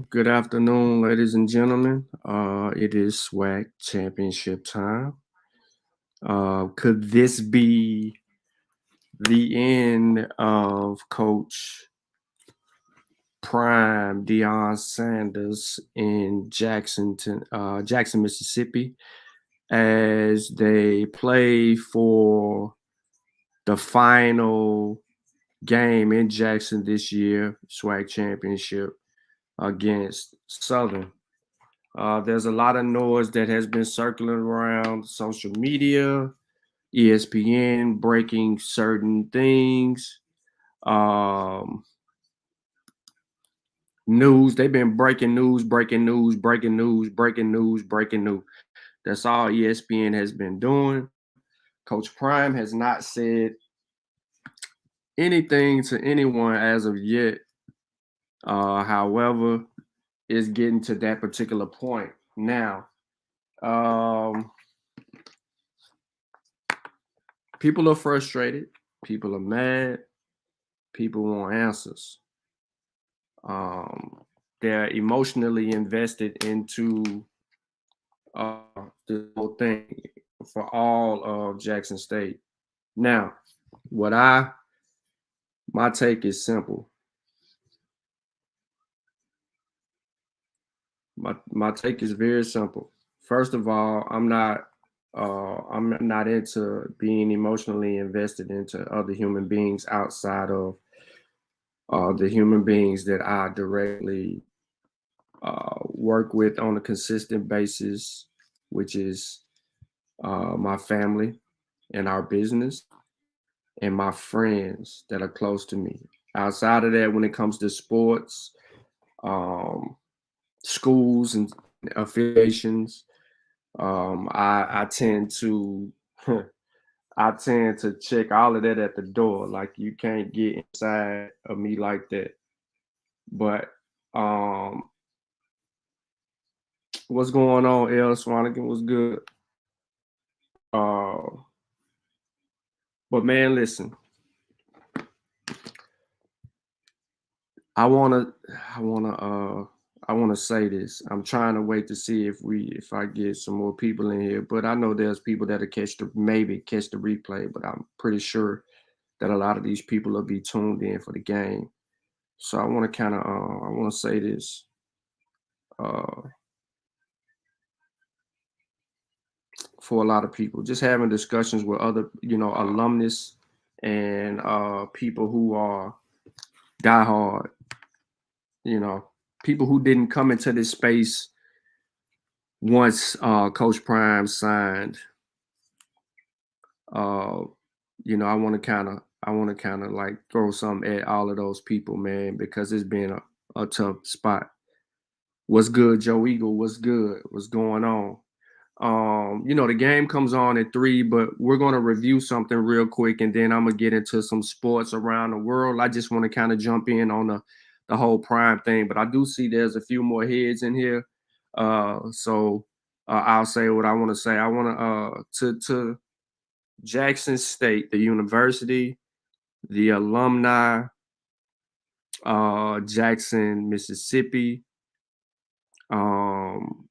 Good afternoon, ladies and gentlemen. It is Swac championship time. Could this be the end of Coach Prime Deion Sanders in Jackson, Mississippi, as they play for the final game in Jackson this year, Swac championship against Southern? There's a lot of noise that has been circling around social media, ESPN breaking certain things, um, news. They've been breaking news, breaking news, breaking news, breaking news, breaking news. That's all ESPN has been doing. Coach Prime has not said anything to anyone as of yet. However, it's getting to that particular point now. Um, People are frustrated. People are mad. People want answers. Um, they're emotionally invested into uh, the whole thing for all of Jackson State. Now, what I my take is simple. My take is very simple. First of all, I'm not into being emotionally invested into other human beings outside of the human beings that I directly work with on a consistent basis, which is my family and our business and my friends that are close to me. Outside of that, when it comes to sports, um, schools and affiliations, I tend to I tend to check all of that at the door. Like you can't get inside of me like that. But um, what's going on, El Swanigan? Was good. Uh, but man, listen, I wanna, I wanna, I wanna say this. I'm trying to wait to see if I get some more people in here. But I know there's people that'll maybe catch the replay. But I'm pretty sure that a lot of these people will be tuned in for the game. So I want to I want to say this. Uh, for a lot of people, just having discussions with other, alumnus and people who are diehard, you know, people who didn't come into this space once Coach Prime signed. Uh, I want to kind of like throw something at all of those people, man, because it's been a tough spot. What's good, Joe Eagle? What's good? What's going on? The game comes on at 3, but we're gonna review something real quick, and then I'm gonna get into some sports around the world. I just want to kind of jump in on the whole Prime thing, but I do see there's a few more heads in here. So I'll say what I want to say. I want to Jackson State, the university, the alumni, Jackson, Mississippi, um,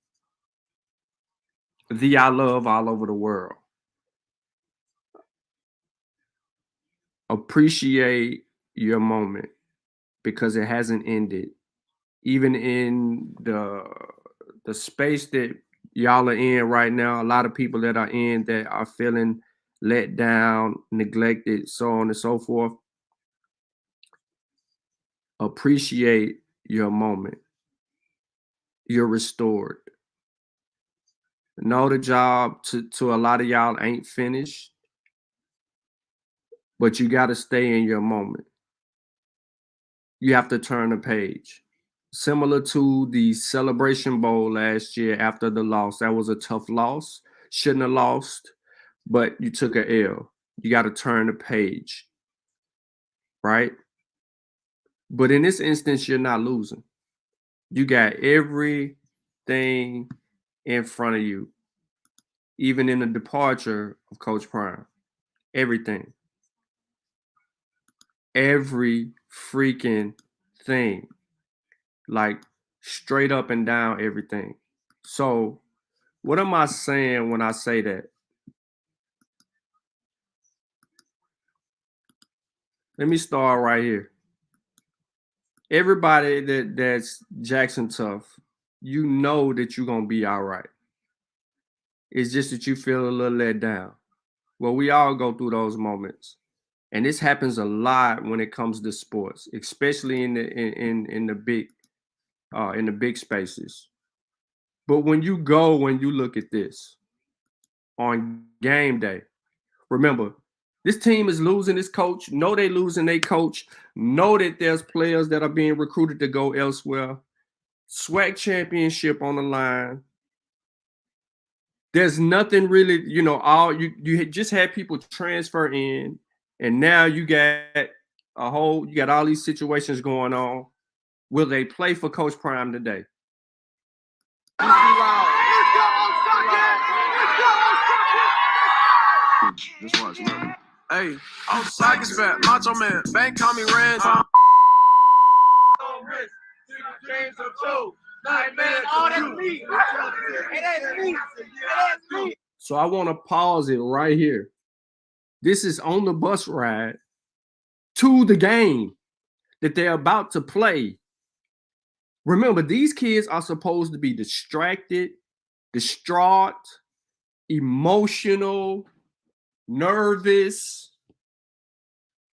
the I love all over the world. Appreciate your moment because it hasn't ended. Even in the space that y'all are in right now, a lot of people that are in that are feeling let down, neglected, so on and so forth. Appreciate your moment. You're restored. Know the job to a lot of y'all ain't finished, but you got to stay in your moment. You have to turn the page. Similar to the Celebration Bowl last year after the loss. That was a tough loss. Shouldn't have lost, but you took a L. You got to turn the page, right? But in this instance, you're not losing. You got everything in front of you, even in the departure of Coach Prime. Everything. Every freaking thing. like straight up and down everything. So, what am I saying when I say that? Let me start right here. Everybody that's Jackson Tough, you know that you're gonna be all right. It's just that you feel a little let down. Well, we all go through those moments. And this happens a lot when it comes to sports, especially in the big spaces. But when you go and you look at this on game day, remember, this team is losing its coach. Know they losing their coach. Know that there's players that are being recruited to go elsewhere. Swac championship on the line. There's nothing really, all you just had people transfer in, and now you got all these situations going on. Will they play for Coach Prime today? Just watch, man. Hey, I'm Swac fat, Macho Man. Bank call me Red. So I want to pause it right here. This is on the bus ride to the game that they're about to play. Remember, these kids are supposed to be distracted, distraught, emotional, nervous.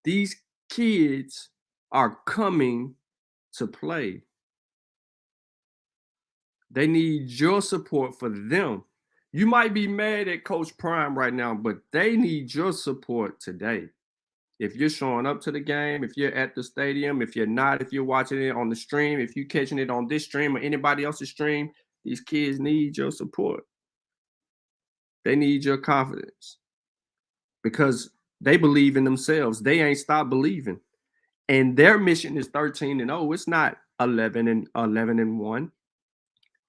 These kids are coming to play. They need your support for them. You might be mad at Coach Prime right now, but they need your support today. If you're showing up to the game, if you're at the stadium, if you're not, if you're watching it on the stream, if you're catching it on this stream or anybody else's stream, these kids need your support. They need your confidence because they believe in themselves. They ain't stopped believing. And their mission is 13-0. It's not 11-1.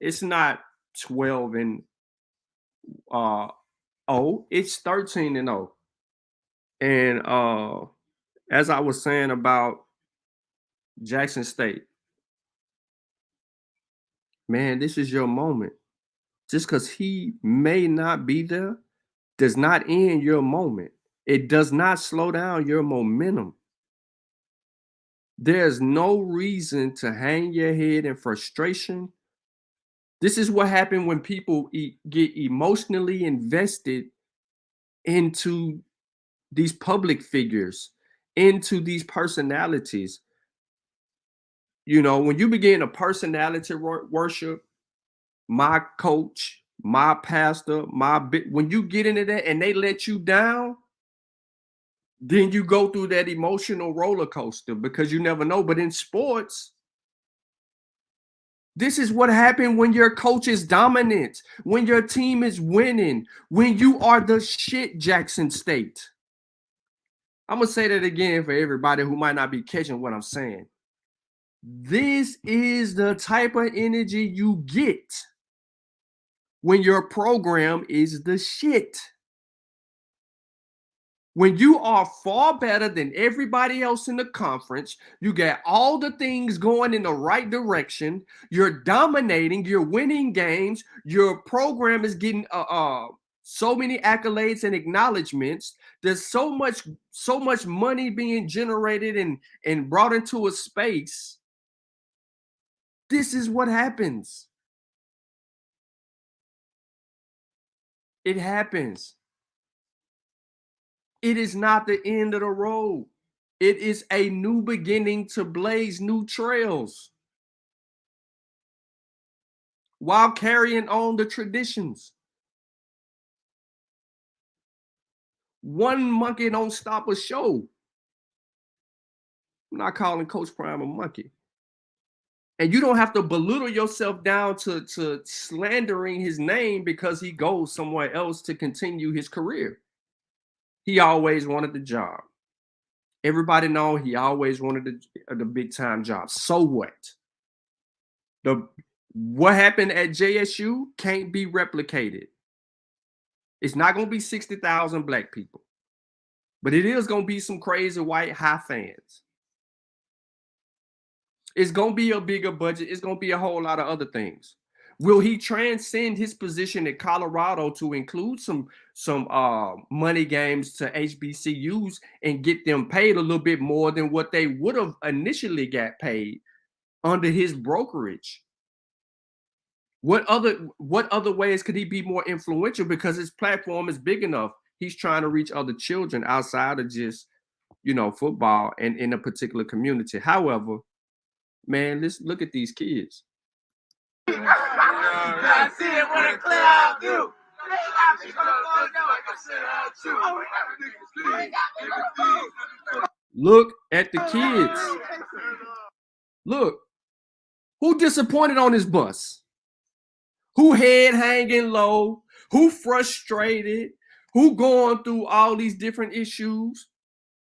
It's not 12-0. It's 13-0. And as I was saying about Jackson State, man, this is your moment. Just because he may not be there does not end your moment. It does not slow down your momentum. There's no reason to hang your head in frustration. This is what happened when people get emotionally invested into these public figures, into these personalities. When you begin a personality worship, my coach, my pastor, when you get into that and they let you down, then you go through that emotional roller coaster because you never know. But in sports, this is what happened when your coach is dominant, when your team is winning, when you are the shit, Jackson State. I'm going to say that again for everybody who might not be catching what I'm saying. This is the type of energy you get when your program is the shit. When you are far better than everybody else in the conference, you got all the things going in the right direction, you're dominating, you're winning games, your program is getting so many accolades and acknowledgments. There's so much money being generated and brought into a space. This is what happens. It happens. It is not the end of the road. It is a new beginning to blaze new trails while carrying on the traditions. One monkey don't stop a show. I'm not calling Coach Prime a monkey. And you don't have to belittle yourself down to slandering his name because he goes somewhere else to continue his career. He always wanted the job. Everybody know he always wanted the big time job. So what? What happened at JSU can't be replicated. It's not going to be 60,000 black people, but it is going to be some crazy white high fans. It's going to be a bigger budget. It's going to be a whole lot of other things. Will he transcend his position at Colorado to include some money games to HBCUs and get them paid a little bit more than what they would have initially got paid under his brokerage? What other ways could he be more influential? Because his platform is big enough. He's trying to reach other children outside of just, football and in a particular community. However, man, let's look at these kids. I see it with a clear view. Look at the kids. Look, who disappointed on this bus? Who head hanging low? Who frustrated? Who going through all these different issues?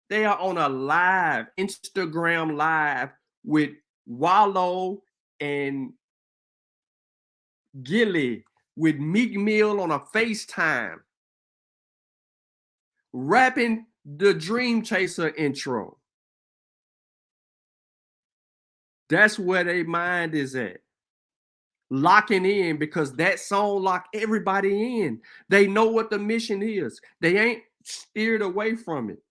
They are on a live, Instagram live with Wallow and Gilly with Meek Mill on a FaceTime, rapping the Dream Chaser intro. That's where their mind is at. Locking in, because that song locked everybody in. They know what the mission is. They ain't steered away from it.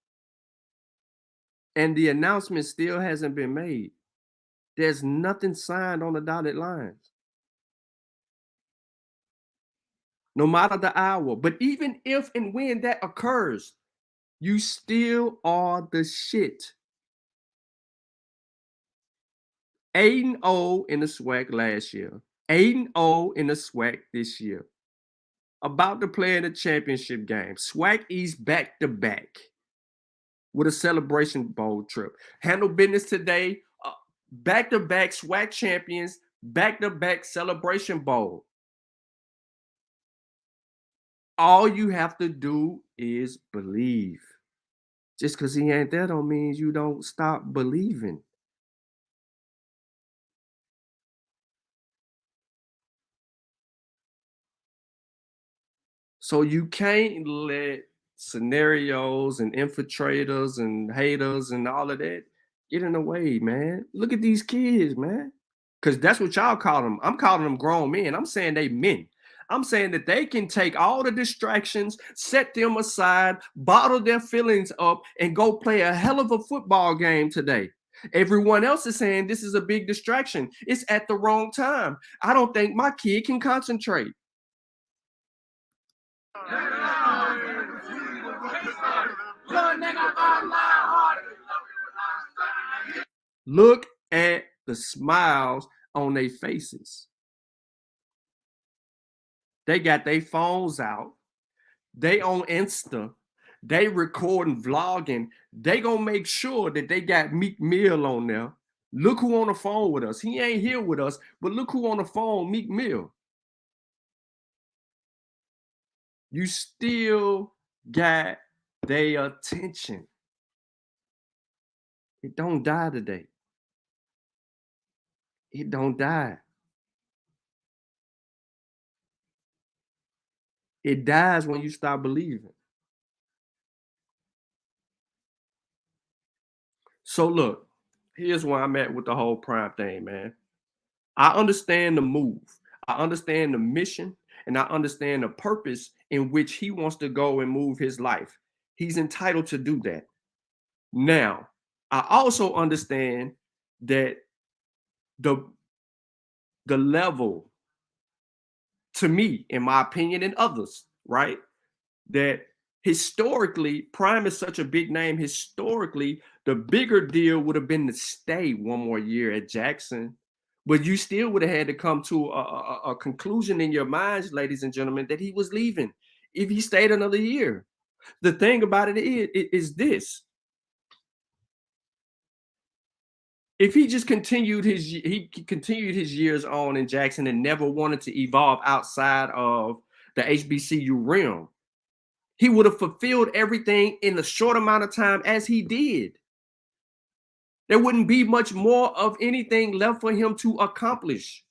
And the announcement still hasn't been made. There's nothing signed on the dotted lines. No matter the hour. But even if and when that occurs, you still are the shit. 8-0 in the Swac last year. 8-0 in the Swac this year. About to play in the championship game. Swac East back-to-back with a Celebration Bowl trip. Handle business today. Back-to-back Swac champions. Back-to-back Celebration Bowl. All you have to do is believe. Just because he ain't there don't mean you don't stop believing. So you can't let scenarios and infiltrators and haters and all of that get in the way, man. Look at these kids, man. Because that's what y'all call them. I'm calling them grown men. I'm saying they men. I'm saying that they can take all the distractions, set them aside, bottle their feelings up, and go play a hell of a football game today. Everyone else is saying this is a big distraction. It's at the wrong time. I don't think my kid can concentrate. Look at the smiles on their faces. They got their phones out. They on Insta. They recording, vlogging. They gonna make sure that they got Meek Mill on there. Look who on the phone with us. He ain't here with us, but look who on the phone, Meek Mill. You still got their attention. It don't die today. It don't die. It dies when you stop believing. So look, here's where I'm at with the whole Prime thing, man. I understand the move. I understand the mission, and I understand the purpose in which he wants to go and move his life. He's entitled to do that. Now, I also understand that the level, to me, in my opinion, and others, right, that historically, Prime is such a big name. Historically, the bigger deal would have been to stay one more year at Jackson. But you still would have had to come to a conclusion in your minds, ladies and gentlemen, that he was leaving if he stayed another year. The thing about it is this. If he just continued his years on in Jackson and never wanted to evolve outside of the HBCU realm, he would have fulfilled everything in a short amount of time as he did. There wouldn't be much more of anything left for him to accomplish.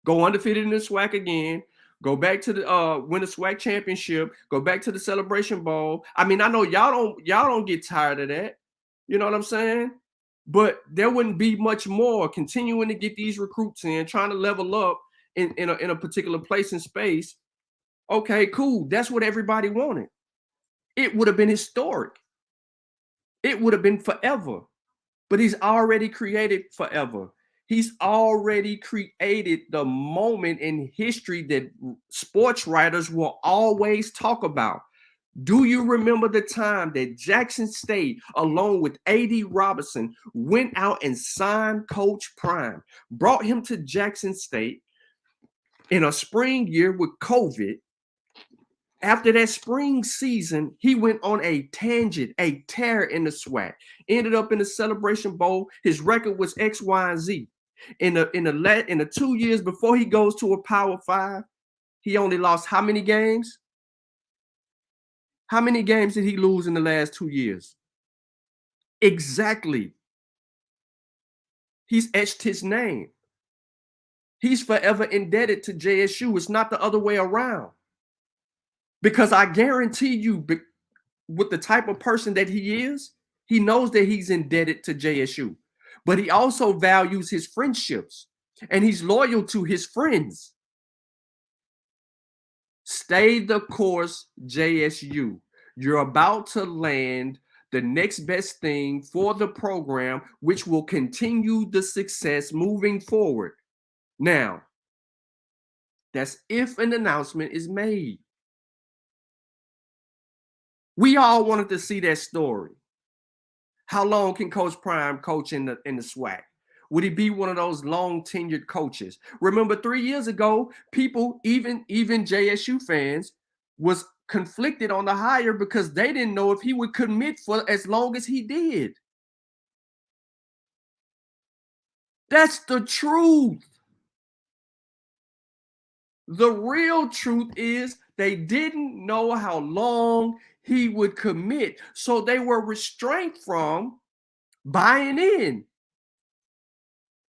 Go undefeated in the Swac again. Go back to the win the Swac championship. Go back to the Celebration Bowl. I mean, I know y'all don't get tired of that. You know what I'm saying? but there wouldn't be much more continuing to get these recruits in, trying to level up in a particular place and space. Okay, cool. That's what everybody wanted. It would have been historic. It would have been forever. But he's already created forever. He's already created the moment in history that sports writers will always talk about. Do you remember the time that Jackson State, along with A.D. Robertson, went out and signed Coach Prime, brought him to Jackson State in a spring year with COVID? After that spring season, he went on a tangent, a tear in the Swac. Ended up in the Celebration Bowl. His record was X, Y, and Z. In the 2 years before he goes to a Power 5, he only lost how many games? How many games did he lose in the last 2 years? Exactly. He's etched his name. He's forever indebted to JSU. It's not the other way around. Because I guarantee you, with the type of person that he is, he knows that he's indebted to JSU. But he also values his friendships, and he's loyal to his friends. Stay the course, JSU. You're about to land the next best thing for the program, which will continue the success moving forward. Now, that's if an announcement is made. We all wanted to see that story. How long can Coach Prime coach in the SWAC? Would he be one of those long tenured coaches? Remember 3 years ago, people, even JSU fans, was conflicted on the hire because they didn't know if he would commit for as long as he did. That's the truth. The real truth is they didn't know how long he would commit. So they were restrained from buying in.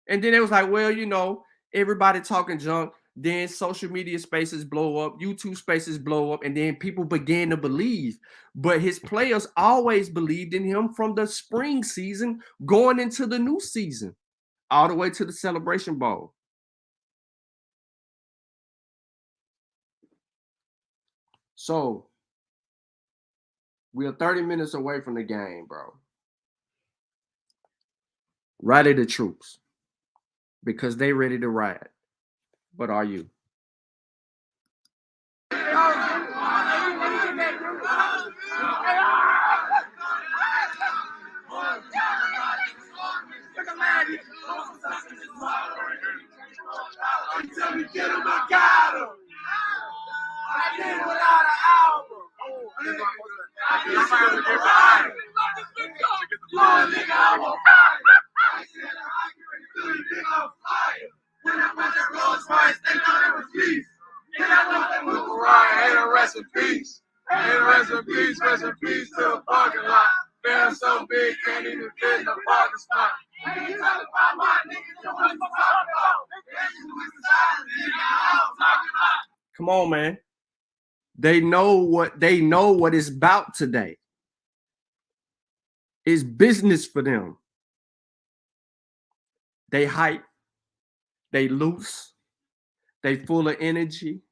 And then it was like, well, you know, everybody talking junk. Then social media spaces blow up, YouTube spaces blow up, and then people began to believe. But his players always believed in him from the spring season going into the new season, all the way to the Celebration Bowl. So we are 30 minutes away from the game, bro. Rally the troops because they ready to ride. But are you? Tell me, get him, I got him. I did it without an album. I'm trying to get behind him. Lord, nigga, I'm on fire. I said I really think I'm fire. When I went to Rolls Royce, they thought it was peace. And I thought that was right. Ain't a rest in peace. Ain't a rest in peace to the parking lot. Man, so big, can't even fit in the parking spot. Ain't talking about my niggas, you want to talk about. Come on, man. They know what it's about today. It's business for them. They hype, they loose, they full of energy.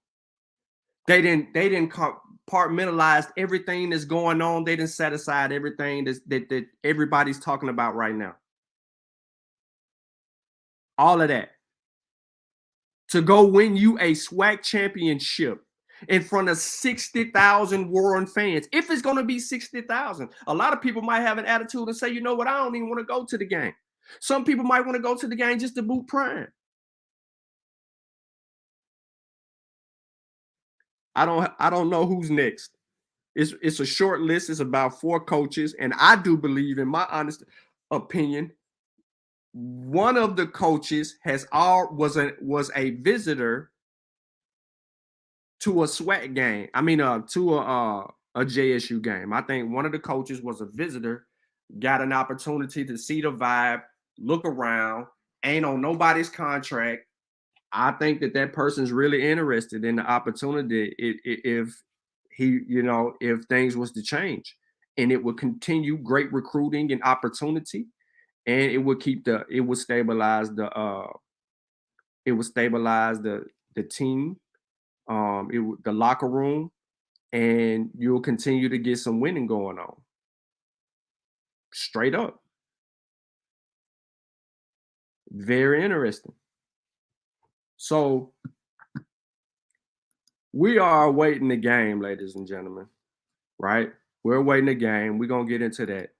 They didn't compartmentalize everything that's going on. They didn't set aside everything that everybody's talking about right now. All of that. To go win you a SWAC championship in front of 60,000 Warren fans. If it's going to be 60,000, a lot of people might have an attitude and say, you know what, I don't even want to go to the game. Some people might want to go to the game just to boot Prime. I don't know who's next. It's a short list. It's about 4 coaches, and I do believe, in my honest opinion, one of the coaches was a visitor to a SWAC game. I mean, to a JSU game. I think one of the coaches was a visitor, got an opportunity to see the vibe, look around, ain't on nobody's contract. I think that person's really interested in the opportunity if he, you know, if things was to change, and it would continue great recruiting and opportunity. and it would stabilize the team, the locker room, and you'll continue to get some winning going on. Straight up. Very interesting. So we are awaiting the game, ladies and gentlemen, right? We're awaiting the game. We're gonna get into that.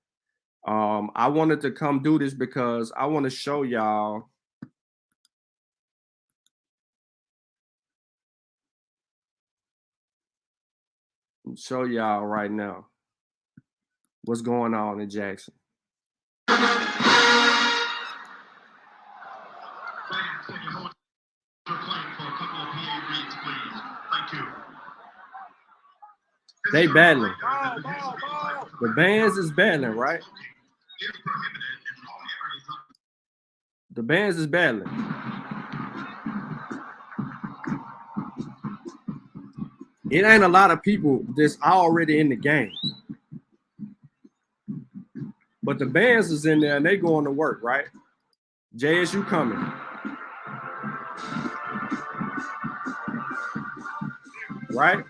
I wanted to come do this because I want to show y'all right now what's going on in Jackson. They battling. The bands is battling, right? The bands is battling. It ain't a lot of people that's already in the game. But the bands is in there and they going to work, right? JSU coming. Right?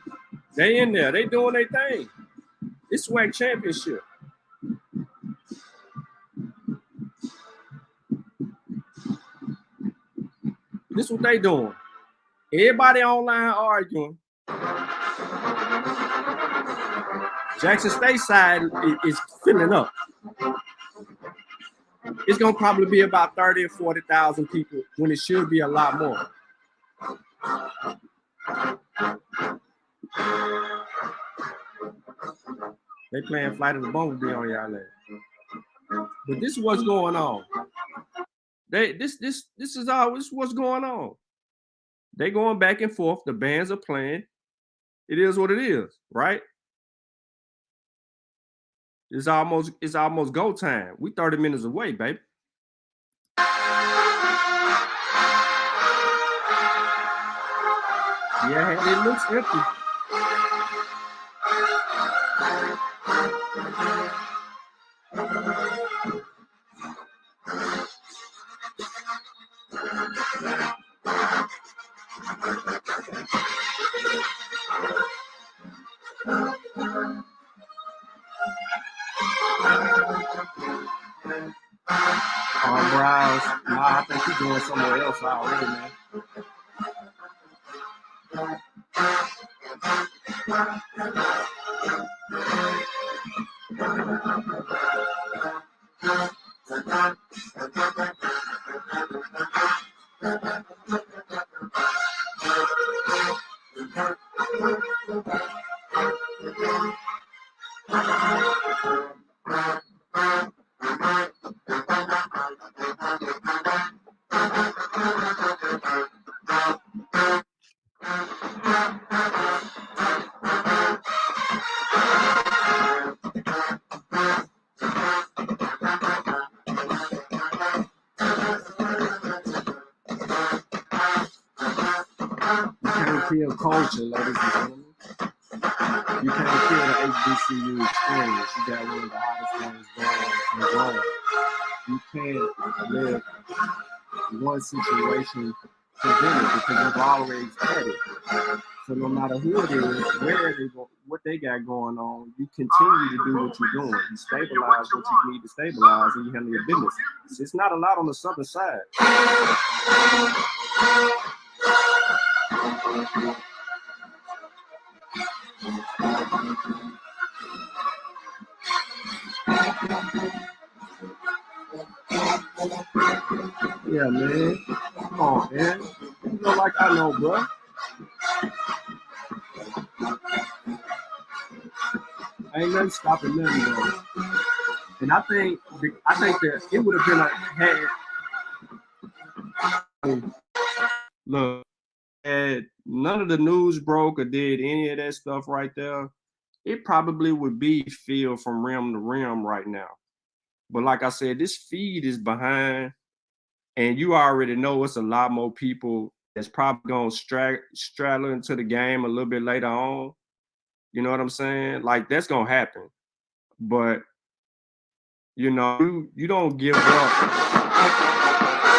They in there. They doing their thing. It's Swac championship. This what they doing. Everybody online arguing. Jackson State side is filling up. It's gonna probably be about 30 or 40,000 people when it should be a lot more. They playing Flight of the Bumblebee on y'all ass. But this is what's going on. This is what's going on. They going back and forth. The bands are playing. It is what it is, right? It's almost go time. We 30 minutes away, baby. Yeah, it looks empty. Browse. Nah, I think he's going somewhere else already, man. Kill culture, ladies and gentlemen. You can't kill the HBCU experience. You got one of the hottest things going. You can't let one situation prevent it because you've already had it. So no matter who it is, where they go, what they got going on, you continue to do what you're doing. You stabilize what you need to stabilize, and you handle your business. It's not a lot on the southern side. Yeah, man. Come on, man. You know, like I know, bro. Ain't nothing stopping nothing, though. And I think that it would have been look, had none of the news broke or did any of that stuff right there, it probably would be filled from rim to rim right now. But like I said, this feed is behind, and you already know it's a lot more people that's probably going to straddle into the game a little bit later on. You know what I'm saying? Like, that's going to happen. But, You know, you don't give up.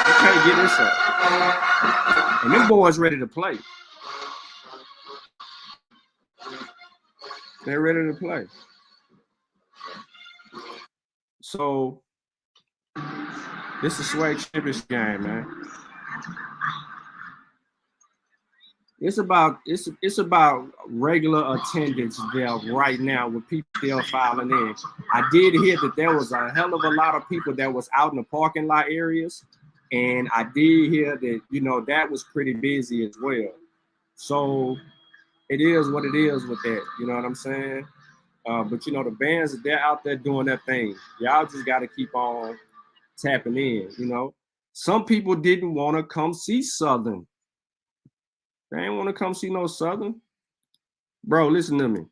You can't get this up. And them boys ready to play. They're ready to play. So this is Swac championship game, man. It's about regular attendance there right now with people still filing in. I did hear that there was a hell of a lot of people that was out in the parking lot areas, and I did hear that, you know, that was pretty busy as well. So it is what it is with that. You know what I'm saying? But you know, the bands, they're out there doing their thing. Y'all just got to keep on tapping in. You know, some people didn't want to come see Southern. They ain't want to come see no Southern. Bro, listen to me.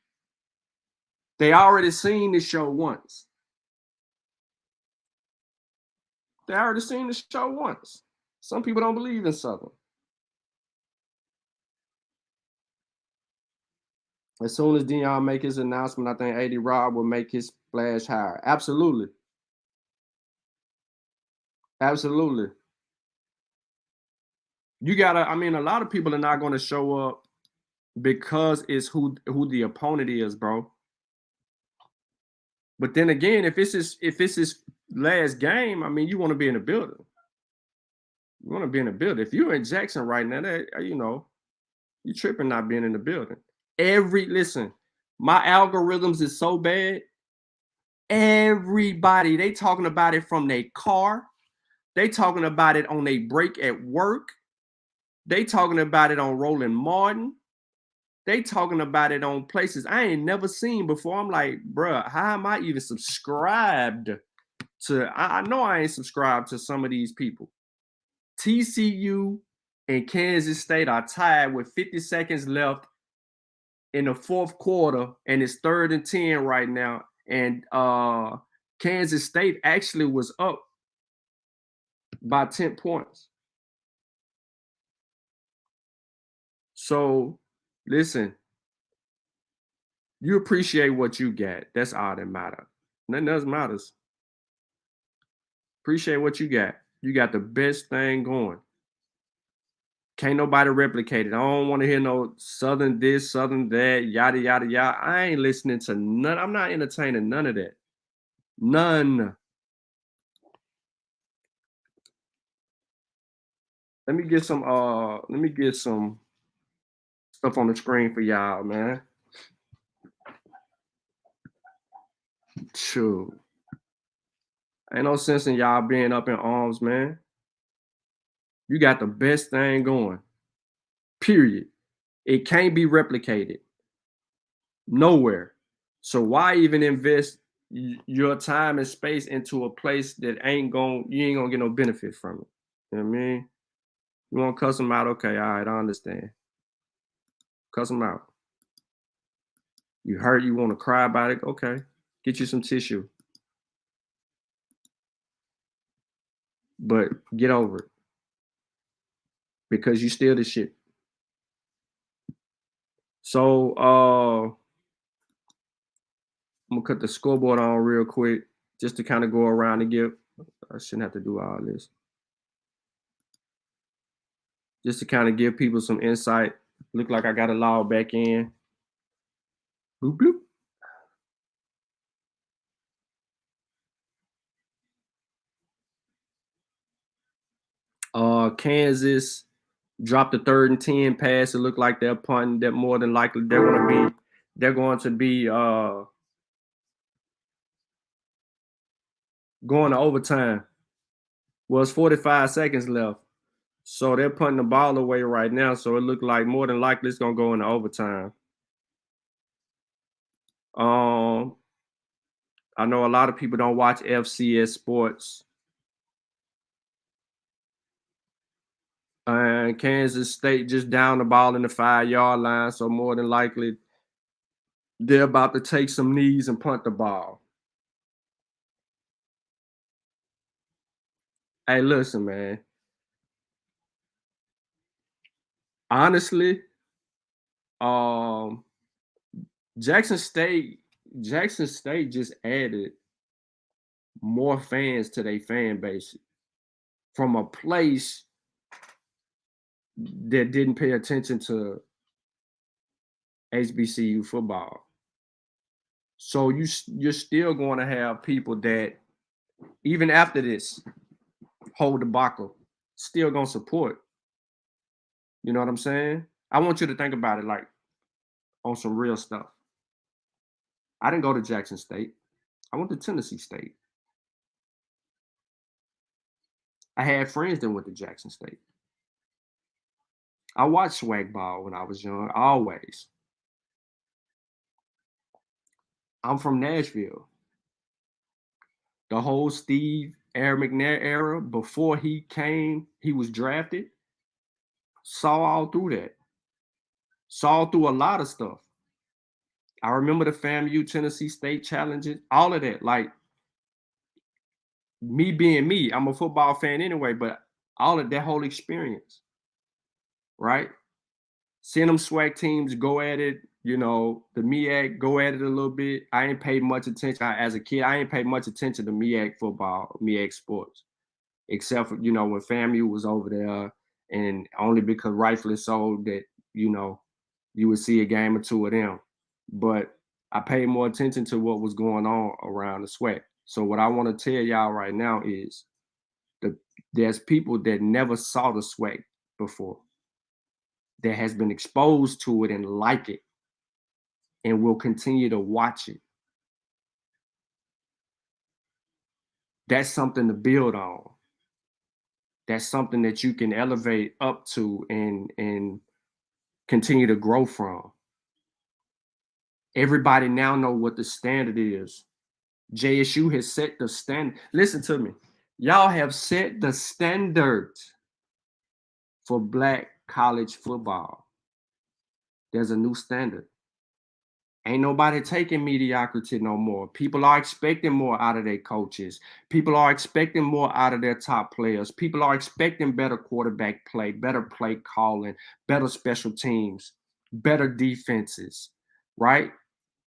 They already seen the show once. They already seen the show once. Some people don't believe in Southern. As soon as Dion make his announcement, I think AD Rob will make his splash higher. Absolutely. Absolutely. You gotta, I mean, a lot of people are not gonna show up because it's who the opponent is, bro. But then again, if it's his last game, I mean, you want to be in the building. You want to be in the building. If you're in Jackson right now, that, you know, you tripping not being in the building. Listen, my algorithms is so bad. Everybody, they talking about it from their car. They talking about it on their break at work. They talking about it on Roland Martin. They talking about it on places I ain't never seen before. I'm like, bruh, how am I even subscribed to? I know I ain't subscribed to some of these people. TCU and Kansas State are tied with 50 seconds left in the fourth quarter, and it's 3rd and 10 right now. And Kansas State actually was up by 10 points. So, listen, you appreciate what you got. That's all that matters. Nothing else matters. Appreciate what you got. You got the best thing going. Can't nobody replicate it. I don't want to hear no Southern this, Southern that, yada, yada, yada. I ain't listening to none. I'm not entertaining none of that. None. Let me get some stuff on the screen for y'all, man. True. Ain't no sense in y'all being up in arms, man. You got the best thing going. Period. It can't be replicated. Nowhere. So why even invest your time and space into a place that you ain't gonna get no benefit from it? You know what I mean? You want to cuss them out? Okay, all right, I understand. Cuss them out. You hurt, you want to cry about it? Okay, get you some tissue. But get over it. Because you still the shit. So I'm gonna cut the scoreboard on real quick just to kind of go around and give. I shouldn't have to do all this. Just to kind of give people some insight. Look like I got to log back in. Bloop, bloop. Kansas dropped the 3rd and 10 pass. It looked like they're punting. That more than likely they're going to be going to overtime. Well, it's 45 seconds left. So they're putting the ball away right now. So it looked like more than likely it's gonna go into overtime. I know a lot of people don't watch FCS sports. And Kansas State just down the ball in the 5-yard line. So more than likely they're about to take some knees and punt the ball. Hey, listen, man. Honestly, Jackson State just added more fans to their fan base from a place that didn't pay attention to HBCU football. So you're still going to have people that even after this whole debacle, still gonna support. You know what I'm saying? I want you to think about it like on some real stuff. I didn't go to Jackson State. I went to Tennessee State. I had friends that went to Jackson State. I watched Swac ball when I was young, always. I'm from Nashville. The whole Steve Aaron McNair era, before he was drafted, saw all through that. Saw through a lot of stuff. I remember the FAMU Tennessee State challenges, all of that. Like, me being me, I'm a football fan anyway, but all of that whole experience, right? Seeing them SWAC teams go at it, the MEAC go at it a little bit. I ain't paid much attention. As a kid, I ain't paid much attention to MEAC football, MEAC sports, except for, when FAMU was over there, and only because rightfully so that, you would see a game or two of them. But I paid more attention to what was going on around the SWAC. So what I want to tell y'all right now is there's people that never saw the SWAC before that has been exposed to it and like it and will continue to watch it. That's something to build on. That's something that you can elevate up to and continue to grow from. Everybody now know what the standard is. JSU has set the standard. Listen to me. Y'all have set the standard for Black college football. There's a new standard. Ain't nobody taking mediocrity no more. People are expecting more out of their coaches. People are expecting more out of their top players. People are expecting better quarterback play, better play calling, better special teams, better defenses, right?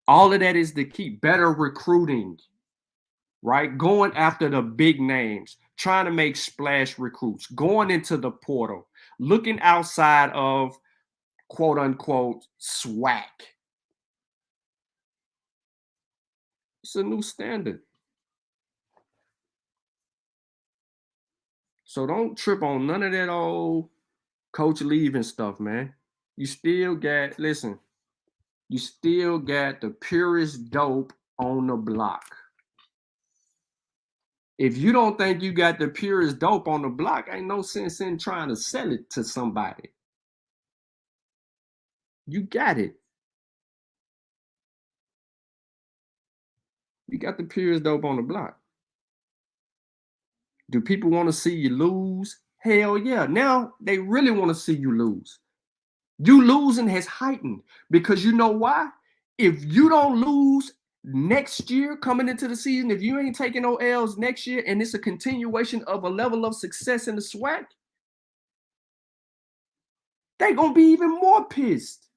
All of that is the key. Better recruiting, right? Going after the big names, trying to make splash recruits, going into the portal, looking outside of quote unquote SWAC. It's a new standard. So don't trip on none of that old coach leaving stuff, man. You still got the purest dope on the block. If you don't think you got the purest dope on the block, ain't no sense in trying to sell it to somebody. You got it. You got the purest dope on the block. Do people want to see you lose? Hell yeah. Now they really want to see you lose. You losing has heightened because you know why? If you don't lose next year coming into the season, if you ain't taking no L's next year and it's a continuation of a level of success in the SWAC, they're going to be even more pissed.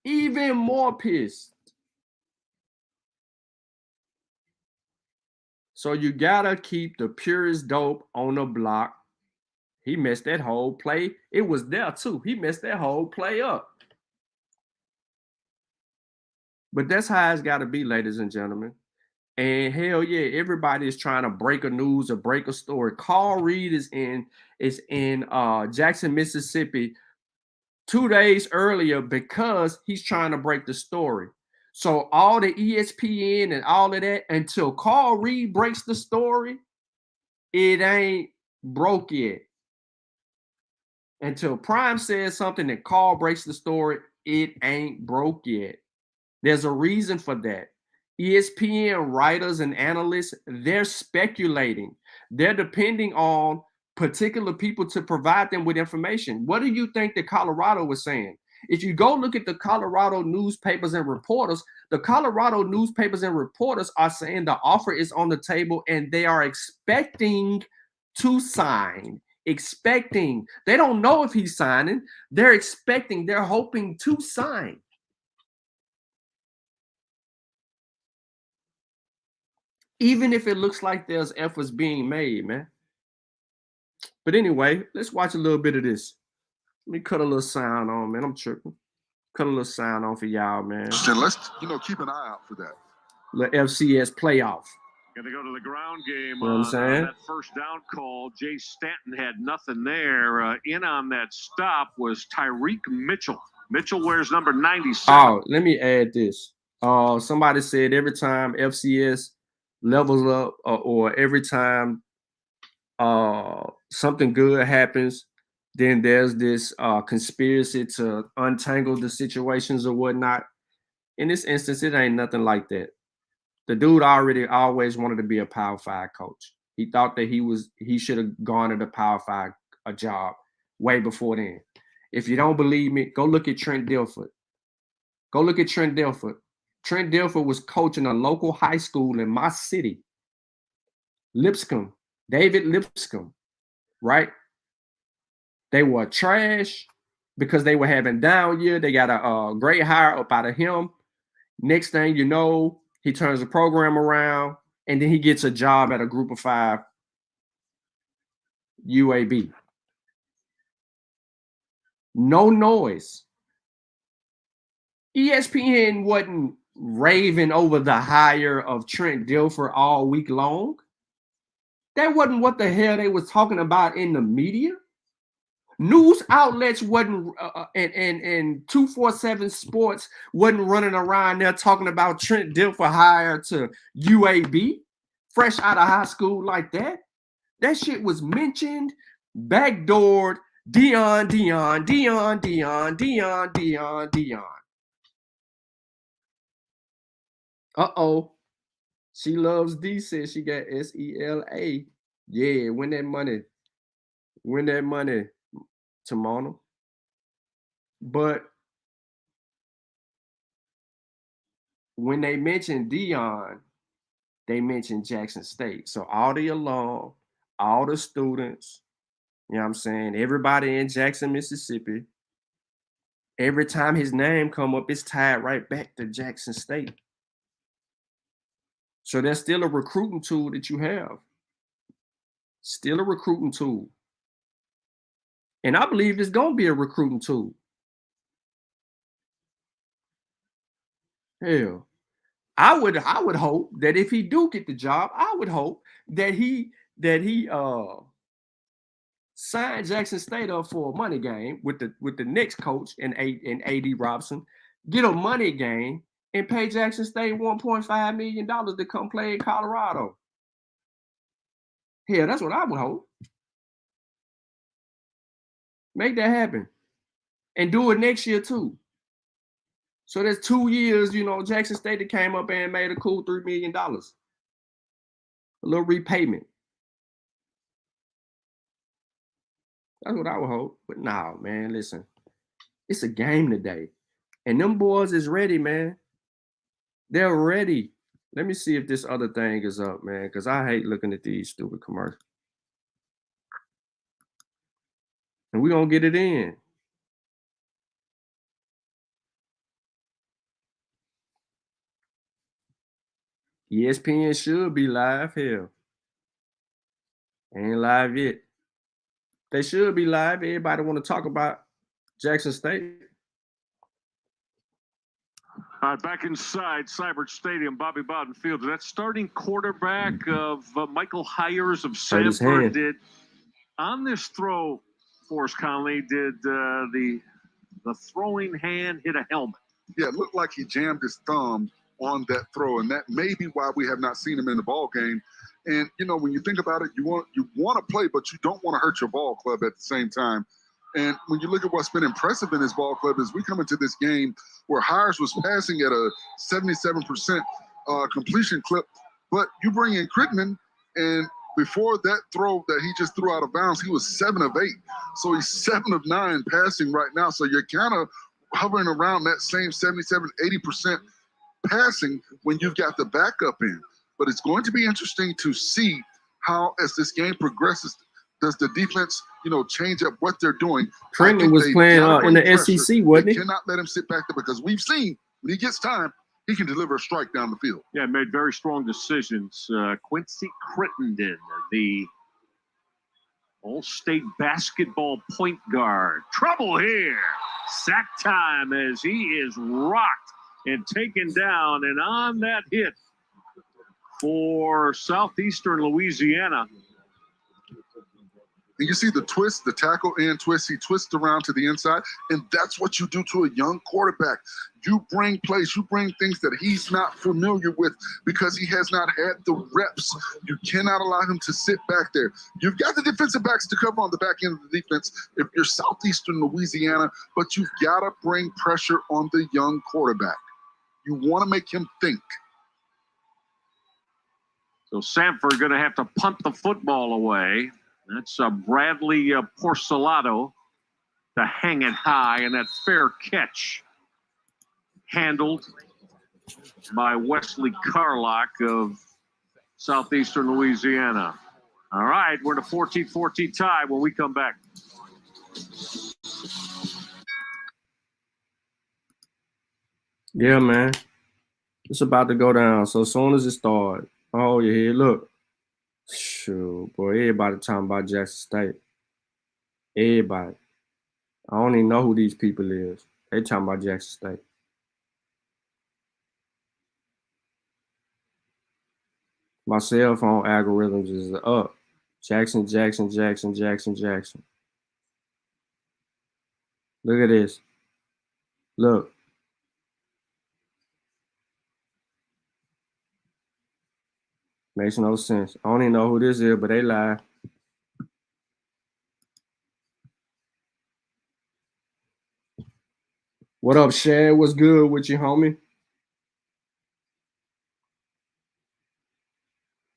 Even more pissed. So you gotta keep the purest dope on the block. He messed that whole play. It was there too. He messed that whole play up. But that's how it's got to be, ladies and gentlemen. And hell yeah, everybody is trying to break a news or break a story. Carl Reed is in Jackson, Mississippi 2 days earlier because he's trying to break the story. So all the ESPN and all of that, until Carl Reed breaks the story, it ain't broke yet. Until Prime says something and Carl breaks the story, it ain't broke yet. There's a reason for that. ESPN writers and analysts, they're speculating. They're depending on particular people to provide them with information. What do you think that Colorado was saying? If you go look at the Colorado newspapers and reporters, the Colorado newspapers and reporters are saying the offer is on the table and they are expecting to sign. Expecting. They don't know if he's signing. They're expecting. They're hoping to sign. even if it looks like there's efforts being made, man. But anyway, let's watch a little bit of this. Let me cut a little sound on, man. I'm tripping. Cut a little sound on for y'all, man. And let's, keep an eye out for that. The FCS playoff. Going to go to the ground game You know what I'm saying? that first down call. Jay Stanton had nothing there. In on that stop was Tyreek Mitchell. Mitchell wears number 97. Oh, let me add this. Somebody said every time FCS levels up or every time something good happens, then there's this conspiracy to untangle the situations or whatnot. In this instance, it ain't nothing like that. The dude already always wanted to be a Power 5 coach. He thought that he should have garnered a Power 5 job way before then. If you don't believe me, go look at Trent Dilfer. Go look at Trent Dilfer. Trent Dilfer was coaching a local high school in my city, Lipscomb, David Lipscomb, right? They were trash because they were having down year. They got a great hire up out of him. Next thing you know, he turns the program around, and then he gets a job at a Group of 5 UAB. No noise. ESPN wasn't raving over the hire of Trent Dilfer all week long. That wasn't what the hell they was talking about in the media. News outlets wasn't, and 247 Sports wasn't running around there talking about Trent Dilfer hire to UAB, fresh out of high school like that. That shit was mentioned, backdoored, Dion. Uh-oh. She loves D, says she got SELA. Yeah, win that money. Win that money, Tamona. But when they mention Dion, they mention Jackson State. So all the alum, all the students, you know what I'm saying, everybody in Jackson, Mississippi, every time his name come up, it's tied right back to Jackson State. So there's still a recruiting tool that you have. Still a recruiting tool. And I believe it's going to be a recruiting tool. Hell, I would hope that if he do get the job, I would hope that he sign Jackson State up for a money game with the next coach and AD Robson, get a money game and pay Jackson State $1.5 million to come play in Colorado. Hell, that's what I would hope. Make that happen. And do it next year too. So there's 2 years, you know, Jackson State that came up and made a cool $3 million. A little repayment. That's what I would hope. But nah, man, listen. It's a game today. And them boys is ready, man. They're ready. Let me see if this other thing is up, man, because I hate looking at these stupid commercials. And we're going to get it in. ESPN should be live here. Ain't live yet. They should be live. Everybody want to talk about Jackson State. All right, back inside Cybert Stadium, Bobby Bowden Field. That starting quarterback of Michael Hires of Sanford did on this throw. Forrest Conley did the throwing hand hit a helmet. Yeah, it looked like he jammed his thumb on that throw, and that may be why we have not seen him in the ball game. And you know, when you think about it, you want to play, but you don't want to hurt your ball club at the same time. And when you look at what's been impressive in his ball club is we come into this game where Hires was passing at a 77% completion clip, but you bring in Crittman, and before that throw that he just threw out of bounds, he was 7 of 8. So he's 7 of 9 passing right now. So you're kind of hovering around that same 77, 80% passing when you've got the backup in. But it's going to be interesting to see how, as this game progresses, does the defense, change up what they're doing. Crittman was playing in the SEC, wasn't he? Cannot let him sit back there because we've seen when he gets time, he can deliver a strike down the field. Yeah, made very strong decisions. Quincy Crittenden, the All-State basketball point guard. Trouble here. Sack time as he is rocked and taken down. And on that hit for Southeastern Louisiana. And you see the twist, the tackle and twist. He twists around to the inside, and that's what you do to a young quarterback. You bring plays, you bring things that he's not familiar with because he has not had the reps. You cannot allow him to sit back there. You've got the defensive backs to cover on the back end of the defense if you're Southeastern Louisiana, but you've got to bring pressure on the young quarterback. You want to make him think. So Sanford going to have to punt the football away. That's Bradley Porcelato to hang it high, and that fair catch handled by Wesley Carlock of Southeastern Louisiana. All right, we're in a 14-14 tie when we come back. Yeah, man. It's about to go down. So as soon as it starts, oh, yeah, look. Shoot, boy, everybody talking about Jackson State. Everybody. I don't even know who these people is. They talking about Jackson State. My cell phone algorithms is up. Jackson, Jackson, Jackson, Jackson, Jackson. Look at this. Look. Makes no sense. I don't even know who this is, but they lie. What up, Shad? What's good with you, homie?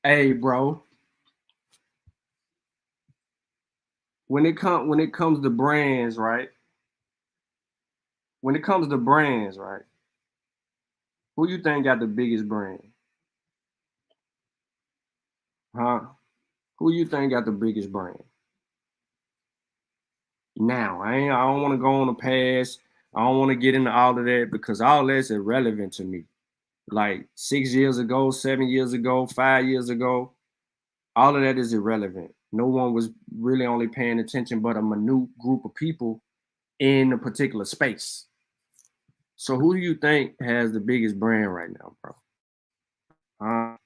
Hey, bro. When it comes to brands, right? When it comes to brands, right? Who you think got the biggest brand? Huh? Who you think got the biggest brand? Now, I don't want to go on the past. I don't want to get into all of that because all that's irrelevant to me. Like 6 years ago, 7 years ago, 5 years ago, all of that is irrelevant. No one was really only paying attention but a minute group of people in a particular space. So who do you think has the biggest brand right now, bro?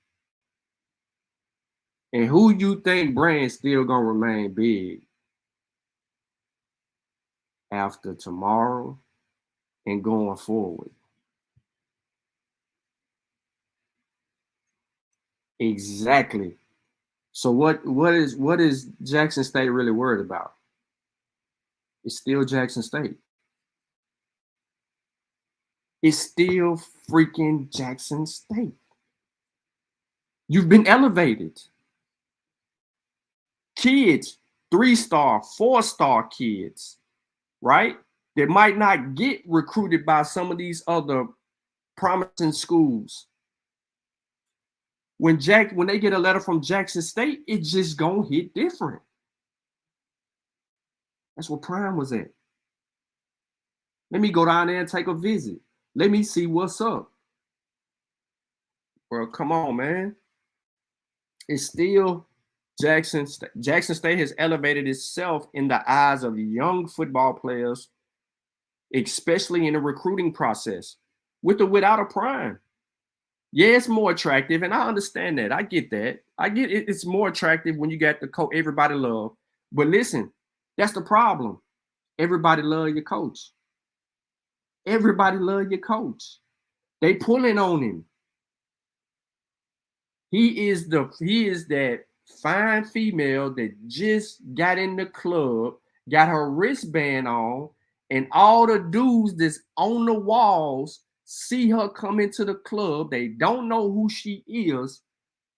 And who you think brand still gonna remain big after tomorrow and going forward? Exactly. So what is Jackson State really worried about? It's still Jackson State. It's still freaking Jackson State. You've been elevated. Kids, 3-star, 4-star kids, right? That might not get recruited by some of these other promising schools. When they get a letter from Jackson State, it just gonna hit different. That's where Prime was at. Let me go down there and take a visit. Let me see what's up. Bro, come on, man. It's still Jackson State. Jackson State has elevated itself in the eyes of young football players, especially in the recruiting process, with or without a Prime. Yeah, it's more attractive, and I understand that. I get that. I get it. It's more attractive when you got the coach everybody love. But listen, that's the problem. Everybody love your coach. Everybody love your coach. They pulling on him. He is that fine female that just got in the club, got her wristband on, and all the dudes that's on the walls see her come into the club. They don't know who she is,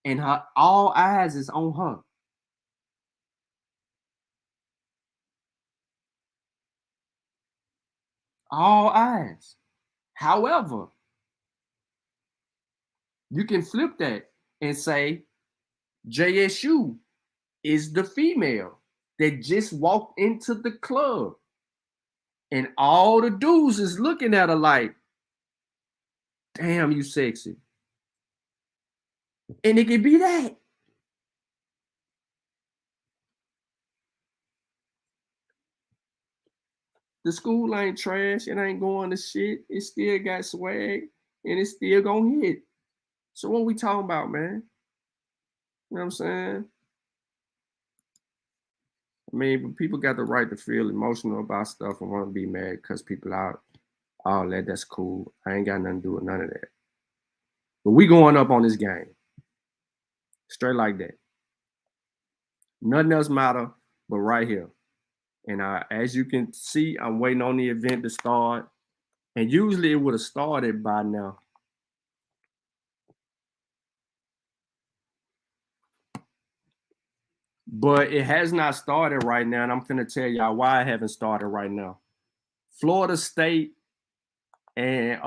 and all eyes is on her. All eyes. However, you can flip that and say JSU is the female that just walked into the club, and all the dudes is looking at her like, Damn, you sexy. And it could be that. The school ain't trash. It ain't going to shit. It still got swag. And it's still going to hit. So what we talking about, man? You know what I'm saying? I mean, people got the right to feel emotional about stuff and want to be mad because people out. All that's cool. I ain't got nothing to do with none of that. But we going up on this game. Straight like that. Nothing else matter but right here. And as you can see, I'm waiting on the event to start. And usually it would have started by now. But it has not started right now. And I'm going to tell y'all why I haven't started right now. Florida State and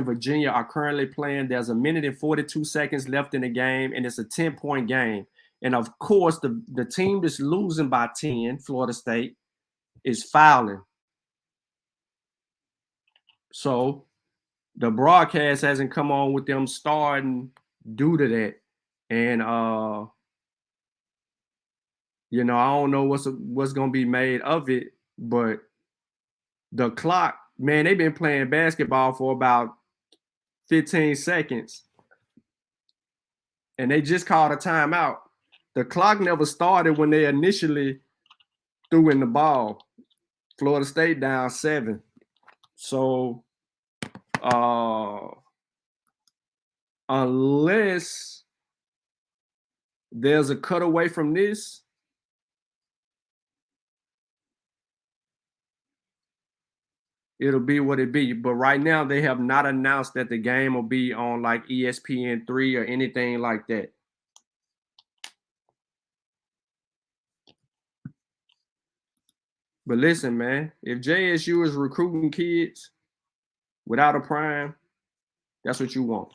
Virginia are currently playing. There's 1 minute and 42 seconds left in the game, and it's a 10-point game. And of course, the team that's losing by 10, Florida State, is fouling. So the broadcast hasn't come on with them starting due to that. And you know, I don't know what's gonna be made of it, but the clock, man, they've been playing basketball for about 15 seconds. And they just called a timeout. The clock never started when they initially threw in the ball. Florida State down 7. So unless there's a cutaway from this, it'll be what it be. But right now, they have not announced that the game will be on like ESPN3 or anything like that. But listen, man, if JSU is recruiting kids without a prime, that's what you want.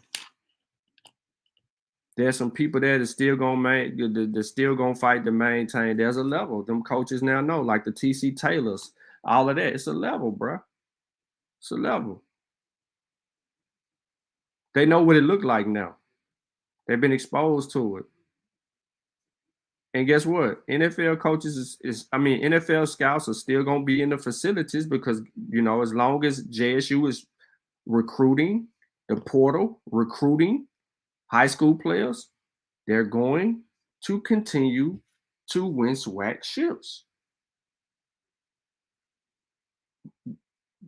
There's some people there that's still gonna fight to maintain. There's a level. Them coaches now know, like the TC Taylors, all of that. It's a level, bro. It's a level. They know what it looked like now. They've been exposed to it. And guess what? NFL coaches NFL scouts are still gonna be in the facilities because, you know, as long as JSU is recruiting the portal, recruiting high school players, they're going to continue to win Swac ships.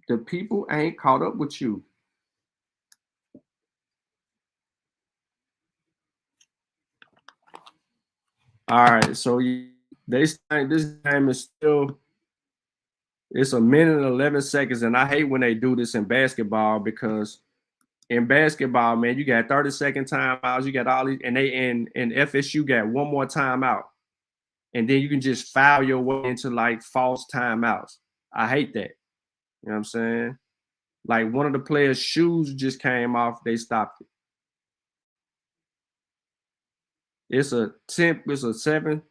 The people ain't caught up with you. All right, so they think this game is still, it's 1 minute and 11 seconds, and I hate when they do this in basketball because in basketball, man, you got 30-second timeouts, you got all these, and FSU got one more timeout, and then you can just foul your way into like false timeouts. I hate that. You know what I'm saying? Like one of the players' shoes just came off, they stopped it. It's a 7.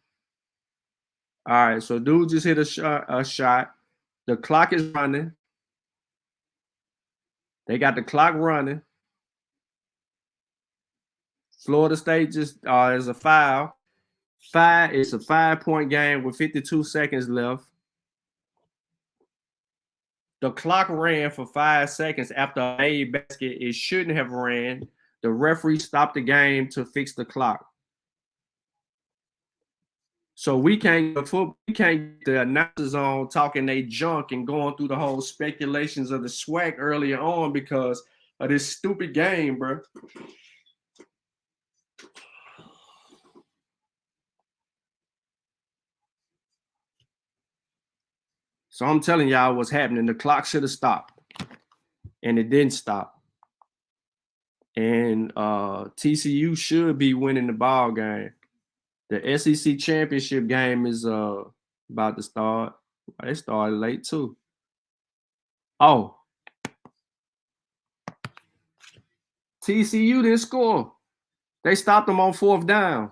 All right, so dude just hit a shot. The clock is running. They got the clock running. Florida State just is a foul. It's a 5-point game with 52 seconds left. The clock ran for 5 seconds after a made basket. It shouldn't have ran. The referee stopped the game to fix the clock. So we can't get the announcers on talking they junk and going through the whole speculations of the Swac earlier on because of this stupid game, bro. So I'm telling y'all what's happening. The clock should have stopped, and it didn't stop. And TCU should be winning the ball game. The SEC championship game is about to start. They started late too. Oh, TCU didn't score. They stopped them on 4th down.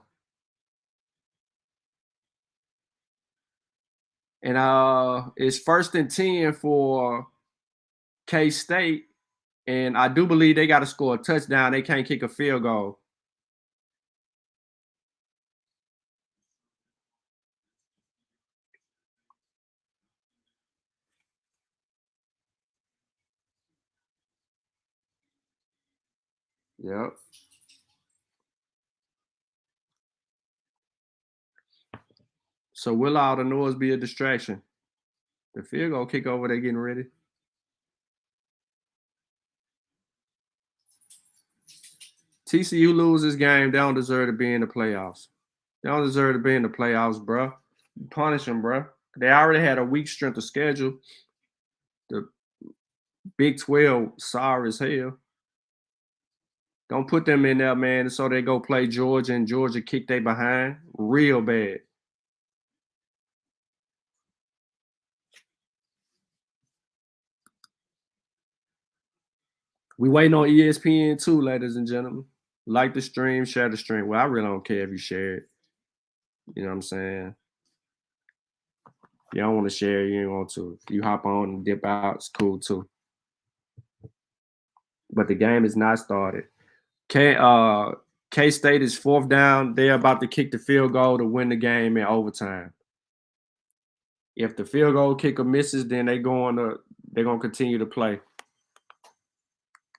And it's 1st and 10 for K-State. And I do believe they got to score a touchdown. They can't kick a field goal. Yep. So will all the noise be a distraction? The field goal kick over, they getting ready. TCU loses game, they don't deserve to be in the playoffs. They don't deserve to be in the playoffs, bro. Punish them, bro. They already had a weak strength of schedule. The Big 12, sorry as hell. Don't put them in there, man, so they go play Georgia and Georgia kick they behind real bad. We waiting on ESPN too, ladies and gentlemen. Like the stream, share the stream. Well, I really don't care if you share it. You know what I'm saying? You don't want to share, you ain't want to. If you hop on and dip out, it's cool too. But the game is not started. K-State is 4th down. They're about to kick the field goal to win the game in overtime. If the field goal kicker misses, then they're gonna continue to play.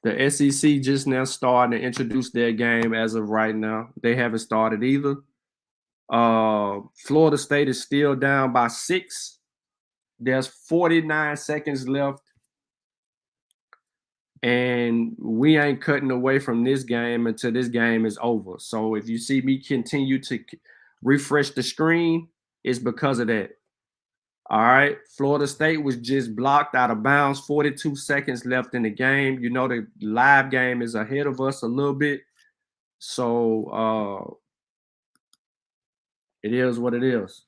The SEC just now starting to introduce their game as of right now. They haven't started either. Florida State is still down by 6. There's 49 seconds left. And we ain't cutting away from this game until this game is over. So if you see me continue to refresh the screen, it's because of that. All right. Florida State was just blocked out of bounds. 42 seconds left in the game. You know, the live game is ahead of us a little bit. So it is what it is.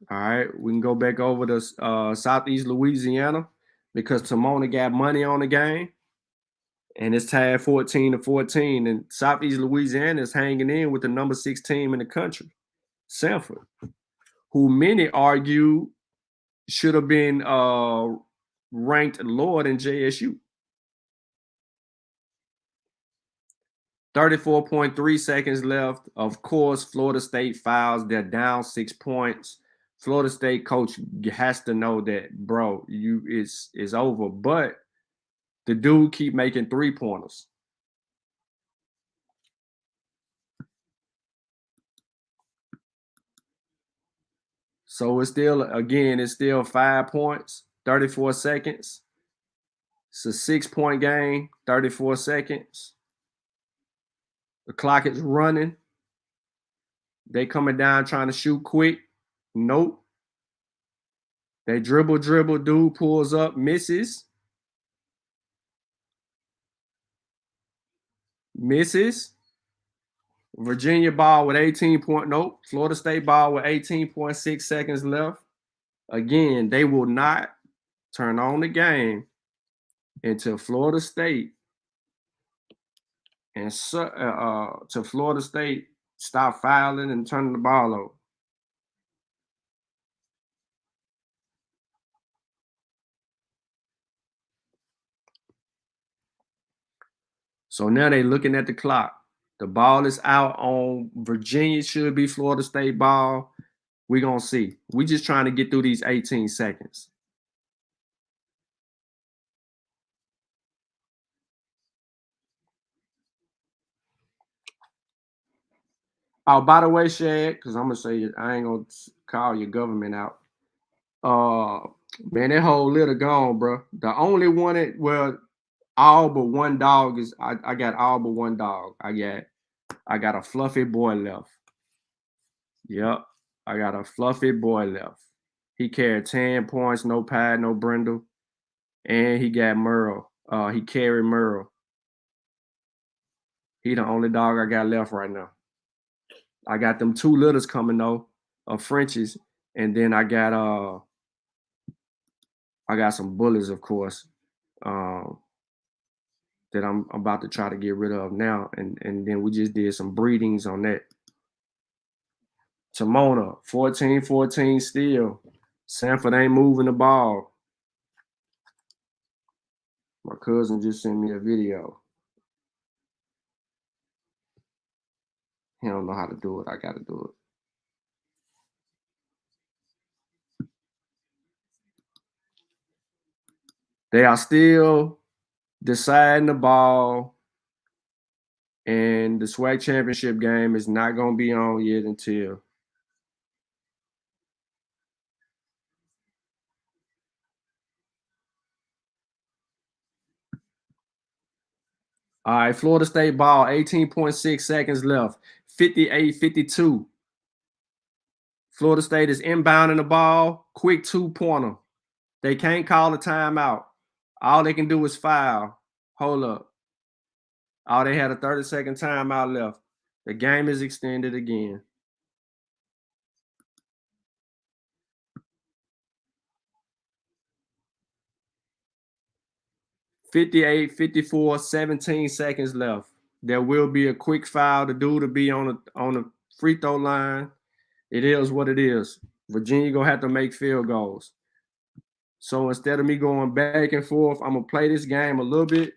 All right. We can go back over to Southeast Louisiana because Timona got money on the game. And it's tied 14-14. And Southeast Louisiana is hanging in with the number 6 team in the country, Sanford, who many argue should have been ranked lower than JSU. 34.3 seconds left. Of course, Florida State fouls. They're down 6 points. Florida State coach has to know that, bro, it's over. But the dude keep making 3-pointers. So it's still 5 points, 34 seconds. It's a 6-point game, 34 seconds. The clock is running. They coming down trying to shoot quick. Nope. They dribble, dude pulls up, misses. Virginia ball with 18 point. Nope. Florida State ball with 18.6 seconds left. Again, they will not turn on the game until Florida State and to Florida State stop fouling and turning the ball over. So now they looking at the clock. The ball is out on Virginia. Should be Florida State ball. We're going to see. We just trying to get through these 18 seconds. Oh, by the way, Shad, because I'm going to say I ain't going to call your government out. Man, that whole litter gone, bro. The only one all but one dog is I got all but one dog. I got a fluffy boy left. Yep. I got a fluffy boy left. He carried 10 points, no pad, no brindle. And he got Merle. He carried Merle. He the only dog I got left right now. I got them 2 litters coming though, of Frenchies. And then I got some bullies, of course, that I'm about to try to get rid of now. And then we just did some breedings on that. Timona, 14-14 still. Sanford ain't moving the ball. My cousin just sent me a video. He don't know how to do it. I got to do it. They are still deciding the ball, and the Swac championship game is not going to be on yet until. All right, Florida State ball, 18.6 seconds left, 58-52. Florida State is inbounding the ball, quick two-pointer. They can't call a timeout. All they can do is foul. Hold up. Oh, they had a 30-second timeout left. The game is extended again. (58-54), 17 seconds left. There will be a quick foul. The dude to be on the free throw line. It is what it is. Virginia gonna have to make field goals. So instead of me going back and forth, I'm gonna play this game a little bit.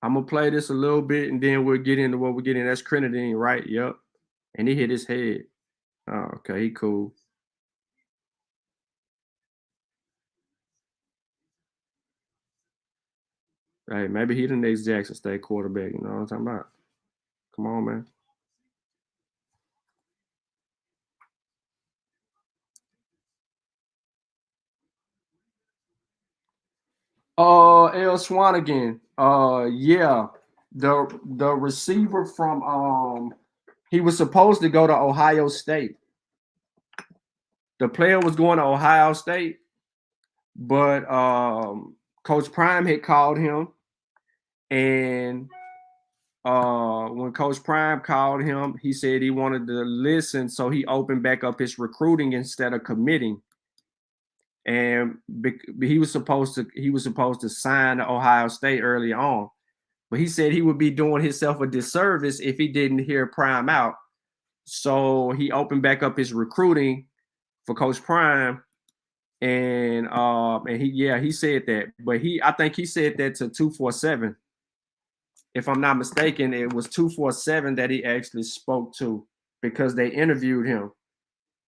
I'm gonna play this a little bit, and then we'll get into what we're getting. That's Trinity, right? Yep. And he hit his head. Oh, okay, he cool. Hey, maybe he the next Jackson State quarterback. You know what I'm talking about? Come on, man. L. Swanigan. Yeah. The receiver from he was supposed to go to Ohio State. The player was going to Ohio State, but Coach Prime had called him, and when Coach Prime called him, he said he wanted to listen, so he opened back up his recruiting instead of committing. And he was supposed to sign to Ohio State early on, but he said he would be doing himself a disservice if he didn't hear Prime out. So he opened back up his recruiting for Coach Prime, and he said that, but I think he said that to 247. If I'm not mistaken, it was 247 that he actually spoke to, because they interviewed him.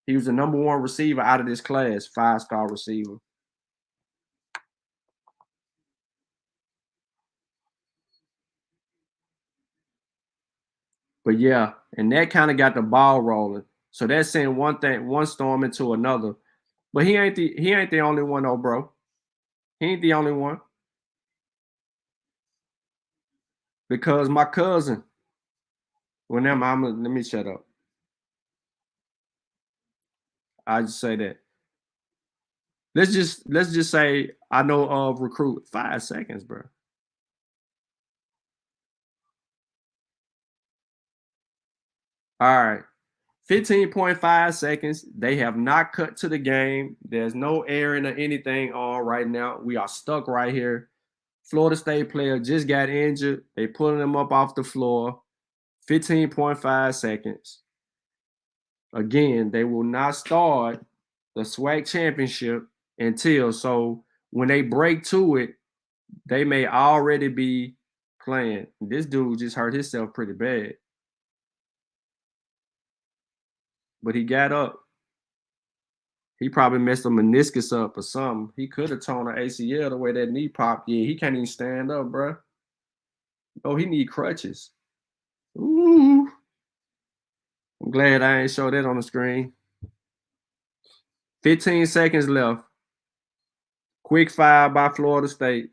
He was the number one receiver out of this class, 5-star receiver. But yeah, and that kind of got the ball rolling. So that's saying one storm into another. But he ain't the only one though, bro. He ain't the only one. Because my cousin, let me shut up. I just say that. Let's just say I know of recruit 5 seconds, bro. All right. 15.5 seconds. They have not cut to the game. There's no airing or anything on right now. We are stuck right here. Florida State player just got injured. They pulling him up off the floor. 15.5 seconds. Again, they will not start the Swac championship until, so when they break to it, they may already be playing. This dude just hurt himself pretty bad. But he got up. He probably messed a meniscus up or something. He could have torn an ACL the way that knee popped. Yeah, he can't even stand up, bro. Oh, he need crutches. Ooh. I'm glad I ain't show that on the screen. 15 seconds left. Quick foul by Florida State.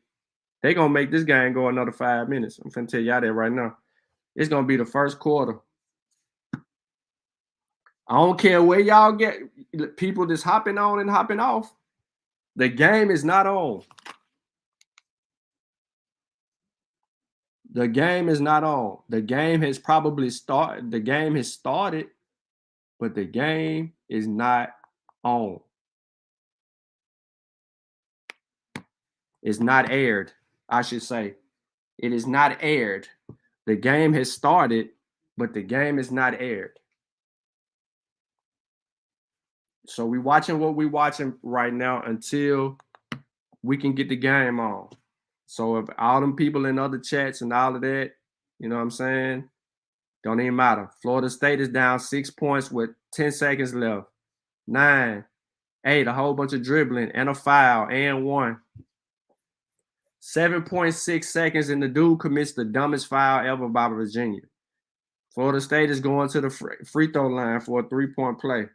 They're going to make this game go another 5 minutes. I'm finna tell y'all that right now. It's going to be the first quarter. I don't care where y'all get people just hopping on and hopping off. The game is not on. The game is not on. The game has probably started. The game has started, but the game is not on. It's not aired, I should say. It is not aired. The game has started, but the game is not aired. So we watching what we watching right now until we can get the game on. So if all them people in other chats and all of that, you know what I'm saying, don't even matter. Florida State is down 6 points with 10 seconds left. 9, 8, a whole bunch of dribbling and a foul and 1. 7.6 seconds and the dude commits the dumbest foul ever by Virginia. Florida State is going to the free throw line for a 3-point play.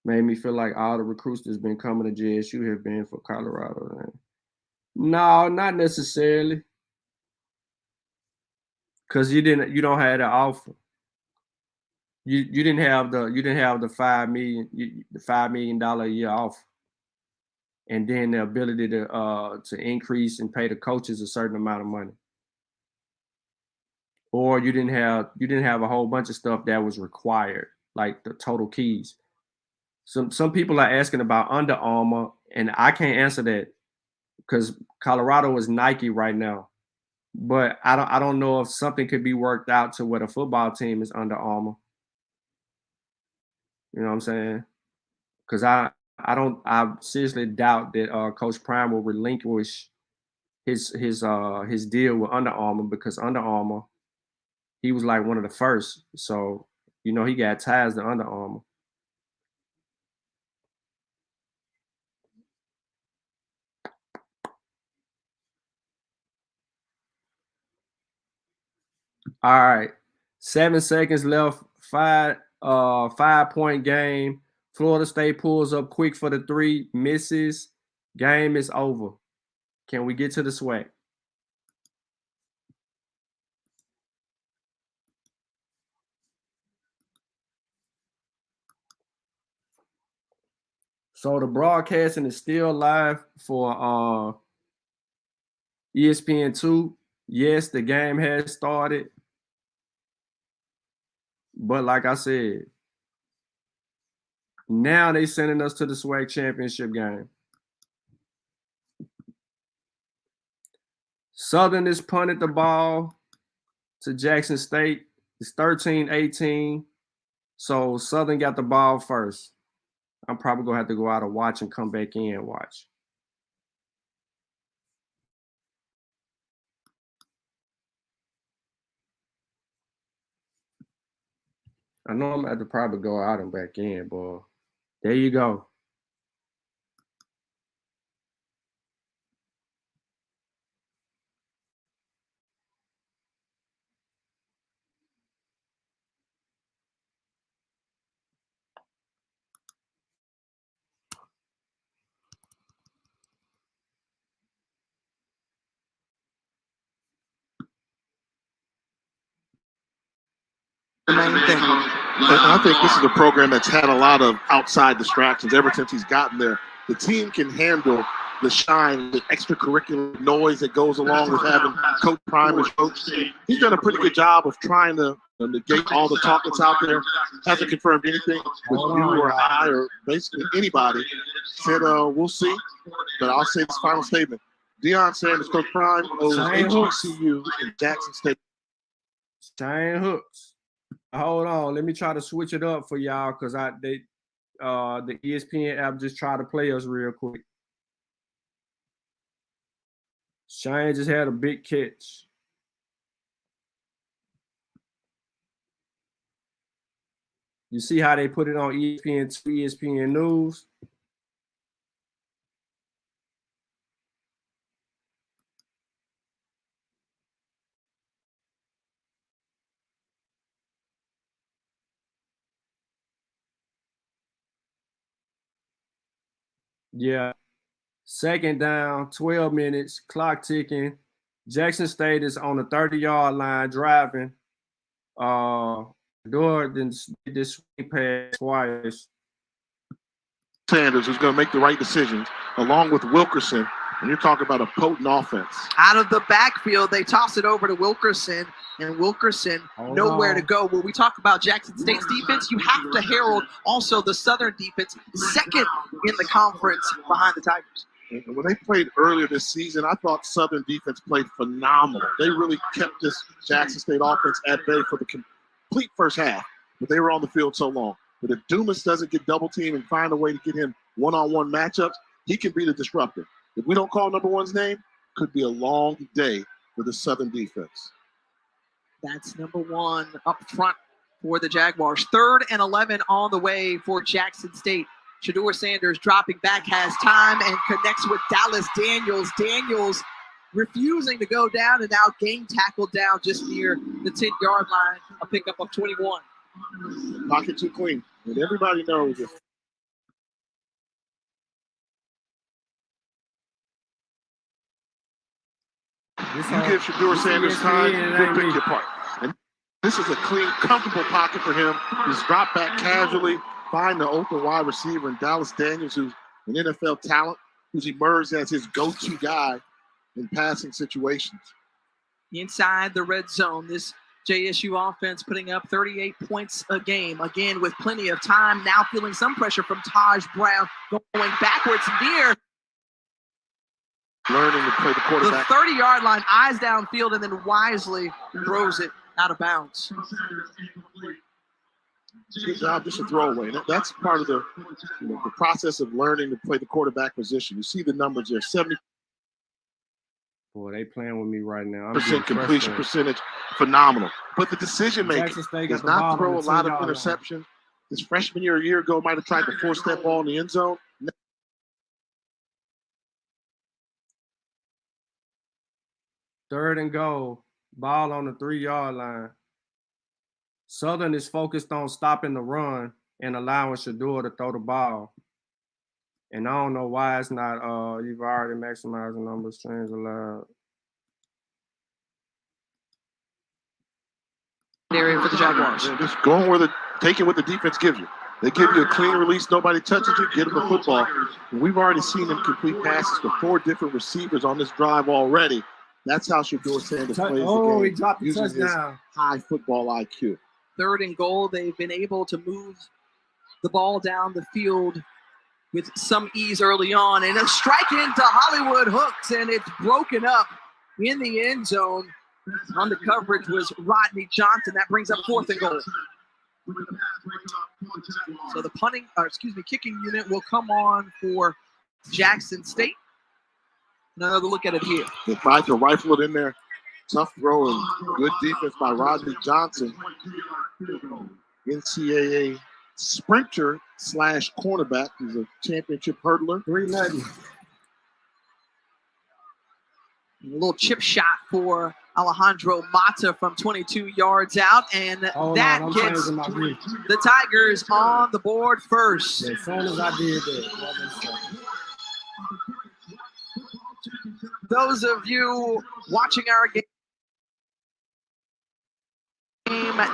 Made me feel like all the recruits that's been coming to JSU have been for Colorado. Man. No, not necessarily. Cause you don't have the offer. You didn't have the $5 million a year offer, and then the ability to increase and pay the coaches a certain amount of money. Or you didn't have a whole bunch of stuff that was required, like the total keys. Some people are asking about Under Armour, and I can't answer that because Colorado is Nike right now. But I don't know if something could be worked out to where the football team is Under Armour. You know what I'm saying? Because I seriously doubt that Coach Prime will relinquish his deal with Under Armour, because Under Armour, he was like one of the first. So, you know, he got ties to Under Armour. All right. 7 seconds left. 5-point game. Florida State pulls up quick for the 3, misses. Game is over. Can we get to the Swac? So the broadcasting is still live for ESPN2. Yes, the game has started. But like I said, now they sending us to the Swac championship game. Southern is punted the ball to Jackson State. It's 13-18. So Southern got the ball first. I'm probably going to have to go out and watch and come back in and watch. I know I'm going to have to probably go out and back in, but there you go. The main thing. And I think this is a program that's had a lot of outside distractions ever since he's gotten there. The team can handle the shine, the extracurricular noise that goes along with having Coach Prime as coach. He's done a pretty good job of trying to negate all the talk that's out there. Hasn't confirmed anything with you or I or basically anybody. Said, we'll see. But I'll say this final statement. Deion Sanders, Coach Prime, owes HBCU in Jackson State. Shane Hooks. Hold on, let me try to switch it up for y'all because the ESPN app just tried to play us real quick. Shane just had a big catch. You see how they put it on ESPN2, ESPN News? Yeah. Second down, 12 minutes, clock ticking. Jackson State is on the 30-yard line driving. Door then did this swing pass twice. Sanders is going to make the right decisions, along with Wilkerson. And you're talking about a potent offense. Out of the backfield, they toss it over to Wilkerson, and Wilkerson nowhere to go. When we talk about Jackson State's defense, you have to herald also the Southern defense, second in the conference behind the Tigers. And when they played earlier this season, I thought Southern defense played phenomenal. They really kept this Jackson State offense at bay for the complete first half, but they were on the field so long. But if Dumas doesn't get double teamed and find a way to get him one-on-one matchups, he can be the disruptor. If we don't call number one's name, could be a long day for the Southern defense. That's number one up front for the Jaguars. 3rd and 11 on the way for Jackson State. Shedeur Sanders dropping back, has time, and connects with Dallas Daniels. Daniels refusing to go down, and now game tackled down just near the 10-yard line. A pickup of 21. Pocket too clean. And everybody knows if you give Shedeur Sanders time, he'll pick your part. And this is a clean, comfortable pocket for him. Just drop back casually, find the open wide receiver, and Dallas Daniels, who's an NFL talent, who's emerged as his go-to guy in passing situations. Inside the red zone, this JSU offense putting up 38 points a game. Again, with plenty of time, now feeling some pressure from Taj Brown, going backwards near learning to play the quarterback. The 30-yard line, eyes downfield, and then wisely throws it out of bounds. Good job, just a throwaway. That's part of the process of learning to play the quarterback position. You see the numbers there, 70%. Boy, they playing with me right now. Completion percentage, phenomenal. But the decision making does not throw a lot of interceptions. His freshman year, a year ago, might have tried to force that ball in the end zone. Third and goal, ball on the 3-yard line. Southern is focused on stopping the run and allowing Shedeur to throw the ball. And I don't know why it's not, you've already maximized the number of strings allowed. Area for the Jaguars. Yeah, just going taking what the defense gives you. They give you a clean release, nobody touches you, get them the football. And we've already seen them complete passes to 4 different receivers on this drive already. That's how Shedeur Sanders plays the game. He dropped the using touchdown. His high football IQ. 3rd and goal, they've been able to move the ball down the field with some ease early on, and a strike into Hollywood Hooks, and it's broken up in the end zone. On the coverage was Rodney Johnson. That brings up 4th and goal. So the kicking unit will come on for Jackson State. Another look at it here. They tried to rifle it in there. Tough throw and good defense by Rodney Johnson. NCAA sprinter / cornerback. He's a championship hurdler. 3-0. A little chip shot for Alejandro Mata from 22 yards out, and that gets the Tigers on the board first. As soon as I did that. Those of you watching our game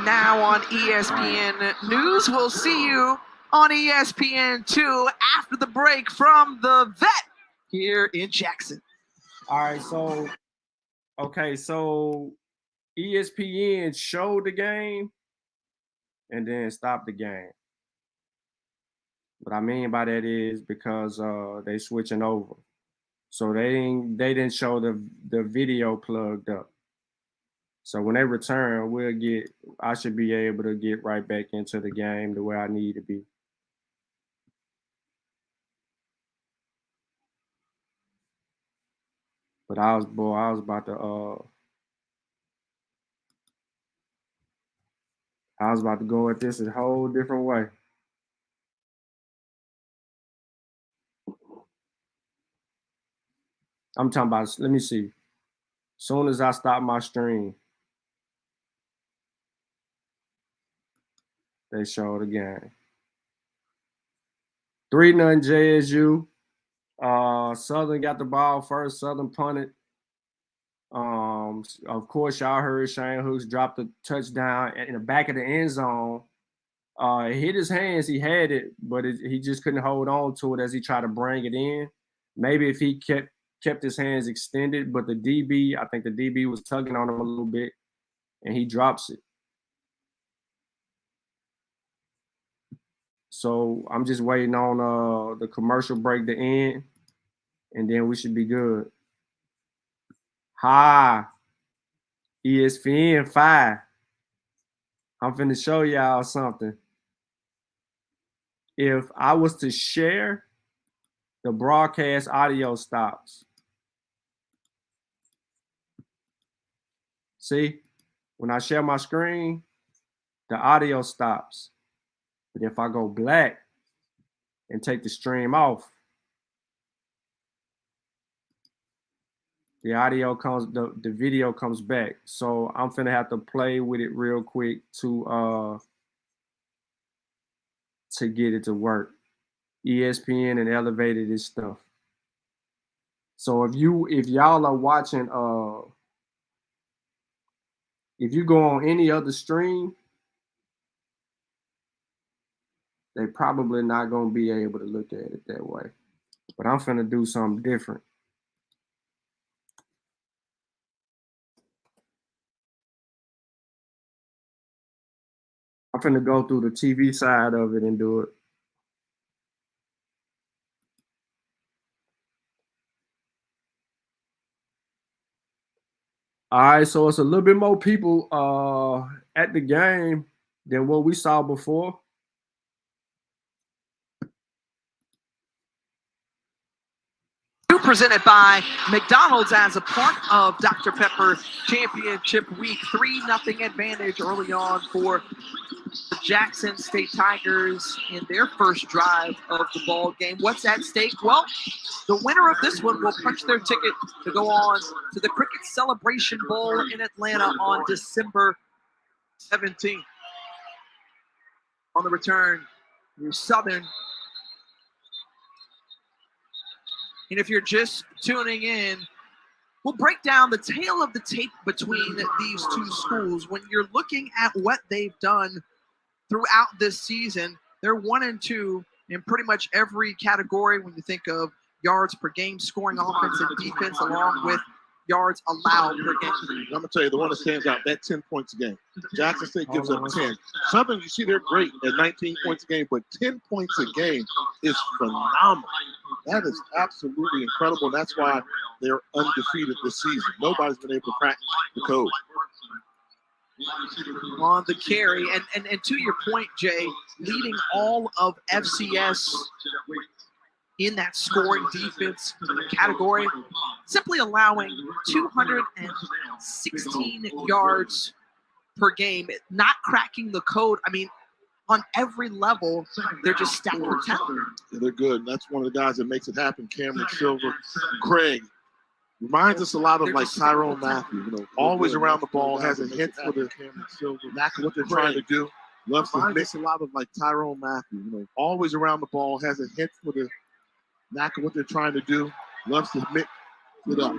now on ESPN News, we'll see you on ESPN2 after the break from the Vet here in Jackson. All right, so ESPN showed the game and then stopped the game. What I mean by that is because they switching over. So they didn't show the video plugged up. So when they return, I should be able to get right back into the game the way I need to be. But I was about to go at this a whole different way. I'm talking about, let me see. Soon as I stop my stream, they show the game. 3-0 JSU. Southern got the ball first. Southern punted. Of course, y'all heard Shane Hooks drop the touchdown in the back of the end zone. It hit his hands. He had it, but he just couldn't hold on to it as he tried to bring it in. Maybe if he kept his hands extended, but I think the DB was tugging on him a little bit, and he drops it. So I'm just waiting on the commercial break to end, and then we should be good. Hi, ESPN 5. I'm finna show y'all something. if I was to share, the broadcast audio stops. See, when I share my screen, the audio stops. But if I go black and take the stream off, the audio comes, the video comes back. So I'm finna have to play with it real quick to get it to work. ESPN and elevated this stuff. So if y'all are watching, if you go on any other stream, they probably not gonna be able to look at it that way. But I'm finna do something different. I'm finna go through the TV side of it and do it. All right, so it's a little bit more people at the game than what we saw before. Presented by McDonald's as a part of Dr. Pepper Championship Week. 3-0 advantage early on for the Jackson State Tigers in their first drive of the ball game. What's at stake? Well, the winner of this one will punch their ticket to go on to the Cricket Celebration Bowl in Atlanta on December 17th. On the return, your Southern. And if you're just tuning in, we'll break down the tale of the tape between these two schools. When you're looking at what they've done throughout this season, they're 1-2 in pretty much every category when you think of yards per game, scoring offense and defense, along with yards allowed per game. I'm going to tell you, the one that stands out, that 10 points a game. Jackson State gives up 10. Southern, you see, they're great at 19 points a game, but 10 points a game is phenomenal. That is absolutely incredible. That's why they're undefeated this season. Nobody's been able to crack the code. On the carry, and to your point, Jay, leading all of FCS in that scoring defense category, simply allowing 216 yards per game, not cracking the code. I mean, on every level, they're just stacked with talent. Yeah, they're good. And that's one of the guys that makes it happen. Cameron Silver, Craig. Reminds us a lot of like Tyrone Matthew, you know, always around the ball, has a hint for the exactly what they're trying to do. Loves to mix a lot of like Tyrone Matthew, you know, always around the ball, has a hint for the knack of what they're trying to do. Loves to mix it up.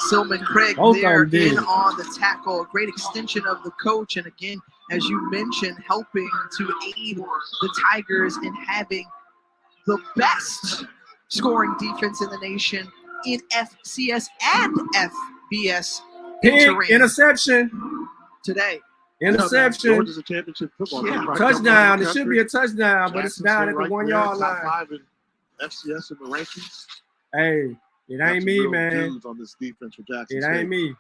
Silman Craig there in on the tackle. Great extension of the coach. And again, as you mentioned, helping to aid the Tigers in having the best scoring defense in the nation in FCS and FBS. Interception today. Interception. Georgia's a championship football team. Right? Touchdown. It should be a touchdown, but it's down at the 1 yard line. Top 5 in FCS in the rankings. Hey, it ain't me, man. On this defense for Jackson it State. ain't me.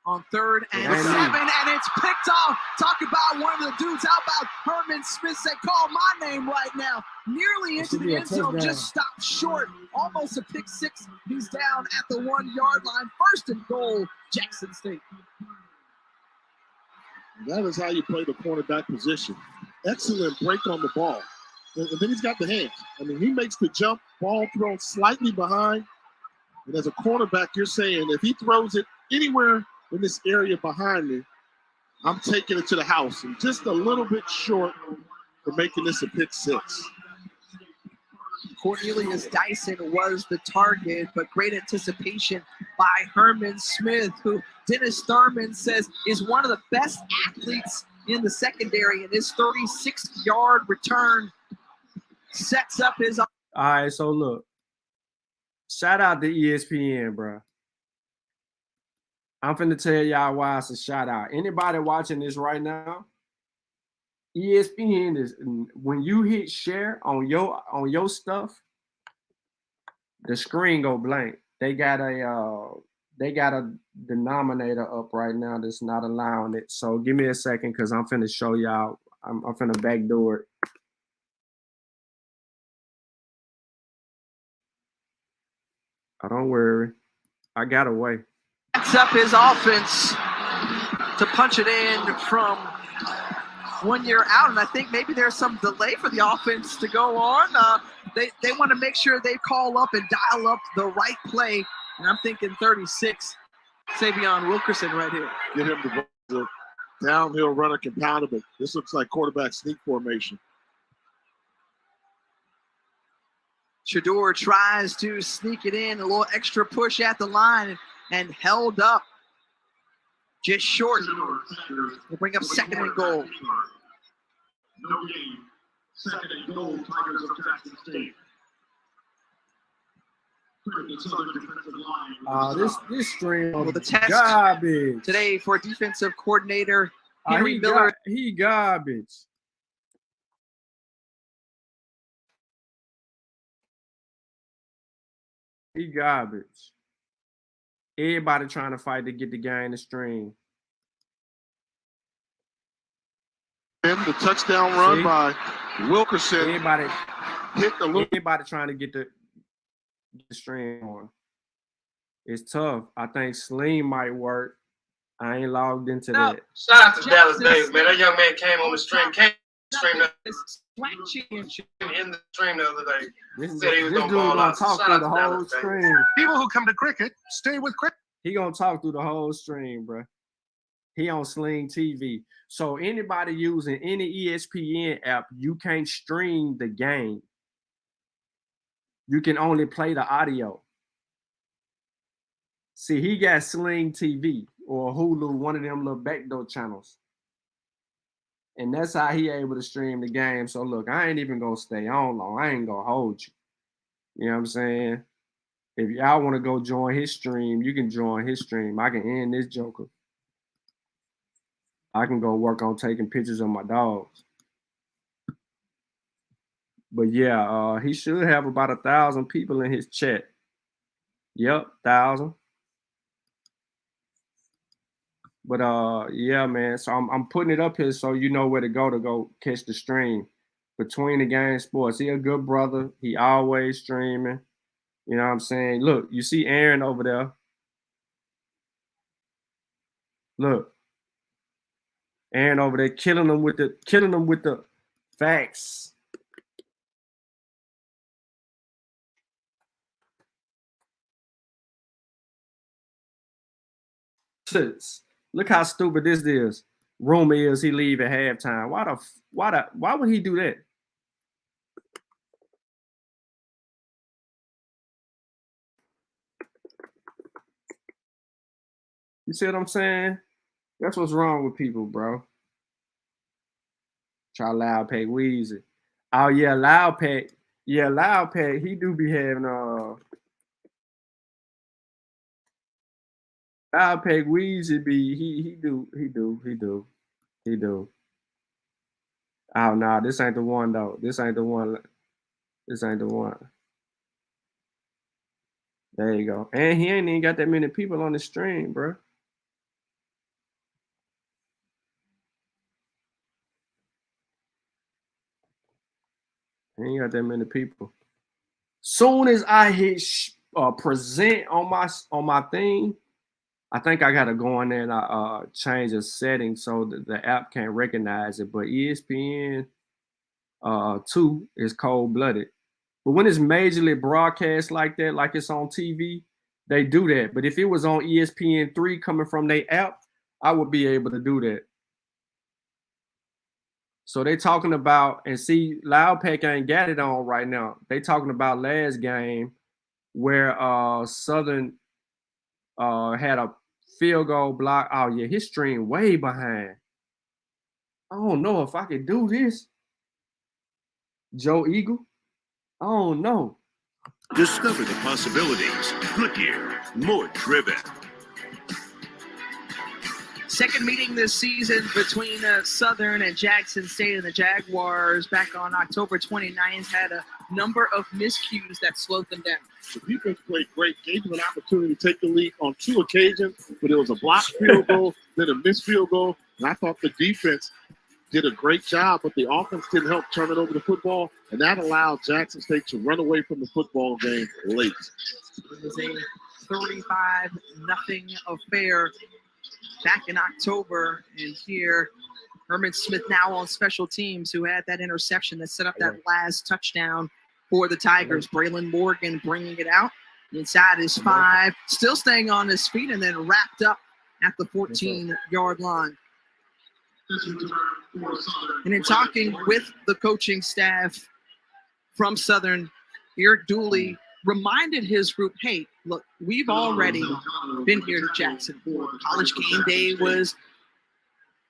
On 3rd and 7, and it's picked off. Talk about one of the dudes. How about Herman Smith said, call my name right now. Nearly into the end zone, just stopped short. Almost a pick 6. He's down at the 1 yard line. 1st and goal, Jackson State. That is how you play the cornerback position. Excellent break on the ball. And then he's got the hands. I mean, he makes the jump, ball thrown slightly behind. And as a cornerback, you're saying if he throws it anywhere in this area behind me, I'm taking it to the house. And just a little bit short for making this a pick 6. Cornelius Dyson was the target, but great anticipation by Herman Smith, who Dennis Thurman says is one of the best athletes in the secondary, and his 36-yard return sets up his. All right, so look, shout out to ESPN, bro. I'm finna tell y'all why it's a shout out. Anybody watching this right now, ESPN is, when you hit share on your stuff, the screen go blank. They got a they got a denominator up right now that's not allowing it. So give me a second because I'm finna show y'all. I'm finna backdoor it. Oh, don't worry. I got away. Sets up his offense to punch it in from 1 year out, and I think maybe there's some delay for the offense to go on. They want to make sure they call up and dial up the right play, and I'm thinking 36, Savion Wilkerson right here. Get him the downhill runner compounded, but this looks like quarterback sneak formation. Shedeur tries to sneak it in, a little extra push at the line, and held up just short. We'll bring up 2nd and goal. No game. 2nd and goal, Tigers of Jackson State. This stream Well, the test garbage today for defensive coordinator Henry Miller. He garbage. He garbage. Everybody trying to fight to get the guy in the stream. And the touchdown run by Wilkerson. Everybody hit the loop. Everybody trying to get the stream on. It's tough. I think Sling might work. I ain't logged into that. Shout out to Dallas Davis, man. That young man came on the stream, Swac championship in the stream the other day. This Said he was dude gonna ball gonna out. talk Shout through out the to whole Dallas Davis. stream. People who come to cricket stay with cricket. He gonna talk through the whole stream, bro. He on Sling TV. So anybody using any ESPN app, you can't stream the game. You can only play the audio. See, he got Sling TV or Hulu, one of them little backdoor channels. And that's how he able to stream the game. So look, I ain't even gonna stay on long. I ain't gonna hold you. You know what I'm saying? If y'all want to go join his stream, you can join his stream. I can end this joker. I can go work on taking pictures of my dogs. But yeah, he should have about 1,000 people in his chat. Yep, 1,000. But yeah, man. So I'm putting it up here so you know where to go catch the stream. Between the Game Sports. He a good brother. He always streaming. You know what I'm saying? Look, you see Aaron over there. Look. Aaron over there killing them with the facts. Look how stupid this is. Rumor is he leave at halftime. Why would he do that? You see what I'm saying? That's what's wrong with people, bro. Try Loud Pack Weezy. Oh yeah, Loud Pack. Yeah, Loud Pack. He do be having Loud Pack Weezy be he do. Oh no, this ain't the one though. This ain't the one. There you go. And he ain't even got that many people on the stream, bro. He ain't got that many people. Soon as I hit present on my thing, I think I gotta go in there and change a setting so that the app can't recognize it. But ESPN 2 is cold-blooded. But when it's majorly broadcast like that, like it's on TV, they do that. But if it was on ESPN 3 coming from their app, I would be able to do that. So they talking about, and see, Loud Pack ain't got it on right now. They talking about last game where Southern had a field goal block. Oh yeah, his stream way behind. I don't know if I could do this. Joe Eagle. I don't know. Discover the possibilities. Goodyear, more driven. Second meeting this season between Southern and Jackson State, and the Jaguars back on October 29th had a number of miscues that slowed them down. The defense played great, gave them an opportunity to take the lead on 2 occasions, but it was a blocked field goal, then a missed field goal, and I thought the defense did a great job, but the offense didn't help turn it over the football, and that allowed Jackson State to run away from the football game late. It was a 35-0 affair back in October, and here Herman Smith now on special teams, who had that interception that set up that last touchdown for the Tigers. Braylon Morgan bringing it out inside his 5, still staying on his feet, and then wrapped up at the 14-yard line. And in talking with the coaching staff from Southern, Eric Dooley reminded his group, hey, look, we've already been here to Jackson. College game day was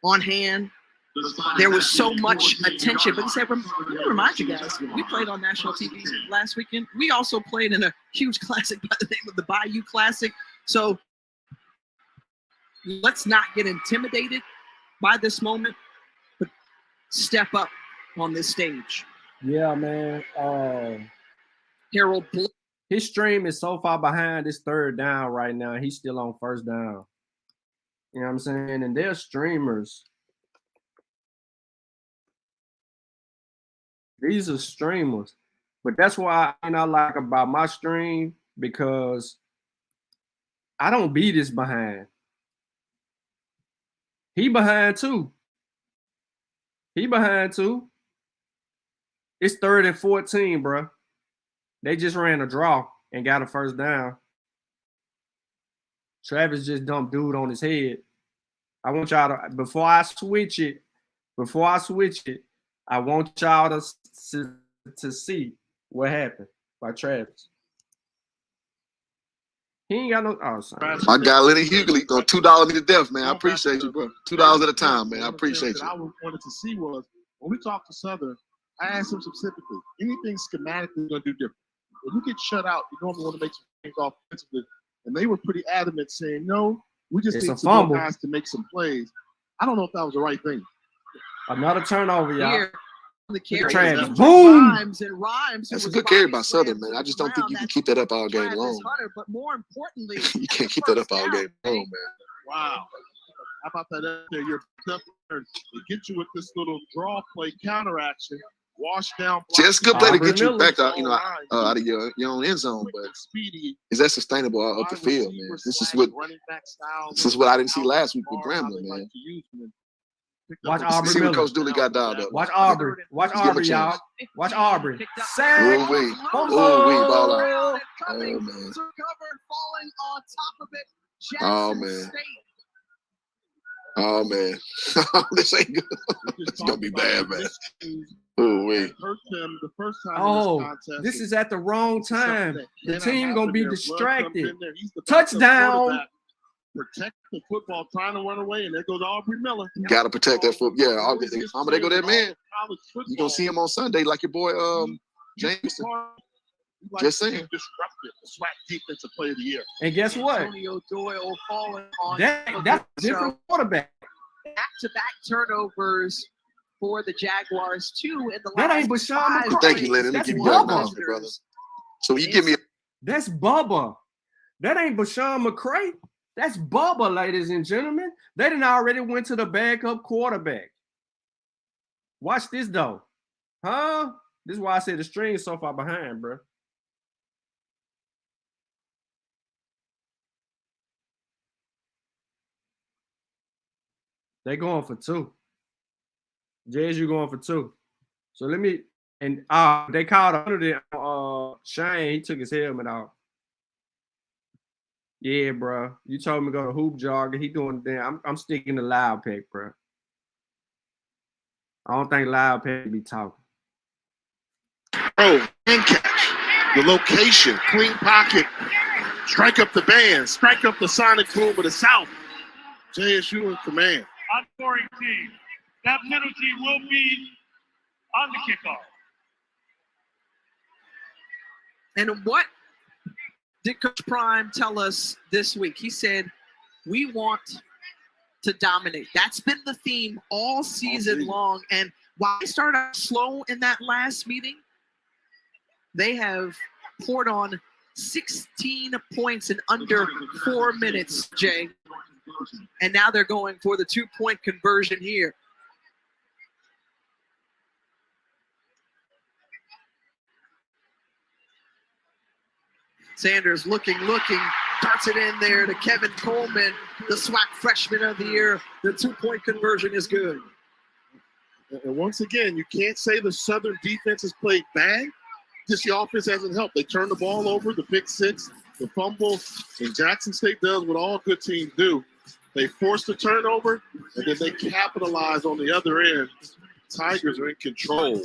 on hand. There was so much attention, but he said, let me remind you guys, we played on national TV last weekend. We also played in a huge classic by the name of the Bayou Classic. So let's not get intimidated by this moment, but step up on this stage. Yeah, man. Harold Blake. His stream is so far behind. It's 3rd down right now. He's still on 1st down. You know what I'm saying? And they're streamers. These are streamers. But that's why I like about my stream, because I don't be this behind. He behind too. He behind too. It's 3rd and 14, bro. They just ran a draw and got a 1st down. Travis just dumped dude on his head. I want y'all to, before I switch it, I want y'all to see what happened by Travis. He ain't got no. Oh, sorry. My guy Lenny Hughley on $2 me to death, man. I appreciate you, bro. $2 at a time, man. I appreciate you. What I wanted to see was when we talked to Southern, I asked him specifically, anything schematically going to do different? When you get shut out, you normally want to make some things offensively, and they were pretty adamant saying, no, we just need some more guys to make some plays. I don't know if that was the right thing. Another turnover, y'all. Here, the carry. Boom! Rhymes. That's a good carry by Southern, man. I just don't think you can keep that up all game long. But more importantly, you can't keep that up all game long, man. Wow. How about that? You're up there to get you with this little draw play counteraction. Wash down. See, that's a good play to get you back out, out of your own end zone. But is that sustainable up the field, man? This is what I didn't see last week with Grambling, man. Watch Aubrey see Miller. what Coach Dooley got dialed up. Watch Aubrey. Watch Aubrey, y'all. Watch Aubrey. Oh, wait. Ball out. Oh, man. Oh, man. Oh, man. This ain't good. It's going to be bad, man. Oh, wait. Oh, this is at the wrong time. The team going to be distracted. Touchdown. Protect the football, trying to run away, and there goes Aubrey Miller. Got to protect that football. Yeah, they go that man. You're going to see him on Sunday like your boy Jameson. Just saying. Disrupted the Swac defensive player of the year. And guess what? Antonio Doyle falling on that's a different quarterback. Back-to-back turnovers for the Jaguars. 2 in the that last ain't Bashawn McCray. Thank you, Lennon. That's Bubba. Brother. So you give me That's Bubba. That ain't Bashawn McCray. That's Bubba, ladies and gentlemen. They done already went to the backup quarterback. Watch this, though. Huh? This is why I say the string is so far behind, bro. They going for 2. Jez, you going for 2. So let me – and they called under the Shane. He took his helmet off. Yeah, bro. You told me to go to hoop jogger. He doing the damn. I'm sticking to Loud Pack, bro. I don't think Loud Pack be talking. Oh, and catch. The location, clean pocket. Strike up the band. Strike up the sonic boom of the South. JSU in command. On scoring team. That penalty will be on the kickoff. And what did Coach Prime tell us this week? He said, we want to dominate. That's been the theme all season long. And while they started out slow in that last meeting, they have poured on 16 points in under 4 minutes, Jay. And now they're going for the 2-point conversion here. Sanders looking, darts it in there to Kevin Coleman, the Swac freshman of the year. The 2-point conversion is good. And once again, you can't say the Southern defense has played bad. Just the offense hasn't helped. They turn the ball over, the pick six, the fumble, and Jackson State does what all good teams do. They force the turnover, and then they capitalize on the other end. Tigers are in control.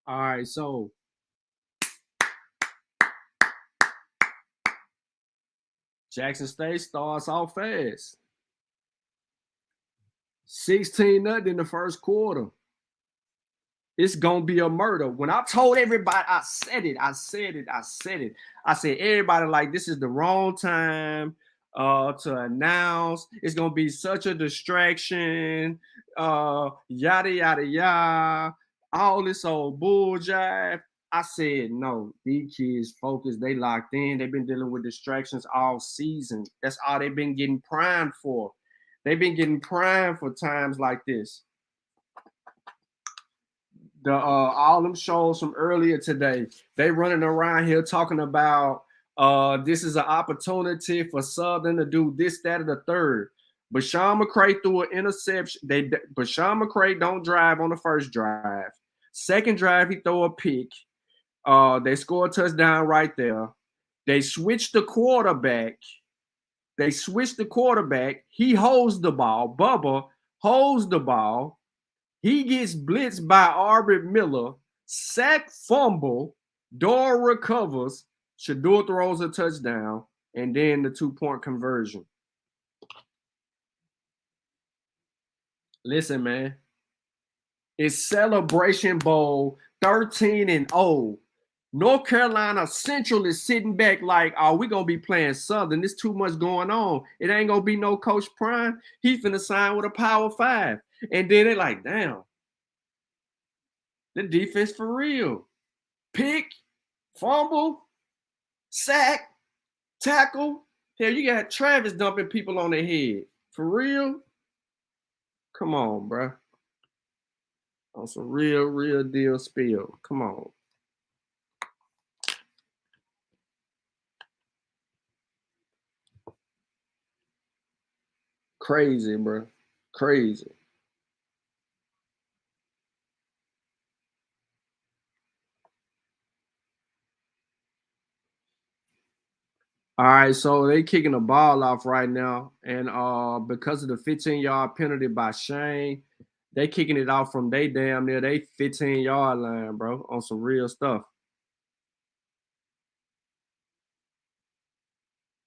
All right, so Jackson State starts off fast. 16-0 in the first quarter. It's going to be a murder. When I told everybody, I said it. I said, everybody, like, this is the wrong time to announce. It's going to be such a distraction. Yada, yada, yada. All this old bull jive. I said, no, these kids focused. They locked in. They've been dealing with distractions all season. That's all they've been getting primed for. They've been getting primed for times like this. All them shows from earlier today, they running around here talking about this is an opportunity for Southern to do this, that, or the third. But Sean McCray threw an interception. But Sean McCray don't drive on the first drive. Second drive, he throw a pick. They score a touchdown right there. They switch the quarterback. He holds the ball. Bubba holds the ball. He gets blitzed by Arbit Miller. Sack, fumble. Dora recovers. Shador throws a touchdown. And then the 2-point conversion. Listen, man. It's Celebration Bowl 13-0. North Carolina Central is sitting back like, oh, we're going to be playing Southern. There's too much going on. It ain't going to be no Coach Prime. He finna sign with a Power 5. And then they're like, damn. The defense for real. Pick, fumble, sack, tackle. Hell, you got Travis dumping people on their head. For real? Come on, bro. On some real deal spill. Come on. Crazy, bro. Crazy. All right, so they kicking the ball off right now. And because of the 15-yard penalty by Shane, they kicking it off from they damn near they 15-yard line, bro, on some real stuff.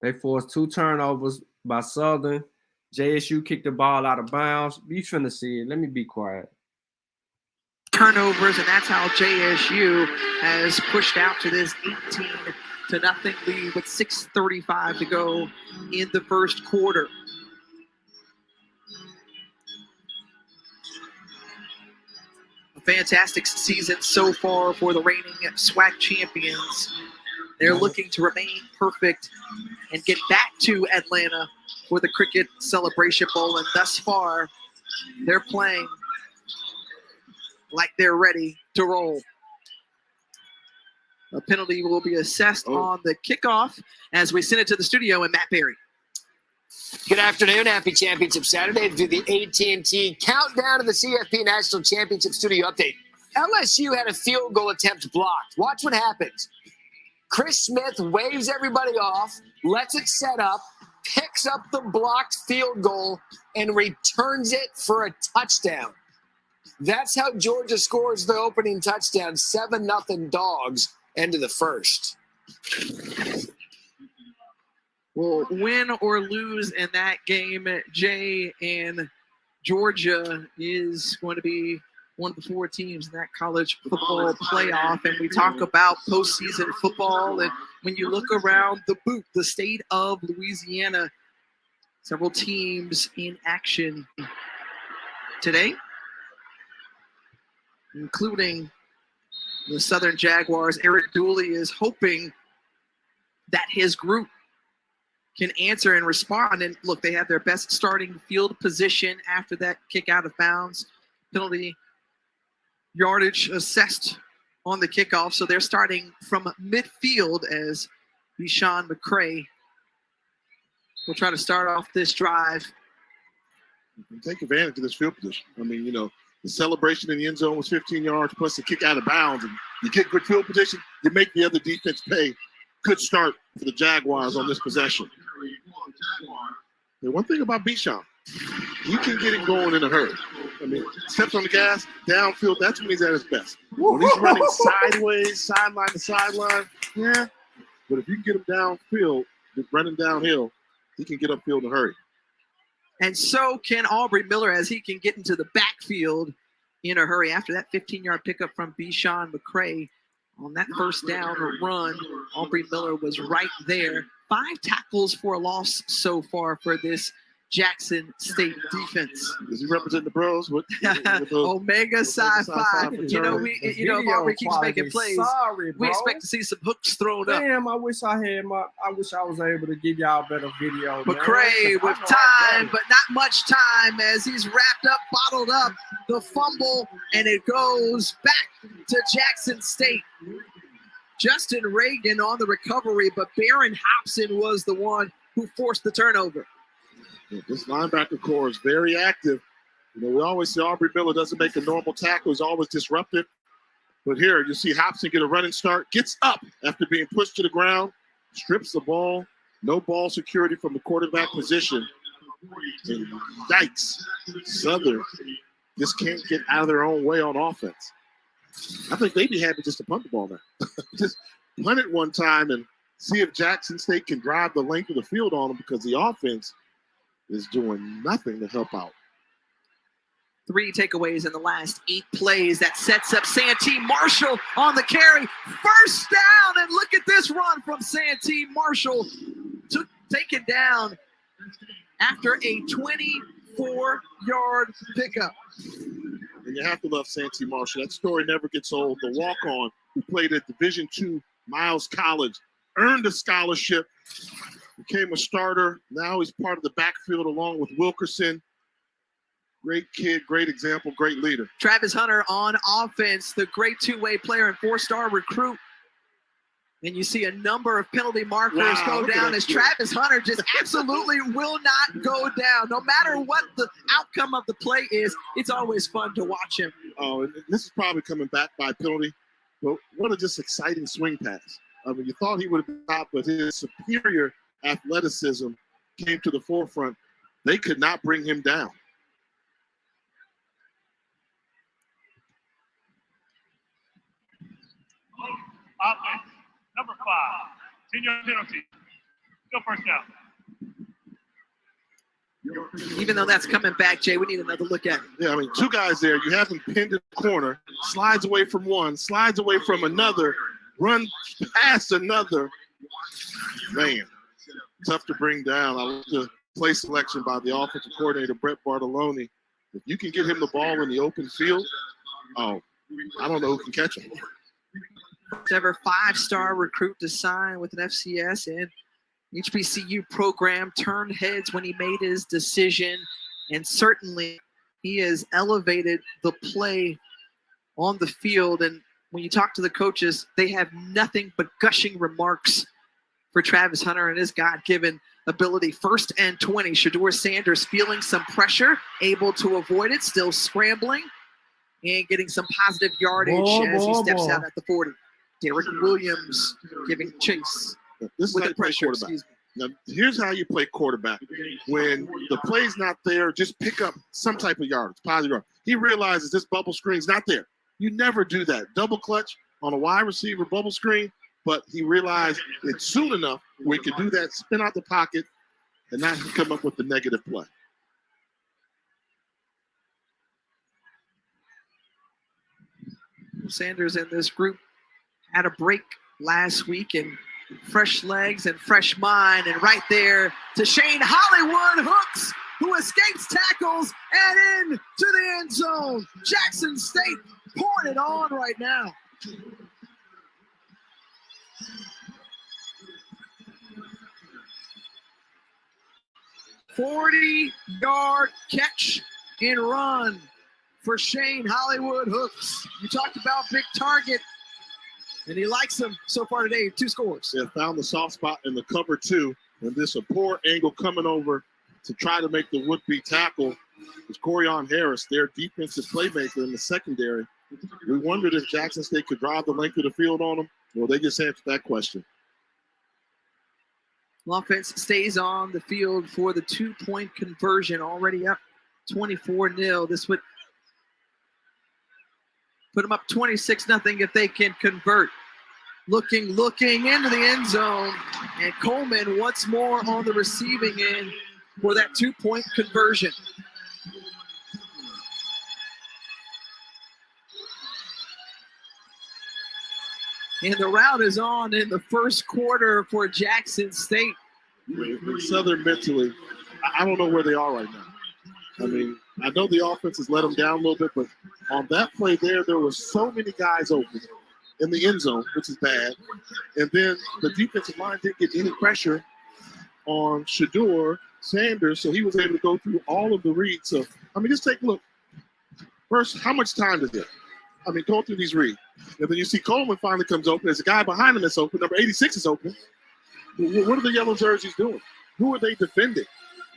They forced 2 turnovers by Southern. JSU kicked the ball out of bounds. You finna see it. Let me be quiet. Turnovers, and that's how JSU has pushed out to this 18-0 lead with 6:35 to go in the first quarter. A fantastic season so far for the reigning SWAC champions. They're looking to remain perfect and get back to Atlanta for the Cricket Celebration Bowl, and thus far, they're playing like they're ready to roll. A penalty will be assessed on the kickoff as we send it to the studio and Matt Berry. Good afternoon. Happy Championship Saturday to the AT&T countdown to the CFP National Championship Studio Update. LSU had a field goal attempt blocked. Watch what happens. Chris Smith waves everybody off, lets it set up, picks up the blocked field goal, and returns it for a touchdown. That's how Georgia scores the opening touchdown, 7-0 Dogs, end of the first. will win or lose in that game, Jay, and Georgia is going to be one of the 4 teams in that college football playoff. And we talk about postseason football, and when you look around the boot, the state of Louisiana, several teams in action today, including the Southern Jaguars. Eric Dooley is hoping that his group can answer and respond. And look, they have their best starting field position after that kick out of bounds. Penalty yardage assessed on the kickoff. So they're starting from midfield as Deshaun McCray will try to start off this drive. You can take advantage of this field position. I mean, the celebration in the end zone was 15 yards plus the kick out of bounds. And you get good field position, you make the other defense pay. Good start for the Jaguars on this possession. The one thing about Bichon, he can get it going in a hurry. I mean, steps on the gas, downfield, that's when he's at his best. When he's running sideways, sideline to sideline, yeah. But if you can get him downfield, just running downhill, he can get upfield in a hurry. And so can Aubrey Miller, as he can get into the backfield in a hurry. After that 15-yard pickup from Deshaun McCray on that first down run, Aubrey Miller was right there. 5 tackles for a loss so far for this Jackson State defense. Does he represent the bros? With Omega Psi Phi. If Aubrey keeps making plays, we expect to see some hooks thrown up. Damn, I wish I was able to give y'all better video. McCray with time, but not much time as he's wrapped up, bottled up the fumble, and it goes back to Jackson State. Justin Reagan on the recovery, but Barron Hobson was the one who forced the turnover. This linebacker core is very active. We always say Aubrey Miller doesn't make a normal tackle. He's always disruptive. But here you see Hobson get a running start, gets up after being pushed to the ground, strips the ball, no ball security from the quarterback position. And yikes, Southern just can't get out of their own way on offense. I think they'd be happy just to punt the ball now. Just punt it one time and see if Jackson State can drive the length of the field on them, because the offense is doing nothing to help out. 3 takeaways in the last 8 plays. That sets up Santee Marshall on the carry. First down, and look at this run from Santee Marshall. Taken down after a 24-yard pickup. And you have to love Santee Marshall. That story never gets old. The walk-on who played at Division II Miles College, earned a scholarship, became a starter. Now he's part of the backfield along with Wilkerson. Great kid, great example, great leader. Travis Hunter on offense, the great 2-way player and 4-star recruit. And you see a number of penalty markers go down as Travis Hunter just absolutely will not go down. No matter what the outcome of the play is, it's always fun to watch him. Oh, and this is probably coming back by penalty. But what a just exciting swing pass. I mean, you thought he would have stopped, but his superior athleticism came to the forefront. They could not bring him down. Offense, number 5, 10-yard penalty. Still first down. Even though that's coming back, Jay, we need another look at it. Yeah, I mean, 2 guys there. You have him pinned in the corner, slides away from one, slides away from another, run past another. Man, tough to bring down. I like the play selection by the offensive coordinator, Brett Bartoloni. If you can get him the ball in the open field, I don't know who can catch him. Ever 5-star recruit to sign with an FCS and HBCU program turned heads when he made his decision, and certainly he has elevated the play on the field. And when you talk to the coaches, they have nothing but gushing remarks for Travis Hunter and his God-given ability. 1st and 20. Shedeur Sanders feeling some pressure, able to avoid it, still scrambling and getting some positive yardage as he steps out at the 40. Derek Williams giving chase with the pressure. Now, here's how you play quarterback. When the play's not there, just pick up some type of yardage, positive yardage. He realizes this bubble screen's not there. You never do that. Double clutch on a wide receiver bubble screen, but he realized it's soon enough where he could do that, spin out the pocket, and not come up with the negative play. Sanders and this group had a break last week, and fresh legs and fresh mind, and right there to Shane Hollywood hooks, who escapes tackles and into the end zone. Jackson State pouring it on right now. "40-yard catch and run for Shane Hollywood hooks." You talked about big target, and he likes them so far today. 2 scores. Yeah, found the soft spot in the cover 2, and this a poor angle coming over to try to make the would-be tackle. It's Corian Harris, their defensive playmaker in the secondary. We wondered if Jackson State could drive the length of the field on them. Well, they just answered that question. Offense stays on the field for the 2-point conversion, already up 24-0. This would put them up 26-0 if they can convert. Looking into the end zone, and Coleman once more on the receiving end for that 2-point conversion. And the route is on in the first quarter for Jackson State. Southern mentally, I don't know where they are right now. I mean, I know the offense has let them down a little bit, but on that play there were so many guys open in the end zone, which is bad. And then the defensive line didn't get any pressure on Shedeur Sanders, so he was able to go through all of the reads. So, I mean, just take a look. First, how much time is it? I mean, go through these reads. And then you see Coleman finally comes open. There's a guy behind him that's open. Number 86 is open. What are the yellow jerseys doing? Who are they defending?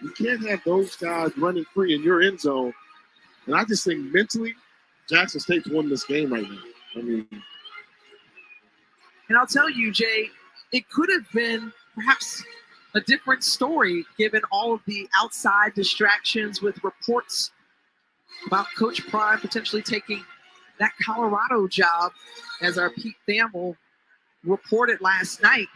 You can't have those guys running free in your end zone. And I just think mentally, Jackson State's won this game right now. I mean, and I'll tell you, Jay, it could have been perhaps a different story given all of the outside distractions with reports about Coach Prime potentially taking that Colorado job, as our Pete Thamel reported last night.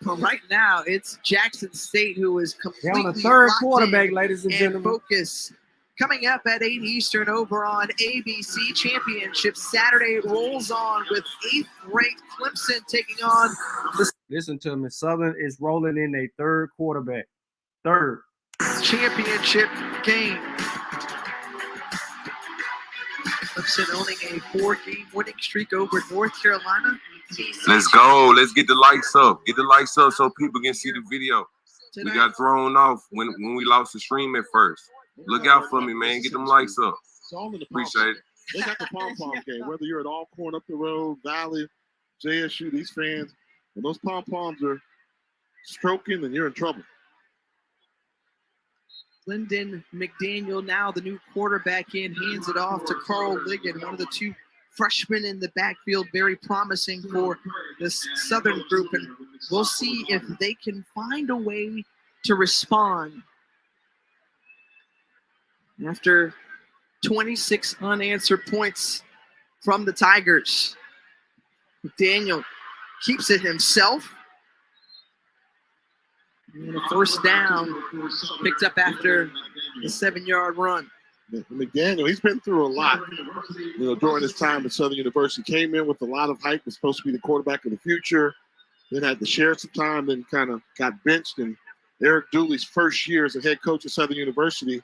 But right now, it's Jackson State who is completely on the third locked quarterback, in ladies and and gentlemen. focus. Coming up at 8 Eastern over on ABC Championship. Saturday rolls on with 8th-ranked Clemson taking on the Listen to me. Southern is rolling in a third quarterback. Third. championship game. Clemson owning a 4-game winning streak over North Carolina. Let's go. Let's get the lights up. Get the lights up so people can see the video. We got thrown off when we lost the stream at first. Look out for me, man. Get them lights up. it's all in the Appreciate it. They got the pom-pom game. Whether you're at Alcorn, up the road, Valley, JSU, these fans, when those pom-poms are stroking, then you're in trouble. Lyndon McDaniel, now the new quarterback in, hands it off to Carl Ligon, one of the 2 freshmen in the backfield, very promising for this Southern group. And we'll see if they can find a way to respond. After 26 unanswered points from the Tigers, McDaniel keeps it himself. And a first down picked up after the 7-yard run. McDaniel, he's been through a lot, during his time at Southern University. Came in with a lot of hype, was supposed to be the quarterback of the future, then had to share some time, then kind of got benched. And Eric Dooley's first year as a head coach at Southern University,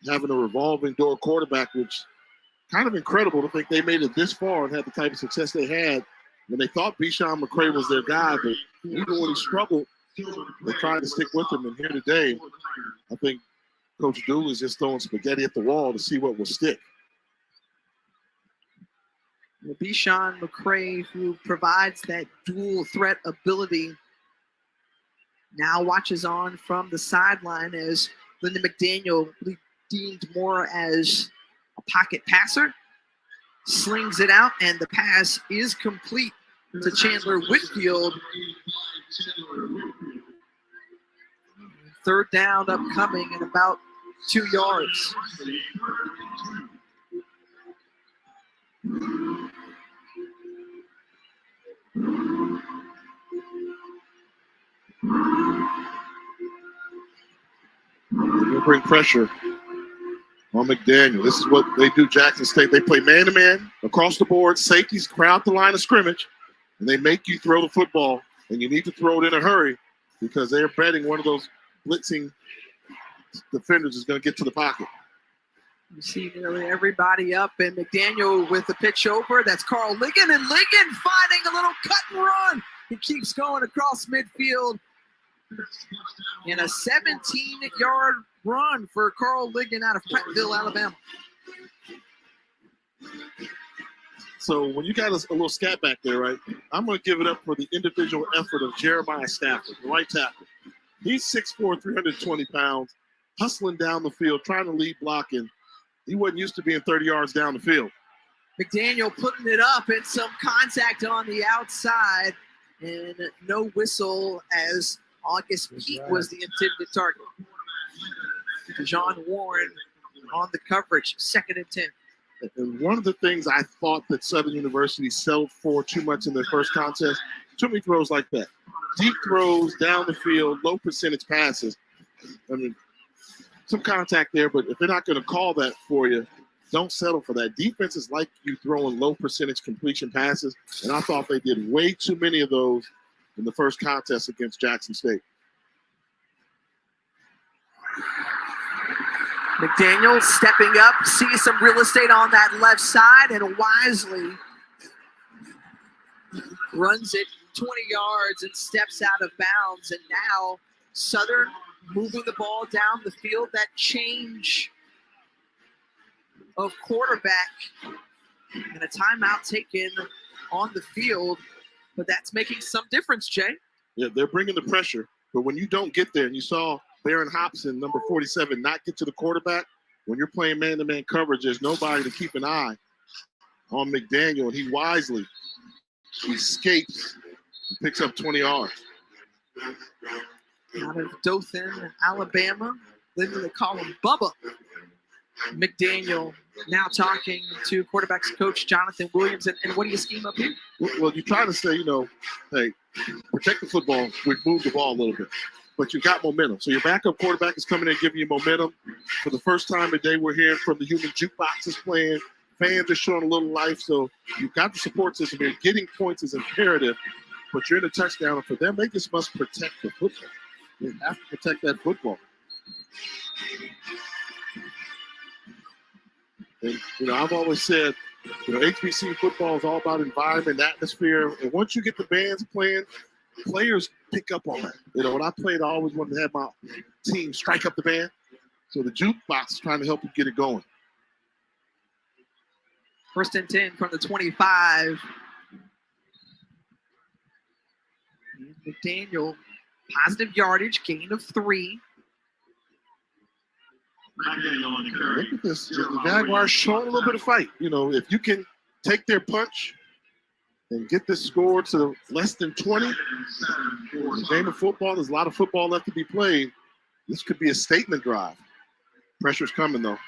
having a revolving door quarterback, which kind of incredible to think they made it this far and had the type of success they had when they thought Bishan McCray was their guy. But even when he struggled, they tried to stick with him. And here today, I think Coach Dooley's just throwing spaghetti at the wall to see what will stick. Bishan McCray, who provides that dual threat ability, now watches on from the sideline as Lyndon McDaniel, deemed more as a pocket passer, slings it out, and the pass is complete to Chandler Whitfield. Third down upcoming and about 2 yards. They'll bring pressure on McDaniel. This is what they do, Jackson State. They play man-to-man across the board. Safeties crowd the line of scrimmage, and they make you throw the football, and you need to throw it in a hurry because they're betting one of those blitzing defenders is going to get to the pocket. You see nearly everybody up, and McDaniel with the pitch over. That's Carl Ligon, and Ligon finding a little cut and run. He keeps going across midfield. And a 17-yard run for Carl Ligon out of Prattville, Alabama. So when you got a little scat back there, right, I'm going to give it up for the individual effort of Jeremiah Stafford, the right tackle. He's 6'4", 320 pounds, hustling down the field, trying to lead blocking. He wasn't used to being 30 yards down the field. McDaniel putting it up and some contact on the outside, and no whistle as August Pete was the intended target. John Warren on the coverage, 2nd and 10. And one of the things I thought that Southern University settled for too much in their first contest, too many throws like that. Deep throws down the field, low percentage passes. I mean, some contact there, but if they're not going to call that for you, don't settle for that. Defenses like you throwing low percentage completion passes, and I thought they did way too many of those in the first contest against Jackson State. McDaniel stepping up, sees some real estate on that left side, and wisely runs it 20 yards and steps out of bounds. And now Southern moving the ball down the field. That change of quarterback and a timeout taken on the field, but that's making some difference, Jay. Yeah, they're bringing the pressure, but when you don't get there, and you saw Baron Hobson, number 47, not get to the quarterback, when you're playing man-to-man coverage, there's nobody to keep an eye on McDaniel, and he wisely escapes and picks up 20 yards. Out of Dothan, Alabama, literally they call him Bubba. McDaniel now talking to quarterbacks coach Jonathan Williams, and what do you scheme up here? Well, you try to say, hey, protect the football. We've moved the ball a little bit, but you've got momentum. So your backup quarterback is coming in and giving you momentum. For the first time today, we're hearing from the human jukebox is playing. Fans are showing a little life, so you've got the support system here. Getting points is imperative, but you're in a touchdown. And for them, they just must protect the football. They have to protect that football. And, I've always said, HBCU football is all about environment, atmosphere. And once you get the bands playing, players pick up on that. When I played, I always wanted to have my team strike up the band. So the jukebox is trying to help you get it going. 1st and 10 from the 25. McDaniel, positive yardage, gain of 3. Look at this. The Jaguars showing a little bit of fight. If you can take their punch and get this score to less than 20, the game of football, there's a lot of football left to be played. This could be a statement drive. Pressure's coming, though.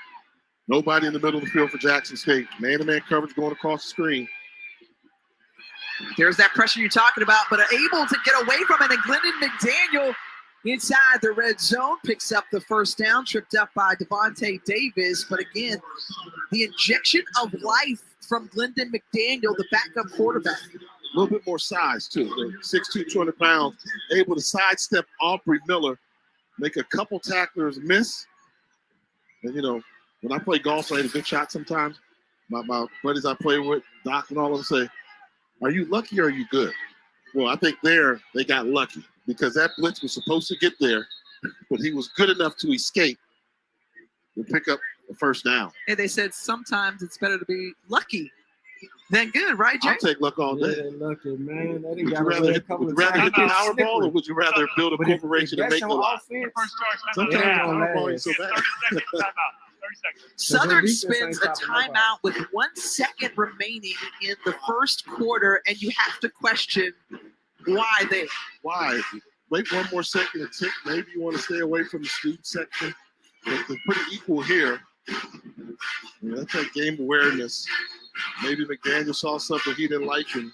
Nobody in the middle of the field for Jackson State. Man-to-man coverage going across the screen. There's that pressure you're talking about, but able to get away from it. And Glendon McDaniel inside the red zone picks up the first down, tripped up by Devontae Davis. But again, the injection of life from Glendon McDaniel, the backup quarterback. A little bit more size, too. 6'2", 200 pounds, able to sidestep Aubrey Miller, make a couple tacklers miss. And, when I play golf, I hit a good shot sometimes. My buddies I play with, Doc and all of them say, are you lucky or are you good? Well, I think they got lucky because that blitz was supposed to get there, but he was good enough to escape and pick up the first down. And they said sometimes it's better to be lucky than good, right, Jay? I'll take luck all day. Yeah, lucky, man. Would you rather hit the Powerball, or would you rather build a corporation and make a lot? Sometimes Powerball ain't so bad. Southern spins a timeout with 1 second remaining in the first quarter, and you have to question why they. Why? Wait 1 more second and tick. Maybe you want to stay away from the speed section. They're pretty equal here. That's that game awareness. Maybe McDaniel saw something he didn't like and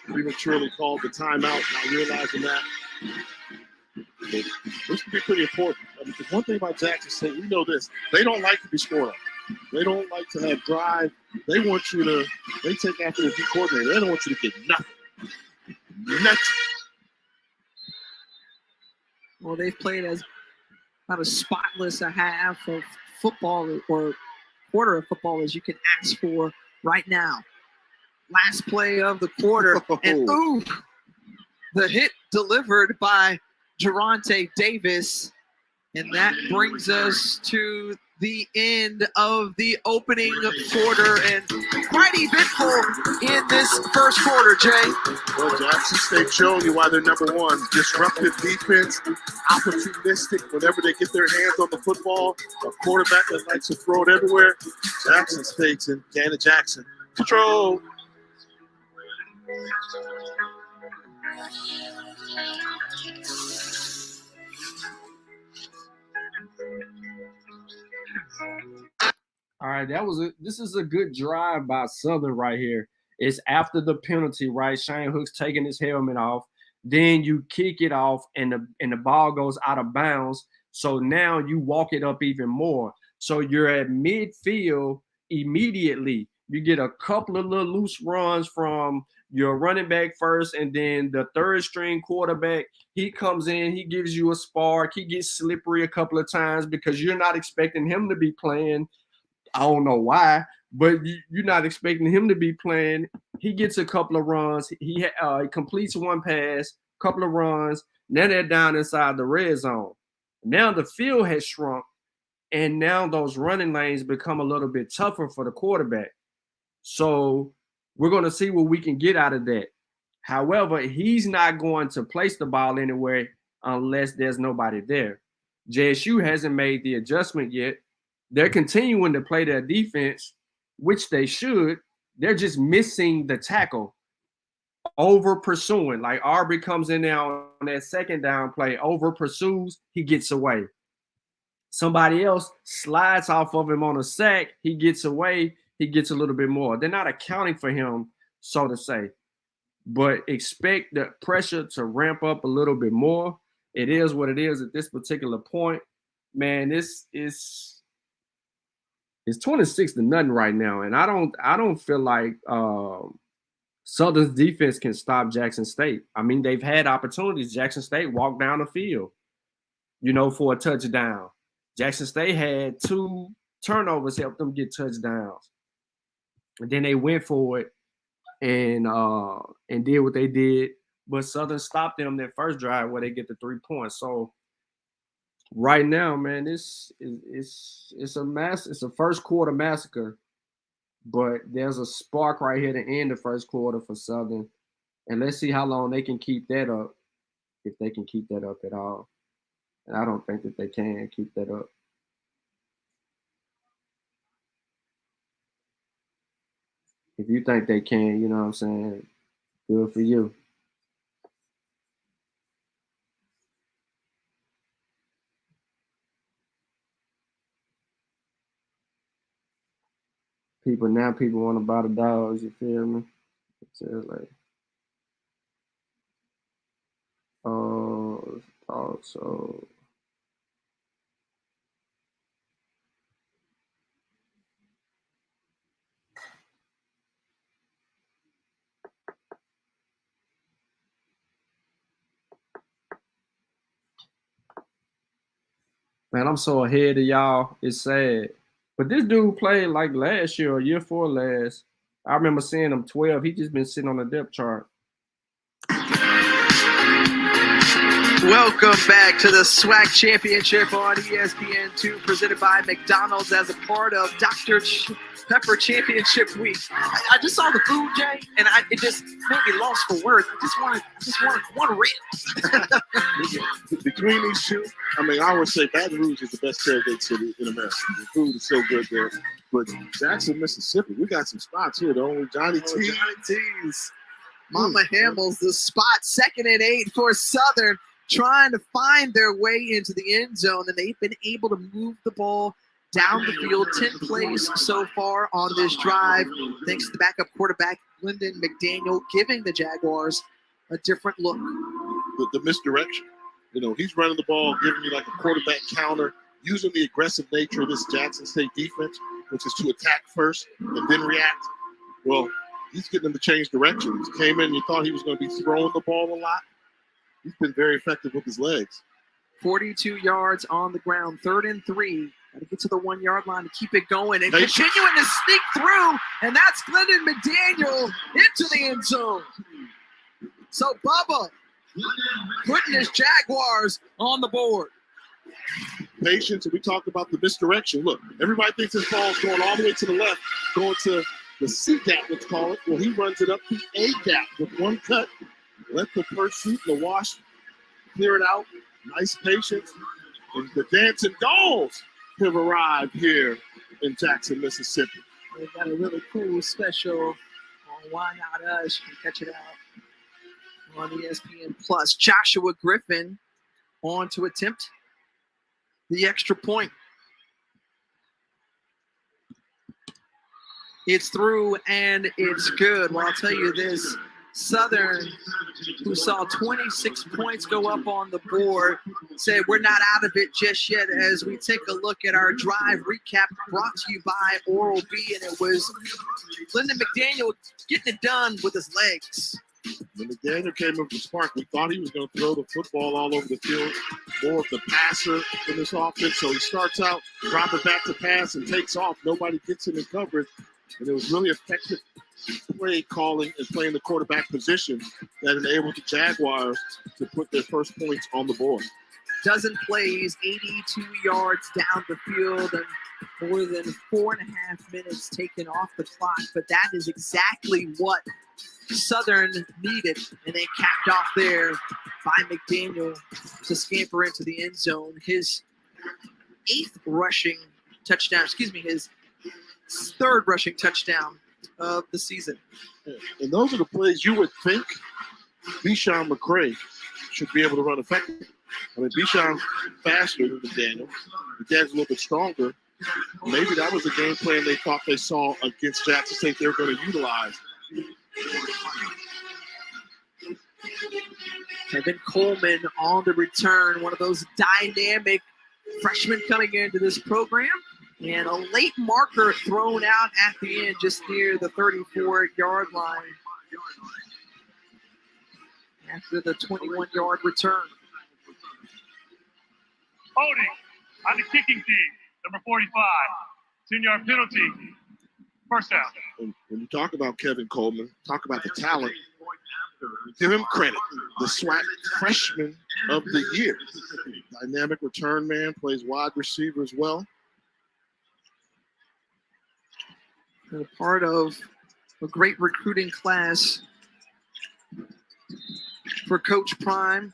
prematurely called the timeout, not realizing that. This could be pretty important. I mean, because one thing about Jackson State, we know this: they don't like to be scored on. They don't like to have drive. They want you to. They take after the D coordinator. They don't want you to get nothing. Nothing. Well, they've played as about as spotless a half of football or quarter of football as you can ask for right now. Last play of the quarter, and ooh, the hit delivered by Geronte Davis, and that brings us to the end of the opening quarter, and quite eventful in this first quarter, Jay. Well, Jackson State showing you why they're number one. Disruptive defense, opportunistic whenever they get their hands on the football. A quarterback that likes to throw it everywhere. Jackson State's in Janet Jackson. Control. All right, this is a good drive by Southern right here. It's after the penalty, right? Shane Hook's taking his helmet off. Then you kick it off, and the ball goes out of bounds. So now you walk it up even more. So you're at midfield immediately. You get a couple of little loose runs from your running back first, and then the third string quarterback, he comes in, he gives you a spark. He gets slippery a couple of times because you're not expecting him to be playing. I don't know why, but you're not expecting him to be playing. He gets a couple of runs. He completes one pass, couple of runs. Now they're down inside the red zone. Now the field has shrunk, and now those running lanes become a little bit tougher for the quarterback. So we're going to see what we can get out of that. However, he's not going to place the ball anywhere unless there's nobody there. JSU hasn't made the adjustment yet. They're continuing to play their defense, which they should. They're just missing the tackle, over pursuing. Like Arbery comes in there on that second down play, over pursues, he gets away. Somebody else slides off of him on a sack, he gets away, he gets a little bit more. They're not accounting for him, so to say. But expect the pressure to ramp up a little bit more. It is what it is at this particular point. Man, this is it's 26-0 right now, and I don't feel like Southern's defense can stop Jackson State. I mean, they've had opportunities. Jackson State walked down the field, for a touchdown. Jackson State had 2 turnovers help them get touchdowns, and then they went for it and did what they did. But Southern stopped them that first drive where they get the 3 points. So right now, man, it's a first quarter massacre, but there's a spark right here to end the first quarter for Southern, and let's see how long they can keep that up, if they can keep that up at all. And I don't think that they can keep that up. If you think they can, you know what I'm saying, good for you. People want to buy the dogs, you feel me? It's like, so man, I'm so ahead of y'all. It's sad. But this dude played like last year or year 4 last. I remember seeing him 12. He just been sitting on the depth chart. Welcome back to the Swac Championship on ESPN2, presented by McDonald's as a part of Dr. Pepper Championship Week. I just saw the food, Jay, and it just made me lost for words. I just wanted one rib. Between these two, I mean, I would say Baton Rouge is the best tailgate city in America. The food is so good there. But Jackson, Mississippi, we got some spots here. The only Johnny T. Johnny T's. Mama Hamill's the spot. 2nd and 8 for Southern, trying to find their way into the end zone, and they've been able to move the ball down the field. 10 plays so far on this drive, thanks to the backup quarterback, Lyndon McDaniel, giving the Jaguars a different look. The misdirection. You know, he's running the ball, giving you like a quarterback counter, using the aggressive nature of this Jackson State defense, which is to attack first and then react. Well, he's getting them to change directions. Came in, you thought he was going to be throwing the ball a lot. He's been very effective with his legs. 42 yards on the ground, 3rd and 3. Got to get to the 1 yard line to keep it going and continuing to sneak through. And that's Glendon McDaniel into the end zone. So Bubba putting his Jaguars on the board. Patience, and we talked about the misdirection. Look, everybody thinks this ball's going all the way to the left, going to the C gap, let's call it. Well, he runs it up the A gap with one cut. Let the pursuit, the wash, clear it out. Nice patience. And the dancing dolls have arrived here in Jackson, Mississippi. They've got a really cool special on Why Not Us. You can catch it out on ESPN Plus. Joshua Griffin on to attempt the extra point. It's through and it's good. Well, I'll tell you this, Southern, who saw 26 points go up on the board, said we're not out of it just yet as we take a look at our drive recap brought to you by Oral-B, and it was Glendon McDaniel getting it done with his legs. When McDaniel came up with the spark, we thought he was going to throw the football all over the field, more of the passer in this offense. So he starts out, drop it back to pass, and takes off. Nobody gets him in coverage, and it was really effective play calling and playing the quarterback position that enabled the Jaguars to put their first points on the board. Dozen plays, 82 yards down the field, and more than 4.5 minutes taken off the clock. But that is exactly what Southern needed, and they capped off there by McDaniel to scamper into the end zone. His 8th rushing touchdown, his 3rd rushing touchdown of the season. And those are the plays you would think Bichon McCray should be able to run effectively. I mean, Bichon's faster than McDaniel. McDaniel's a little bit stronger. Maybe that was the game plan they thought they saw against Jackson State they were going to utilize. Kevin Coleman on the return, one of those dynamic freshmen coming into this program. And a late marker thrown out at the end just near the 34-yard line after the 21-yard return. Holding on the kicking team, number 45. 10-yard penalty. First down. And when you talk about Kevin Coleman, talk about the talent, give him credit. The Swac freshman of the year. Dynamic return man, plays wide receiver as well. And a part of a great recruiting class for Coach Prime.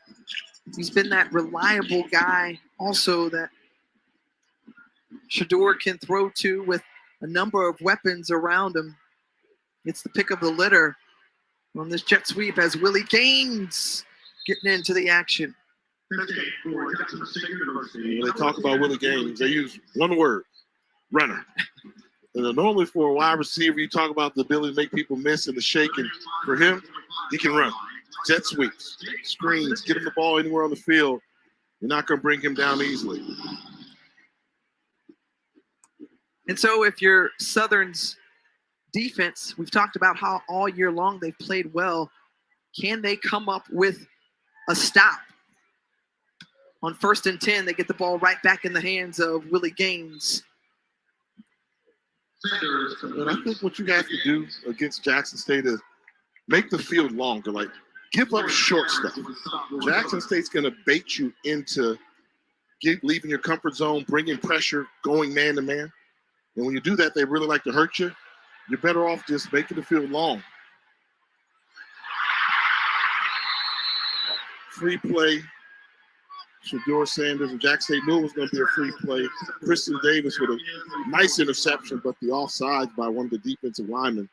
He's been that reliable guy also that Shador can throw to with a number of weapons around him. It's the pick of the litter on this jet sweep as Willie Gaines getting into the action. When they talk about Willie Gaines, they use one word, runner. And normally for a wide receiver, you talk about the ability to make people miss and the shaking. For him, he can run. Jet sweeps, screens, get him the ball anywhere on the field. You're not going to bring him down easily. And so if you're Southern's defense, we've talked about how all year long they've played well. Can they come up with a stop? On 1st and 10, they get the ball right back in the hands of Willie Gaines. And I think what you have to do against Jackson State is make the field longer. Like, give up short stuff. Jackson State's going to bait you into leaving your comfort zone, bringing pressure, going man-to-man. And when you do that, they really like to hurt you. You're better off just making the field long. Free play. Shador Sanders and Jack State knew it was going to be a free play. Kristen Davis with a nice interception, but the offside by one of the defensive linemen.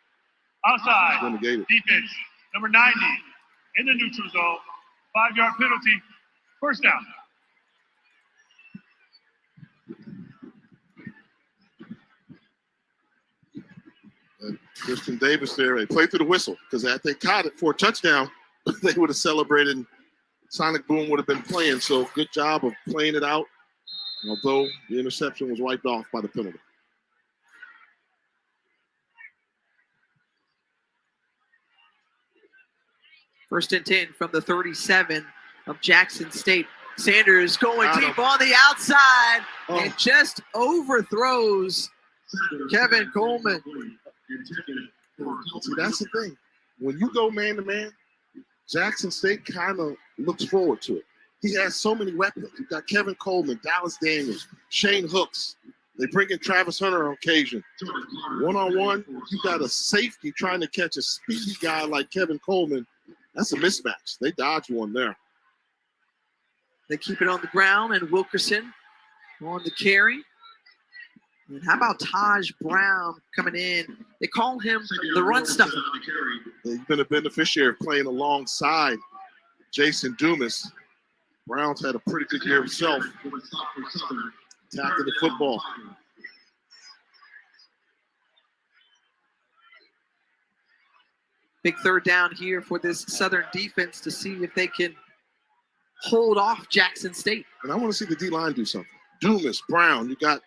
Outside, defense, number 90, in the neutral zone. 5-yard penalty, first down. Kristen Davis there, they played through the whistle because had they caught it for a touchdown, they would have celebrated Sonic Boom would have been playing. So good job of playing it out, although the interception was wiped off by the penalty. First and 10 from the 37 of Jackson State. Sanders going deep on the outside and just overthrows Kevin Coleman. See, that's the thing. When you go man-to-man, Jackson State kind of looks forward to it. He has so many weapons. You've got Kevin Coleman, Dallas Daniels, Shane Hooks. They bring in Travis Hunter on occasion. One-on-one, you've got a safety trying to catch a speedy guy like Kevin Coleman. That's a mismatch. They dodge one there. They keep it on the ground, and Wilkerson on the carry. And how about Taj Brown coming in? They call him the run stuffer. He's been a beneficiary of playing alongside Jason Dumas. Brown's had a pretty good year himself. Tackling the football. Big third down here for this Southern defense to see if they can hold off Jackson State. And I want to see the D-line do something. Dumas, Brown, you got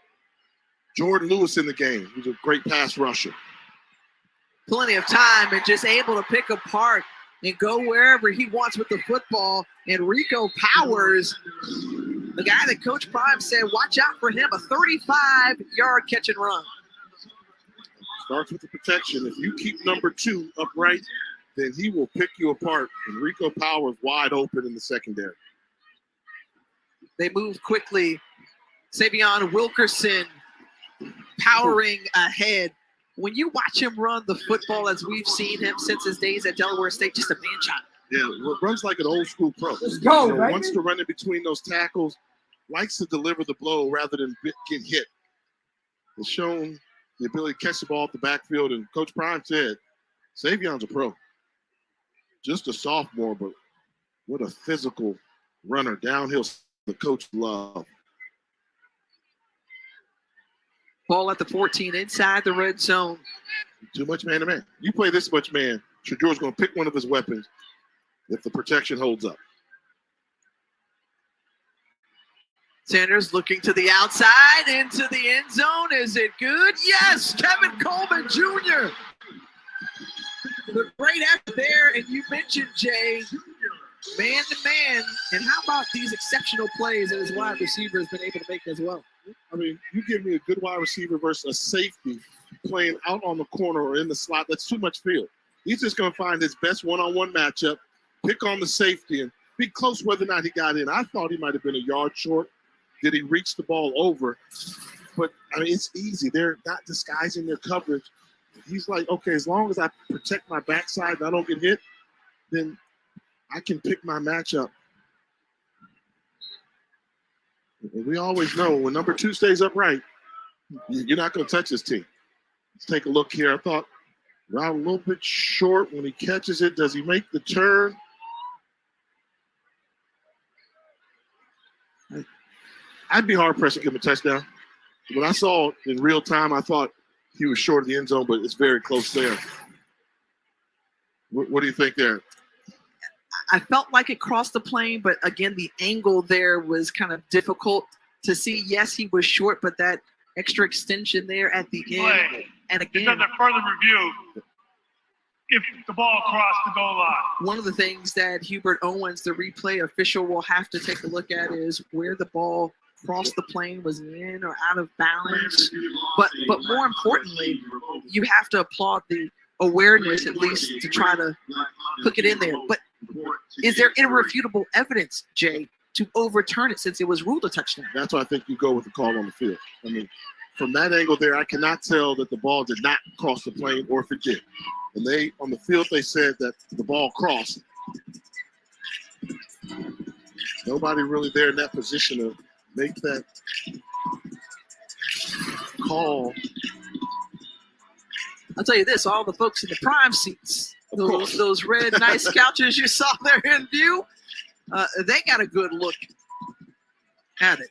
Jordan Lewis in the game, who's a great pass rusher. Plenty of time and just able to pick apart and go wherever he wants with the football. And Rico Powers, the guy that Coach Prime said, watch out for him, a 35-yard catch and run. Starts with the protection. If you keep number 2 upright, then he will pick you apart. And Rico Powers wide open in the secondary. They move quickly. Savion Wilkerson powering ahead. When you watch him run the football as we've seen him since his days at Delaware State, just a man-child. Yeah, runs like an old school pro. Let's go, baby. Wants to run in between those tackles, likes to deliver the blow rather than get hit. It's shown the ability to catch the ball at the backfield, and Coach Prime said, Savion's a pro. Just a sophomore, but what a physical runner. Downhill, the coach loved. Ball at the 14 inside the red zone. Too much man-to-man. You play this much man, Shadur's going to pick one of his weapons if the protection holds up. Sanders looking to the outside, into the end zone. Is it good? Yes, Kevin Coleman Jr. The great effort there, and you mentioned, Jay, man-to-man. And how about these exceptional plays that his wide receiver has been able to make as well? I mean, you give me a good wide receiver versus a safety playing out on the corner or in the slot. That's too much field. He's just going to find his best one-on-one matchup, pick on the safety, and be close whether or not he got in. I thought he might have been a yard short. Did he reach the ball over? But, I mean, it's easy. They're not disguising their coverage. He's like, okay, as long as I protect my backside and I don't get hit, then I can pick my matchup. And we always know when number 2 stays upright, you're not going to touch this team. Let's take a look here. I thought route a little bit short when he catches it. Does he make the turn? I'd be hard-pressed to give him a touchdown. When I saw it in real time, I thought he was short of the end zone, but it's very close there. What do you think there? I felt like it crossed the plane, but again, the angle there was kind of difficult to see. Yes, he was short, but that extra extension there at the end. And again, under further review, if the ball crossed the goal line. One of the things that Hubert Owens, the replay official, will have to take a look at is where the ball crossed the plane, was in or out of bounds. But more importantly, you have to applaud the awareness, at least, to try to hook it in there. But is there irrefutable evidence, Jay, to overturn it since it was ruled a touchdown? That's why I think you go with the call on the field. I mean, from that angle there, I cannot tell that the ball did not cross the plane or if it did. And they, on the field, they said that the ball crossed. Nobody really there in that position to make that call. I'll tell you this, all the folks in the prime seats, those red nice couches you saw there in view, they got a good look at it.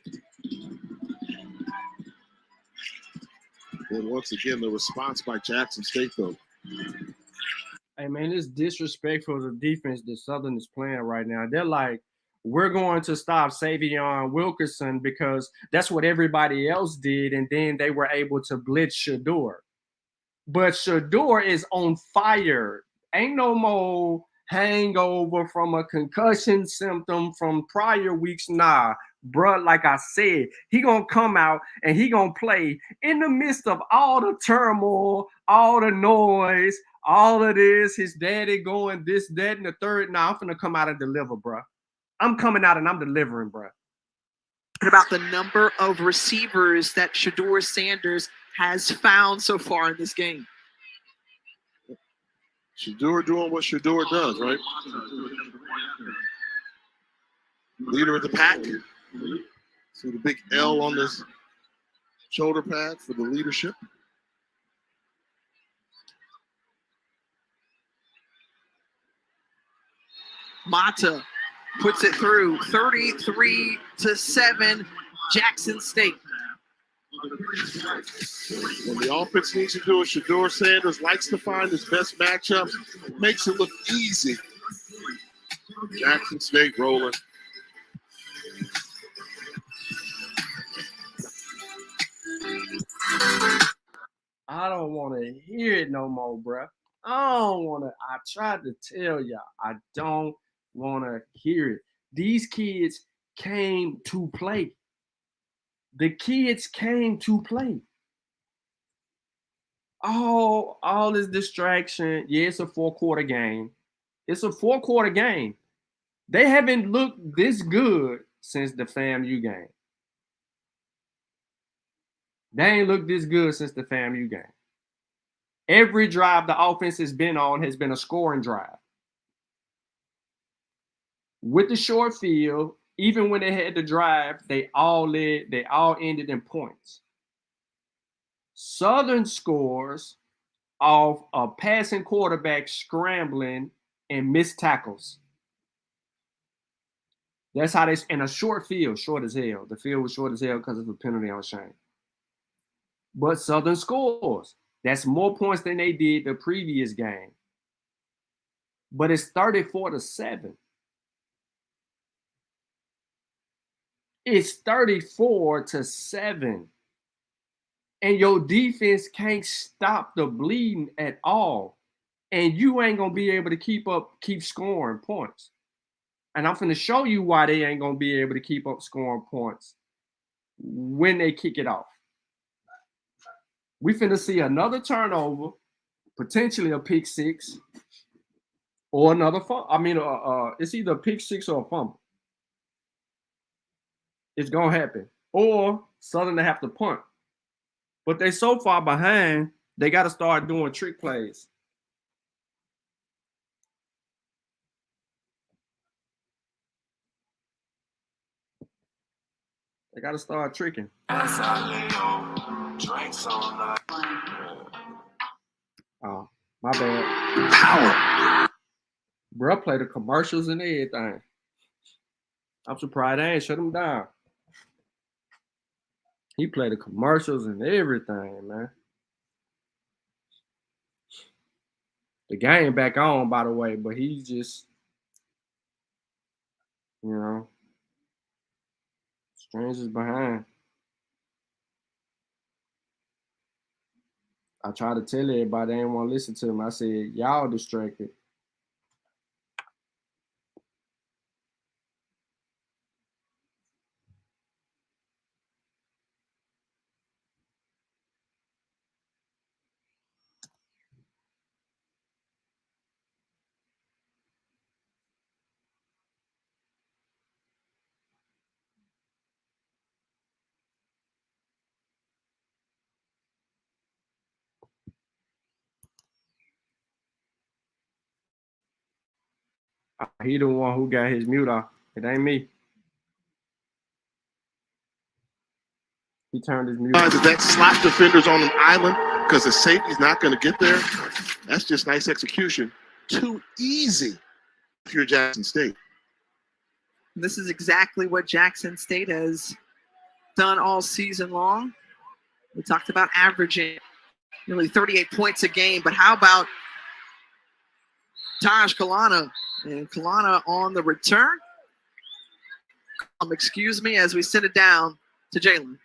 And once again, the response by Jackson State, though. Hey, man, it's disrespectful to the defense that Southern is playing right now. They're like we're going to stop Savion Wilkerson because that's what everybody else did, and then they were able to blitz Shador. But Shador is on fire. Ain't no more hangover from a concussion symptom from prior weeks. Nah, bruh, like I said, he gonna come out and he gonna play in the midst of all the turmoil, all the noise, all of this, his daddy going this, that, and the third. Nah, I'm finna come out and deliver, bruh. I'm coming out and I'm delivering, bruh. About the number of receivers that Shador Sanders has found so far in this game. Shador doing what Shador does, right? Leader of the pack. See the big L on this shoulder pad for the leadership. Mata puts it through 33-7, Jackson State. When the offense needs to do it, Shador Sanders likes to find his best matchups, makes it look easy. Jackson State rolling. I don't want to hear it no more, bruh. I don't want to. I tried to tell y'all, I don't want to hear it. These kids came to play. The kids came to play. All this distraction. Yeah, it's a 4-quarter game. It's a 4-quarter game. They haven't looked this good since the FAMU game. They ain't looked this good since the FAMU game. Every drive the offense has been on has been a scoring drive. With the short field, even when they had the drive, they all ended in points. Southern scores off a passing quarterback scrambling and missed tackles. That's how they, in a short field, short as hell. The field was short as hell because of a penalty on Shane. But Southern scores. That's more points than they did the previous game. But it's 34-7. It's 34-7. And your defense can't stop the bleeding at all. And you ain't going to be able to keep scoring points. And I'm going to show you why they ain't going to be able to keep up scoring points when they kick it off. We finna see another turnover, potentially a pick six, or another fumble. I mean, it's either a pick six or a fumble. It's gonna happen. Or Southern to have to punt. But they so far behind, they got to start doing trick plays. They got to start tricking. Oh, my bad. Power. Bruh play the commercials and everything. I'm surprised they ain't shut him down. He played the commercials and everything, man. The game back on, by the way, but he's just, strangers behind. I tried to tell everybody they didn't want to listen to him. I said, y'all distracted. He the one who got his mute off. It ain't me. He turned his mute off. That slot defender's on an island because the safety's not going to get there. That's just nice execution. Too easy if you're Jackson State. This is exactly what Jackson State has done all season long. We talked about averaging nearly 38 points a game, but how about Taj Kalana? And Kalana on the return. Excuse me, as we send it down to Jalen.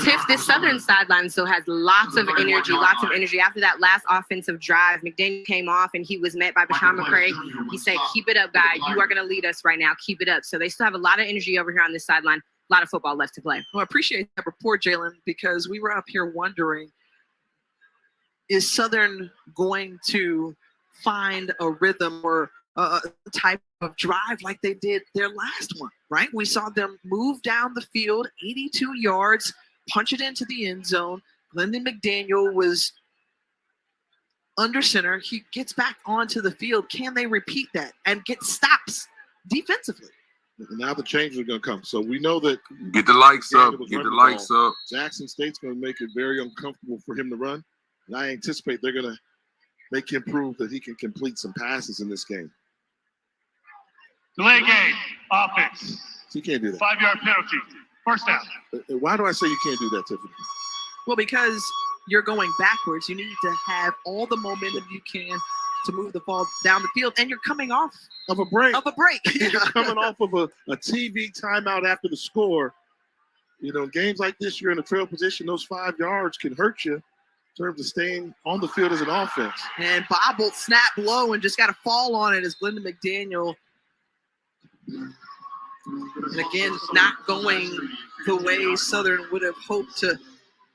Tiff, this Southern sideline still has lots of energy, lots of energy. After that last offensive drive, McDaniel came off and he was met by Bashawn McCray. He said, keep it up, guy. You are going to lead us right now. Keep it up. So they still have a lot of energy over here on this sideline. A lot of football left to play. Well, I appreciate that report, Jalen, because we were up here wondering, is Southern going to find a rhythm or a type of drive like they did their last one, right? We saw them move down the field, 82 yards, punch it into the end zone. Glendon McDaniel was under center. He gets back onto the field. Can they repeat that and get stops defensively? Now the changes are going to come. So we know that. Get the likes up. Get the likes up. Jackson State's going to make it very uncomfortable for him to run. And I anticipate they're going to make him prove that he can complete some passes in this game. Delay game, offense. He can't do that. 5-yard penalty. First down. Why do I say you can't do that, Tiffany? Well, because you're going backwards. You need to have all the momentum you can to move the ball down the field, and you're coming off of a break. You're coming off of a TV timeout after the score. You know, in games like this, you're in a trail position. Those 5 yards can hurt you in terms of staying on the field as an offense. And Bobble snapped low and just got to fall on it as Glendon McDaniel. And again, not going the way Southern would have hoped to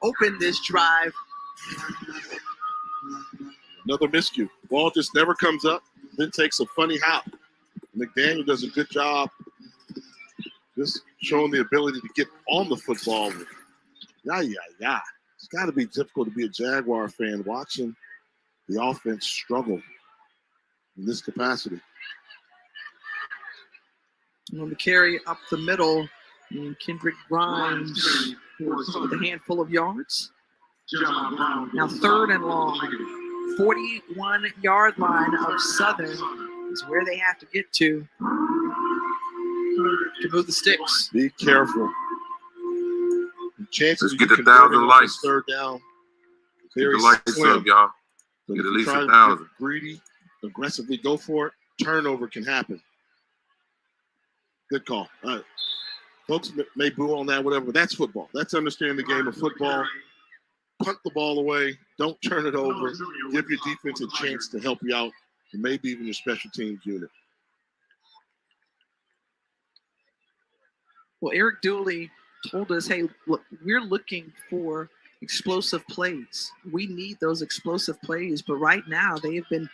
open this drive. Another miscue. The ball just never comes up, then takes a funny hop. McDaniel does a good job just showing the ability to get on the football. It's got to be difficult to be a Jaguar fan watching the offense struggle in this capacity. On the carry up the middle, and Kendrick Grimes with a handful of yards. Now 3rd and long. 41-yard line of Southern is where they have to get to move the sticks. Be careful. The chances Let's get 1,000 likes. 3rd down. Get the likes up, y'all. Get at least 1,000. Greedy, aggressively go for it. Turnover can happen. Good call. All right. Folks may boo on that, whatever, but that's football. That's understanding the game of football. Punt the ball away. Don't turn it over. Give your defense a chance to help you out, and maybe even your special teams unit. Well, Eric Dooley told us, hey, look, we're looking for explosive plays. We need those explosive plays, but right now they have been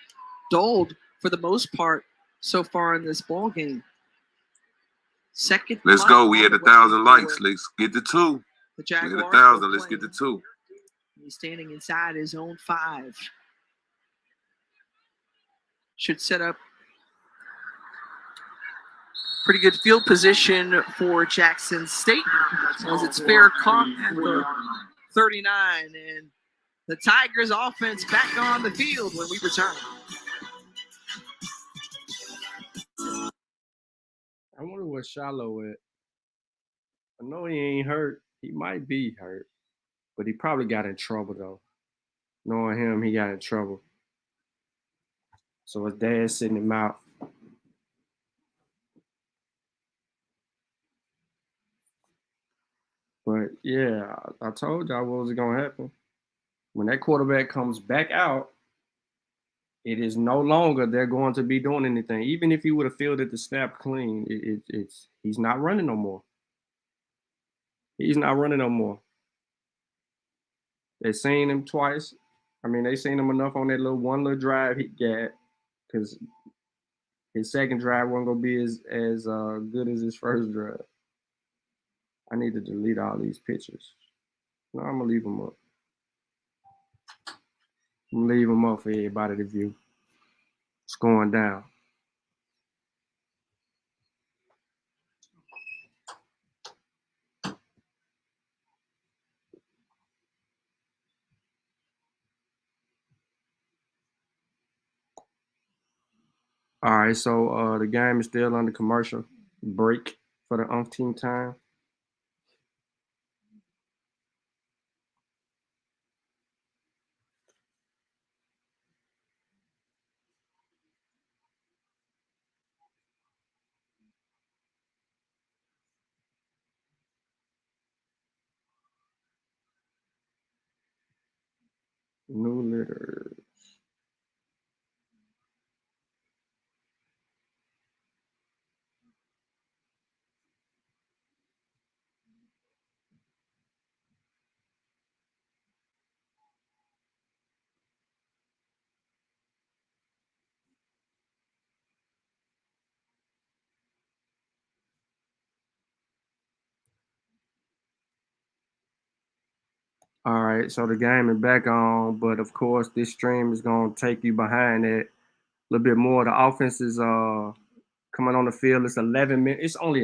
dulled for the most part so far in this ball game. Second. Let's go. We had 1,000 likes. Let's get the 2. The Jaguars. We had 1,000. Let's get the 2. He's standing inside his own 5. Should set up pretty good field position for Jackson State as it's fair caught at the 39. And the Tigers offense back on the field when we return. I wonder what Shiloh at. I know he ain't hurt. He might be hurt, but he probably got in trouble though. Knowing him, he got in trouble. So his dad's sitting him out. But yeah, I told y'all what was going to happen. When that quarterback comes back out, it is no longer they're going to be doing anything. Even if he would have fielded the snap clean, he's not running no more. He's not running no more. They seen him twice. I mean, they seen him enough on that one little drive he got, because his second drive wasn't gonna be as good as his first drive. I need to delete all these pictures. No, I'm gonna leave them up. I'm gonna leave them up for everybody to view. It's going down. All right, so the game is still under commercial break for the umpteenth time. New leaders. All right, so the game is back on, but of course this stream is gonna take you behind it a little bit more. The offense is coming on the field. It's 11 minutes. It's only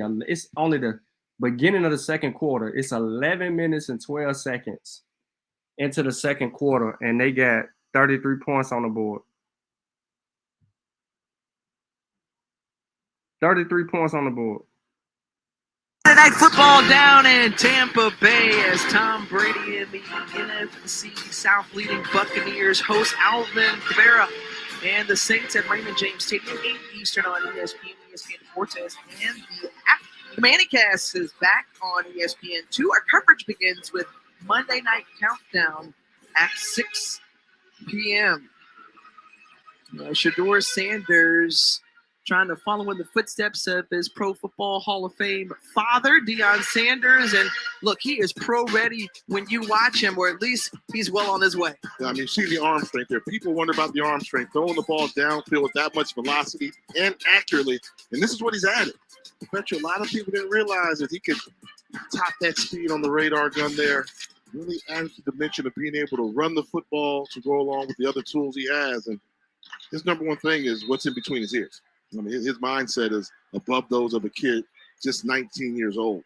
the beginning of the second quarter. It's 11 minutes and 12 seconds into the second quarter, and they got 33 points on the board. 33 points on the board. Monday Night Football down in Tampa Bay as Tom Brady and the NFC South leading Buccaneers host Alvin Kamara and the Saints at Raymond James Stadium, 8 Eastern on ESPN, ESPN Fortes, and the Manicast is back on ESPN2. Our coverage begins with Monday Night Countdown at 6 p.m. Shedeur Sanders trying to follow in the footsteps of his Pro Football Hall of Fame father, Deion Sanders. And look, he is pro-ready when you watch him, or at least he's well on his way. Yeah, I mean, see the arm strength there. People wonder about the arm strength, throwing the ball downfield with that much velocity and accurately. And this is what he's added. I bet you a lot of people didn't realize that he could top that speed on the radar gun there. Really added the dimension of being able to run the football to go along with the other tools he has. And his number one thing is what's in between his ears. I mean, his mindset is above those of a kid just 19 years old.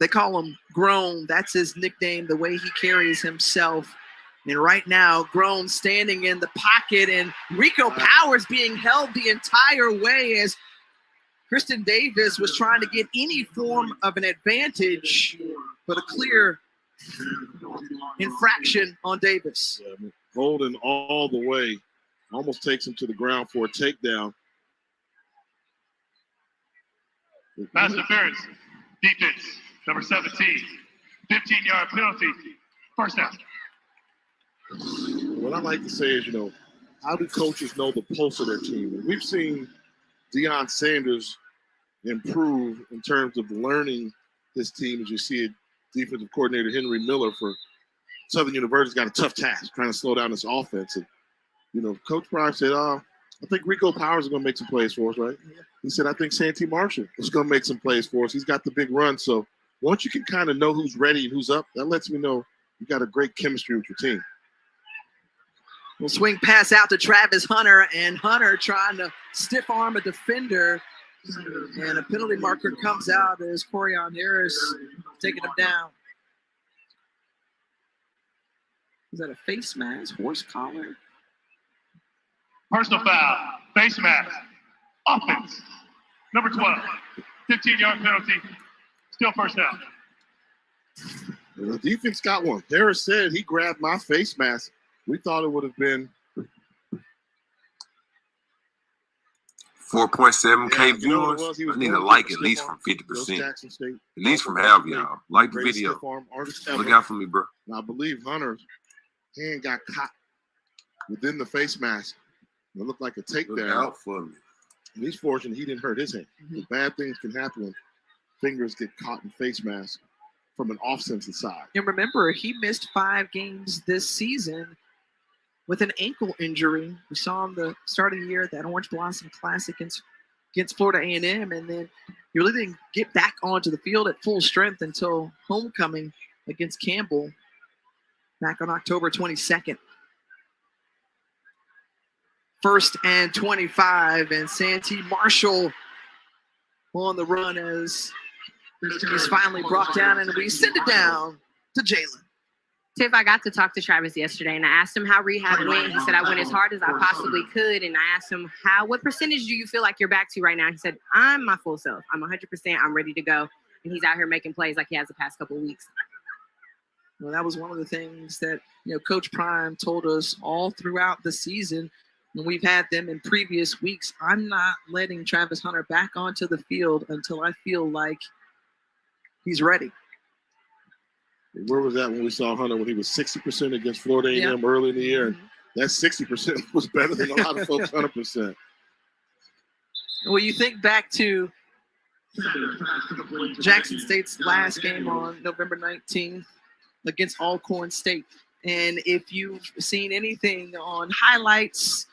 They call him Grown. That's his nickname, the way he carries himself. And right now, Grown standing in the pocket, and Rico Powers being held the entire way as Kristen Davis was trying to get any form of an advantage, but a clear infraction on Davis. Yeah, I mean, Golden all the way, almost takes him to the ground for a takedown. Pass interference, defense, number 17, 15-yard penalty, first down. What I like to say is, how do coaches know the pulse of their team? And we've seen Deion Sanders improve in terms of learning his team. As you see it, defensive coordinator Henry Miller for Southern University's got a tough task trying to slow down this offense. And, Coach Prime said, I think Rico Powers is going to make some plays for us, right? He said, I think Santee Marshall is going to make some plays for us. He's got the big run. So once you can kind of know who's ready and who's up, that lets me know you got a great chemistry with your team. We'll swing pass out to Travis Hunter, and Hunter trying to stiff arm a defender. And a penalty marker comes out as Corian Harris taking him down. Is that a face mask, horse collar? Personal foul, face mask, offense, number 12, 15-yard penalty, still first down. The defense got one. Harris said he grabbed my face mask. We thought it would have been 4.7K viewers. I need a like at least from 50%. At least from half y'all. Like the video. Look out for me, bro. And I believe Hunter's hand got caught within the face mask. It looked like a takedown. Look out for me. And he's fortunate he didn't hurt his hand. The bad things can happen when fingers get caught in face masks from an off-center side. And remember, he missed 5 games this season with an ankle injury. We saw him the start of the year at that Orange Blossom Classic against Florida A&M, and then he really didn't get back onto the field at full strength until homecoming against Campbell back on October 22nd. 1st and 25, and Santee Marshall on the run as he's finally brought down, and we send it down to Jalen. Tiff, I got to talk to Travis yesterday, and I asked him how rehab went. He said, I went as hard as I possibly could, and I asked him, what percentage do you feel like you're back to right now? He said, I'm my full self. I'm 100%. I'm ready to go, and he's out here making plays like he has the past couple of weeks. Well, that was one of the things that Coach Prime told us all throughout the season. When we've had them in previous weeks, I'm not letting Travis Hunter back onto the field until I feel like he's ready. Where was that when we saw Hunter when he was 60% against Florida A&M early in the year? And that 60% was better than a lot of folks' 100%. Well, you think back to Jackson State's last game on November 19th against Alcorn State. And if you've seen anything on highlights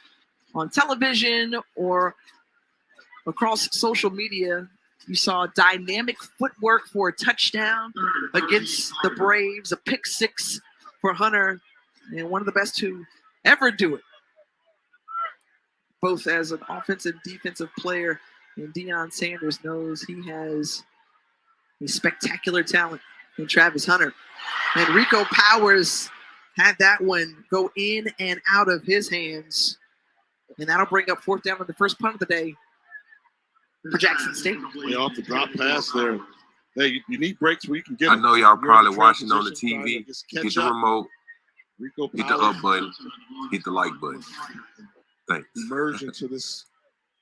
on television or across social media, you saw dynamic footwork for a touchdown against the Braves, a pick six for Hunter, and one of the best to ever do it, both as an offensive and defensive player. And Deion Sanders knows he has a spectacular talent in Travis Hunter. And Rico Powers had that one go in and out of his hands. And that'll bring up fourth down on the first punt of the day for Jackson State. Yeah, off the drop pass there. Hey, you need breaks where you can get. I know y'all probably watching on the TV. Get the remote, hit the up button, hit the like button. Thanks. Emerge into this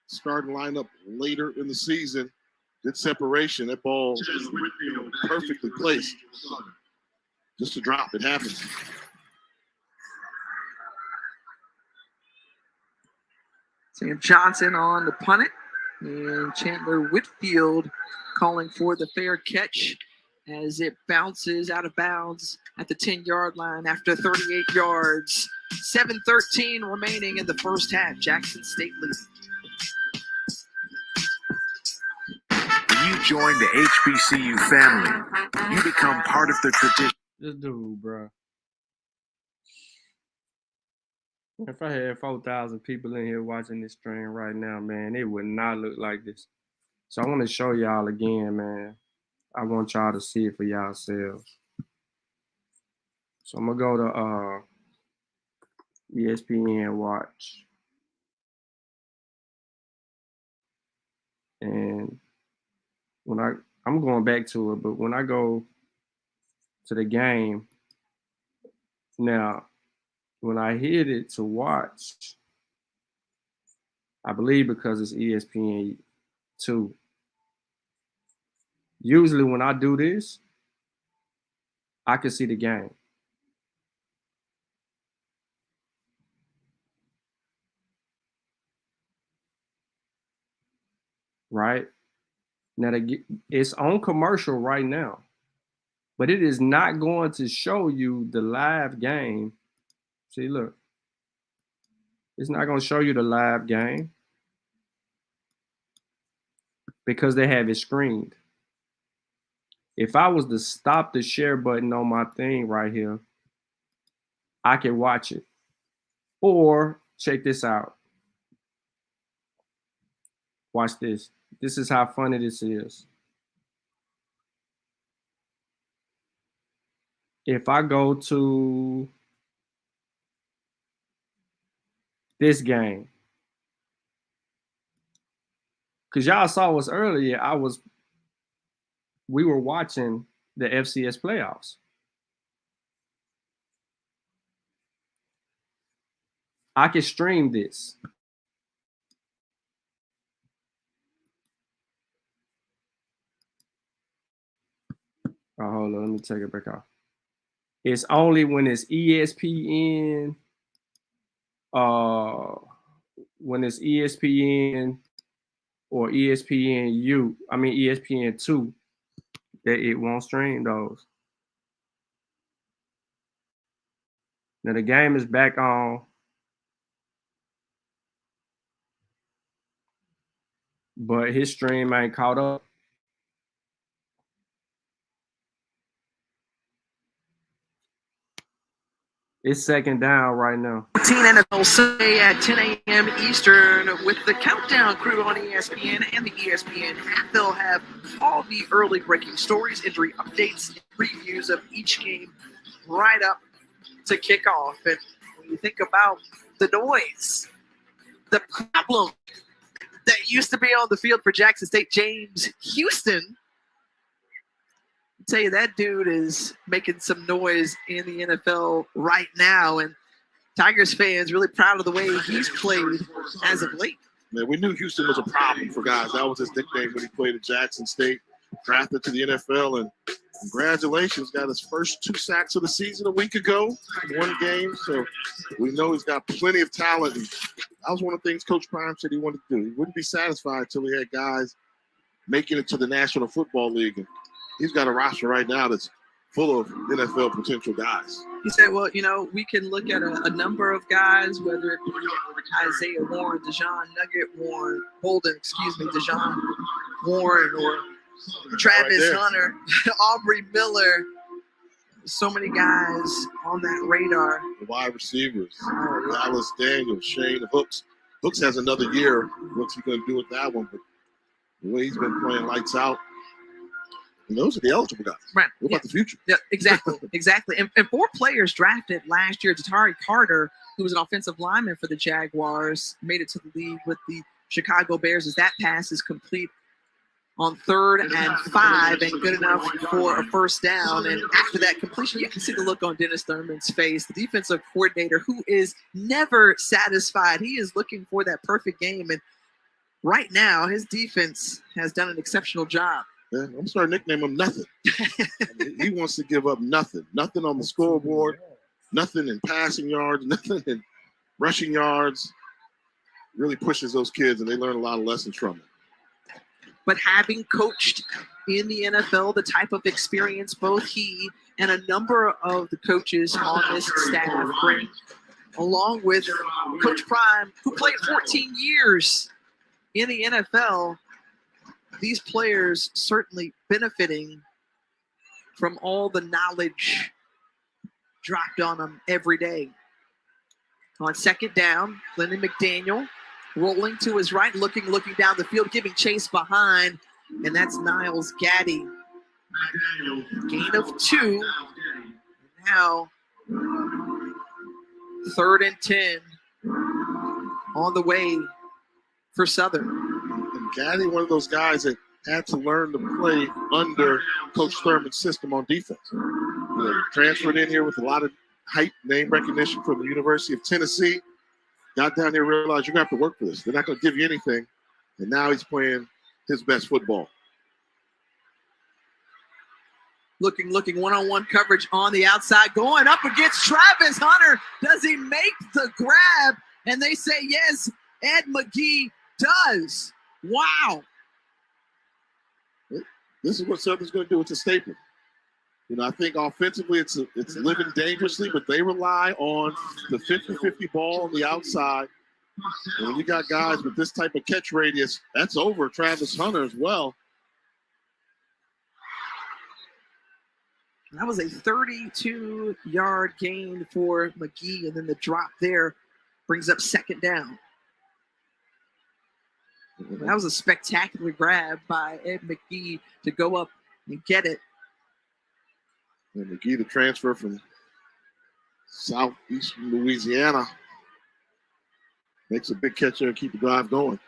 starting lineup later in the season. Good separation. That ball perfectly placed. Just a drop. It happens. Sam Johnson on the punt it. And Chandler Whitfield calling for the fair catch as it bounces out of bounds at the 10-yard line after 38 yards. 7:13 remaining in the first half. Jackson State leads. When you join the HBCU family, you become part of the tradition. This dude, bro. If I had 4,000 people in here watching this stream right now, man, it would not look like this. So I want to show y'all again, man. I want y'all to see it for yourselves. So I'm going to go to ESPN Watch. And when I'm going back to it, but when I go to the game, now, when I hit it to watch, I believe because it's ESPN 2. Usually when I do this, I can see the game. Right? Now, it's on commercial right now, but it is not going to show you the live game. See, look. It's not going to show you the live game because they have it screened. If I was to stop the share button on my thing right here, I can watch it. Or check this out. Watch this. This is how funny this is. If I go to this game, because y'all saw us earlier, we were watching the FCS playoffs. I can stream this. Oh, hold on, let me take it back off. It's only when it's ESPN, when it's ESPN or ESPN 2, that it won't stream those. Now the game is back on. But his stream ain't caught up. It's second down right now. 14 NFL Sunday at 10 a.m. Eastern with the countdown crew on ESPN and the ESPN app. They'll have all the early breaking stories, injury updates, and previews of each game right up to kickoff. And when you think about the noise, the problem that used to be on the field for Jackson State, James Houston, I tell you, that dude is making some noise in the NFL right now, and Tigers fans really proud of the way he's played as of late. Man, we knew Houston was a problem for guys. That was his nickname when he played at Jackson State. drafted to the NFL, and congratulations, got his first 2 sacks of the season a week ago in 1 game. So we know he's got plenty of talent. And that was one of the things Coach Prime said he wanted to do. He wouldn't be satisfied until he had guys making it to the National Football League. And he's got a roster right now that's full of NFL potential guys. He said, well, we can look at a number of guys, whether it be Isaiah Warren, Dejon Warren, or Travis Hunter, Aubrey Miller. So many guys on that radar. The wide receivers, Dallas Daniels, Shane Hooks. Hooks has another year. What's he going to do with that one? But the way he's been playing lights out, and those are the eligible guys. Right. What about the future? Yeah, exactly. Exactly. And 4 players drafted last year. Jatari Carter, who was an offensive lineman for the Jaguars, made it to the league with the Chicago Bears as that pass is complete on 3rd and 5 and good enough for a first down. And after that completion, you can see the look on Dennis Thurman's face, the defensive coordinator who is never satisfied. He is looking for that perfect game. And right now, his defense has done an exceptional job. Yeah, I'm starting to nickname him Nothing. He wants to give up nothing. Nothing on the scoreboard, nothing in passing yards, nothing in rushing yards. Really pushes those kids, and they learn a lot of lessons from him. But having coached in the NFL, the type of experience both he and a number of the coaches on this staff bring, along with Coach Prime, who played 14 years in the NFL, these players certainly benefiting from all the knowledge dropped on them every day. On 2nd down, Lennon McDaniel rolling to his right, looking down the field, giving chase behind, and that's Niles Gaddy. Gain of 2. Now, 3rd and 10 on the way for Southern. And Gaddy, one of those guys that had to learn to play under Coach Thurman's system on defense. Transferred in here with a lot of hype, name recognition from the University of Tennessee. Got down there and realized you're going to have to work for this. They're not going to give you anything. And now he's playing his best football. Looking one-on-one coverage on the outside, going up against Travis Hunter. Does he make the grab? And they say, yes, Ed McGee does. Wow. This is what Southern's going to do. It's a staple. I think offensively it's living dangerously, but they rely on the 50-50 ball on the outside. And when you got guys with this type of catch radius, that's over Travis Hunter as well. That was a 32-yard gain for McGee, and then the drop there brings up 2nd down. That was a spectacular grab by Ed McGee to go up and get it. And McGee, the transfer from southeastern Louisiana, makes a big catch there and keep the drive going.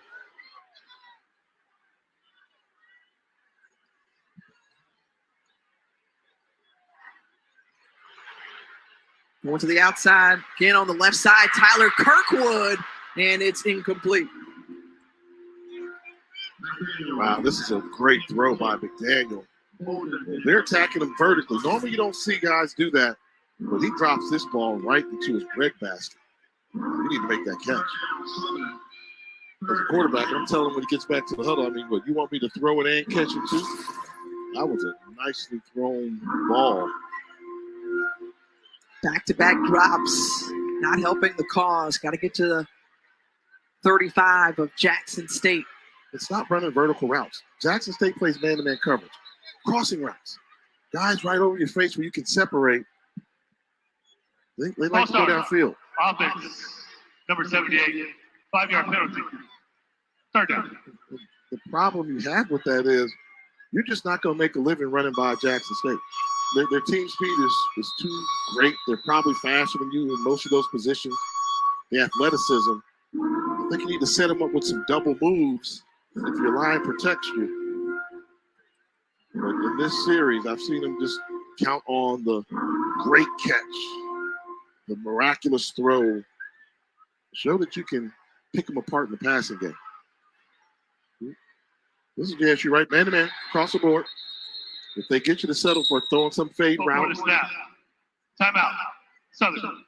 Going to the outside, again on the left side, Tyler Kirkwood, and it's incomplete. Wow, this is a great throw by McDaniel. They're attacking him vertically. Normally you don't see guys do that, but he drops this ball right into his breadbasket. You need to make that catch. As a quarterback, I'm telling him when he gets back to the huddle, what, you want me to throw it and catch it too? That was a nicely thrown ball. Back-to-back drops, not helping the cause. Got to get to the 35 of Jackson State. It's not running vertical routes. Jackson State plays man-to-man coverage. Crossing routes. Guys right over your face where you can separate. They like to go downfield. Offense, number 78, 5-yard penalty. 3rd down. The problem you have with that is you're just not going to make a living running by Jackson State. Their team speed is too great. They're probably faster than you in most of those positions. The athleticism. I think you need to set them up with some double moves if your line protects you. But in this series, I've seen them just count on the great catch, the miraculous throw. Show that you can pick them apart in the passing game. This is against you, right? Man to man, across the board. If they get you to settle for throwing some fade route. Timeout. Southern.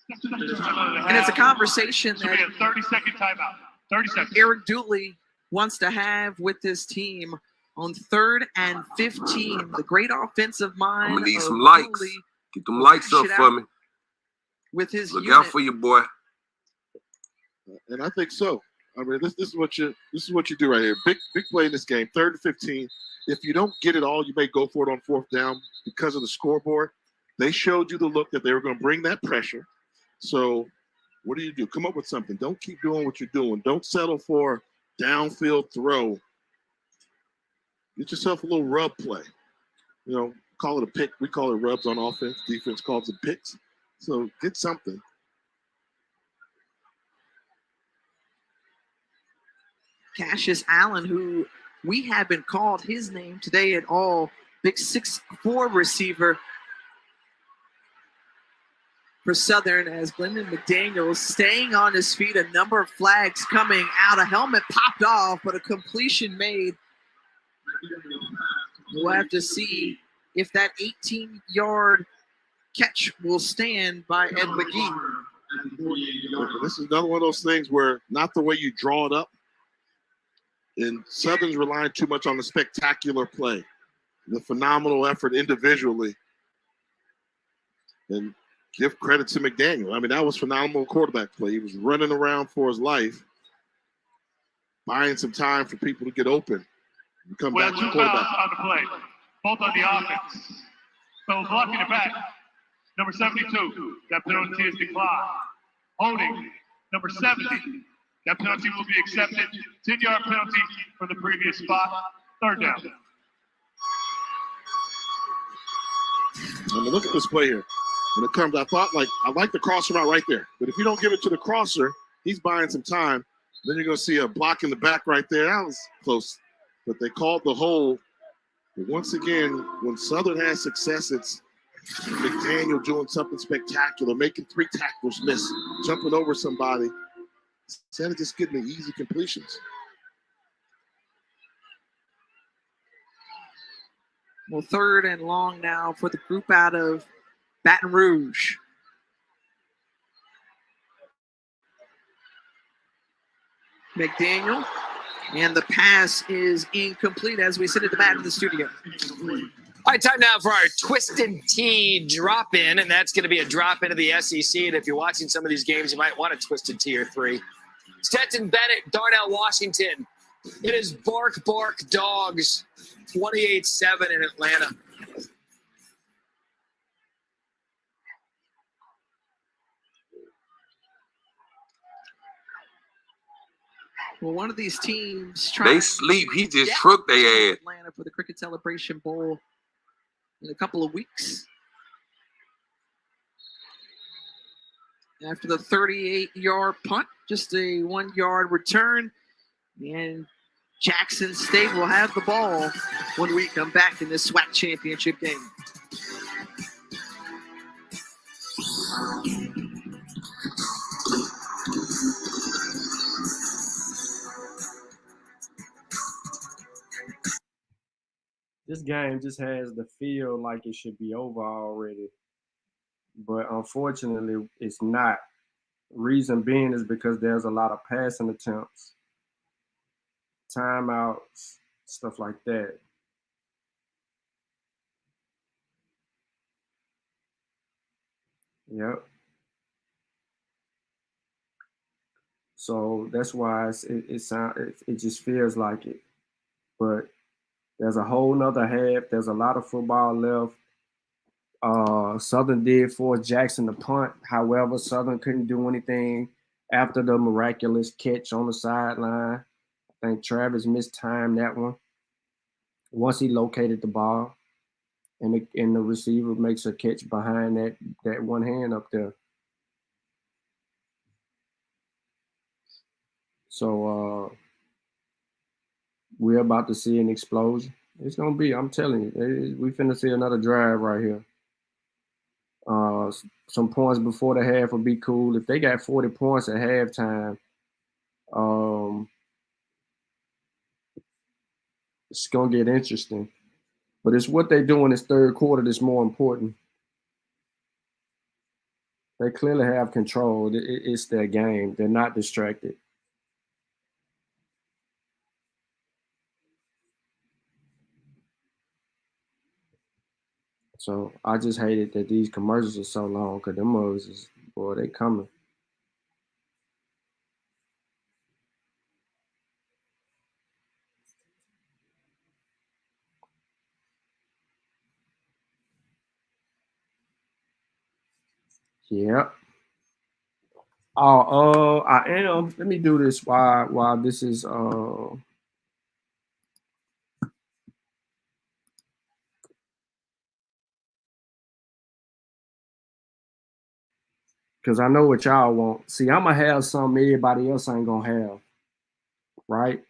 And it's a conversation Should be a 30-second timeout. 30 seconds. Eric Dooley wants to have with this team on 3rd and 15. The great offensive mind. I'm gonna need some likes. Dooley Get them likes up for me. With his Look unit. out for your boy. And I think so. I mean, this is what you do right here. Big play in this game. 3rd and 15. If you don't get it all, you may go for it on 4th down because of the scoreboard. They showed you the look that they were going to bring that pressure. So what do? Come up with something. Don't keep doing what you're doing. Don't settle for downfield throw. Get yourself a little rub play. You know, call it a pick. We call it rubs on offense. Defense calls it picks. So get something. Cassius Allen, who we haven't called his name today at all. Big 6'4" receiver for Southern, as Glendon McDaniel staying on his feet. A number of flags coming out. A helmet popped off, but a completion made. We'll have to see if that 18-yard catch will stand by Ed McGee. This is another one of those things where not the way you draw it up. And Southern's relying too much on the spectacular play, the phenomenal effort individually. And give credit to McDaniel. I mean, that was phenomenal quarterback play. He was running around for his life, buying some time for people to get open and come back to quarterback. On the play, both on the offense. So blocking it back, number 72, that penalty is declined. Holding, number 70, that penalty will be accepted. 10-yard penalty from the previous spot. 3rd down. I mean, look at this play here. When it comes, I like the crosser out right there. But if you don't give it to the crosser, he's buying some time. Then you're going to see a block in the back right there. That was close. But they called the hold. But once again, when Southern has success, it's McDaniel doing something spectacular, making 3 tackles miss, jumping over somebody. Instead of just getting the easy completions. Well, 3rd and long now for the group out of Baton Rouge. McDaniel, and the pass is incomplete as we sit at the back of the studio. All right, time now for our Twisted Tea drop-in, and that's going to be a drop-in of the SEC. And if you're watching some of these games, you might want a Twisted Tea or 3. Stetson Bennett, Darnell, Washington. It is Bark Dogs, 28-7 in Atlanta. Well, one of these teams They sleep. He just trucked their ass. Atlanta for the Cricket Celebration Bowl in a couple of weeks. After the 38-yard punt, just a 1-yard return. And Jackson State will have the ball when we come back in this SWAC championship game. This game just has the feel like it should be over already. But unfortunately, it's not. Reason being is because there's a lot of passing attempts, timeouts, stuff like that. Yep. So that's why it just feels like it. But there's a whole nother half. There's a lot of football left. Southern did force Jackson to punt. However, Southern couldn't do anything after the miraculous catch on the sideline. I think Travis mistimed that one. Once he located the ball, and the receiver makes a catch behind that one hand up there. So we're about to see an explosion. It's gonna be. I'm telling you, we finna see another drive right here. Some points before the half would be cool. If they got 40 points at halftime, It's going to get interesting. But it's what they do in this third quarter that's more important. They clearly have control. It's their game. They're not distracted. So I just hated that these commercials are so long because them movies is, boy, they coming. Yep. Oh, I am. Let me do this while this is because I know what y'all want. See, I'm gonna have something everybody else ain't gonna have. Right?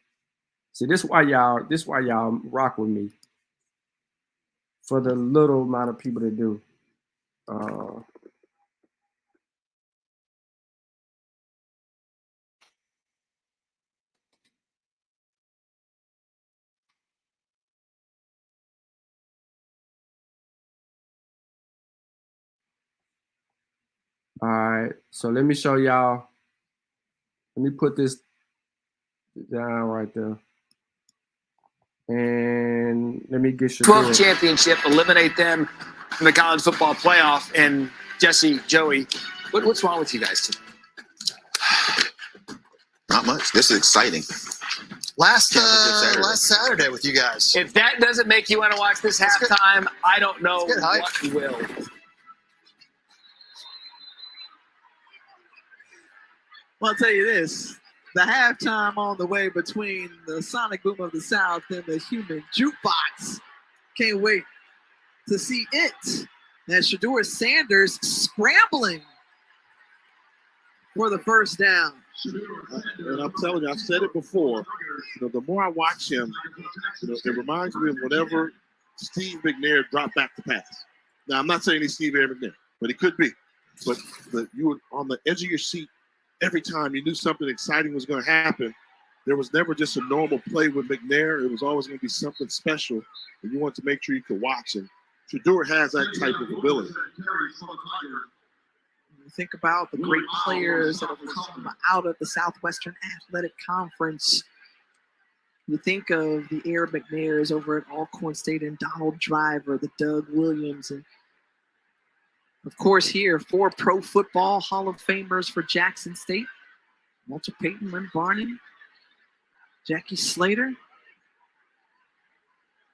See, this why y'all rock with me. For the little amount of people that do. All right, so let me show y'all. Let me put this down right there. And let me get you 12th championship, eliminate them in the college football playoff. And Jesse, Joey, what's wrong with you guys today? Not much. This is exciting. Last Saturday with you guys. If that doesn't make you want to watch this halftime, I don't know what will. Well, I'll tell you this. The halftime on the way between the Sonic Boom of the South and the Human Jukebox. Can't wait to see it. And Shedeur Sanders scrambling for the first down. And I'm telling you, I've said it before. The more I watch him, it reminds me of whenever Steve McNair dropped back to pass. Now, I'm not saying he's Steve McNair, but he could be. But you were on the edge of your seat every time you knew something exciting was going to happen. There was never just a normal play with McNair. It was always going to be something special, and you want to make sure you could watch. And Shedeur has that type of ability. You think about the great players that have come out of the Southwestern Athletic Conference. You think of the Air McNairs over at Alcorn State and Donald Driver, the Doug Williams, and of course here, 4 Pro Football Hall of Famers for Jackson State. Walter Payton, Lynn Barney, Jackie Slater.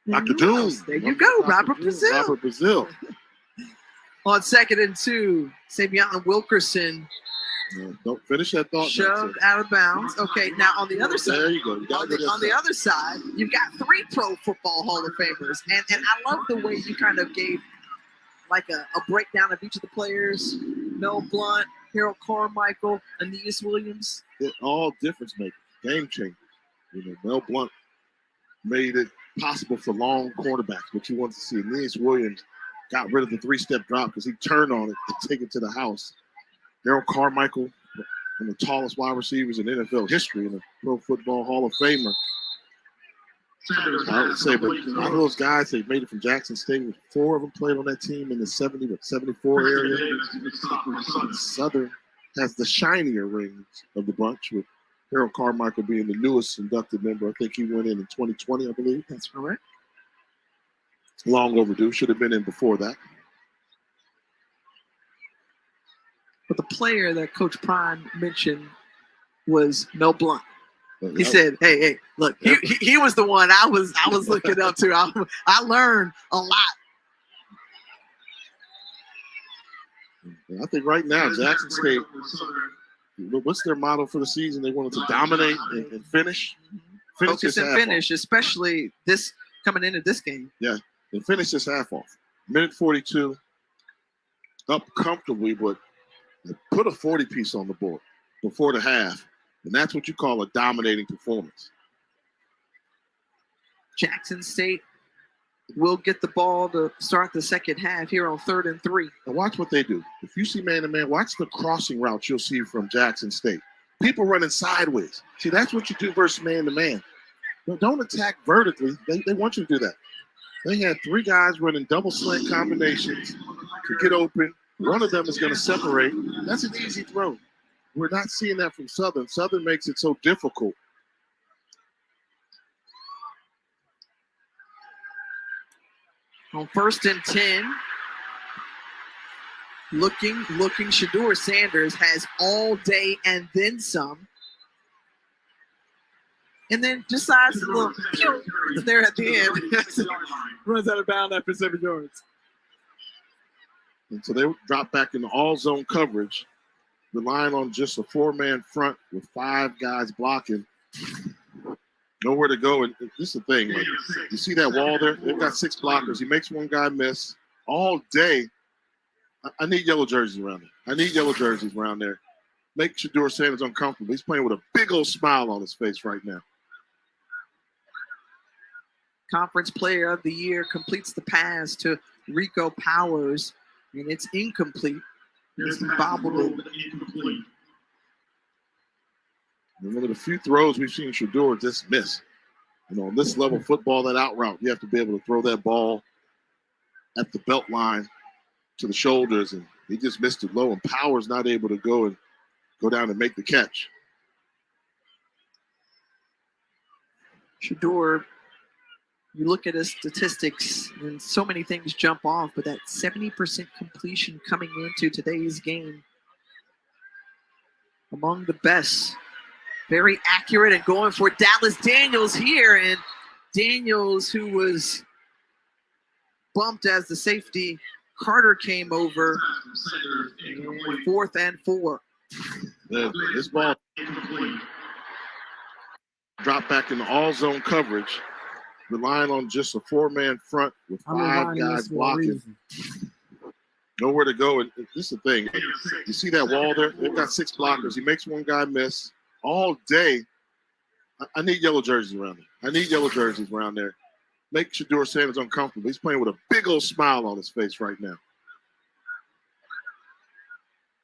Dr. Doom. There you go, Robert Brazil. Robert Brazil. On 2nd and 2, Savion Wilkerson. Don't finish that thought. Shoved out of bounds. Okay, now on the other side. There you go. On the other side, you've got 3 Pro Football Hall of Famers. And I love the way you kind of gave like a breakdown of each of the players. Mel Blount, Harold Carmichael, Aeneas Williams. All difference makers, game changers. Mel Blount made it possible for long cornerbacks, but you want to see Aeneas Williams got rid of the 3-step drop because he turned on it and take it to the house. Harold Carmichael, one of the tallest wide receivers in NFL history, and a Pro Football Hall of Famer. I would say, but out of those guys, they made it from Jackson State. 4 of them played on that team in the 74 area. Southern has the shinier rings of the bunch, with Harold Carmichael being the newest inducted member. I think he went in 2020, I believe. That's correct. Long overdue. Should have been in before that. But the player that Coach Prime mentioned was Mel Blount. He said, "Hey, look, he was the one I was looking up to. I learned a lot." I think right now Jackson State, what's their motto for the season? They wanted to dominate and finish. Focus and finish, especially this coming into this game. Yeah, and finish this half off. Minute 42, up comfortably, but put a 40-piece on the board before the half. And that's what you call a dominating performance. Jackson State will get the ball to start the second half here on 3rd and 3. Now watch what they do. If you see man-to-man, watch the crossing routes you'll see from Jackson State. People running sideways. See, that's what you do versus man-to-man. Don't attack vertically. They want you to do that. They had 3 guys running double slant combinations to get open. One of them is going to separate. That's an easy throw. We're not seeing that from Southern. Southern makes it so difficult. On 1st and 10, looking, Shedeur Sanders has all day and then some. And then decides to look there at the end. Runs out of bounds after 7 yards. And so they drop back into all zone coverage, relying on just a 4-man front with 5 guys blocking. Nowhere to go. And this is the thing. Like, you see that wall there? They've got 6 blockers. He makes one guy miss all day. I need yellow jerseys around there. Make Shedeur Sanders uncomfortable. He's playing with a big old smile on his face right now. Conference Player of the Year completes the pass to Rico Powers, and it's incomplete. It's bobbled. And one of the few throws we've seen Shedeur just miss. On this level football, that out route, you have to be able to throw that ball at the belt line to the shoulders, and he just missed it low, and Powers not able to go down and make the catch. Shedeur, you look at his statistics, and so many things jump off, but that 70% completion coming into today's game, among the best. Very accurate and going for Dallas Daniels here, and Daniels, who was bumped as the safety, Carter came over. 4th and 4. This ball dropped back into all zone coverage, relying on just a 4-man front with 5 guys blocking. Nowhere to go. And this is the thing. You see that wall there? They've got 6 blockers. He makes one guy miss all day. I need yellow jerseys around there. Make Shedeur Sanders uncomfortable. He's playing with a big old smile on his face right now.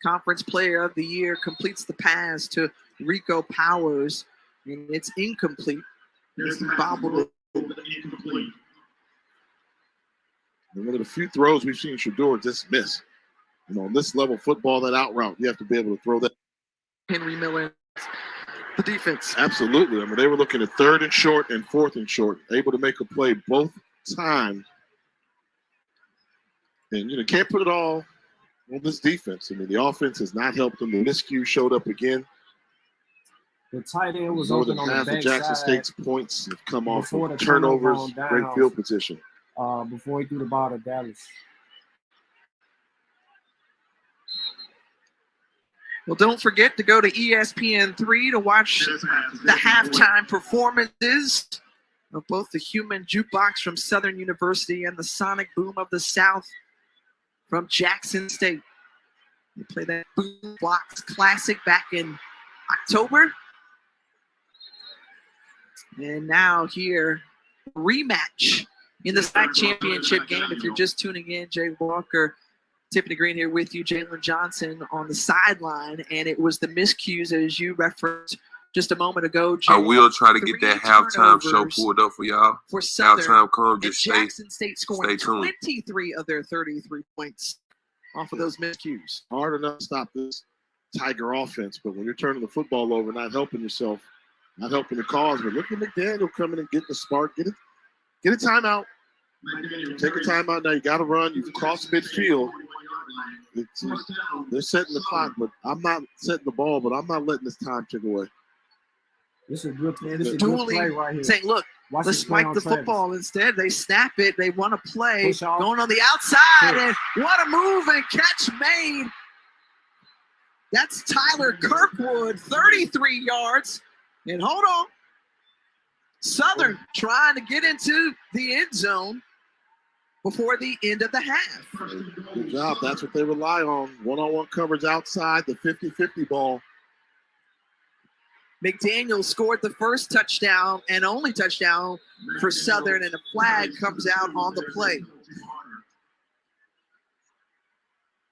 Conference Player of the Year completes the pass to Rico Powers, and it's incomplete. It's bobbled. And one of the few throws we've seen Shedeur just miss. On this level football, that out route, you have to be able to throw that. Henry Miller, the defense. Absolutely. They were looking at 3rd and short and 4th and short, able to make a play both times. And, can't put it all on this defense. The offense has not helped them. The miscue showed up again. The tight end was More open than on half the of Jackson backside State's points have come off before of the turnovers, turnover on great downs. field position. Before he threw the ball to Dallas. Well, don't forget to go to ESPN3 to watch the halftime performances of both the Human Jukebox from Southern University and the Sonic Boom of the South from Jackson State. They played that Boom Box Classic back in October. And now here, rematch in the Swac championship game. If you're just tuning in, Jay Walker, Tiffany Green here with you, Jalen Johnson on the sideline, and it was the miscues as you referenced just a moment ago. I will try to get that halftime show pulled up for y'all. For Southern, halftime come, just Jackson State scoring stay tuned. 23 of their 33 points off of those miscues. Hard enough to stop this Tiger offense, but when you're turning the football over, not helping yourself, not helping the cause, but look at McDaniel coming and getting the spark. Get a timeout. Take a timeout now. You got to run. You've crossed midfield. They're setting the clock, but I'm not setting the ball, but I'm not letting this time tick away. This is a good play. This is a good play right here. Saying, look, let's spike the football instead. They snap it. They want to play. Push off. Going on the outside, and what a move and catch made. That's Tyler Kirkwood, 33 yards. And hold on. Southern trying to get into the end zone before the end of the half. Good job. That's what they rely on. One-on-one coverage outside, the 50-50 ball. McDaniel scored the first touchdown and only touchdown for Southern, and a flag comes out on the play.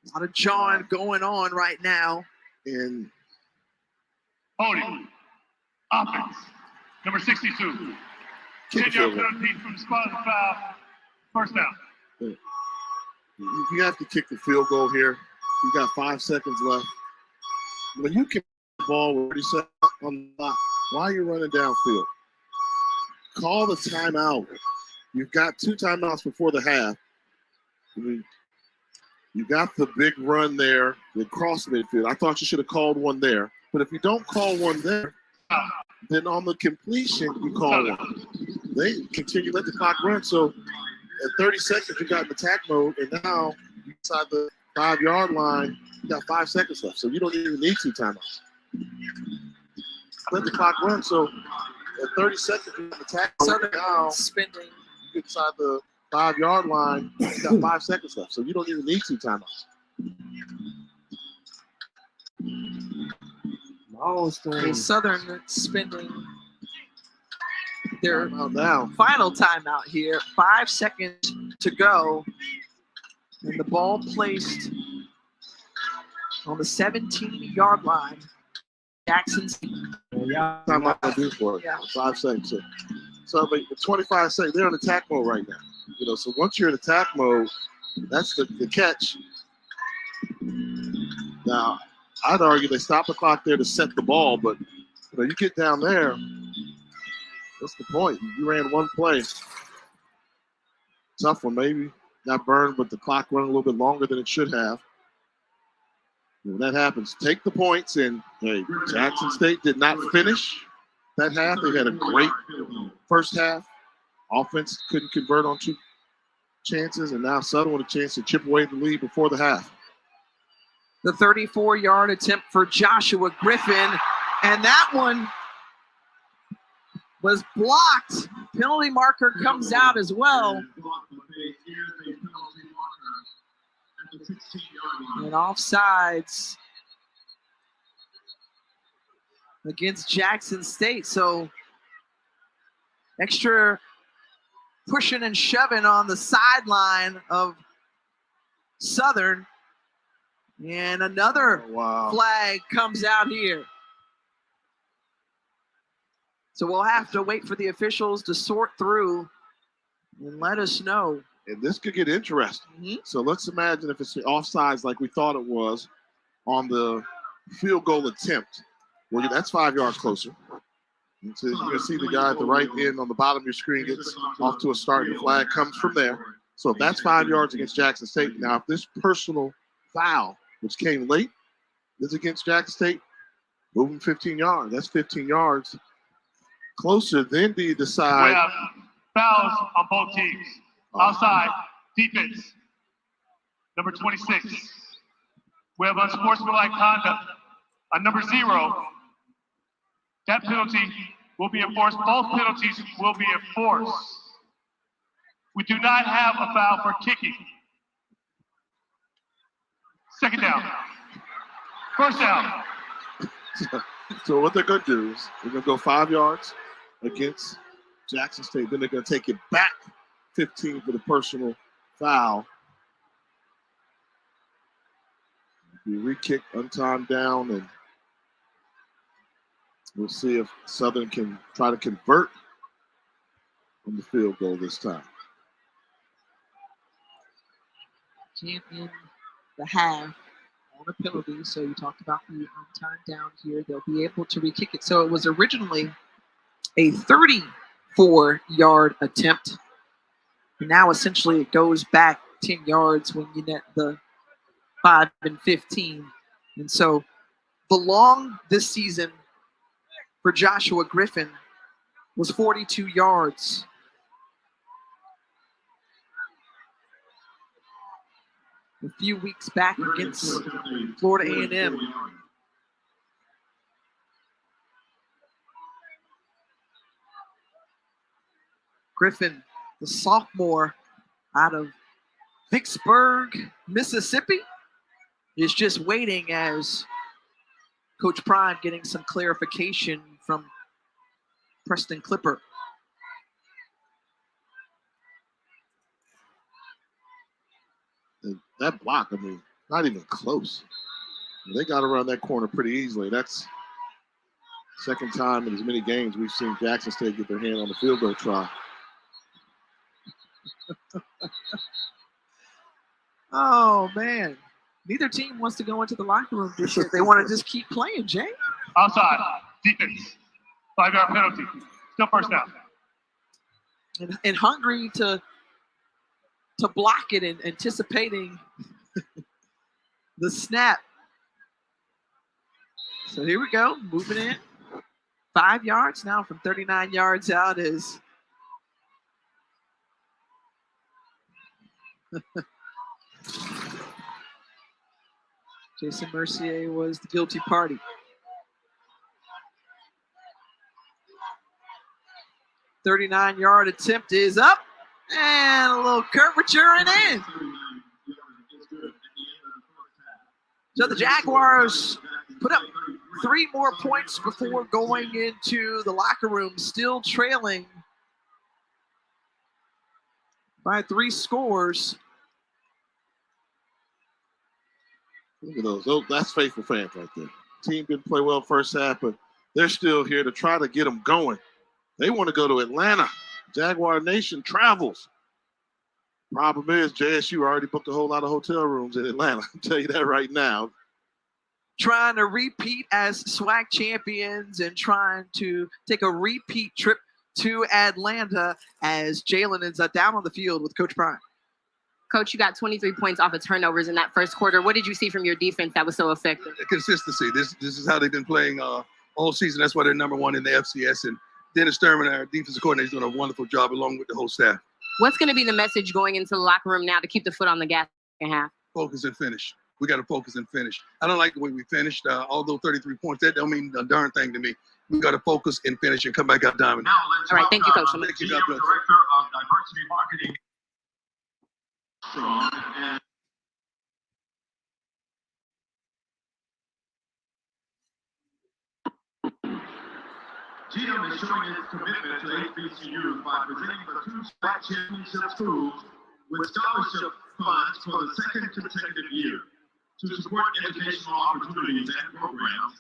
A lot of jawing going on right now. And holding. Offense. Number 62. kick a field goal. From the spot of the foul. First down. You have to kick the field goal here. You got 5 seconds left. When you kick the ball with 30 seconds on the clock, why are you running downfield? Call the timeout. You've got 2 timeouts before the half. I mean, you got the big run there, the cross midfield. I thought you should have called one there. But if you don't call one there, then on the completion, you call one. They continue, let the clock run. So at 30 seconds, you got in attack mode, and now inside the 5-yard line, you got 5 seconds left. So you don't even need 2 timeouts. Let the clock run. So at 30 seconds, you got attack mode. Now, spending. You get inside the 5-yard line, you got 5 seconds left. So you don't even need 2 timeouts. Southern spending their now. final timeout here. 5 seconds to go. And the ball placed on the 17-yard line. Jackson's Timeout I do for it. 5 seconds. So like 25 seconds, they're in attack mode right now. You know, so once you're in attack mode, that's the catch. Now, I'd argue they stop the clock there to set the ball, but you know, you get down there, what's the point? You ran one play. Tough one, maybe. Got burned, but the clock ran a little bit longer than it should have. When that happens, take the points, and hey, Jackson State did not finish that half. They had a great first half. Offense couldn't convert on 2 chances, and now Southern with a chance to chip away the lead before the half. The 34-yard attempt for Joshua Griffin, and that one was blocked. Penalty marker comes out as well. And offsides against Jackson State. So extra pushing and shoving on the sideline of Southern. And another flag comes out here. So we'll have to wait for the officials to sort through and let us know. And this could get interesting. So let's imagine if it's the offsides like we thought it was on the field goal attempt. Well, that's 5 yards closer. And so you're going to see the guy at the right end on the bottom of your screen gets off to a start, and the flag comes from there. So if that's 5 yards against Jackson State, now if this personal foul, which came late, is against Jackson State, moving 15 yards. That's 15 yards closer. Then do you decide? We have fouls on both teams. Outside, defense, number 26. We have unsportsmanlike conduct on number 0. That penalty will be enforced. Both penalties will be enforced. We do not have a foul for kicking. Second down. First down. So what they're going to do is they're going to go 5 yards against Jackson State. Then they're going to take it back 15 for the personal foul. You re-kick, untimed down, and we'll see if Southern can try to convert on the field goal this time. Can't end the half on a penalty. So you talked about the untimed down here. They'll be able to re-kick it. So it was originally a 34-yard attempt. Now, essentially, it goes back 10 yards when you net the 5 and 15. And so the long this season for Joshua Griffin was 42 yards. A few weeks back against Florida A&M. Griffin, the sophomore out of Vicksburg, Mississippi, is just waiting as Coach Prime getting some clarification from Preston Clipper. And that block, I mean, not even close. They got around that corner pretty easily. That's Second time in as many games we've seen Jackson State get their hand on the field goal try. Oh, man. Neither team wants to go into the locker room just yet. They want to just keep playing, Jay. Outside. Defense. 5-yard penalty. Still first down. And hungry to block it and anticipating the snap. So here we go. Moving in. 5 yards now from 39 yards out is Jason Mercier was the guilty party. .39-yard attempt is up, and a little curvature and in. So the Jaguars put up 3 more points before going into the locker room, still trailing by 3 scores. Look at those. That's faithful fans right there. Team didn't play well first half, but they're still here to try to get them going. They want to go to Atlanta. Jaguar Nation travels. Problem is, JSU already booked a whole lot of hotel rooms in Atlanta. I'll tell you that right now. Trying to repeat as Swac champions and trying to take a repeat trip to Atlanta as Jalen is down on the field with Coach Prime. Coach, you got 23 points off of turnovers in that first quarter. What did you see from your defense that was so effective? Consistency. This is how they've been playing all season. That's why they're number 1 in the FCS. And Dennis Sturman, our defensive coordinator, is doing a wonderful job along with the whole staff. What's going to be the message going into the locker room now to keep the foot on the gas in half? Focus and finish. We got to focus and finish. I don't like the way we finished. Although 33 points, that don't mean a darn thing to me. We got to focus and finish and come back out diamond. All right, thank you, Coach. Thank you, God bless. Director of Diversity Marketing. GM is showing its commitment to HBCUs by presenting the 2 Swac championship schools with scholarship funds for the 2nd consecutive year. To support educational opportunities and programs,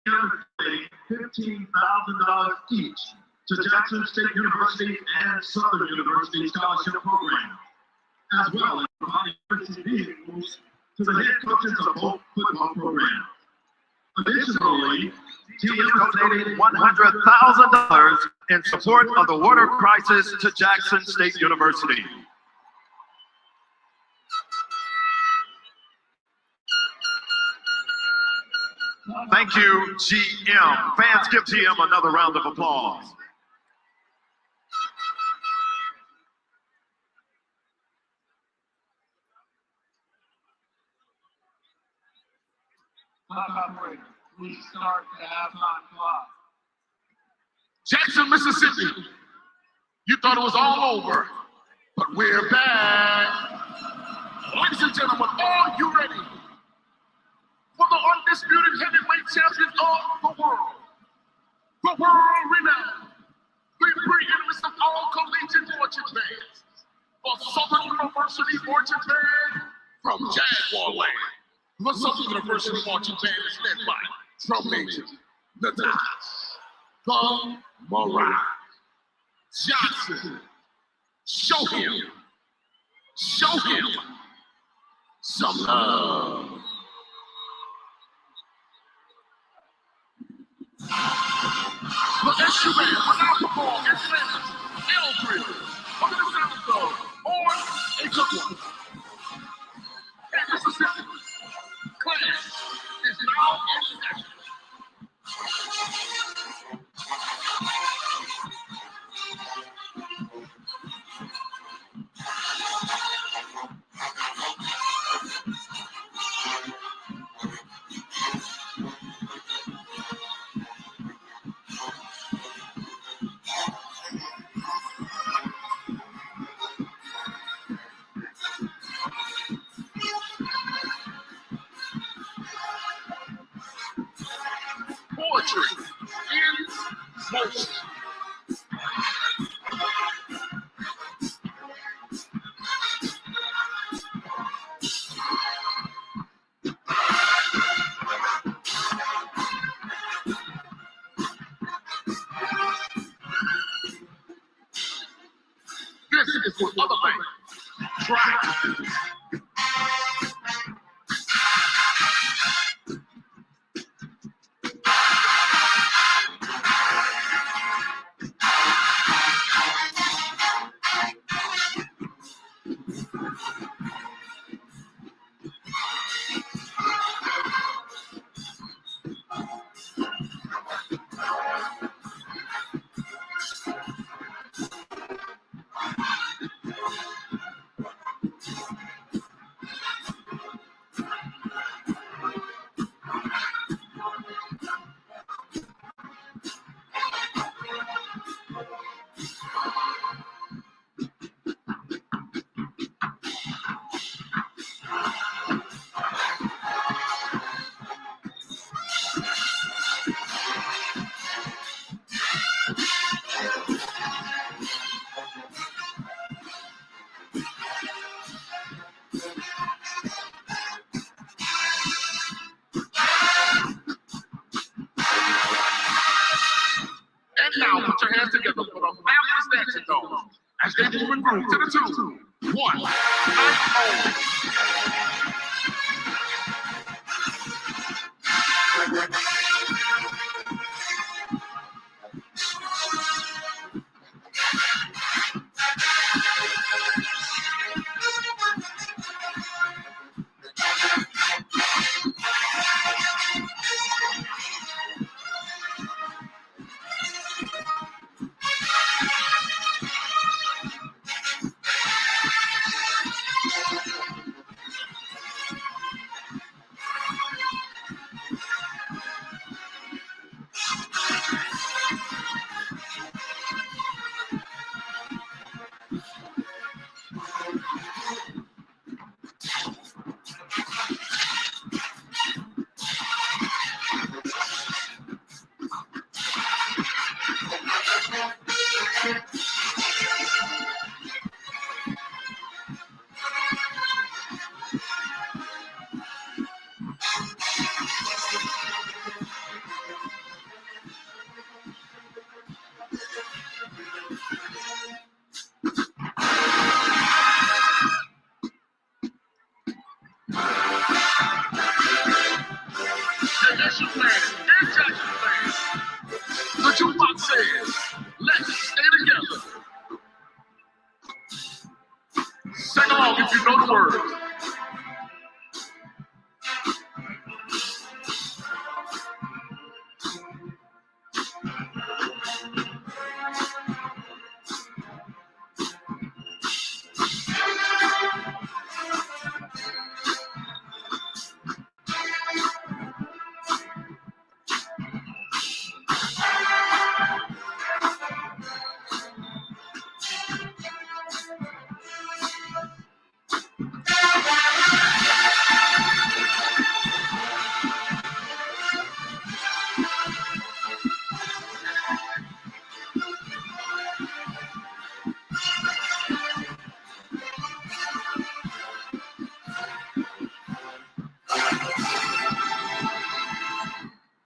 GM is paying $15,000 each to Jackson State University and Southern University scholarship programs, as well as providing university vehicles to the head coaches of both football programs. Additionally, GM donated $100,000 in support of the water crisis to Jackson State University. Thank you, GM. Fans, give GM another round of applause. We start the halftime clock. Jackson, Mississippi. You thought it was all over, but we're back. Ladies and gentlemen, are you ready for the undisputed heavyweight champions of the world? The world renowned, the preeminence of all collegiate fortune fans, for Southern University fortune fan from Jaguar Land. The Southern University fortune fan is led by drum major Natas, the Moran Johnson. Show him some love. The instrument without the ball is famous. Eldridge. Look at the sound though. On a good one. And Mississippi. Class is now in session. for other things. Try. And now put your hands together for the fabulous dancing dogs as they move and groove to the 2, 1, night The jukebox says, let's stay together. Sing along if you know the words.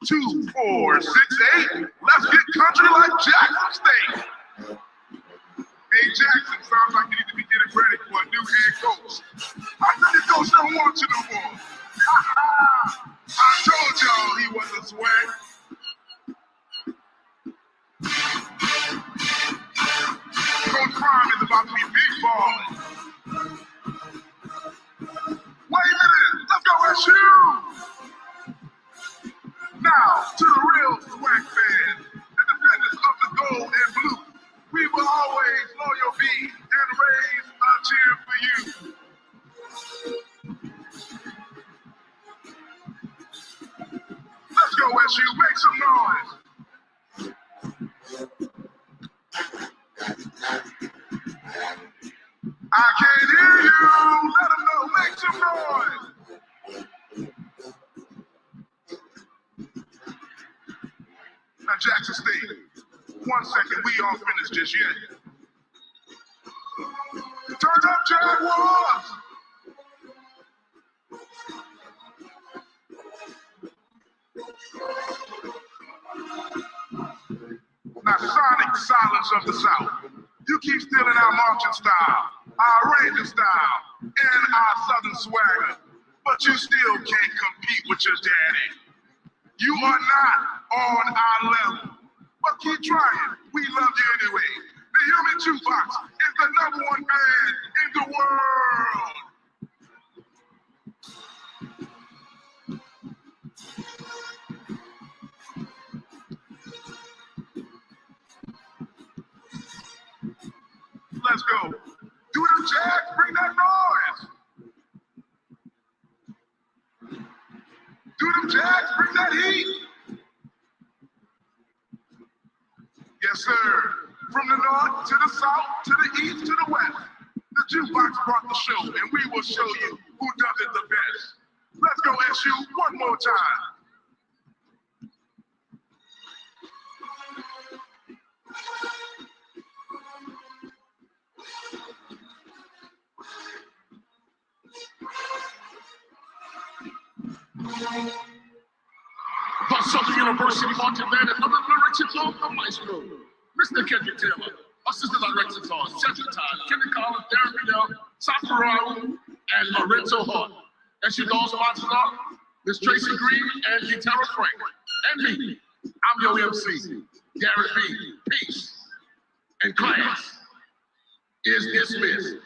Two, 4, 6, 8. Let's get country like Jackson State. Hey, Jackson, sounds like you need to be getting ready for a new head coach. I think the coach don't want you no more. I told y'all he wasn't Swac. Coach Prime is about to be big balling. Wait a minute, let's go SU. Now, to the real Swac fans, the defenders of the gold and blue, we will always blow your beat and raise a cheer for you. Let's go, SU, make some noise. I can't hear you. Let them know, make some noise. Now, Jackson State, 1 second, we aren't finished just yet. Turn up, Jaguars! Now, sonic silence of the South. You keep stealing our marching style, our ranger style, and our southern swagger, but you still can't compete with your daddy. You are not on our level, but keep trying. We love you anyway. The Human Jukebox is the #1 band in the world. Let's go. Do them jacks, bring that noise. Do them jacks, bring that heat. Yes, sir. From the north to the south, to the east, to the west, the jukebox brought the show, and we will show you who does it the best. Let's go, SU, one more time. The Southern University Marching Band and other directions of the maestro, Mr. Kendrick Taylor, assistant directors are Cedric Todd, Kenny Collins, Darren Goodell, Sakura, and Lorenzo Hart. As you know, sponsors are Miss Tracy Green and Gitara Frank, and me. I'm your MC, Gary B. Peace. And class is dismissed.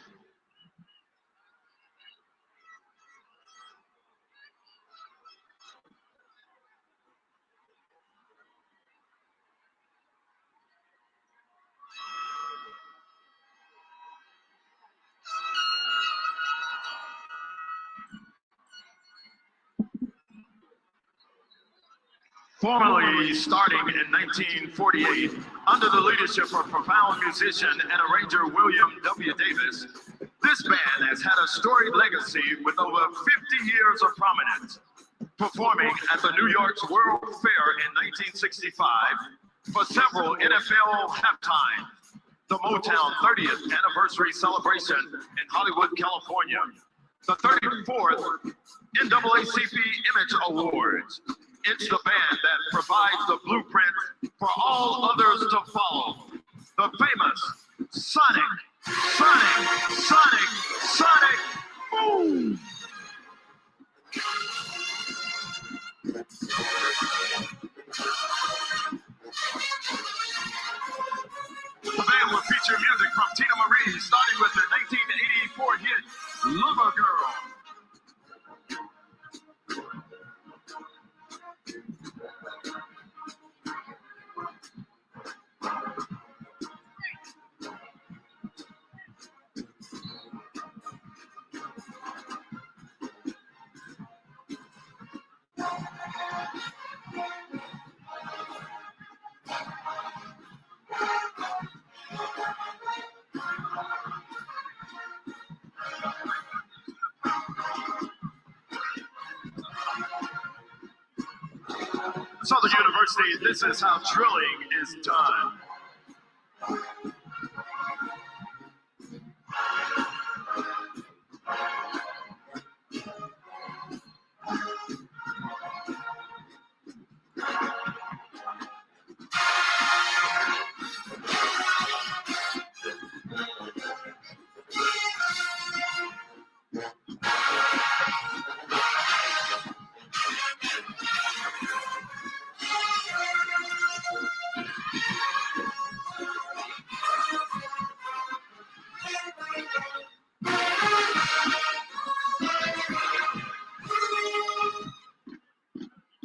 Formally starting in 1948, under the leadership of profound musician and arranger William W. Davis, this band has had a storied legacy with over 50 years of prominence, performing at the New York's World Fair in 1965 for several NFL halftimes, the Motown 30th anniversary celebration in Hollywood, California, the 34th NAACP Image Awards. It's the band that provides the blueprint for all others to follow. The famous Sonic Boom! The band will feature music from Tina Marie, starting with her 1984 hit, Lover Girl. Southern University, this is how drilling is done.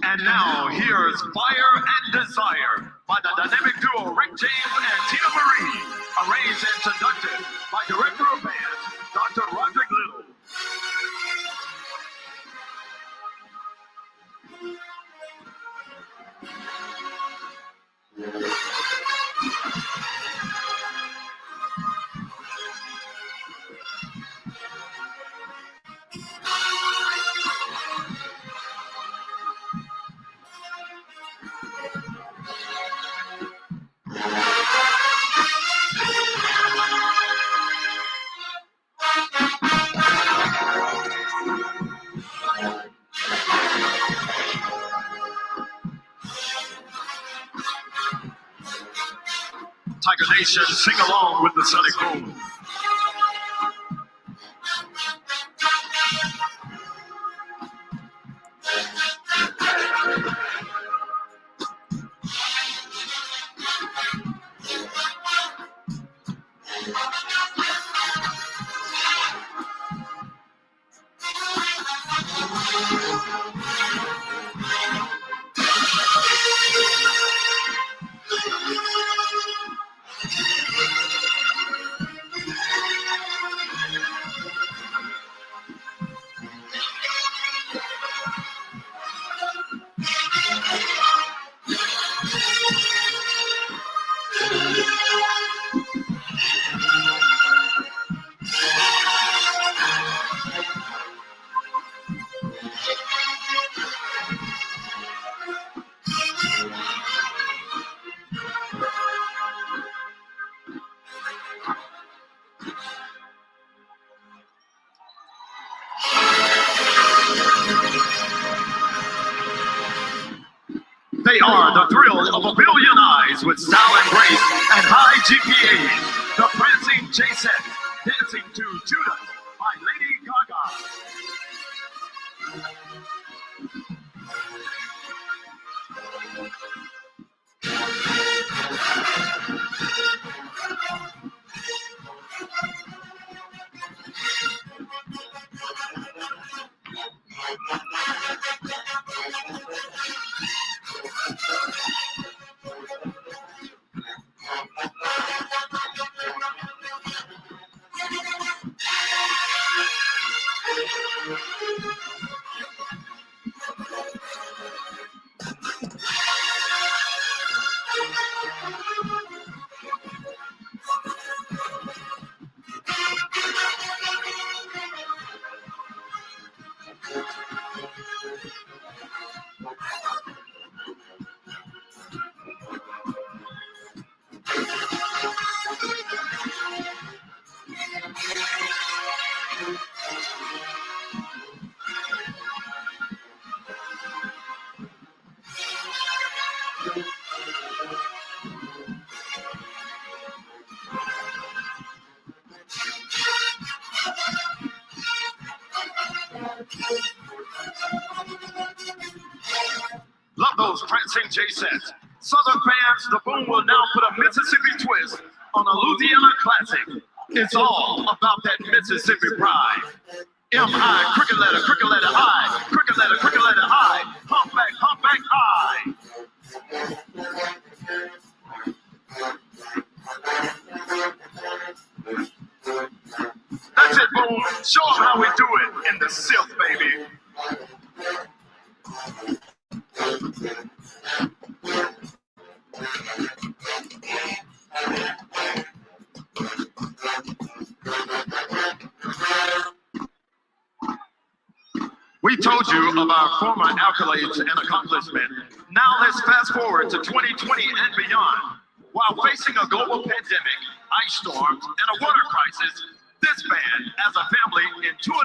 And now, here's Fire and Desire by the dynamic duo Rick James and Tina Marie, arranged and conducted by Director of Band, Dr. Roderick Little. Tiger Nation, sing along with the Sonic Boom. They are the thrill of a billion eyes with style and grace and high GPAs. The prancing J-Set, dancing to Judas by Lady Gaga. Love those prancing J-Sets. Southern fans, the Boom will now put a Mississippi twist on a Louisiana classic. It's all about that Mississippi pride. M-I, crooked letter I, crooked letter I, humpback I. That's it, Boom. Show them how we do it in the silk, baby. We told you of our former accolades and accomplishment. Now let's fast forward to 2020 and beyond. While facing a global pandemic, ice storms, and a water crisis, this band, as a family in 2.5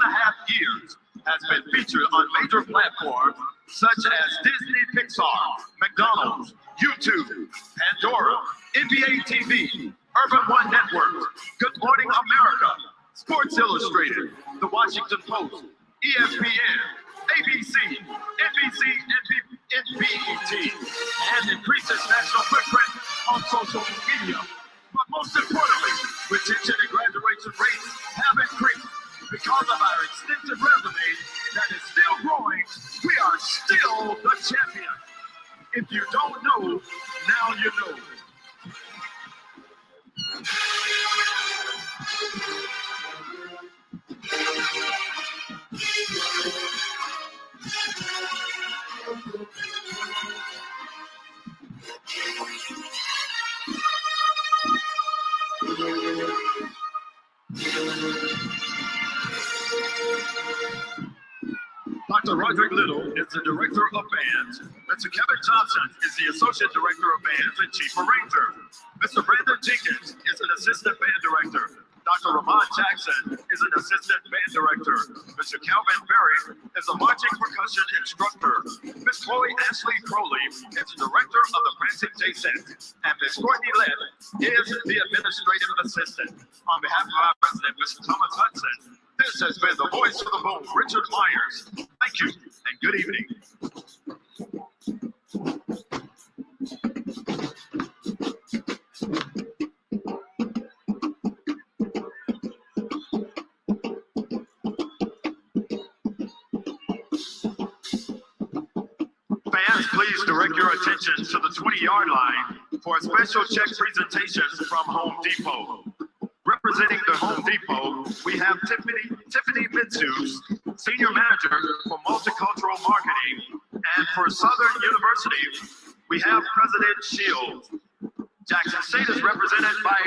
years, has been featured on major platforms such as Disney, Pixar, McDonald's, YouTube, Pandora, NBA TV, Urban One Network, Good Morning America, Sports Illustrated, The Washington Post, ESPN, ABC, NBC, and BET, and increases national footprint on social media. But most importantly, retention and graduation rates have increased. Because of our extensive resume that is still growing, we are still the champion. If you don't know, now you know. Dr. Roderick Little is the director of bands. Mr. Kevin Johnson is the associate director of bands and chief arranger. Mr. Brandon Jenkins is an assistant band director. Dr. Ramon Jackson is an assistant band director. Mr. Calvin Berry is a marching percussion instructor. Miss Chloe Ashley Crowley is the director of the Prancing J-Set. And Miss Courtney Lett is the administrative assistant. On behalf of our president, Mr. Thomas Hudson, this has been the voice of the Boom, Richard Myers. Thank you and good evening. Fans, please direct your attention to the 20-yard line for a special check presentation from Home Depot. Representing the Home Depot, we have Tiffany Mitsus, Senior Manager for Multicultural Marketing. And for Southern University, we have President Shields. Jackson State is represented by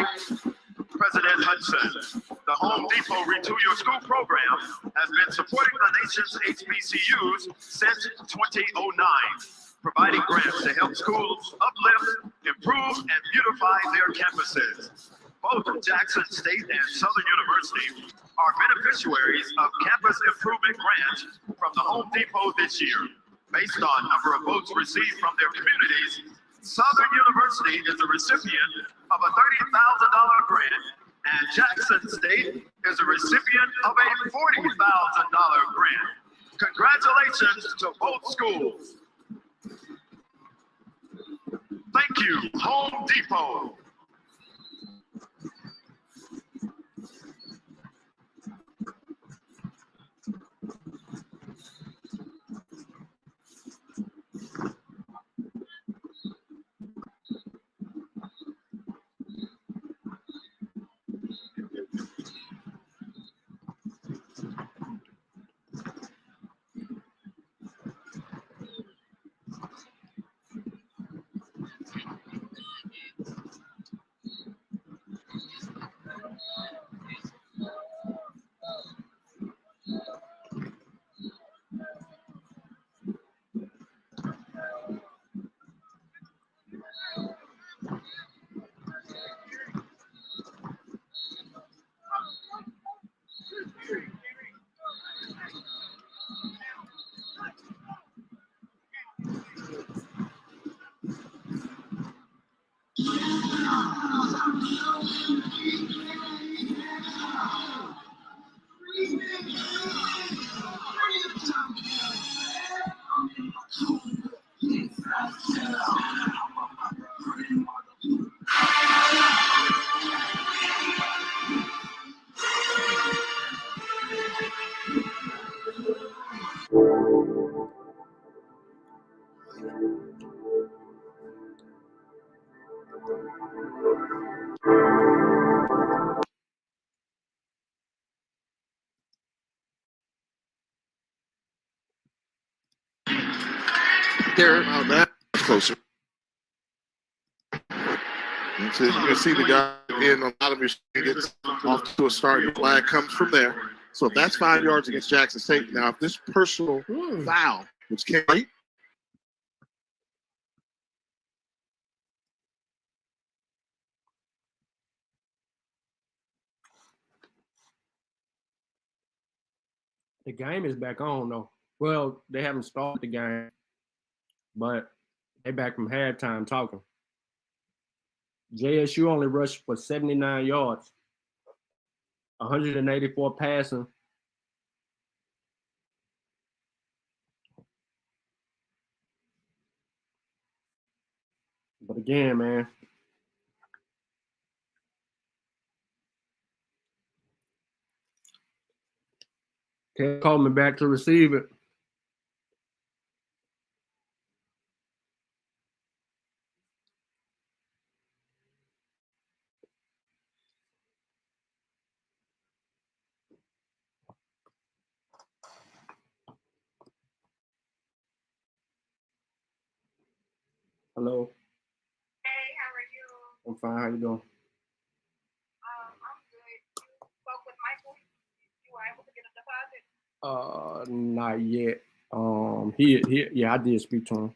President Hudson. The Home Depot Retool Your School program has been supporting the nation's HBCUs since 2009, providing grants to help schools uplift, improve, and beautify their campuses. Both Jackson State and Southern University are beneficiaries of Campus Improvement Grants from the Home Depot this year. Based on number of votes received from their communities, Southern University is the recipient of a $30,000 grant, and Jackson State is a recipient of a $40,000 grant. Congratulations to both schools. Thank you, Home Depot. They're that closer. And so you can see the guy in a lot of his gets off to a start. The flag comes from there. So if that's 5 yards against Jackson State, now if this personal foul, which can't right, the game is back on though. Well, they haven't started the game, but they back from halftime talking. JSU only rushed for 79 yards, 184 passing. But again, man, Ted called me back to receive it. Hello. Hey, how are you? I'm fine. How you doing? I'm good. You spoke with Michael. You were able to get a deposit? Not yet. Yeah, I did speak to him.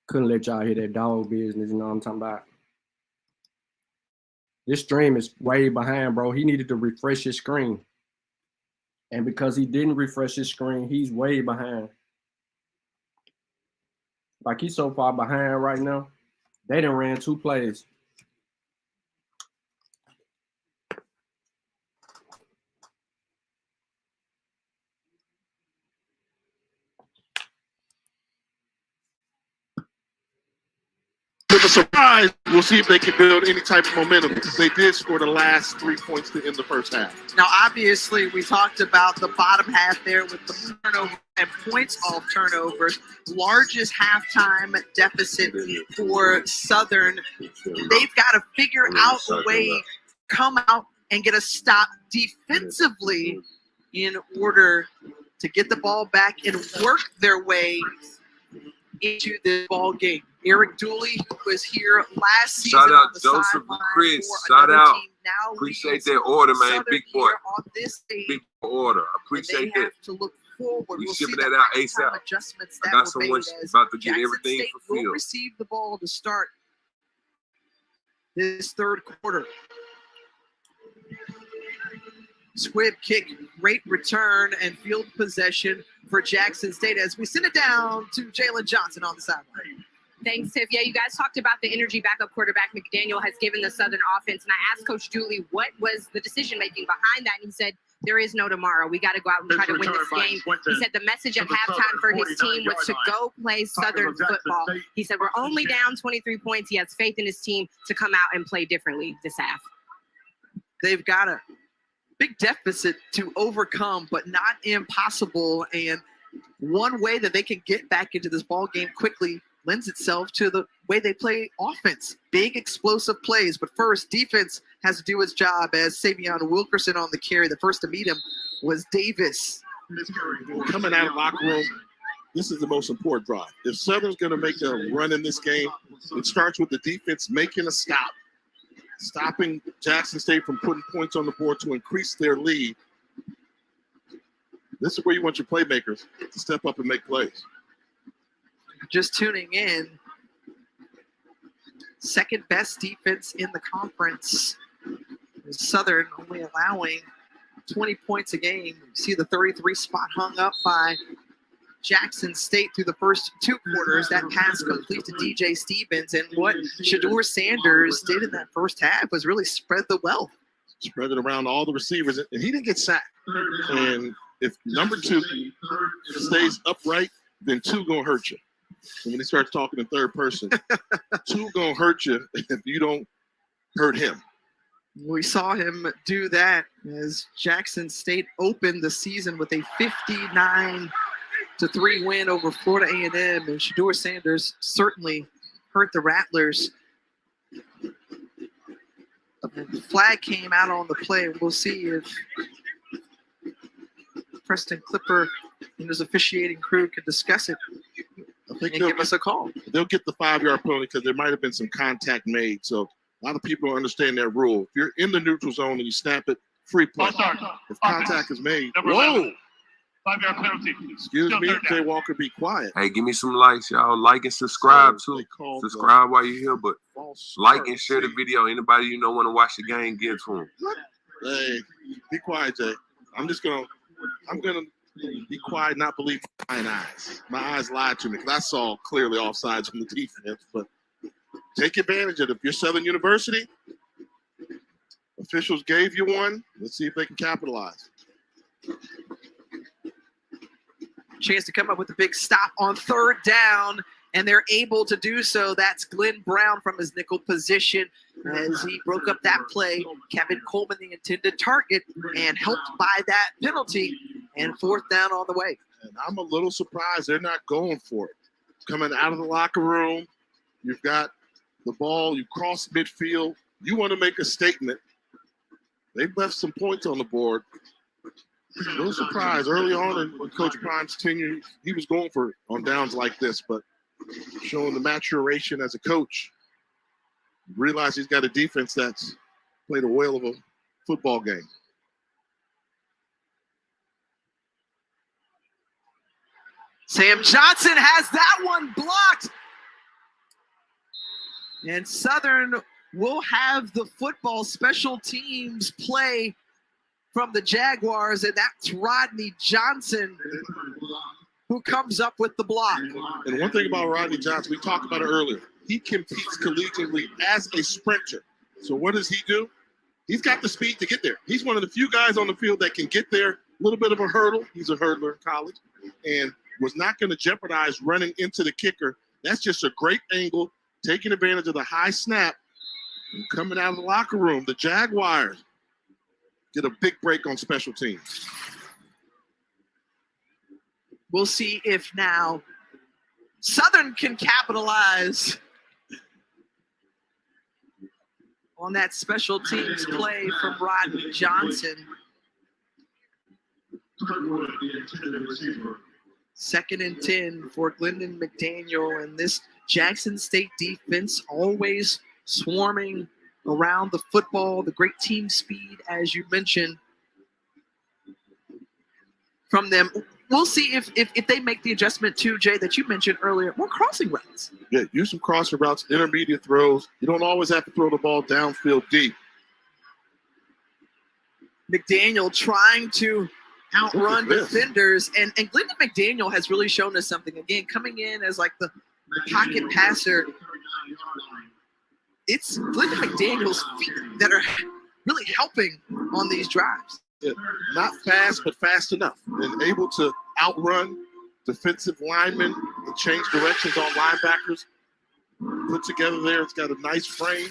Couldn't let y'all hear that dog business, you know what I'm talking about? This stream is way behind, bro. He needed to refresh his screen. And because he didn't refresh his screen, he's way behind. Like, he's so far behind right now. They done ran 2 plays. With a surprise, we'll see if they can build any type of momentum because they did score the last 3 points to end the first half. Now, obviously, we talked about the bottom half there with the turnover and points off turnovers. Largest halftime deficit for Southern. They've got to figure out a way, come out and get a stop defensively in order to get the ball back and work their way into the ball game. Eric Dooley, who was here last season. Shout out on the Joseph and Chris. for Shout another out. team, now Appreciate that order, man. Southern Big boy. here on this stage. Big order. I appreciate They that. have to look forward. We We'll shipping see that the out halftime ASAP. adjustments I that got were someone made as about to get Jackson everything State will fulfilled. receive the ball to start this third quarter. Squib kick, great return and field possession for Jackson State as we send it down to Jalen Johnson on the sideline. Thanks, Tiff. Yeah, you guys talked about the energy backup quarterback McDaniel has given the Southern offense, and I asked Coach Dooley what was the decision-making behind that, and he said, there is no tomorrow. We got to go out and try to win this game. He said the message at halftime for his team was to go play Southern football. He said, we're only down 23 points. He has faith in his team to come out and play differently this half. They've got a big deficit to overcome, but not impossible, and one way that they can get back into this ball game quickly lends itself to the way they play offense. Big, explosive plays. But first, defense has to do its job as Savion Wilkerson on the carry. The first to meet him was Davis. Coming out of the locker room, this is the most important drive. If Southern's going to make a run in this game, it starts with the defense making a stop, stopping Jackson State from putting points on the board to increase their lead. This is where you want your playmakers to step up and make plays. Just tuning in, second best defense in the conference. Southern only allowing 20 points a game. You see the 33 spot hung up by Jackson State through the first 2 quarters. That pass complete to DJ Stevens. And what Shador Sanders did in that first half was really spread the wealth. Spread it around all the receivers, and he didn't get sacked. And if number 2 stays upright, then 2 gonna hurt you. And when he starts talking in third person, 2 gonna hurt you if you don't hurt him. We saw him do that as Jackson State opened the season with a 59-3 win over Florida A&M, and Shador Sanders certainly hurt the Rattlers. The flag came out on the play. We'll see if Preston Clipper and his officiating crew can discuss it. I think and give us a call. They'll get the 5-yard penalty because there might have been some contact made. So a lot of people don't understand that rule. If you're in the neutral zone and you snap it, free play. If contact is made, whoa! 5-yard penalty. Excuse me, Jay Walker, be quiet. Hey, give me some likes, y'all. Like and subscribe too. Subscribe while you're here, but like and share the video. Anybody you know want to watch the game, give to them. Hey, be quiet, Jay. I'm gonna be quiet, not believe my eyes. My eyes lied to me because I saw clearly offsides from the defense. But take advantage of it. If you're Southern University, officials gave you one. Let's see if they can capitalize. Chance to come up with a big stop on third down, and they're able to do so. That's Glenn Brown from his nickel position as he broke up that play. Kevin Coleman, the intended target, and helped by that penalty, and fourth down on the way. And I'm a little surprised they're not going for it. Coming out of the locker room, you've got the ball, you cross midfield, you want to make a statement. They've left some points on the board. A little surprised early on in Coach Prime's tenure, he was going for it on downs like this, but showing the maturation as a coach, realize he's got a defense that's played a whale of a football game. Sam Johnson has that one blocked. And Southern will have the football special teams play from the Jaguars, and that's Rodney Johnson who comes up with the block. And one thing about Rodney Johnson, we talked about it earlier, he competes collegiately as a sprinter. So what does he do? He's got the speed to get there. He's one of the few guys on the field that can get there, a little bit of a hurdle. He's a hurdler in college, and was not going to jeopardize running into the kicker. That's just a great angle, taking advantage of the high snap, and coming out of the locker room. The Jaguars get a big break on special teams. We'll see if now Southern can capitalize on that special teams play from Rodney Johnson. Second and 10 for Glendon McDaniel, and this Jackson State defense always swarming around the football, the great team speed, as you mentioned, from them. We'll see if they make the adjustment too, Jay, that you mentioned earlier, more crossing routes. Yeah, use some crossing routes, intermediate throws. You don't always have to throw the ball downfield deep. McDaniel trying to outrun defenders, and Glendon McDaniel has really shown us something. Again, coming in as like the pocket passer. It's Glendon McDaniel's feet that are really helping on these drives. Yeah, not fast, but fast enough, and able to outrun defensive linemen and change directions on linebackers. Put together there, it's got a nice frame,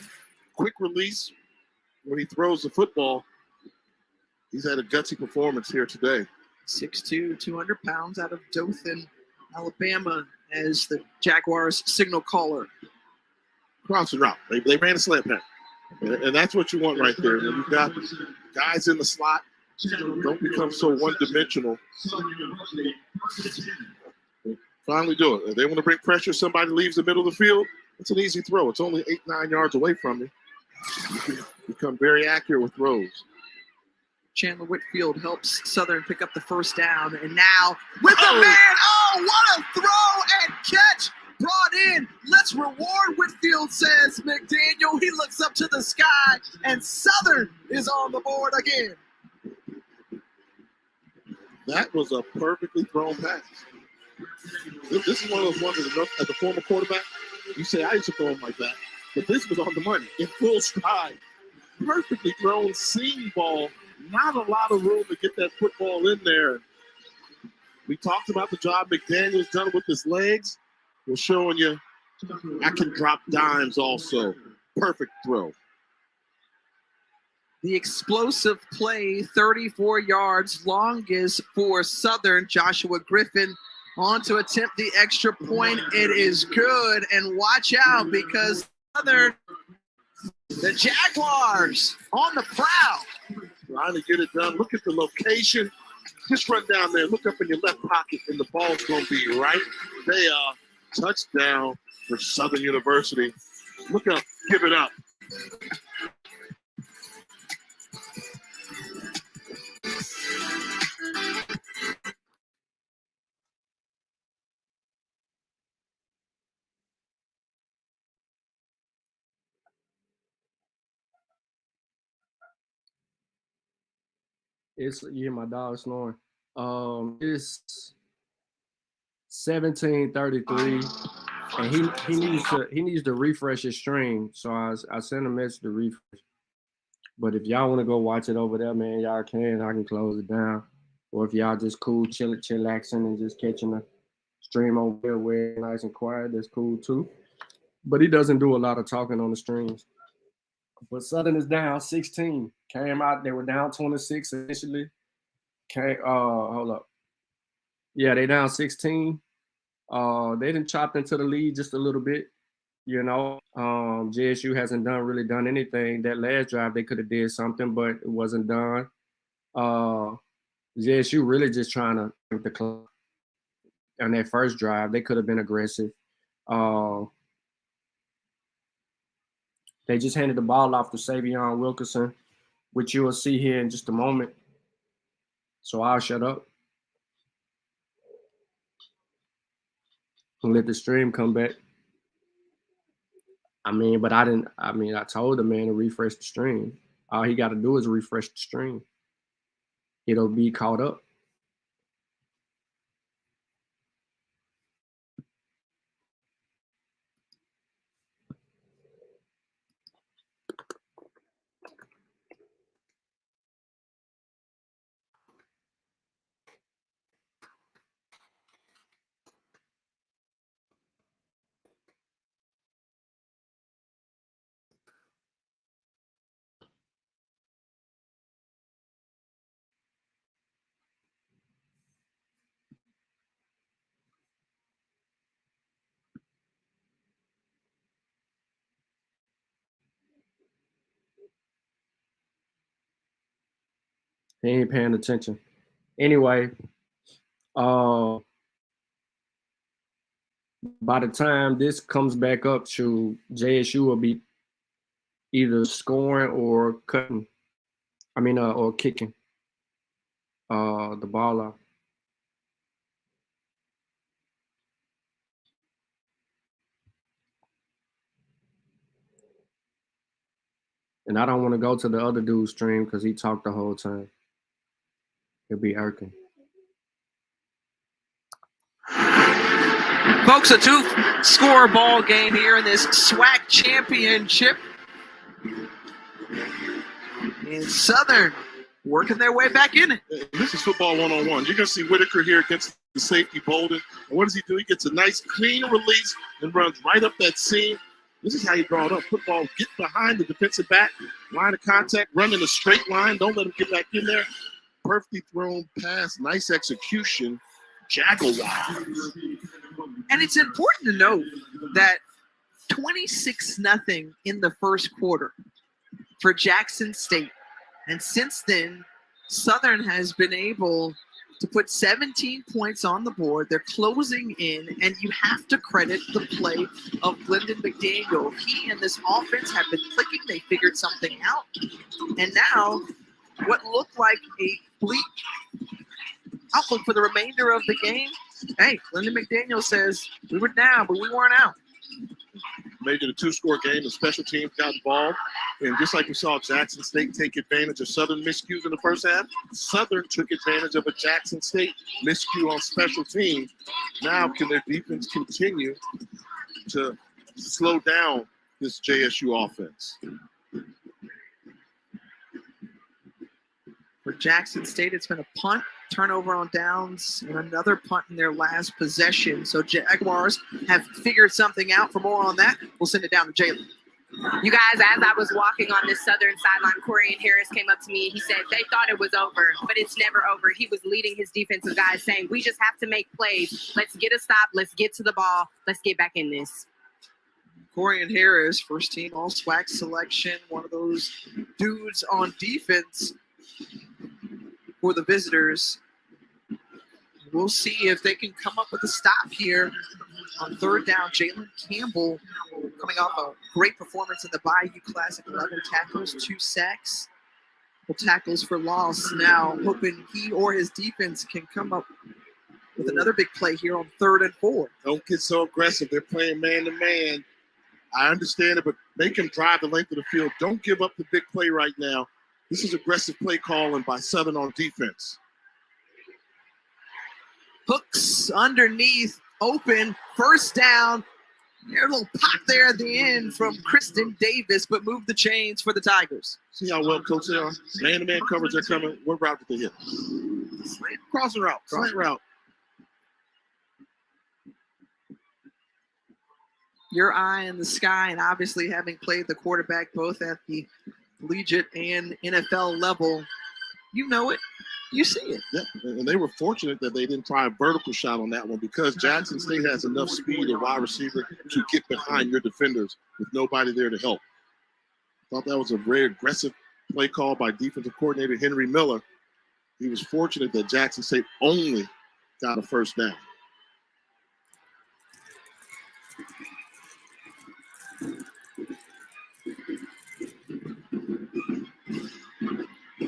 quick release when he throws the football. He's had a gutsy performance here today. 6'2", 200 pounds out of Dothan, Alabama, as the Jaguars signal caller. Crossing route. They ran a slant pass. And that's what you want right there. When you've got guys in the slot, don't become so one-dimensional. Finally do it. If they want to bring pressure, somebody leaves the middle of the field, it's an easy throw. It's only 8-9 yards away from you. You can become very accurate with throws. Chandler Whitfield helps Southern pick up the first down. And now with the man, what a throw and catch brought in. Let's reward Whitfield, says McDaniel. He looks up to the sky, and Southern is on the board again. That was a perfectly thrown pass. This is one of those ones as a former quarterback, you say, I used to throw them like that. But this was on the money, in full stride. Perfectly thrown seam ball. Not a lot of room to get that football in there. We talked about the job McDaniel's done with his legs. We're showing you I can drop dimes also. Perfect throw. The explosive play, 34 yards, longest for Southern. Joshua Griffin on to attempt the extra point. It is good, and watch out because Southern, the Jaguars on the prowl. Trying to get it done. Look at the location. Just run down there. Look up in your left pocket, and the ball's going to be right there. Touchdown for Southern University. Look up. Give it up. It's you hear my dog snoring. It's 17:33, and he needs to refresh his stream. So I sent a message to refresh. But if y'all want to go watch it over there, man, y'all can. I can close it down. Or if y'all just cool, chillaxing and just catching the stream over there where it's nice and quiet, that's cool too. But he doesn't do a lot of talking on the streams. But Southern is down 16. Came out, they were down 26 initially. Hold up. Yeah, they down 16. They done chopped into the lead just a little bit. You know, JSU hasn't really done anything. That last drive, they could have did something, but it wasn't done. JSU really just trying to make the clock. On that first drive, they could have been aggressive. They just handed the ball off to Savion Wilkerson, which you will see here in just a moment. So I'll shut up and let the stream come back. I mean, but I didn't. I mean, I told the man to refresh the stream. All he got to do is refresh the stream. It'll be caught up. He ain't paying attention. Anyway, by the time this comes back up to JSU will be either scoring or cutting. I mean, or kicking the ball out. And I don't want to go to the other dude's stream because he talked the whole time. It'll be irking. Folks, a two-score ball game here in this Swac championship. And Southern working their way back in it. This is football 101. You're going to see Whitaker here against the safety Bolden. And what does he do? He gets a nice clean release and runs right up that seam. This is how you draw it up. Football, get behind the defensive back, line of contact, run in a straight line. Don't let him get back in there. Perfectly thrown pass, nice execution. Jaguars. And it's important to note that 26-0 in the first quarter for Jackson State. And since then, Southern has been able to put 17 points on the board. They're closing in, and you have to credit the play of Glendon McDaniel. He and this offense have been clicking. They figured something out. And now, what looked like a bleak outlook for the remainder of the game, hey, Glendon McDaniel says, we were down, but we weren't out. Made it a two-score game. The special teams got involved. And just like we saw Jackson State take advantage of Southern miscues in the first half, Southern took advantage of a Jackson State miscue on special teams. Now can their defense continue to slow down this JSU offense? For Jackson State, it's been a punt, turnover on downs, and another punt in their last possession. So Jaguars have figured something out. For more on that, we'll send it down to Jalen. You guys, as I was walking on this Southern sideline, Corian Harris came up to me. He said they thought it was over, but it's never over. He was leading his defensive guys saying, we just have to make plays. Let's get a stop. Let's get to the ball. Let's get back in this. Corian Harris, first team All-Swac selection, one of those dudes on defense for the visitors. We'll see if they can come up with a stop here on third down. Jalen Campbell coming off a great performance in the Bayou Classic, 11 tackles, 2 sacks, tackles for loss. Now hoping he or his defense can come up with another big play here on 3rd and 4. Don't get so aggressive. They're playing man-to-man. I understand it, but make him drive the length of the field. Don't give up the big play right now. This is aggressive play calling by Southern on defense. Hooks underneath, open, first down. There's a little pop there at the end from Kristen Davis, but move the chains for the Tigers. See how well coach they are? Man-to-man coverage are coming. What route did they hit? Crossing route. Slant route. Your eye in the sky, and obviously having played the quarterback both at the collegiate and NFL level, you know it. You see it. Yeah, and they were fortunate that they didn't try a vertical shot on that one because Jackson State has enough speed at wide receiver to get behind your defenders with nobody there to help. Thought that was a very aggressive play call by defensive coordinator Henry Miller. He was fortunate that Jackson State only got a first down.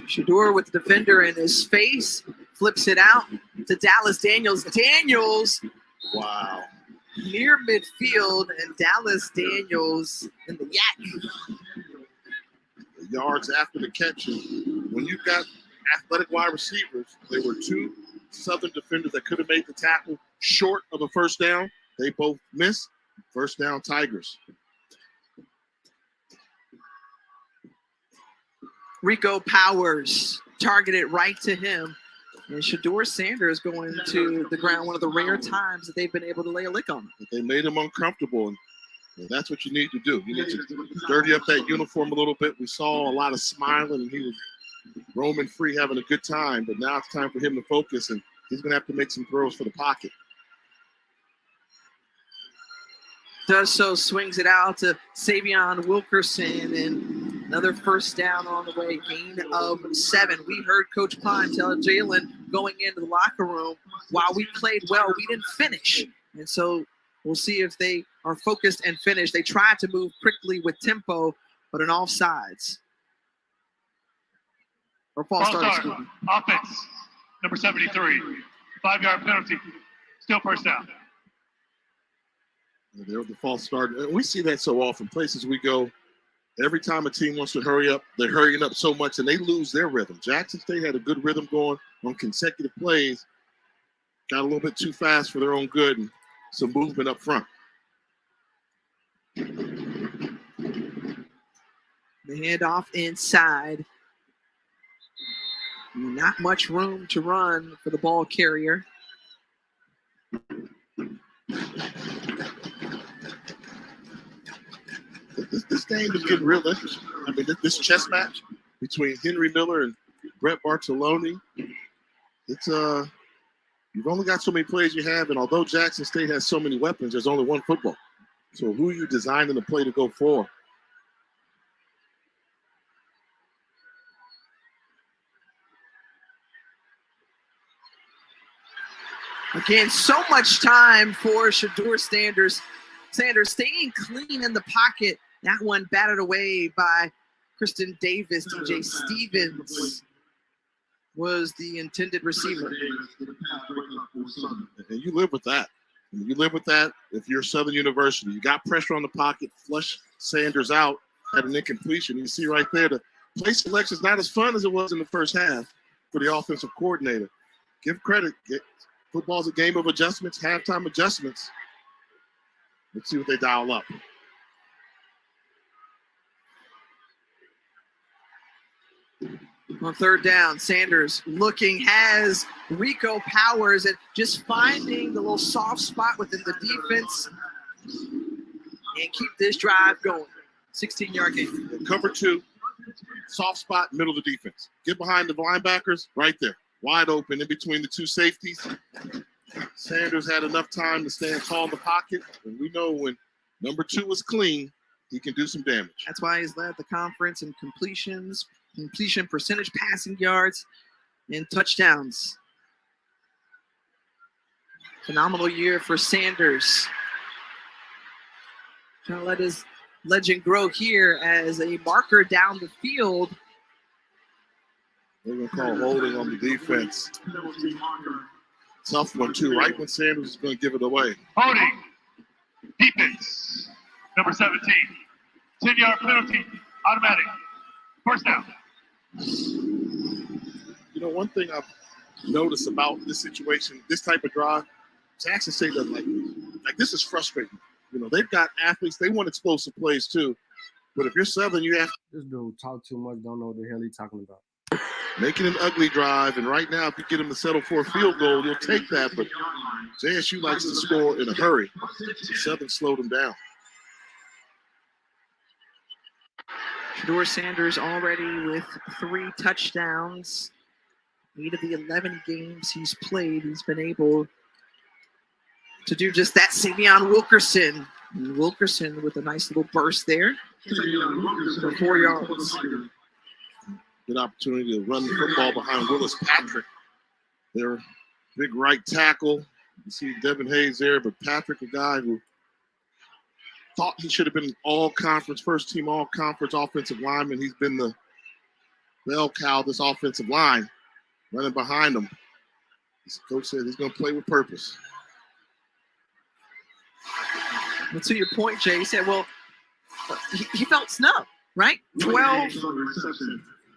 Shador with the defender in his face, flips it out to Dallas Daniels. Daniels, wow, near midfield, and Dallas Daniels in the yak. The yards after the catch. When you've got athletic wide receivers, there were two Southern defenders that could have made the tackle short of a first down. They both missed. First down, Tigers. Rico Powers targeted right to him. And Shedeur Sanders going to the ground, one of the rare times that they've been able to lay a lick on him. They made him uncomfortable, and that's what you need to do. You need to dirty up that uniform a little bit. We saw a lot of smiling, and he was roaming free, having a good time, but now it's time for him to focus, and he's going to have to make some throws for the pocket. Does so, swings it out to Savion Wilkerson, and another first down on the way, gain of 7. We heard Coach Klein tell Jalen going into the locker room, while we played well, we didn't finish. And so we'll see if they are focused and finish. They tried to move quickly with tempo, but an offsides. Or false start. Offense, number 73. 5-yard penalty. Still first down. There was the false start. And we see that so often. Places we go, every time a team wants to hurry up, they're hurrying up so much and they lose their rhythm. Jackson State had a good rhythm going on consecutive plays. Got a little bit too fast for their own good and some movement up front. The handoff inside. Not much room to run for the ball carrier. This game is getting real interesting. I mean, this chess match between Henry Miller and Brett Bartoloni, it's you've only got so many plays you have, and although Jackson State has so many weapons, there's only one football. So who are you designing the play to go for? Again, so much time for Shedeur Sanders staying clean in the pocket. That one batted away by Kristen Davis. DJ Stevens was the intended receiver. And you live with that. You live with that if you're Southern University. You got pressure on the pocket, flush Sanders out at an incompletion. You see right there, the play selection is not as fun as it was in the first half for the offensive coordinator. Give credit. Football's a game of adjustments, halftime adjustments. Let's see what they dial up. On third down, Sanders looking, has Rico Powers, and just finding the little soft spot within the defense and keep this drive going. 16-yard gain. Cover 2, soft spot, middle of the defense. Get behind the linebackers right there. Wide open in between the two safeties. Sanders had enough time to stand tall in the pocket, and we know when number 2 is clean, he can do some damage. That's why he's led the conference in completion percentage, passing yards, and touchdowns. Phenomenal year for Sanders. Trying to let his legend grow here as a marker down the field. They're going to call holding on the defense. Tough one, too, right when Sanders is going to give it away. Holding. Defense. Number 17. 10-yard penalty. Automatic. First down. You know, one thing I've noticed about this situation, this type of drive, Jackson State doesn't like this. Like, this is frustrating. You know, they've got athletes. They want explosive plays, too. But if you're Southern, you have This dude talk too much, don't know what the hell he's talking about. making an ugly drive, and right now, if you get him to settle for a field goal, you'll take that. But JSU likes to score in a hurry. Southern slowed them down. Shedeur Sanders already with 3 touchdowns. 8 of the 11 games he's played, he's been able to do just that. Savion Wilkerson. Wilkerson with a nice little burst there for 4 yards. Good opportunity to run the football behind Willis Patrick. Their big right tackle. You see Devin Hayes there, but Patrick, a guy who thought he should have been all-conference, first-team all-conference offensive lineman. He's been the bell cow of this offensive line, running behind him. This coach said he's going to play with purpose. Well, to your point, Jay, he said, well, he felt snubbed, right? 12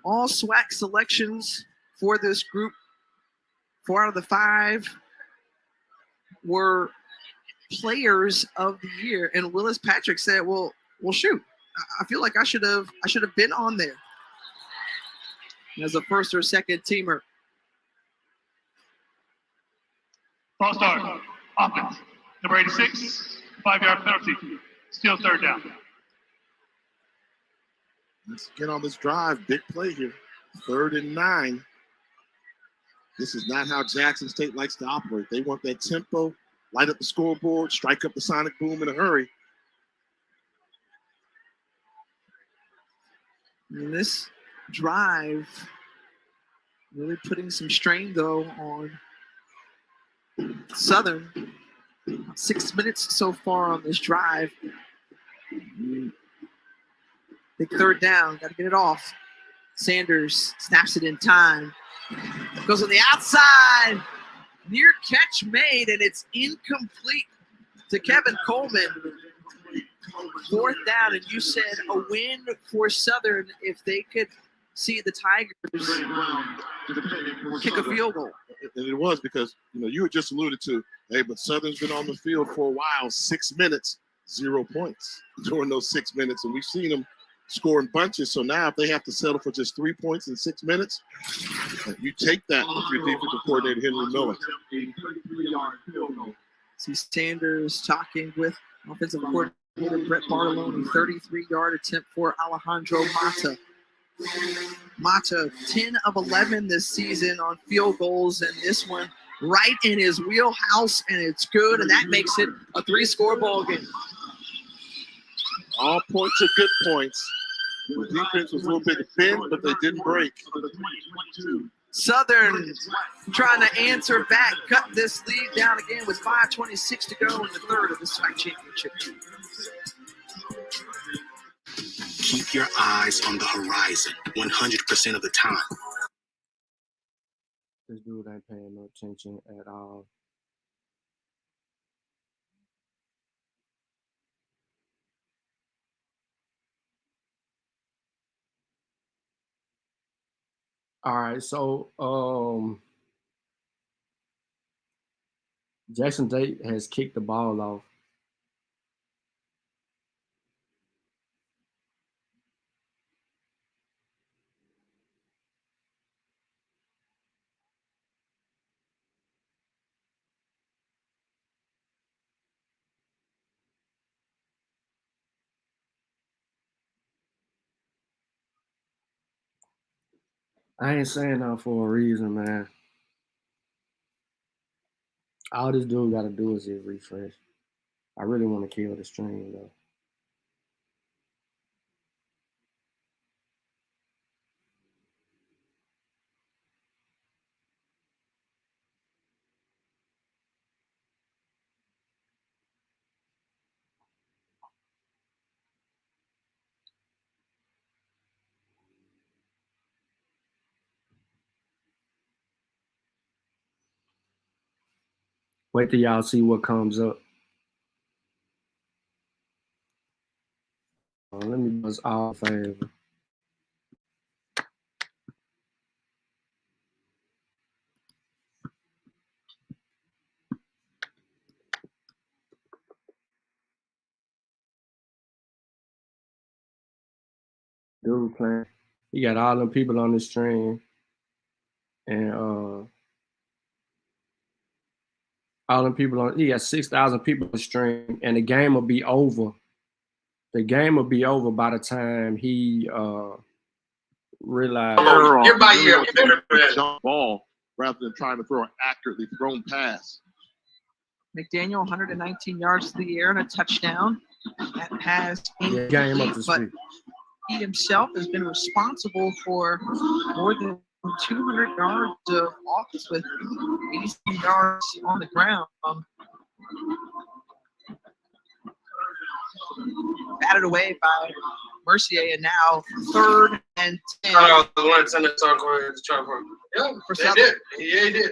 all Swac selections for this group. 4 out of the 5 were players of the year. And Willis Patrick said, well, shoot, I feel like I should have been on there as a first or second teamer. False start. Offense. Number 86, 5-yard penalty. Still third down. Let's get on this drive. Big play here. 3rd and 9. This is not how Jackson State likes to operate. They want that tempo, light up the scoreboard, strike up the sonic boom in a hurry. And this drive really putting some strain, though, on Southern. 6 minutes so far on this drive. Big 3rd down. Got to get it off. Sanders snaps it in time. Goes on the outside. Near catch made, and it's incomplete to Kevin Coleman. 4th down, and you said a win for Southern if they could see the Tigers kick a field goal. And it was because, you had just alluded to, hey, but Southern's been on the field for a while, 6 minutes, 0 points during those 6 minutes. And we've seen them score in bunches. So now if they have to settle for just 3 points in 6 minutes, you take that if you're defensive coordinator Henry Miller. See Sanders talking with offensive coordinator Brett Bartolone. 33-yard attempt for Alejandro Mata. Mata, 10 of 11 this season on field goals, and this one right in his wheelhouse, and it's good, and that makes it a 3-score ball game. All points are good points. The defense was a little bit thin, but they didn't break. Southern trying to answer back, cut this lead down again with 5:26 to go in the 3rd of the Swac championship. Keep your eyes on the horizon 100% of the time. This dude ain't paying no attention at all. All right, so Jackson State has kicked the ball off. I ain't saying that for a reason, man. All this dude got to do is hit refresh. I really want to kill the stream, though. Wait till y'all see what comes up. Let me do us all a favor. Dude playing. He got all them people on the stream. And all them people on, he got 6,000 people on the stream, and the game will be over. The game will be over by the time he realized. Year by year, jump ball rather than trying to throw an accurately thrown pass. McDaniel, 119 yards to the air and a touchdown. That has game up to speed. He himself has been responsible for more than 200 yards of offense with 87 yards on the ground. Batted away by Mercier, and now 3rd and 10. I was the one sending that song to try for. Yeah, they did. Yeah, he did.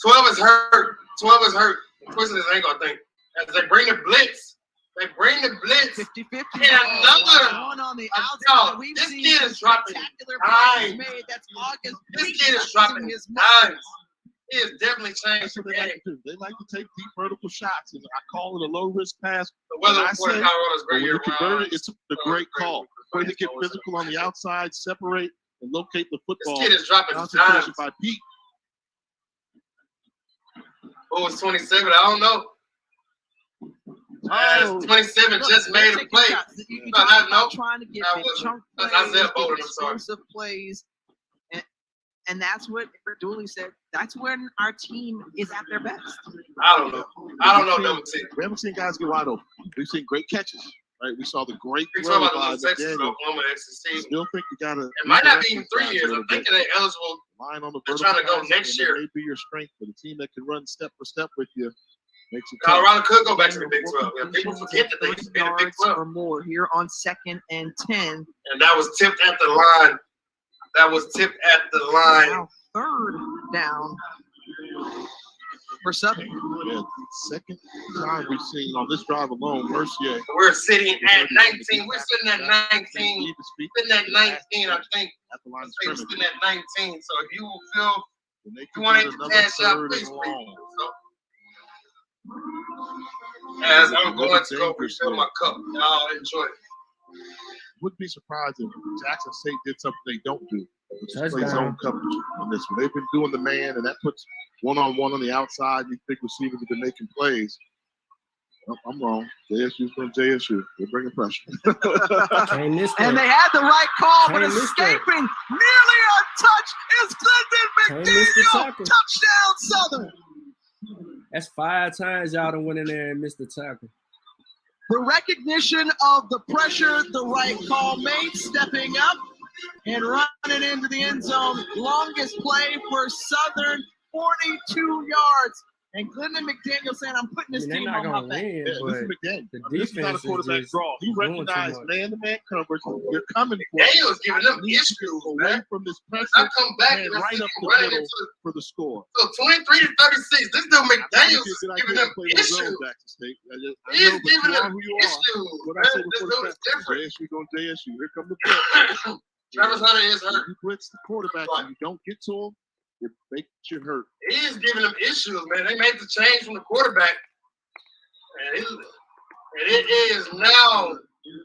12 is hurt. 12 is hurt. Twisting his ankle, I think. As they bring the blitz. They bring the blitz. 50-50. And another one on the outside. We've this seen kid is dropping spectacular plays dimes. made. That's August. This kid is dropping his dimes. He has definitely changed the They game. like to do. They like to take deep vertical shots, and I call it a low risk pass. The weather When I report say, in Colorado is when great you year convert round. it, it's a great call. Where they get physical on the outside, separate, and locate the football. This kid is dropping Concentration dimes. by Pete. Who was 27? I don't know. Oh, 27 look, just made a play. You No, talk no, about trying to get big chunk plays, That's Isaiah big Bolden, I'm sorry. explosive plays, and that's what Dooley said. That's when our team is at their best. I don't know. Double T. We haven't seen guys get wide open. We've seen great catches. Right, we saw the great You're throw talking by about the Texas, McDaniel. Oklahoma SEC. Still think you got to. It might not be even 3 years. I'm thinking they're eligible. Line on the They're vertical trying to go pass, next and year. That may be your strength, but a team that can run step for step with you makes it Colorado tough. could go back to the Big 12. Yeah, people forget that they used to be in the Big 12. Or more here on 2nd and 10. And that was tipped at the line. Now 3rd down for Southern. Yeah, second time we've seen on this drive alone, Mercier. We're sitting at 19. We're sitting at 19. Sitting at 19, I think. At the line of We're scrimmage. sitting at 19. So if you feel When they you can want get to another cash out, third please, and please. long. So, as I'm going to go refill my cup, y'all enjoy it. Wouldn't be surprised if Jackson State did something they don't do, which is play Touchdown. zone coverage on this one. They've been doing the man, and that puts one-on-one on the outside. These big receivers have been making plays. Oh, I'm wrong. JSU's from JSU. They're bringing pressure. Can't miss And that. they had the right call, but Can't miss that. escaping nearly untouched is Can't miss the Clinton McDaniel. tackle. Touchdown, Southern. That's 5 times y'all done went in there and missed the tackle. The recognition of the pressure, the right call made, stepping up and running into the end zone. Longest play for Southern, 42 yards. And Clinton McDaniel saying, I'm putting this I mean, team they're on not my gonna back. win, Yeah, but this is McDaniel. the This is not a defense is quarterback just draw. He doing too recognized much. man-to-man coverage. You're coming for Daniel's it. giving I them need you issues, away man. from this pressure I come back and and I right see up him the running middle into for the score. So 23 to 36. This dude McDaniel's It's a good giving idea them to play with issues. zone, Jackson State. I He's know, but you giving are them who you are. issues. What I Man, said this before the dude is press, different. JSU going JSU. Here come the blitz. Travis Hunter is hurt. You blitz the quarterback and you don't get to him, it makes you hurt. He's giving them issues, man. They made the change from the quarterback. And it is now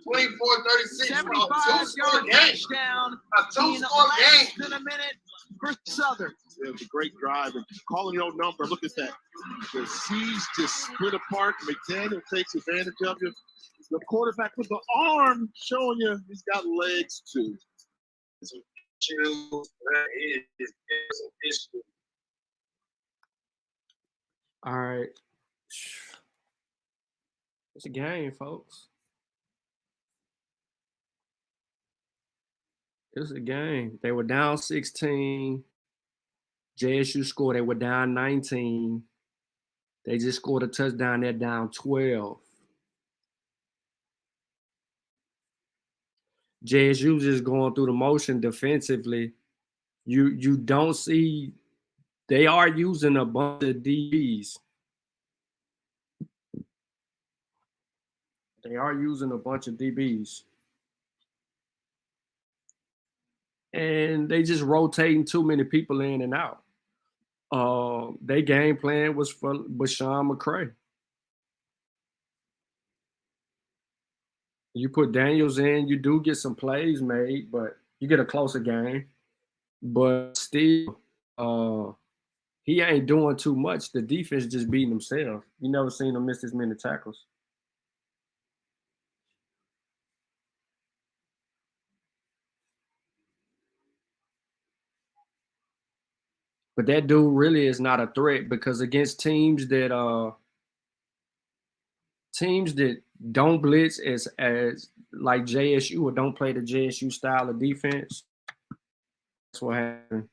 24-36. 75-yard touchdown A two-score in game. less than a minute for Southern. It was a great drive and calling your number. Look at that. The C's just split apart. McDaniel takes advantage of you. The quarterback with the arm showing you he's got legs too. All right. It's a game, folks. It was a game. They were down 16. JSU scored. They were down 19. They just scored a touchdown. They're down 12. JSU just going through the motion defensively. You don't see they are using a bunch of DBs. They are using a bunch of DBs. And they just rotating too many people in and out. Their game plan was for Bashawn McCray. You put Daniels in, you do get some plays made, but you get a closer game. But still, he ain't doing too much. The defense just beating himself. You never seen him miss this many tackles. But that dude really is not a threat because against teams that don't blitz as like JSU or don't play the JSU style of defense, that's what happened.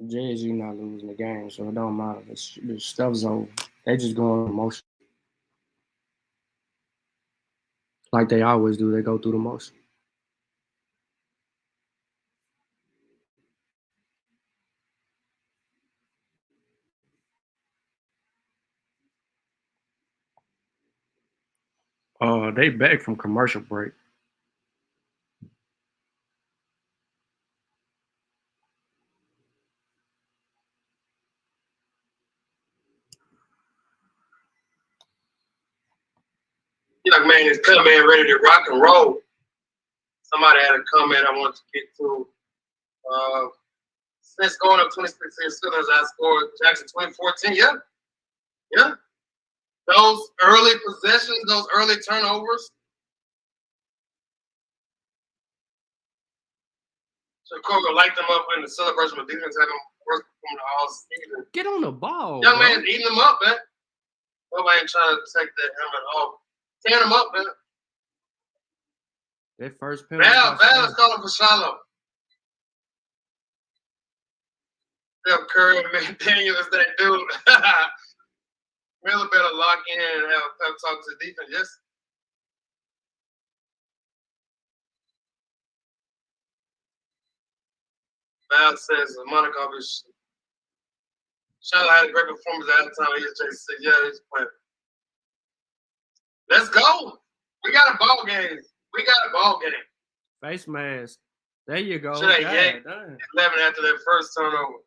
JSU not losing the game, so it don't matter. The stuff's over. They just going through the motion. Like they always do. They go through the motion. They back from commercial break. Young man is coming in ready to rock and roll. Somebody had a comment I want to get to. Since going up 26 years soon as I scored Jackson 2014, yeah. Yeah. Those early possessions, those early turnovers. So Coco light them up in the celebration of defense, had them work from the all season. Get on the ball. Young bro. man eating them up, man. Nobody ain't trying to take that helmet off. Tearing them up, man. That first penalty. Val is calling for Shallow. Steph Curry and McDaniel is that dude. Miller better lock in and have a pep talk to the defense. Yes. Val says Monaco is. Shallow had a great performance at the time. EJ said, yeah, he's playing. Let's go. We got a ball game. We got a ball game. Face mask. There you go. Should have yanked 11 after that first turnover.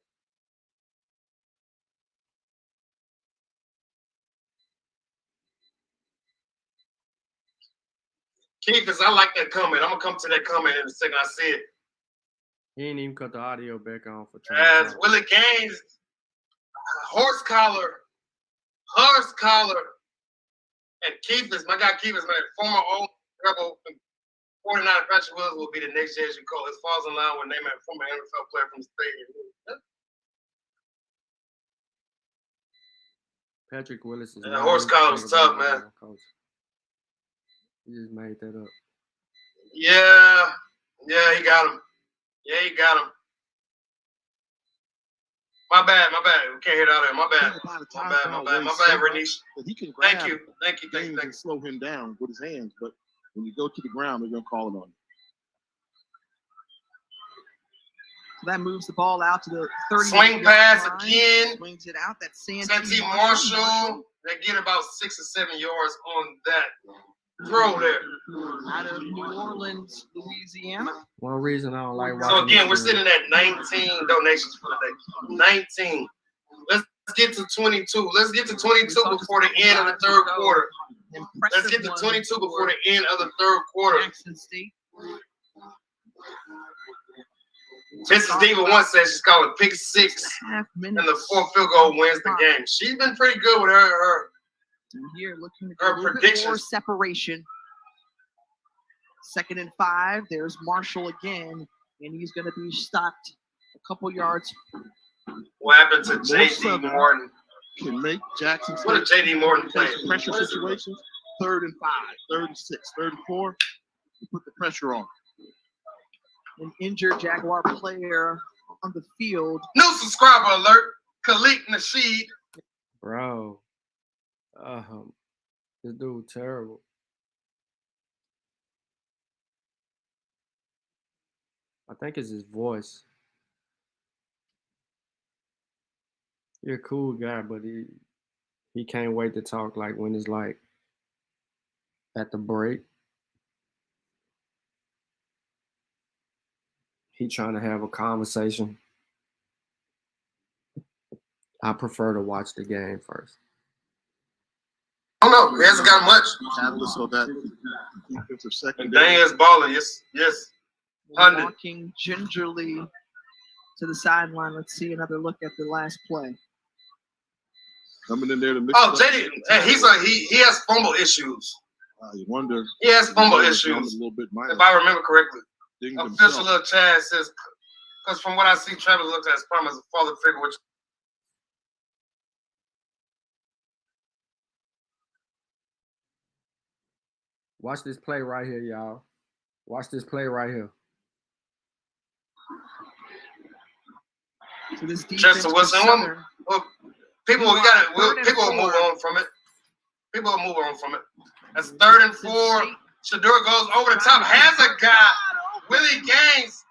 Keithus, I like that comment. I'm gonna come to that comment in a second. I see it. He ain't even cut the audio back on for As Willie Gaines, horse collar, and Keithus, my guy Keithus, man, former old Rebel 49 Patrick Willis will be the next JSU coach. This falls in line with naming a former NFL player from the state. Patrick Willis is. And the horse collar's tough, man. Coach. He just made that up. Yeah, he got him. My bad. We can't hit out there. My bad, Renish. He can Thank you. And slow him down with his hands, but when you go to the ground, they're gonna call it on you. So that moves the ball out to the 30. Swing pass again. Swings it out. That's Santee Marshall. They get about 6 or 7 yards on that throw there. Out of New Orleans, Louisiana. One reason I don't like watching. So again, we're sitting at 19 donations for the day. 19. Let's get to 22. Let's get to 22 before the end of the third quarter. Let's get to 22 before the end of the third quarter. Mrs. Diva once said she's called a pick 6, and the 4th field goal wins the game. She's been pretty good with her here looking to her predictions. More separation. 2nd and 5. There's Marshall again, and he's going to be stopped a couple yards. What happened to J.D. Morton? Can make Jackson. What did J.D. Morton play? Pressure situations. 3rd and 5, 3rd and 6, 3rd and 4. You put the pressure on. An injured Jaguar player on the field. New subscriber alert. Khalid Nasheed. Bro. This dude terrible. I think it's his voice. You're a cool guy, but he can't wait to talk like when it's like at the break. He trying to have a conversation. I prefer to watch the game first. Oh no, he hasn't got much. Catalyst of that defensive secondary. Daniel's balling, yes. Walking gingerly to the sideline. Let's see another look at the last play. Coming in there to mix. Oh, JD, he has fumble issues. You wonder. He has fumble issues. A little bit if I remember correctly. Official little Chad says, because from what I see, Travis looks at his prime as a father figure, which. Watch this play right here, y'all. Watch this play right here. So this defense Chester for Wilson. Southern. People will move on from it. People will move on from it. That's 3rd and 4. Shador goes over the top. Has a guy. Willie Gaines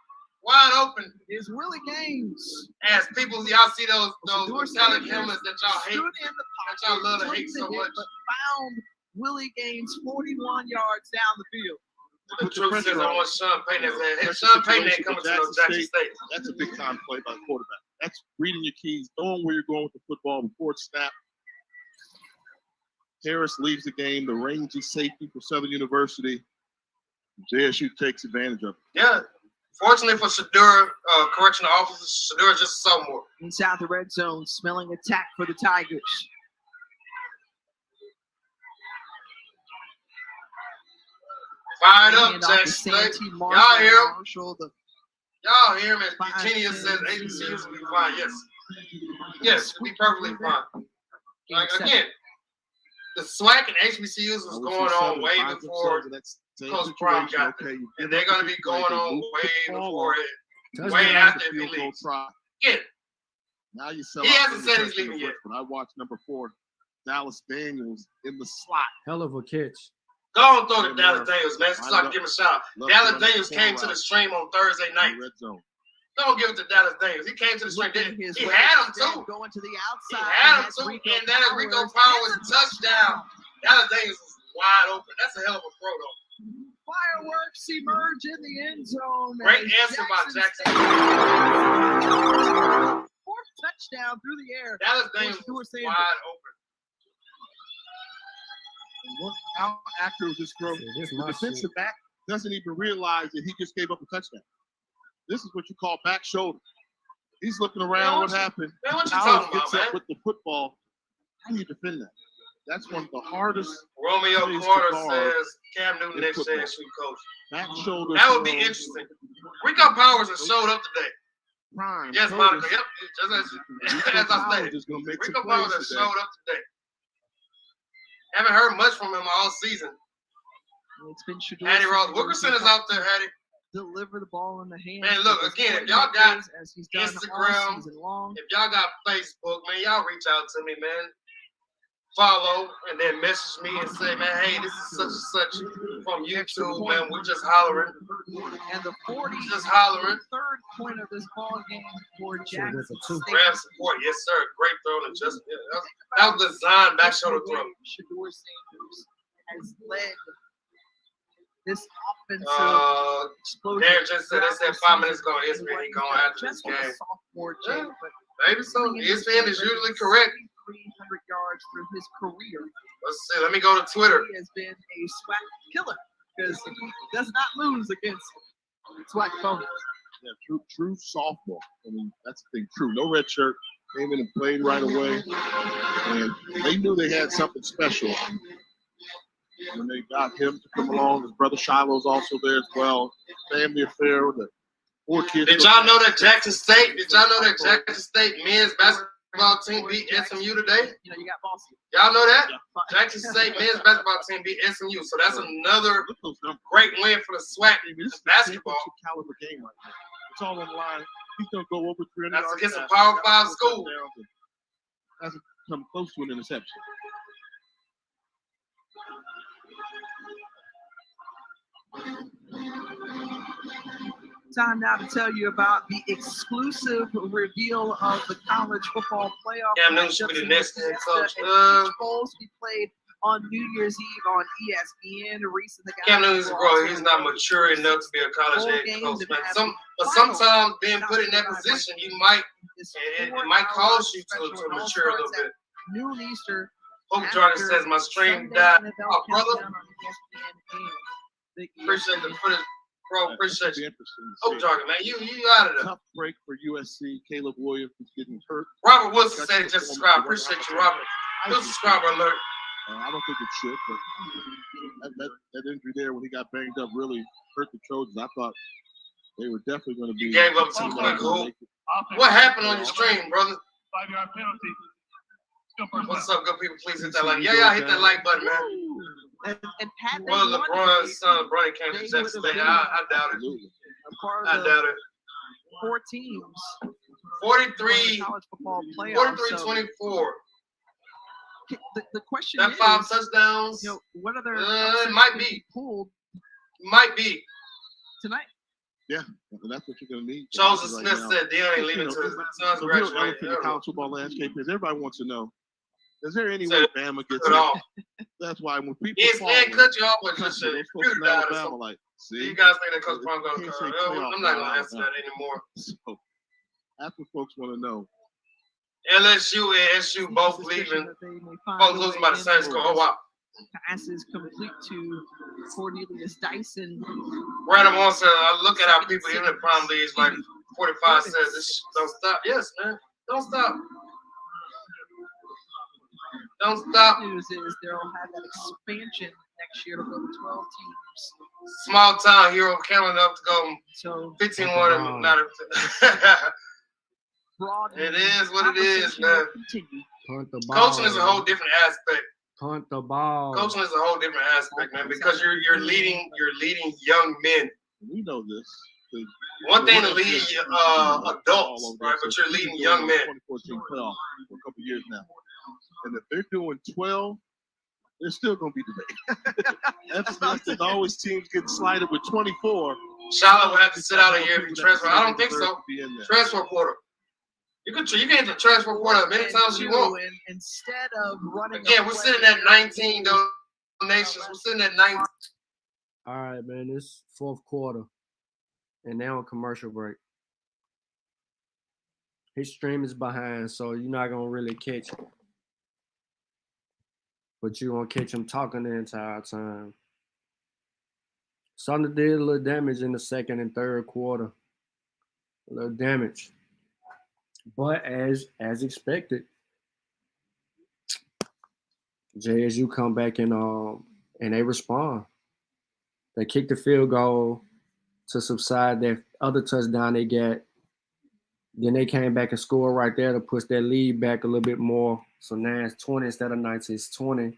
wide open. Is Willie Gaines. As people, y'all see those metallic helmets that y'all hate, that y'all love to hate so much. But found Willie Gaines 41 yards down the field. The truth says I want Sean Payton as a head. Sean Payton ain't coming to no Jackson State. That's a big time play by the quarterback. That's reading your keys, knowing where you're going with the football before it's snapped. Harris leaves the game, the rangy safety for Southern University. JSU takes advantage of it. Yeah. Fortunately for Shador, correctional officer, Shador is just a sophomore. Inside the red zone, smelling attack for the Tigers. Fired up, Jackson State. Y'all hear him? Y'all hear him as Virginia says HBCUs will be fine. Yes. Yes, we'll be perfectly fine. Like, again, the SWAC and HBCUs was going on way before Coach Prime got there. And they're going to be going on way before it, way after he leaves. Again, now you sell he hasn't said he's leaving yet. When I watched number 4, Dallas Daniels in the slot. Hell of a catch. Go on, throw to Dallas Daniels, man. So I can give him a shout out. Dallas Daniels came to the stream on Thursday night. Don't give it to Dallas Daniels. He came to the stream. He had him too. Going to the He outside. had him too. And then Rico Powers touchdown. Dallas Daniels was wide open. That's a hell of a throw, though. Fireworks emerge in the end zone. Great answer by Jackson. 4th touchdown through the air. Dallas Daniels was wide open. How accurate was this throw? The defensive back doesn't even realize that he just gave up a touchdown. This is what you call back shoulder. He's looking around. What happened? Powers gets up with the football. How do you defend that? That's one of the hardest. Romeo Carter says Cam Newton next JSU coach. Back shoulder. That would be interesting. Rico Powers has showed up today. Prime. Yes, Monica. Yep. Just as I stated. Rico Powers has showed up today. Haven't heard much from him all season. It's been Shador. Hattie Ross Wilkerson is out there, Hattie. Deliver the ball in the hand. Man, look, again, if y'all got Instagram, if y'all got Facebook, man, y'all reach out to me, man. Follow and then message me and say, man, hey, this is such and such from YouTube, man. We're just hollering. And the 40 just hollering. 3rd point of this ball game for Jackson State. Grab support, yes, sir. Great throw and just that was designed back shoulder throw. Shador Sanders has led this offensive explosion. Darren just said they said 5 minutes ago, ESPN he going after this game. Yeah, maybe so. ESPN is usually correct. 300 yards through his career. Let's see. Let me go to Twitter. He has been a SWAC killer because he does not lose against SWAC opponents. Yeah, true sophomore. I mean, that's the thing. True. No red shirt. Came in and played right away. And they knew they had something special when they got him to come along. His brother Shiloh's also there as well. Family affair with the 4 kids. Did y'all know that Jackson State men's basketball team beat SMU today? You know, you got Boston. Y'all know that? Jackson State men's basketball team beat SMU. So that's another great win for the SWAC basketball. Caliber game right now. It's all on the line. He's going to go over 300 yards. That's against a Power 5 school. Hasn't come close to an interception. Time now to tell you about the exclusive reveal of the college football playoff. Cam Newton should be the next head coach. Bowls be played on New Year's Eve on ESPN. Cam Newton's bro, he's not mature enough to be a college head coach, man. But sometimes being put in that position, it might cause you to mature a little bit. Noon Eastern. Hope Jordan says my stream died. Oh, brother. Appreciate the footage. Bro, appreciate you. Hope Jordan, man. You out of there. Tough break for USC. Caleb Williams is getting hurt. Robert Wilson said just subscribe. Appreciate you, Robert. Good subscriber alert. I don't think it should, but that injury there when he got banged up really hurt the Trojans. I thought they were definitely going to be. You gave up too quick, Hope. What happened on your stream, brother? 5-yard penalty. What's up, good people? Please hit that like. Yeah, hit that like button, man. And Pat, well, LeBron's son, Bronny came to Jackson State. I doubt it. I doubt it. 4 teams 43, college football playoff. 43-24. The question that is, 5 touchdowns. You know, what other it might be pulled? Might be tonight. Yeah, that's what you're going to need. Joseph Smith said Deion ain't leaving until his son's the real graduate. elephant in the college football landscape is everybody wants to know, is there any way Bama gets it? That's why when people ESPN cut you off with this shit. Alabama, like, see, you guys think that Coach Brown going to I'm not going to answer that anymore. So that's what folks want to know. LSU and SU both leaving. Both losing by the same score. Oh, wow. Passes complete to Cornelius Dyson. Random also, I look at how people in the prime leagues, like 45 says, this don't stop. Yes, man. Don't stop. Don't stop. The news is they'll have that expansion next year to go to 12 teams. Small town hero counting up to go 15-1. Not it is what it is, man. Coaching is a whole different aspect. Punt the ball. Coaching is a whole different aspect, man, because you're leading young men. We know this. One thing to lead adults, right? But you're leading young men. 2014 playoff for a couple years now, and if they're doing 12, there's still going to be debate. That's always teams getting slided with 24. Charlotte will have to sit out a year if you transfer. I don't think so. Transfer portal. You can hit the transfer portal as many times as you want. Instead of running. Again, we're sitting at 19 donations. We're sitting at 19. All right, man. It's fourth quarter, and now on commercial break. His stream is behind, so you're not gonna really catch him. But you're gonna catch him talking the entire time. Something did a little damage in the second and third quarter. A little damage. But as expected, JSU come back and they respond. They kick the field goal to subside that other touchdown they got. Then they came back and scored right there to push their lead back a little bit more. So now it's 20 instead of 19. It's 20.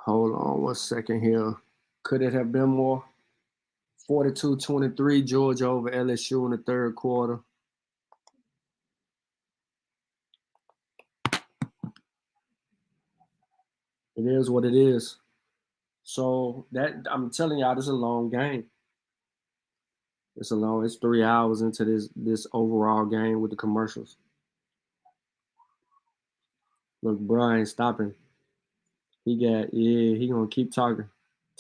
Hold on 1 second here. Could it have been more? 42-23, Georgia over LSU in the third quarter. It is what it is. So that I'm telling y'all, this is a long game. It's 3 hours into this overall game with the commercials. Look, bro ain't stopping. He gonna keep talking.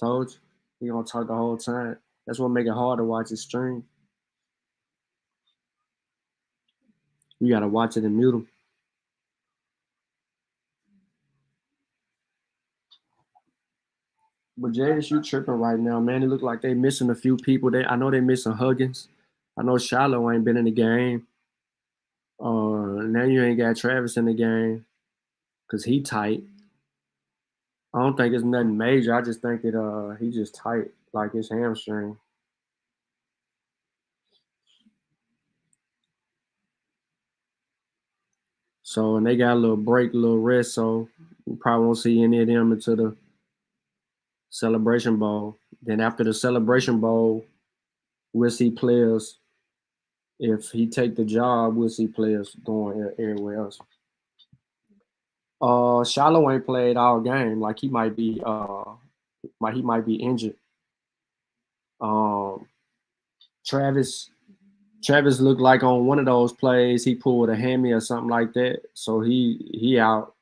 Told you. He gonna talk the whole time. That's what make it hard to watch his stream. You gotta watch it and mute him. But JSU tripping right now, man. It look like they missing a few people. I know they missing Huggins. I know Shiloh ain't been in the game. Now you ain't got Travis in the game because he tight. I don't think it's nothing major. I just think that he just tight, like his hamstring. So, and they got a little break, a little rest, so we probably won't see any of them until the Celebration Bowl. Then after the Celebration Bowl, we'll see players. If he take the job, we'll see players going everywhere else. Shiloh ain't played all game. Like he might be injured. Travis looked like on one of those plays he pulled a hammy or something like that. So he out.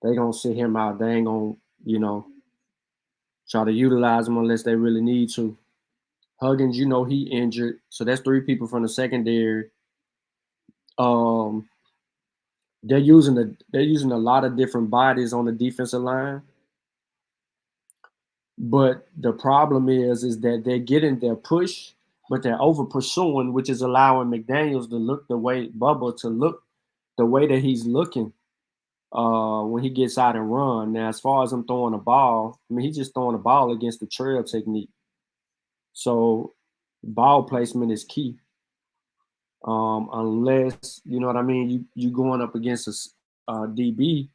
They gonna sit him out. They ain't gonna, try to utilize him unless they really need to. Huggins, he injured. So that's 3 people from the secondary. They're using a lot of different bodies on the defensive line. But the problem is that they're getting their push, but they're over pursuing, which is allowing McDaniels to look Bubba to look the way that he's looking when he gets out and run. Now, as far as him throwing a ball, he's just throwing a ball against the trail technique. So ball placement is key. Unless, you know what I mean, you going up against a DB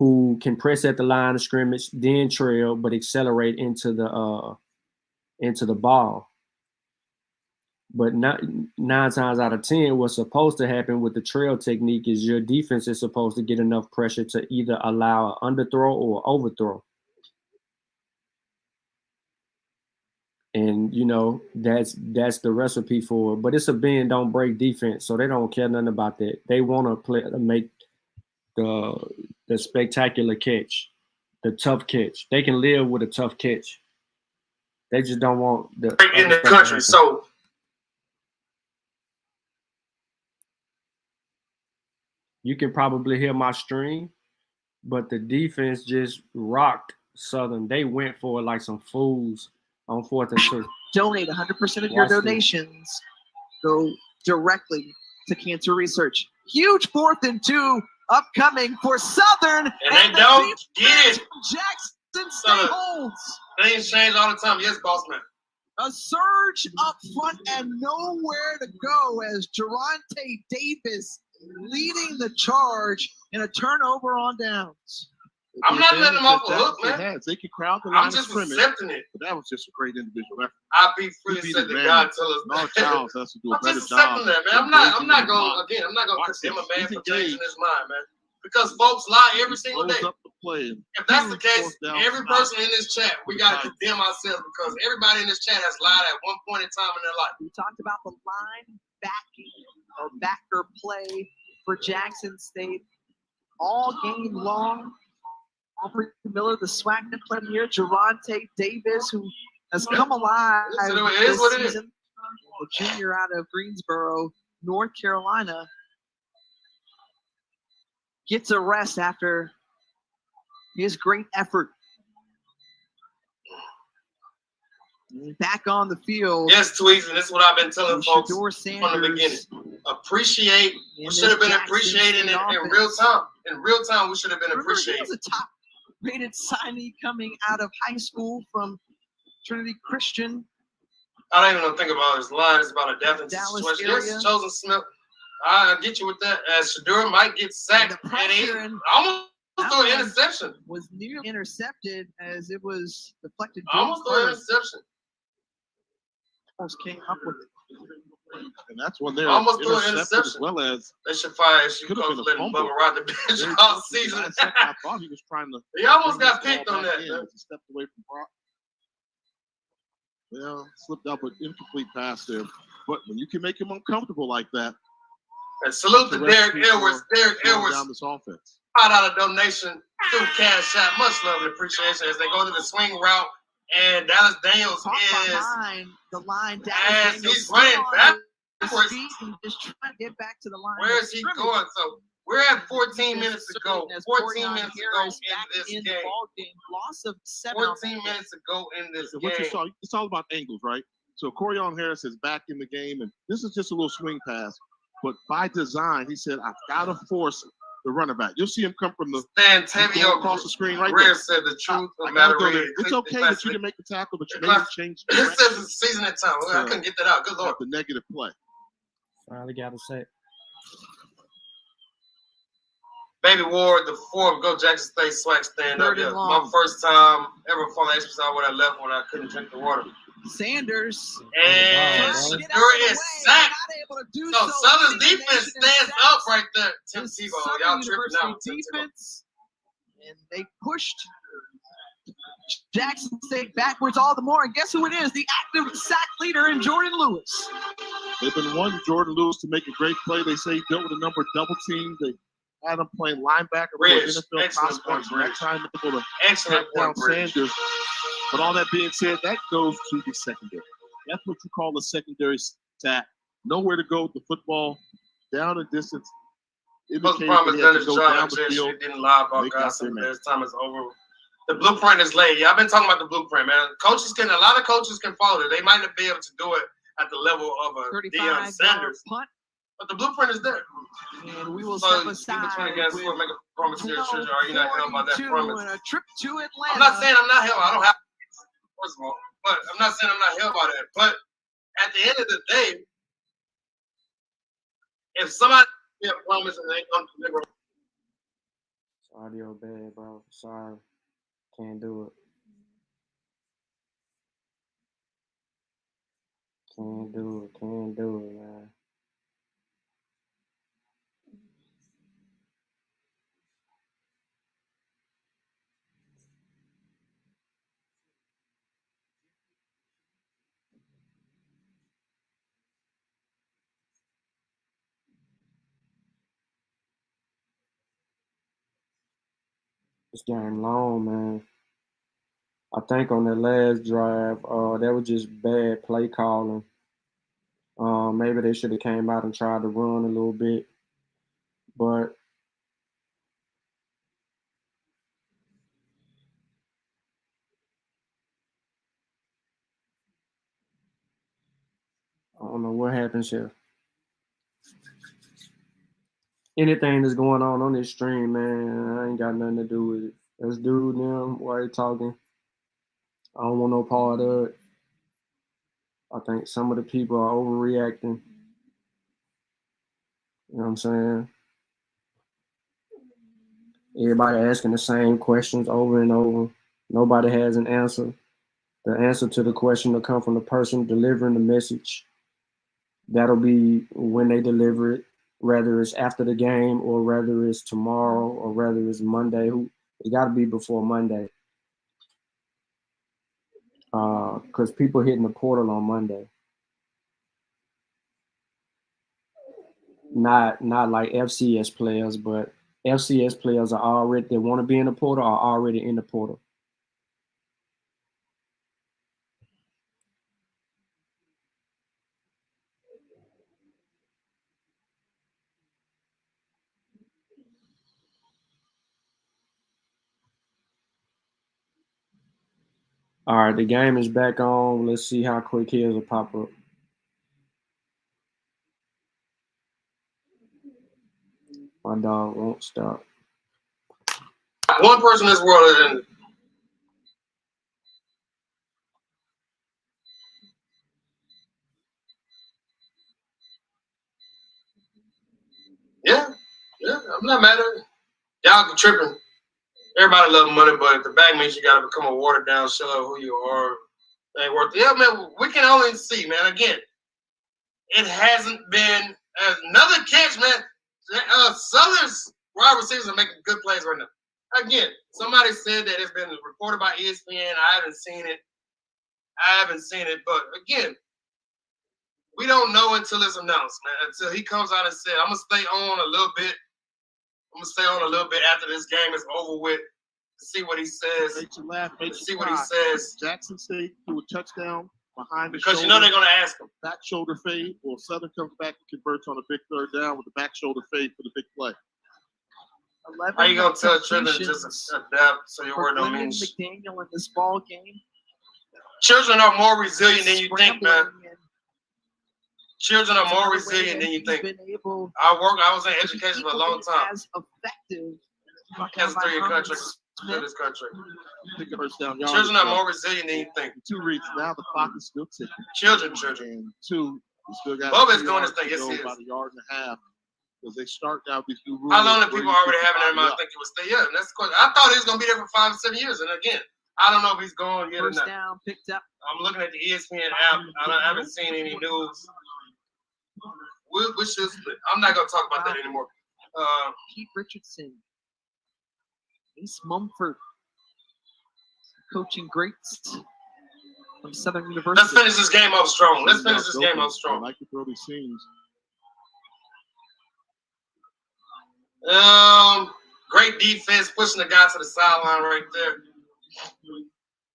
who can press at the line of scrimmage, then trail, but accelerate into the ball. But nine times out of 10, what's supposed to happen with the trail technique is your defense is supposed to get enough pressure to either allow an underthrow or overthrow. And, you know, that's the recipe for it. But it's a bend, don't break defense, so they don't care nothing about that. They want to make the spectacular catch, the tough catch. They can live with a tough catch. They just don't want the in the country. So you can probably hear my stream, but the defense just rocked Southern. They went for it like some fools on 4th and 2. Donate 100% of your donations go directly to cancer research. Huge 4th and 2 upcoming for Southern. And they don't get it. Jackson State holds. Things change all the time. Yes, boss man. A surge up front and nowhere to go as Geronte Davis leading the charge in a turnover on downs. I'm not letting them off the hook, man. They can crowd the line I'm just of scrimmage, accepting it. but that was just a great individual effort. I'll be free to say that God tell us Mark Charles has to do a I'm better just accepting job. that, man. I'm not going condemn a man for changing his mind, man. Because folks lie every single day. If that's the case, every person in this chat, we got to condemn ourselves because everybody in this chat has lied at one point in time in their life. We talked about the line backing or backer play for Jackson State all game long. Aubrey Miller, the Swac player here, Geronte Davis, who has come alive this season, the junior out of Greensboro, North Carolina, gets a rest after his great effort. Back on the field. Yes, Tweets, and this is what I've been telling folks from the beginning. Appreciate. We should have been appreciating it in real time. In real time, we should have been appreciating. He was a top-rated signee coming out of high school from Trinity Christian. I don't even know think about his line. It's about a death and situation. Yes, Chosen Smith. I get you with that. As Shadur might get sacked and he almost threw an interception. Was nearly intercepted as it was deflected. Almost threw an interception. Almost came up with it. And that's when they're almost threw an interception. As well as they should fire SU coach for letting Bubba ride the bench all season. I thought he was trying to. He almost got picked on that. He stepped away from Brock. Well, slipped up with incomplete pass there. But when you can make him uncomfortable like that. And salute to Derek Edwards. Derek Edwards down this offense. $5 donation through Cash App. Much love and appreciation as they go to the swing route. And Dallas Daniels is behind the line. As he's running backwards. Just trying to get back to the line. Where is he going? So we're at 14 minutes to go. 14 minutes to go in this game. Loss of 7. 14 minutes to go in this game. What you saw, it's all about angles, right? So Corion Harris is back in the game, and this is just a little swing pass. But by design, he said, I've got to force the runner back. You'll see him come from the across the screen right there. Said the truth. It's okay that you didn't make the tackle, but you made a change. This says it's season at time. I couldn't get that out. Good Lord. The negative play. Finally got to say. Baby Ward, the 4th, go Jackson State Swac stand up. Yeah, my first time ever falling HBCU when I left when I couldn't drink the water. Sanders and Shadur is sacked. So Southern's defense stands up right there. Tim Tebow, y'all tripping out. Defense, and they pushed Jackson State backwards all the more. And guess who it is? The active sack leader in Jordan Lewis. They've been wanting Jordan Lewis to make a great play. They say he dealt with a number of double teams. They had him playing linebacker for NFL prospects. That time able to excellent down Sanders. But all that being said, that goes to the secondary. That's what you call a secondary sack. Nowhere to go with the football, down a distance. Most promise Dennis John didn't lie about guys. His time is over. The blueprint is laid. Yeah, I've been talking about the blueprint, man. A lot of coaches can follow it. They might not be able to do it at the level of a Deion Sanders. Punt. But the blueprint is there. And we will step aside between against make a promise here. Are you not held by that promise? And a trip to Atlanta. I'm not saying I'm not held. I don't have. First of all, but I'm not saying I'm not held by that. But at the end of the day, if somebody promises and they don't deliver, Audio bad, bro. Sorry. Can't do it. Can't do it, man. This game long, man. I think on the last drive, that was just bad play calling. Maybe they should have came out and tried to run a little bit, but I don't know what happens here. Anything that's going on this stream, man, I ain't got nothing to do with it. Let's do them while they talking. I don't want no part of it. I think some of the people are overreacting. You know what I'm saying? Everybody asking the same questions over and over. Nobody has an answer. The answer to the question will come from the person delivering the message. That'll be when they deliver it, whether it's after the game or whether it's tomorrow or whether it's Monday. It got to be before Monday. Because people hitting the portal on Monday. Not like FCS players, but FCS players are already, they want to be in the portal, are already in the portal. All right, the game is back on. Let's see how quick here's will pop up. My dog won't stop. One person in this world is in. Yeah, I'm not mad at it. Y'all tripping. Everybody love money, but if the bag means you got to become a watered down shell of who you are, it ain't worth it. Yeah, man, we can only see, man. Again, it hasn't been another catch, man. Southern's wide receivers are making good plays right now. Again, somebody said that it's been reported by ESPN. I haven't seen it. But again, we don't know until it's announced, man. Until he comes out and says, I'm going to stay on a little bit. After this game is over with to see what he says. Make you laugh, make you see cry. What he says. Jackson State threw a touchdown behind the because shoulder. You know they're going to ask him. Back shoulder fade, or Southern comes back and converts on a big third down with the back shoulder fade for the big play. How you going to tell children to just adapt so your word don't mean McDaniel in this ball game? Children are more resilient than you think, man. Children are more resilient than you think. I was in education for a long time. As effective as a three-year contract in this country. Children are more resilient than you think. 2 reads now. The clock is still ticking. Children. And 2, we still got. Bubba's doing his thing. Yes, he is. About a yard and a half. Because they start now these new rules. How long do people already have in their mind think he would stay? Yeah, and that's the question. I thought he was going to be there for 5 or 7 years. And again, I don't know if he's going yet or not. First down, picked up. I'm looking at the ESPN app. I haven't seen any news. We should split. I'm not going to talk about that anymore. Pete Richardson, Ace Mumford, coaching greats from Southern University. Let's finish this game off strong. I like to throw these scenes. Great defense, pushing the guy to the sideline right there.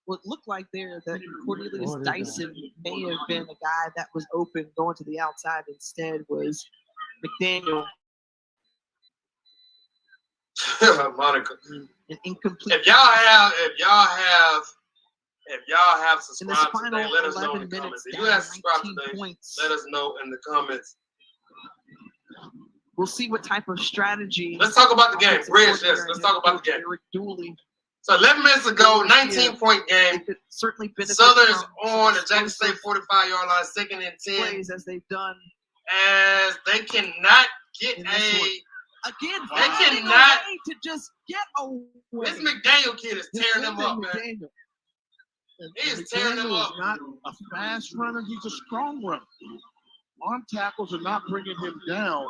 What looked like there that Cornelius Dyson may have been a guy that was open going to the outside. Instead was McDaniel. Monica. An incomplete. If y'all have subscribed today, let us know in the comments. If you have subscribed today, let us know in the comments. We'll see what type of strategy. Let's talk about the game. Bridge, yes. Let's talk about the game. Eric Dooley. So 11 minutes ago, 19-point game. Certainly Southern's on the Jackson State 45-yard line, 2nd and 10. Plays as they've done. As they cannot get a Again, They finding a cannot. way to just get away. This McDaniel kid is tearing them up, man. And He is tearing them McDaniel up. is not a fast runner. He's a strong runner. Arm tackles are not bringing him down.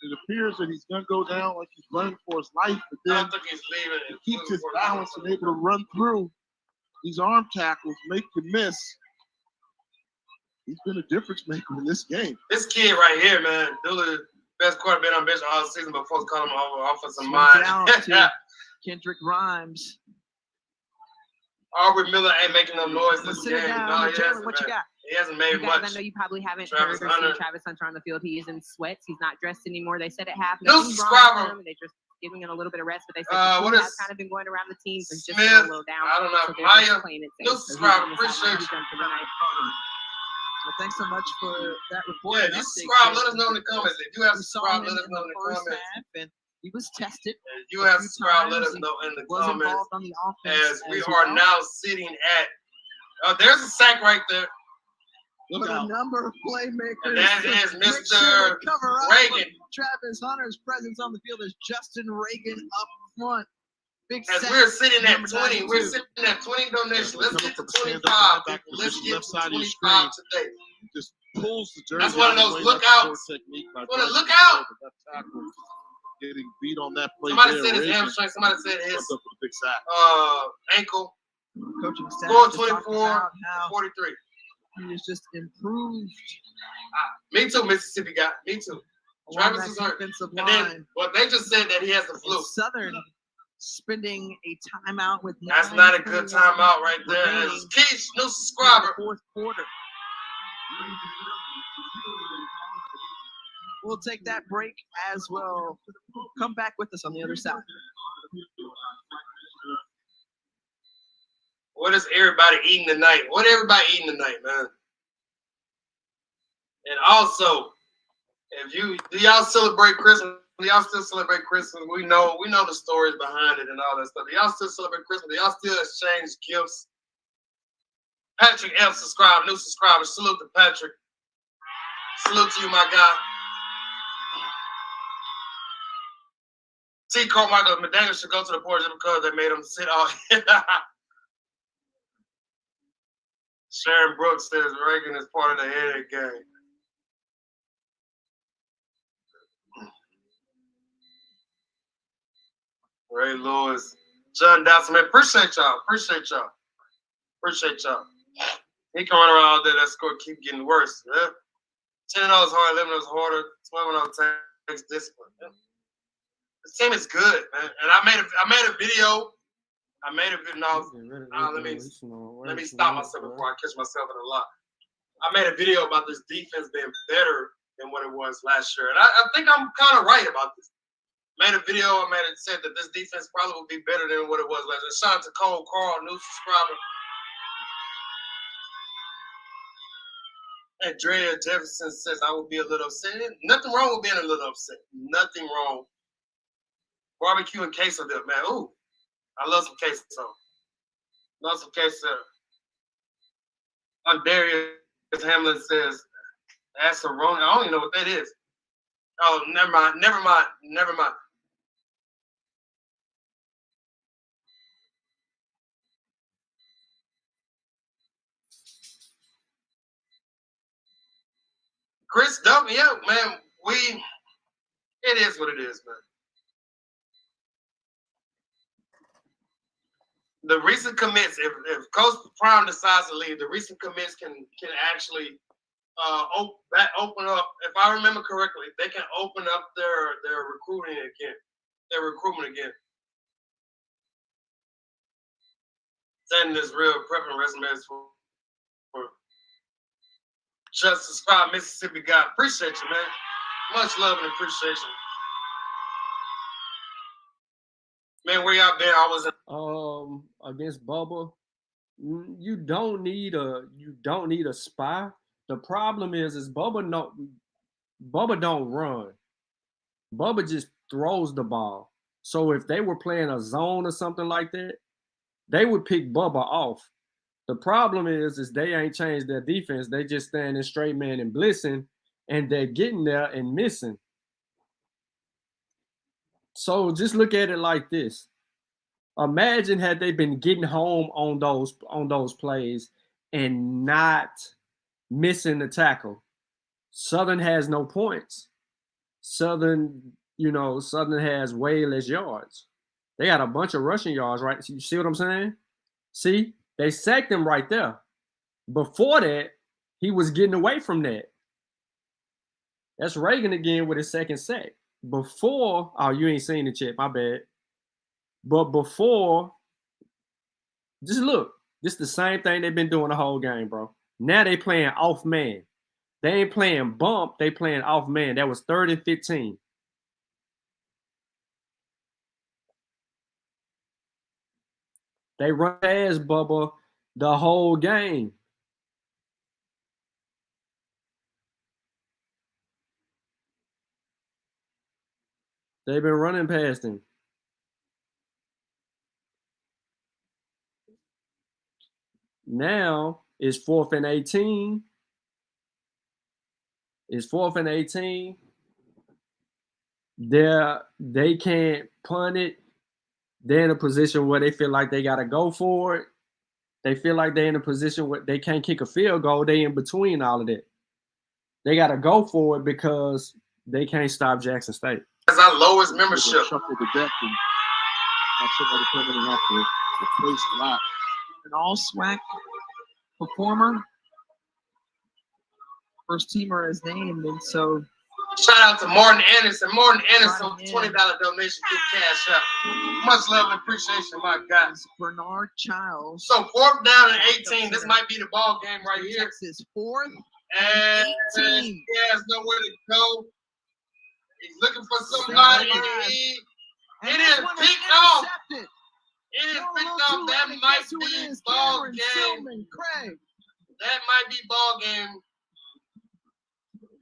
It appears that he's going to go down like he's running for his life, but I then don't think he's leaving. he keeps his balance and able to run through these arm tackles, make you miss. He's been a difference maker in this game. This kid right here, man, Dooley, best quarterback on bench all season, but folks call him offensive Swings mind. out to Kendrick Grimes. Aubrey Miller ain't making no noise this Sit game. down, No, he Taylor, hasn't, what you man. got? He hasn't made You guys, much. I know you probably haven't Travis heard Hunter. seen Travis Hunter on the field. He is in sweats. He's not dressed anymore. They said at half. No nothing's wrong subscriber. with him. They're just giving him a little bit of rest. But they said What the is has kind of been going around the team. So he's just Smith? feeling a little down. I don't know. So they're just Maya, playing it safe. new So he's subscriber. on the sideline. Appreciate He's you. done for the night. Well, thanks so much for that report. Yeah, if you subscribe, let us know in the comments. If you have We saw subscribed, him let us know in the first comments. half, and he was tested. If you a have few subscribed, let us times. know in the He was comments. involved on the offense As we well. are now sitting at, there's a sack right there. But a number of playmakers. And that is make Mr. sure they cover up Reagan. for Travis Hunter's presence on the field is Justin Reagan up front. Big As sack, we're sitting at number 20, we're 92. sitting at 20 donations. Let's get to 25, people. Let's get left to side of your 25 today. Just pulls the jersey. That's one of out those the way. lookouts. That's poor technique by Wanna Bryce look Hill, out. the left tackle getting beat on that play. Somebody there. said his Reagan hamstring. Somebody said his comes up with a big sack. ankle. Coaching staff Score just talking 24, about how 43. he is just improved. Me too, Mississippi guy. Me too. along Travis that is hurt. defensive And then, line. well, they just said that he has the flu. And Southern spending a timeout with That's not a good 9:21 timeout right there. remaining As Keish, new in the subscriber. fourth quarter. We'll take that break as well. Come back with us on the other side. What is everybody eating tonight? What everybody eating tonight, man? And also, do y'all celebrate Christmas? Do y'all still celebrate Christmas? We know the stories behind it and all that stuff. Do y'all still celebrate Christmas? Do y'all still exchange gifts? Patrick F. subscribe, new subscriber. Salute to Patrick. Salute to you, my guy. T. Carmichael McDaniel should go to the board just because they made him sit all. Sharon Brooks says Reagan is part of the headache game. Ray Lewis, John Dawson, man, appreciate y'all. He coming around all day. That score keep getting worse. Yeah. 10 is hard, 11 is harder, 12 takes discipline. Yeah. This team is good, man. And I made a video. Let me stop myself before I catch myself in a lot. I made a video about this defense being better than what it was last year. And I think I'm kind of right about this. Made a video, said that this defense probably will be better than what it was last year. Shout out to Cole Carl, new subscriber. And Drea Jefferson says, I will be a little upset. Nothing wrong with being a little upset. Nothing wrong. Barbecue and queso dip, man. Ooh, I love some queso. Love some queso. Darius Hamlin says, that's a wrong. I don't even know what that is. Oh, never mind. Chris W, yeah, man, it is what it is, man. The recent commits, if Coach Prime decides to leave, the recent commits can actually open up. If I remember correctly, they can open up their recruiting again, their recruitment again. Sending this real prepping resumes for just subscribe, Mississippi guy. Appreciate you, man. Much love and appreciation. Man, where y'all been? I was against Bubba. You don't need a spy. The problem is Bubba don't run. Bubba just throws the ball. So if they were playing a zone or something like that, they would pick Bubba off. The problem is they ain't changed their defense. They just standing straight man and blitzing, and they're getting there and missing. So just look at it like this. Imagine had they been getting home on those plays and not missing the tackle. Southern has no points. Southern has way less yards. They got a bunch of rushing yards, right? You see what I'm saying? See, they sacked him right there. Before that, he was getting away from that. That's Reagan again with his second sack. Before, oh, you ain't seen it yet, my bad. But before, just look. This the same thing they've been doing the whole game, bro. Now they playing off man. They ain't playing bump. They playing off man. That was 3rd and 15. They run ass, Bubba, the whole game. They've been running past him. Now it's 4th and 18. It's 4th and 18. They can't punt it. They're in a position where they feel like they got to go for it. They feel like they're in a position where they can't kick a field goal. They in between all of that. They got to go for it because they can't stop Jackson State. That's our lowest membership. Shuffle the deck and have somebody come in and have to replace a lot. An all SWAC performer. First teamer is named, and so shout out to Martin Anderson. Martin Anderson with $20 donation through Cash App. Much love and appreciation, my guys. Bernard Childs. So 4th down and 18. This might be the ball game right here. Texas 4th and 18. He has nowhere to go. He's looking for somebody. It is picked off. It is picked off. That might be ball game. That might be ball game.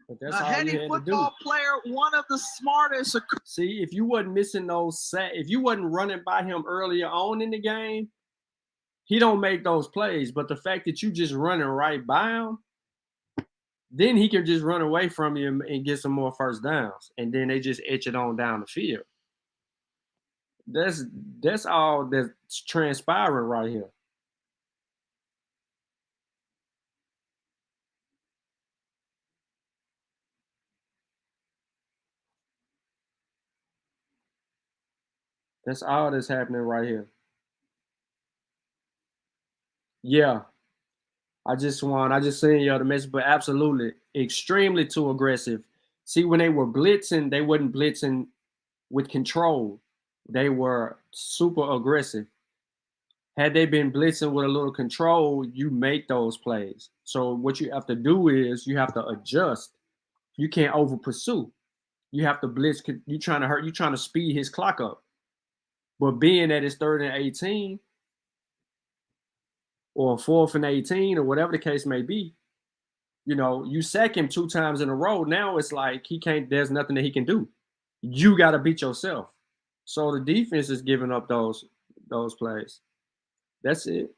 But that's a heady football player, one of the smartest. See, if you wasn't missing those sacks, if you wasn't running by him earlier on in the game, he don't make those plays. But the fact that you just running right by him, then he can just run away from you and get some more first downs. And then they just etch it on down the field. That's all that's transpiring right here. That's all that's happening right here. Yeah. I just seen y'all the message, but absolutely extremely too aggressive. See, when they were blitzing, they wasn't blitzing with control. They were super aggressive. Had they been blitzing with a little control, you make those plays. So what you have to do is you have to adjust. You can't over pursue. You have to blitz. You're trying to speed his clock up. But being that it's 3rd and 18 or 4th and 18 or whatever the case may be, you sack him 2 times in a row. Now it's like there's nothing that he can do. You got to beat yourself. So the defense is giving up those plays. That's it.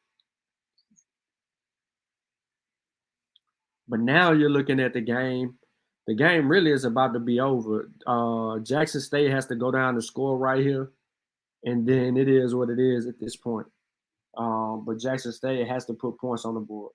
But now you're looking at the game. The game really is about to be over. Jackson State has to go down and score right here. And then it is what it is at this point. But Jackson State has to put points on the board.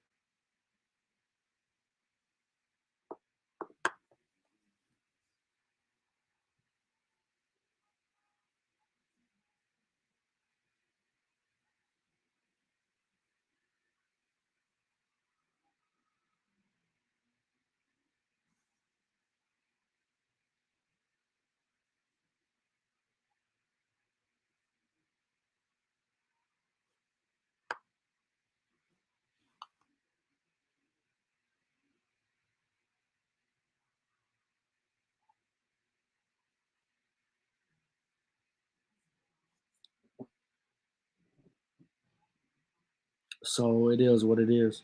So it is what it is.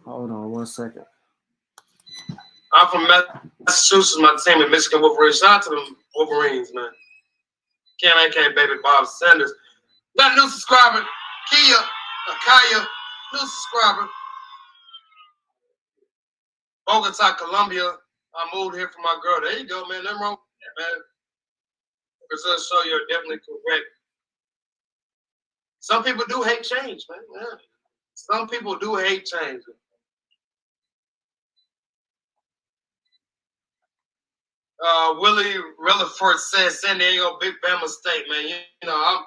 Hold on 1 second. I'm from Massachusetts. My team is Michigan Wolverines. Shout out to them Wolverines, man. KMAK, baby, Bob Sanders. Got a new subscriber, Kaya, new subscriber. Bogota, Colombia. I moved here for my girl. There you go, man. Nothing wrong with that, man. Results show you're definitely correct. Some people do hate change, man. Yeah. Some people do hate change. Willie Rilliford says San Diego Big Bama State, man. You know,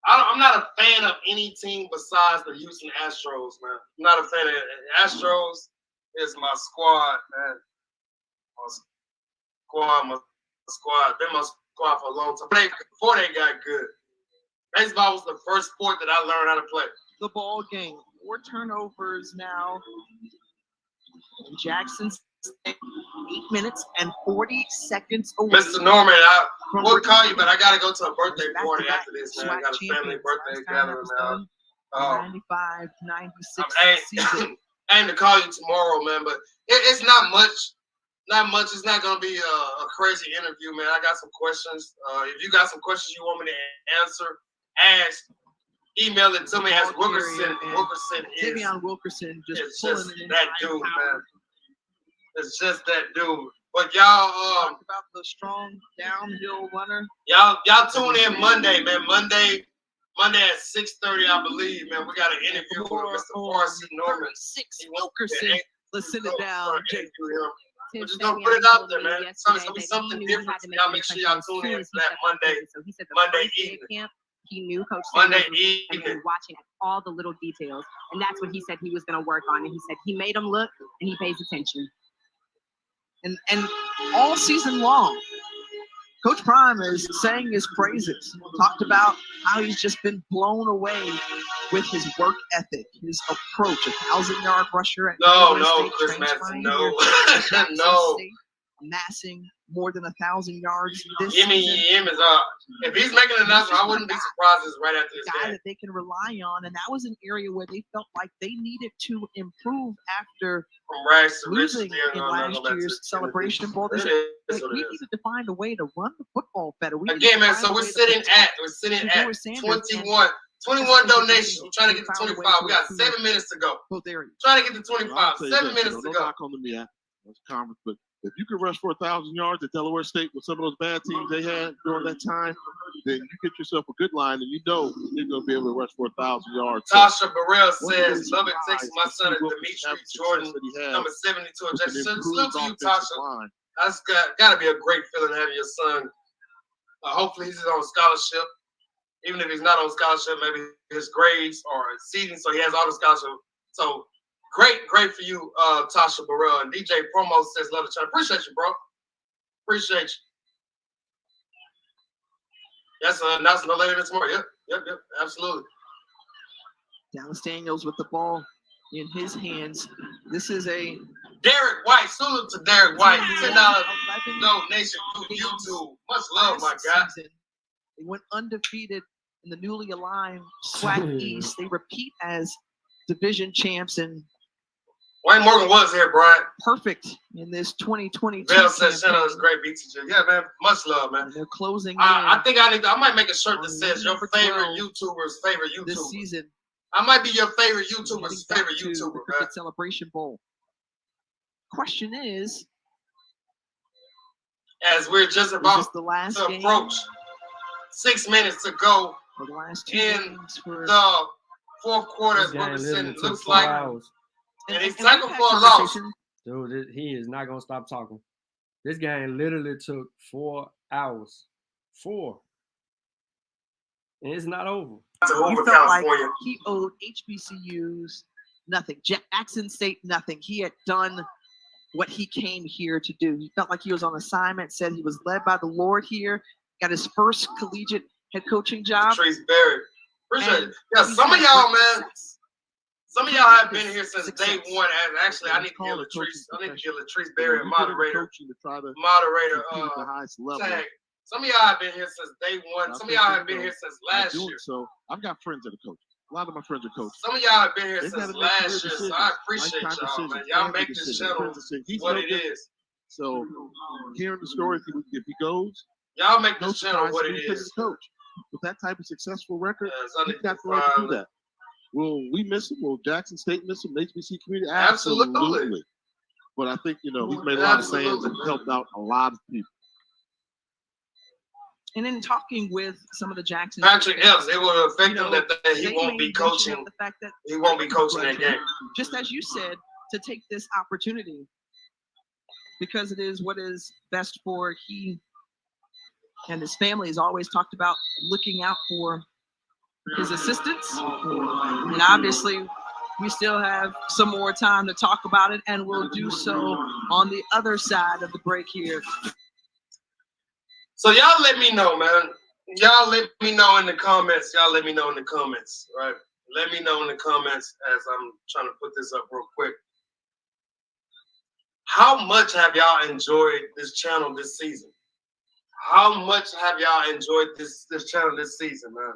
I'm not a fan of any team besides the Houston Astros, man. I'm not a fan of it. Astros is my squad, man. My squad. Been my squad for a long time. Before they got good. Baseball was the first sport that I learned how to play. The ball game. 4 turnovers now. Jackson's 8 minutes and 40 seconds away. Mr. Norman, we'll call you, but I got to go to a birthday party after this, man. I got a family birthday gathering now. 95, 96 season. I aim to call you tomorrow, man, but it's not much. Not much. It's not going to be a crazy interview, man. I got some questions. If you got some questions you want me to answer, ask. Email it to me as Wilkerson. Davion Wilkerson just pulling it in. That dude, man. It's just that dude. But y'all talk about the strong downhill runner. Y'all tune in Monday, man. Monday at 6:30, I believe, man. We got an interview with Mr. Farsi Norman. Wilkerson. Let's sit it down. We're just gonna put it out there, man. It's gonna be something different. Y'all make sure y'all tune in for that Monday evening. He knew Coach Monday evening, watching all the little details, and that's what he said he was going to work on. And he said he made him look, and he pays attention. And all season long, Coach Prime is saying his praises. Talked about how he's just been blown away with his work ethic, his approach. 1,000-yard rusher at no, Chris Madison, no, no. Amassing more than 1,000 yards this season. If he's making an announcement, I wouldn't be surprised. It's right after this guy that they can rely on, and that was an area where they felt like they needed to improve after losing in last year's Celebration Bowl. They said, we needed to find a way to run the football better. Again, man, so we're sitting at 21 donations. We're trying to get to 25. We got 7 minutes to go. Trying to get to 25. 7 minutes to go. But if you could rush for 1,000 yards at Delaware State with some of those bad teams they had during that time, then you get yourself a good line, and you know you're going to be able to rush for 1,000 yards. Tasha Burrell says, Lubbock, Texas. My son is Dimitri Jordan, number 72. Salute to you, Tasha. That's got to be a great feeling having your son. Hopefully he's on scholarship. Even if he's not on scholarship, maybe his grades are exceeding, so he has all the scholarship. So great for you, Tasha Burrell. And DJ Promo says, love the channel. Appreciate you, bro. Appreciate you. That's an announcement later this morning. Yep, absolutely. Dallas Daniels with the ball in his hands. This is a Derek White. Salute to Derek White. $10 donation to YouTube. Much love, my guy. They went undefeated in the newly aligned Swac East. They repeat as division champs, and Wayne Morgan was here, Brian. Perfect in this 2022. Bell says, "Shout out, great beats." Yeah, man. Much love, man. And they're closing. I think I might make a shirt that says your favorite YouTuber's favorite YouTuber this season. I might be your favorite YouTuber's favorite YouTuber, the Cricket Celebration Bowl. Question is, as we're just about the last to approach 6 minutes to go for the last in the fourth quarter, as Wilkerson looks like. And he's cycled for a loss. Dude, he is not going to stop talking. This game literally took 4 hours. 4. And it's not over. He felt like he owed HBCUs nothing. Jackson State nothing. He had done what he came here to do. He felt like he was on assignment, said he was led by the Lord here, got his first collegiate head coaching job. Trace Berry. Appreciate it. Yeah, some of y'all, man. Some of y'all have been here since day one. And actually, I need to give Latrice Berry a moderator. Tag. Some of y'all have been here since day one. Some of y'all have been here since last year. So I've got friends that are coaches. A lot of my friends are coaches. Some of y'all have been here since last year. So I appreciate y'all, man. Y'all make this channel what it is. So hearing the story, if he goes, y'all make this channel what it is. Coach. With that type of successful record, he's got the right to do that. Will we miss him? Will Jackson State miss him? The HBC community? Absolutely. But I think, he's made a lot of fans and helped out a lot of people. And in talking with some of the Jackson, Patrick Epps, it will affect him that he won't be coaching. The fact that he won't be coaching that game. Just as you said, to take this opportunity because it is what is best for he and his family. Has always talked about looking out for his assistants, and obviously we still have some more time to talk about it, and we'll do so on the other side of the break here. So y'all let me know, man. Y'all let me know in the comments. Y'all let me know in the comments, right? Let me know in the comments as I'm trying to put this up real quick. How much have y'all enjoyed this channel this season? How much have y'all enjoyed this channel this season, man?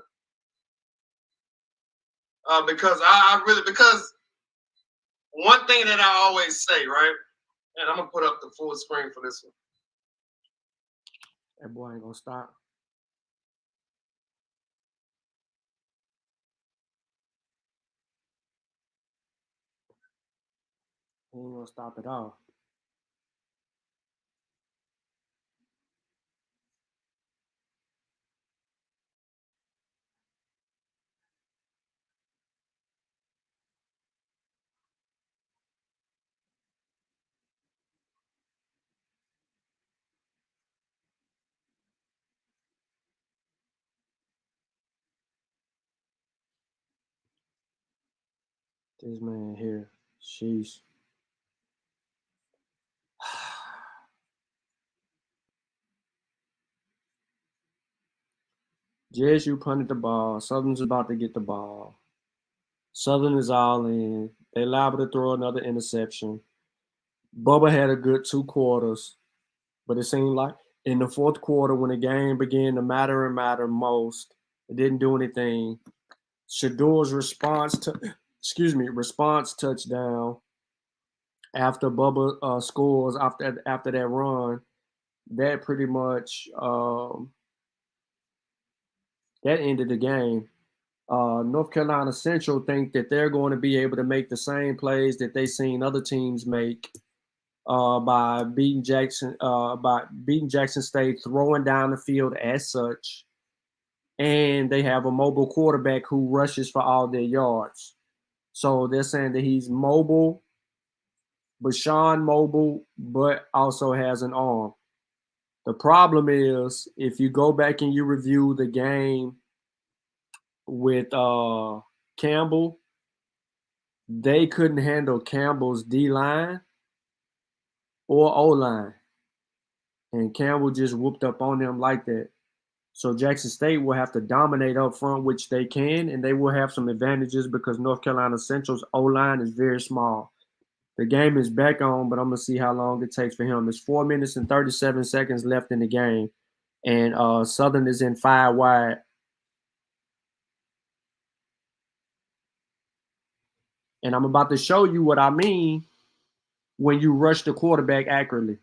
Because because one thing that I always say, right? And I'm gonna put up the full screen for this one. That boy ain't gonna stop. He ain't gonna stop at all. This man here, sheesh. JSU punted the ball. Southern's about to get the ball. Southern is all in. They liable to throw another interception. Bubba had a good 2 quarters, but it seemed like in the 4th quarter when the game began to matter and matter most, it didn't do anything. Shador's response touchdown after Bubba scores after that run, that pretty much that ended the game. North Carolina Central think that they're going to be able to make the same plays that they've seen other teams make by beating Jackson State, throwing down the field as such, and they have a mobile quarterback who rushes for all their yards. So they're saying that he's mobile, Bashan mobile, but also has an arm. The problem is if you go back and you review the game with Campbell, they couldn't handle Campbell's D-line or O-line. And Campbell just whooped up on them like that. So Jackson State will have to dominate up front, which they can, and they will have some advantages because North Carolina Central's O-line is very small. The game is back on, but I'm going to see how long it takes for him. There's 4 minutes and 37 seconds left in the game, and Southern is in 5 wide. And I'm about to show you what I mean when you rush the quarterback accurately.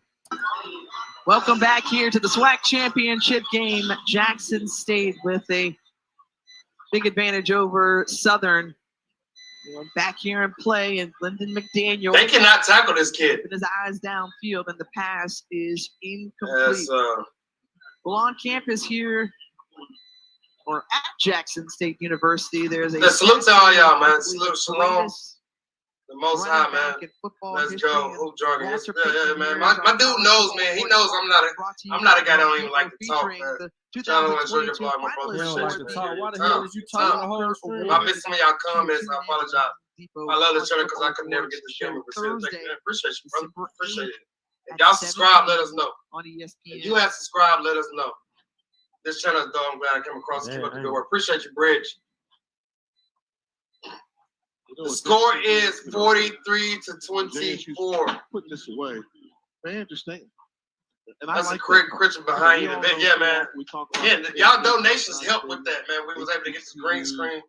Welcome back here to the Swac championship game. Jackson State with a big advantage over Southern. Back here in play, and Lyndon McDaniel. They cannot tackle this kid. With his eyes downfield, and the pass is incomplete. Well, on campus here, or at Jackson State University, there's a salute to all y'all, man. Salute, shalom. The Most High, man. Let's go. Hoop jargon. Yeah, man. My dude knows, man. He knows I'm not a guy that don't even like to talk, man. John Lawrence Jr. my brother. Why the hell is you talking the whole stream? I missed some of y'all comments. I apologize. I love this channel because I could never get this camera. Appreciate you, brother. Appreciate it. If y'all subscribe, let us know. If you have subscribed, let us know. This channel is dope. I'm glad I came across and keep up the good work. Appreciate you, Bridge. The score is 43-24. Put this away. They understand. And that's like a quick Christian behind you. Yeah, man. Yeah, y'all donations help with that, man. We was able to get the green screen.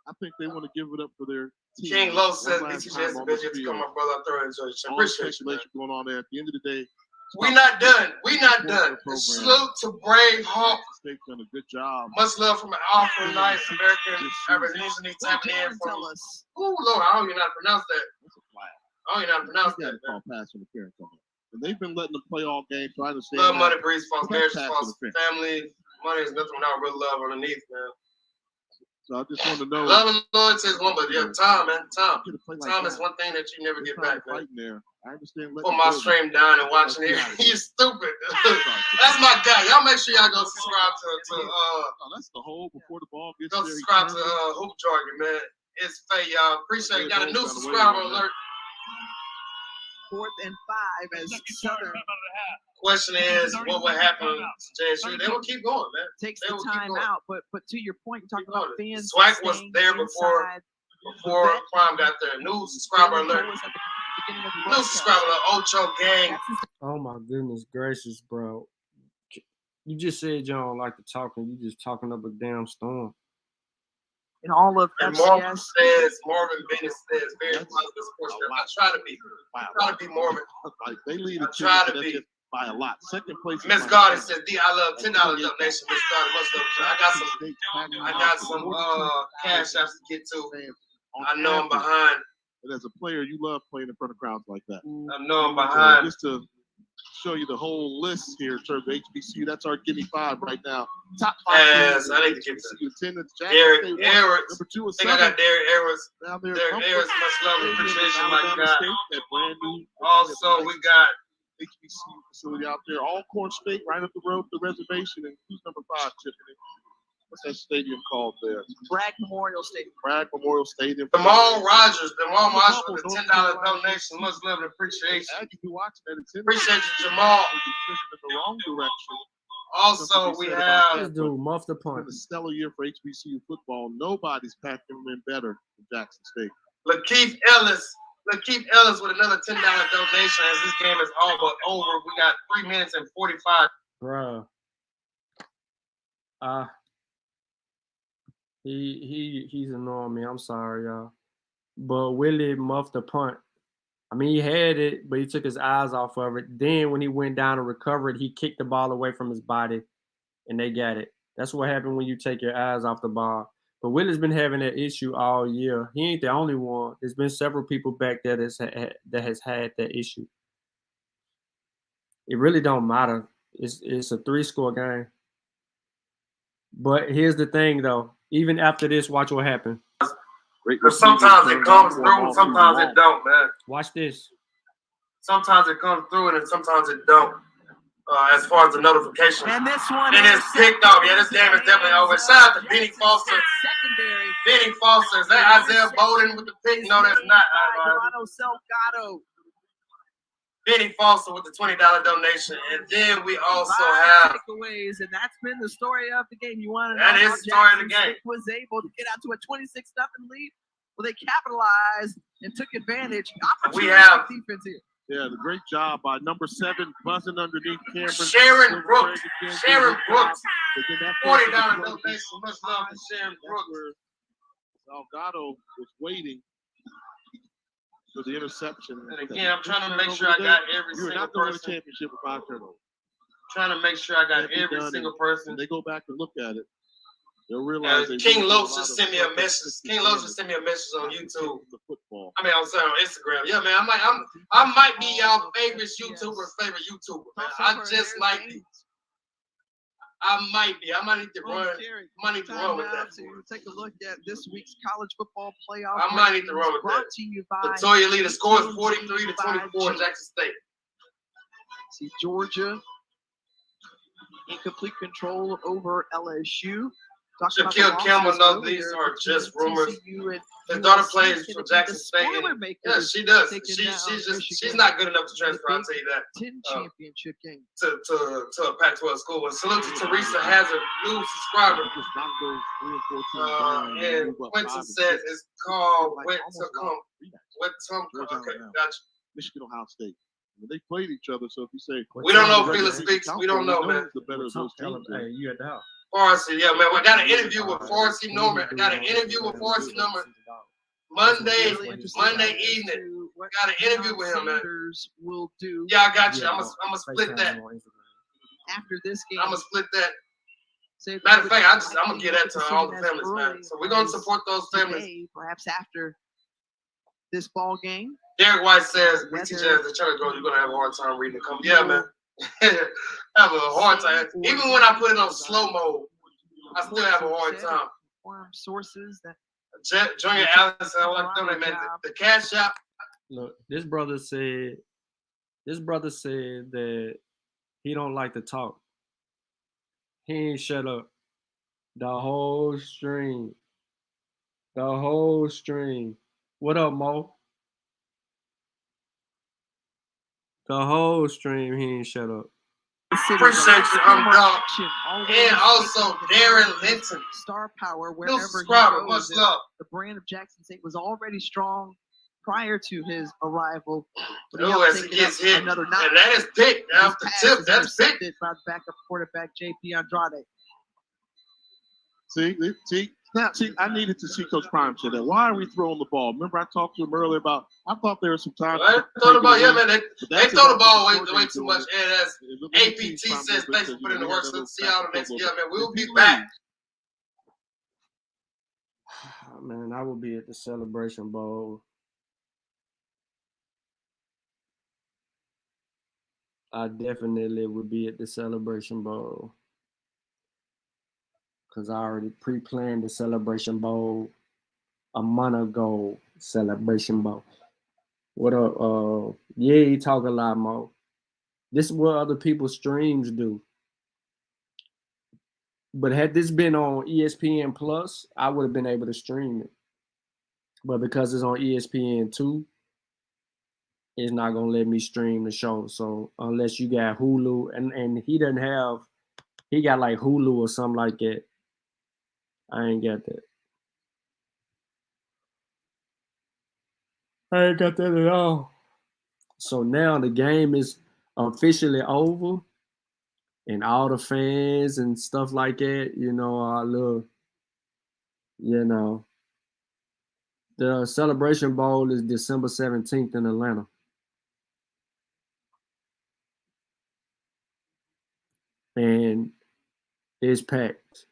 I think they want to give it up for their team. King Lowe says BCJ is the best yet to come, my brother. I thoroughly enjoy it. Appreciate you, man. Going on there. At the end of the day, we're not done. We're not done. Salute to Brave Hawk. They've done a good job. Much love from an awful nice American Aborigine tapping in from us. Oh Lord, I don't even know how to pronounce that. I don't even know how to pronounce that. Call pass interference on it. And they've been letting them play all game, trying to stay. Love Money Breeze, false marriage, false family. Money is nothing without real love underneath, man. So I just want to know. Love and loyalty is one, but time, man. Time is one thing that you never get back, man. There. I understand. Put my stream down and watching it. You stupid. That's my guy. Y'all make sure y'all go subscribe to that's the whole before the ball gets go there. Subscribe to Hoop Jargon, man. It's fake, y'all. Appreciate it. Got a new subscriber alert. 4th and 5 as Southern. Question is, what would happen to JSU? They will keep going, man. Takes the time out, but to your point, you're talking about fans. Swac was there before Prime got there. New subscriber alert. New subscriber alert. Ocho Gang. Oh my goodness gracious, bro. You just said you don't like to talk, and you just talking up a damn storm. In all of and FCS. Marvin Bennett says, very positive sports. I try to be. I try to be Marvin. Like they lead I try to be. By a lot. Second place. Miss Garden says, D, I love $10 donation. Miss Garden, much love. I got some cash apps to get to. I know I'm behind. But as a player, you love playing in front of crowds like that. I know I'm behind. Just to show you the whole list here in terms of HBCU, that's our Gimme 5 right now. Top 5. Yes, I need to get to Derek Edwards. Number 2 is I think I got Derek Edwards. Derek Edwards, much love and appreciation, my God. Also, we got HBCU facility out there, Alcorn State, right up the road to the reservation. And who's number 5, Tiffany? What's that stadium called there? Bragg Memorial Stadium. Bragg Memorial Stadium. Jamal Rogers with the $10 donation. Much love and appreciation. Appreciate you, Jamal. In the wrong direction. Also, we have this dude muffed the punt. A stellar year for HBCU football. Nobody's packing them in better than Jackson State. Lakeith Ellis with another $10 donation as this game is all but over. We got 3 minutes and 45. Bruh. He's annoying me. I'm sorry, y'all. But Willie muffed the punt. I mean, he had it, but he took his eyes off of it. Then when he went down to recover it, he kicked the ball away from his body, and they got it. That's what happened when you take your eyes off the ball. But Willie's been having that issue all year. He ain't the only one. There's been several people back there that has had that issue. It really don't matter. It's a 3-score game. But here's the thing, though. Even after this, watch what happens. Because sometimes it comes through and sometimes it don't, man. Watch this. Sometimes it comes through and sometimes it don't. As far as the notification. And this one is picked off. Yeah, this game is definitely over. Shout out to Benny Foster. Benny Foster. Is that Isaiah Bowden with the pick? No, that's not. Benny Foster with the $20 donation. And then we also have takeaways, and that's been the story of the game. You want to know that is the story of the game. Was able to get out to a 26-0 lead. Well, they capitalized and took advantage. We have defense here. Yeah, the great job by number 7 buzzing underneath Cameron. Sharon Brooks. $40 donation. Much love to Sharon Brooks. Salgado was waiting for the interception. And again, I'm trying to make sure I got every single person. You're not going to the championship with 5 turnovers. Trying to make sure I got every single person. When they go back and look at it, they'll realize King Loach just sent me a message. King Loach just sent me a message on YouTube. I mean, I'm sorry, on Instagram. Yeah, man, I might be y'all favorite YouTuber's favorite YouTuber, man. I just might be. I might need to run. I might need to run with that. Take a look at this week's college football playoff. I might need to run with that. Brought to you by Latoya Lee. The score is 43-24 Jackson State. See Georgia in complete control over LSU. Shaquille Campbell knows these are just rumors. His daughter plays for Jackson State. Yeah, she does. She's not good enough to transfer. I'll tell you that. 10 championship game to a Pac-12 school. And salute to Teresa Hazard, new subscriber. And Quentin says it's called Wet Tum. Okay, gotcha. Michigan, Ohio State. They played each other, so if you say we don't know if Felix speaks, we don't know, man. The better of those teams. Hey, you at the house. Farsi, yeah, man. We got an interview with Farsi Norman. Monday evening. We got an interview with him, man. Yeah, I got you. I'm gonna split that. After this game, I'm gonna split that. Matter of fact, I'm gonna give that to all the families, man. So we're gonna support those families. Perhaps after this ball game. Derek White says, we teach as a church girl, you're gonna have a hard time reading the comment. Yeah, man. I have a hard time. Even when I put it on slow mode, I still have a hard time. Sources that Junior Alice, I like to know, man. The cash shop. Look, this brother said that he don't like to talk. He ain't shut up the whole stream. The whole stream. What up, Mo? The whole stream, he ain't shut up. Appreciate you, dog. And also Darren Linton. Star power No wherever subscriber, he much goes. love. The brand of Jackson State was already strong prior to his arrival. But Oh, as he gets hit, another and that is big. Off the tip, that's big. By the backup quarterback JP Andrade. See, I needed to see Coach Prime say that. Why are we throwing the ball? Remember, I talked to him earlier about. I thought there was some time. I thought about man. They throw the ball way too much. And as APT says, thanks for putting in the work. So let's see y'all the next game, man. We'll be back. Man, I will be at the Celebration Bowl. I definitely would be at the Celebration Bowl. Because I already pre-planned the Celebration Bowl a month ago. Celebration Bowl. What up? Yeah, you talk a lot more. This is what other people's streams do. But had this been on ESPN Plus, I would have been able to stream it. But because it's on ESPN 2, it's not going to let me stream the show. So unless you got Hulu, and he doesn't have, he got like Hulu or something like that. I ain't got that. I ain't got that at all. So now the game is officially over, and all the fans and stuff like that, I love, the Celebration Bowl is December 17th in Atlanta. And it's packed.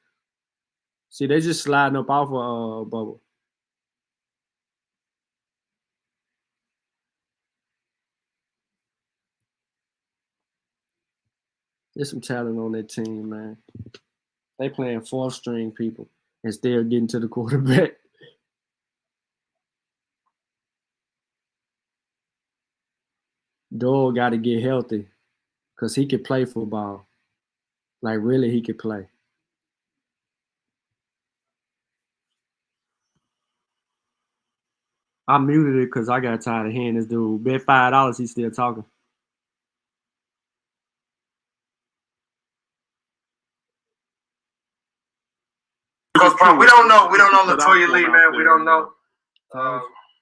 See, they just sliding up off a bubble. There's some talent on that team, man. They playing fourth string people and still getting to the quarterback. Doyle got to get healthy because he could play football. Like, really, he could play. I muted it because I got tired of hearing this dude. Bet $5, he's still talking. We don't know. We don't know Latoya Lee, man. We don't know.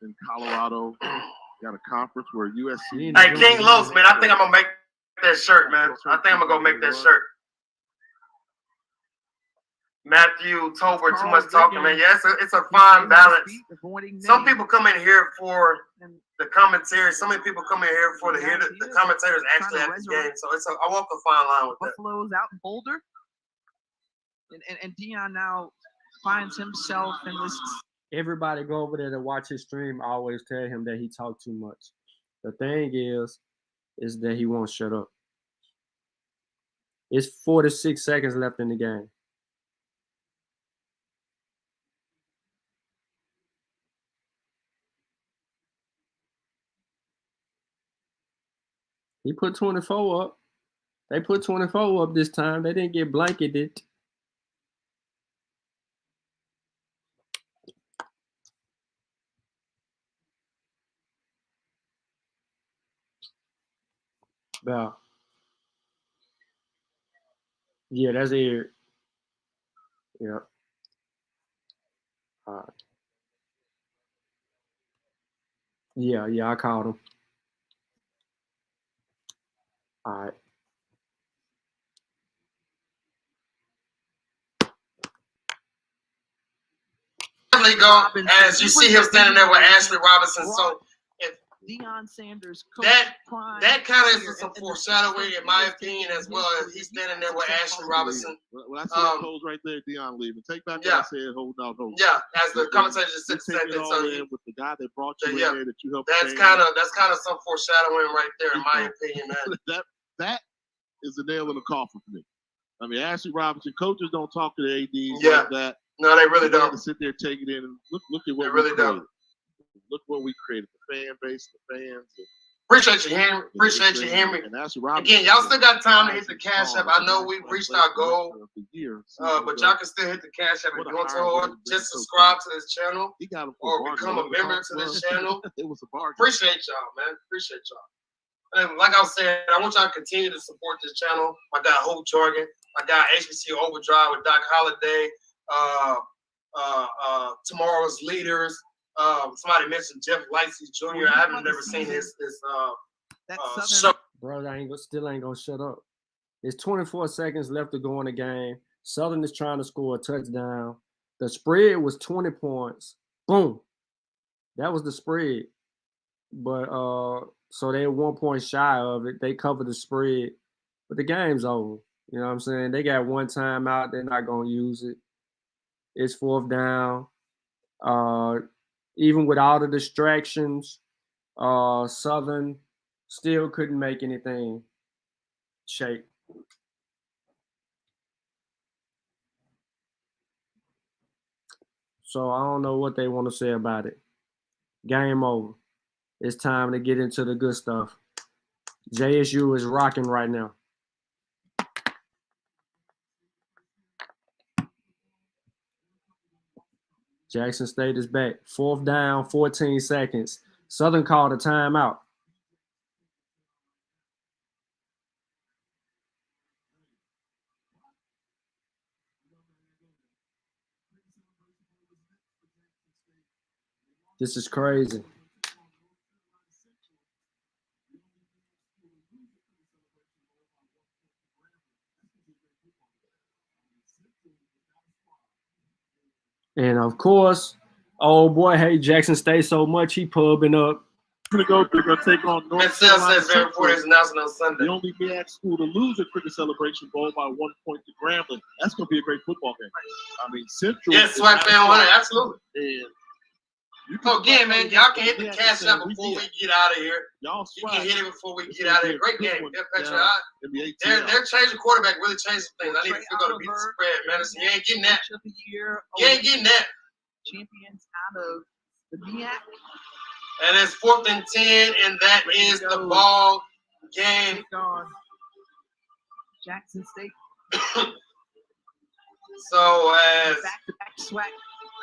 In Colorado, got a conference where USC. Hey, King Los, man. I think I'm gonna make that shirt, man. I think I'm gonna go make that shirt. Matthew Tolbert, too much talking, man. Yeah, it's a fine balance. Some people come in here for the commentary. So many people come in here for the commentators actually at this game. So I walk a fine line with that. Buffalo's out in Boulder, and Dion now finds himself in this. Everybody go over there to watch his stream. I always tell him that he talk too much. The thing is that he won't shut up. It's 4 to 6 seconds left in the game. He put 24 up. They put 24 up this time. They didn't get blanketed. Yeah, that's it. Yeah. All right. Yeah, I called him. All right. Go as you see him standing there with Ashley Robinson. So if Deion Sanders, that kind of is some foreshadowing, in my opinion, as well as he's standing there with Ashley Robinson. When I see that pose right there, Deion leaving. Take back what I said, holding out hope. Yeah, as the commentator just said that. So with the guy that brought you in there that you helped. That's kind of some foreshadowing right there, in my opinion, man. is the nail in the coffin for me. I mean, Ashley Robinson, coaches don't talk to the ADs Yeah. like that. No, they really They have don't. to sit there, take it in, and look at what They we really created. don't. Look what we created. The fan base, the fans. Appreciate you, Henry. Appreciate you, Henry. And Ashley Robinson. Again, y'all still got time to hit the Cash App. I know we've reached our goal, but y'all can still hit the Cash App if you want to. Just subscribe to this channel or become a member to this channel. Appreciate y'all, man. Appreciate y'all. And like I was saying, I want y'all to continue to support this channel. My guy Hope Jorgen, my guy HBCU Overdrive with Doc Holliday, Tomorrow's Leaders. Somebody mentioned Jeff Lightsey Jr. I haven't never seen his show. Bro, still ain't gonna shut up. There's 24 seconds left to go in the game. Southern is trying to score a touchdown. The spread was 20 points. Boom. That was the spread. But so they're 1 point shy of it. They covered the spread. But the game's over. You know what I'm saying? They got one timeout. They're not gonna use it. It's fourth down. Even with all the distractions, Southern still couldn't make anything shake. So I don't know what they want to say about it. Game over. It's time to get into the good stuff. JSU is rocking right now. Jackson State is back. Fourth down, 14 seconds. Southern called a timeout. This is crazy. And of course, oh boy, hey, Jackson State so much he pubbing up. They're gonna take on North Carolina Central. Is announcing on Sunday. The only MEAC school to lose a cricket celebration bowl by 1 point to Grambling. That's gonna be a great football game. I mean, Central. Yes, Swac fan 100, absolutely. And again, man, y'all can hit the Cash App before we get out of here. You can hit it before we get out of here. Great game. They're changing quarterback, really changing things. I need to figure out to beat the spread, Madison. You ain't getting that. You ain't getting that. Champions out of the MEAC. And it's 4th and 10, and that is the ball game. Jackson State. So as back-to-back Swac.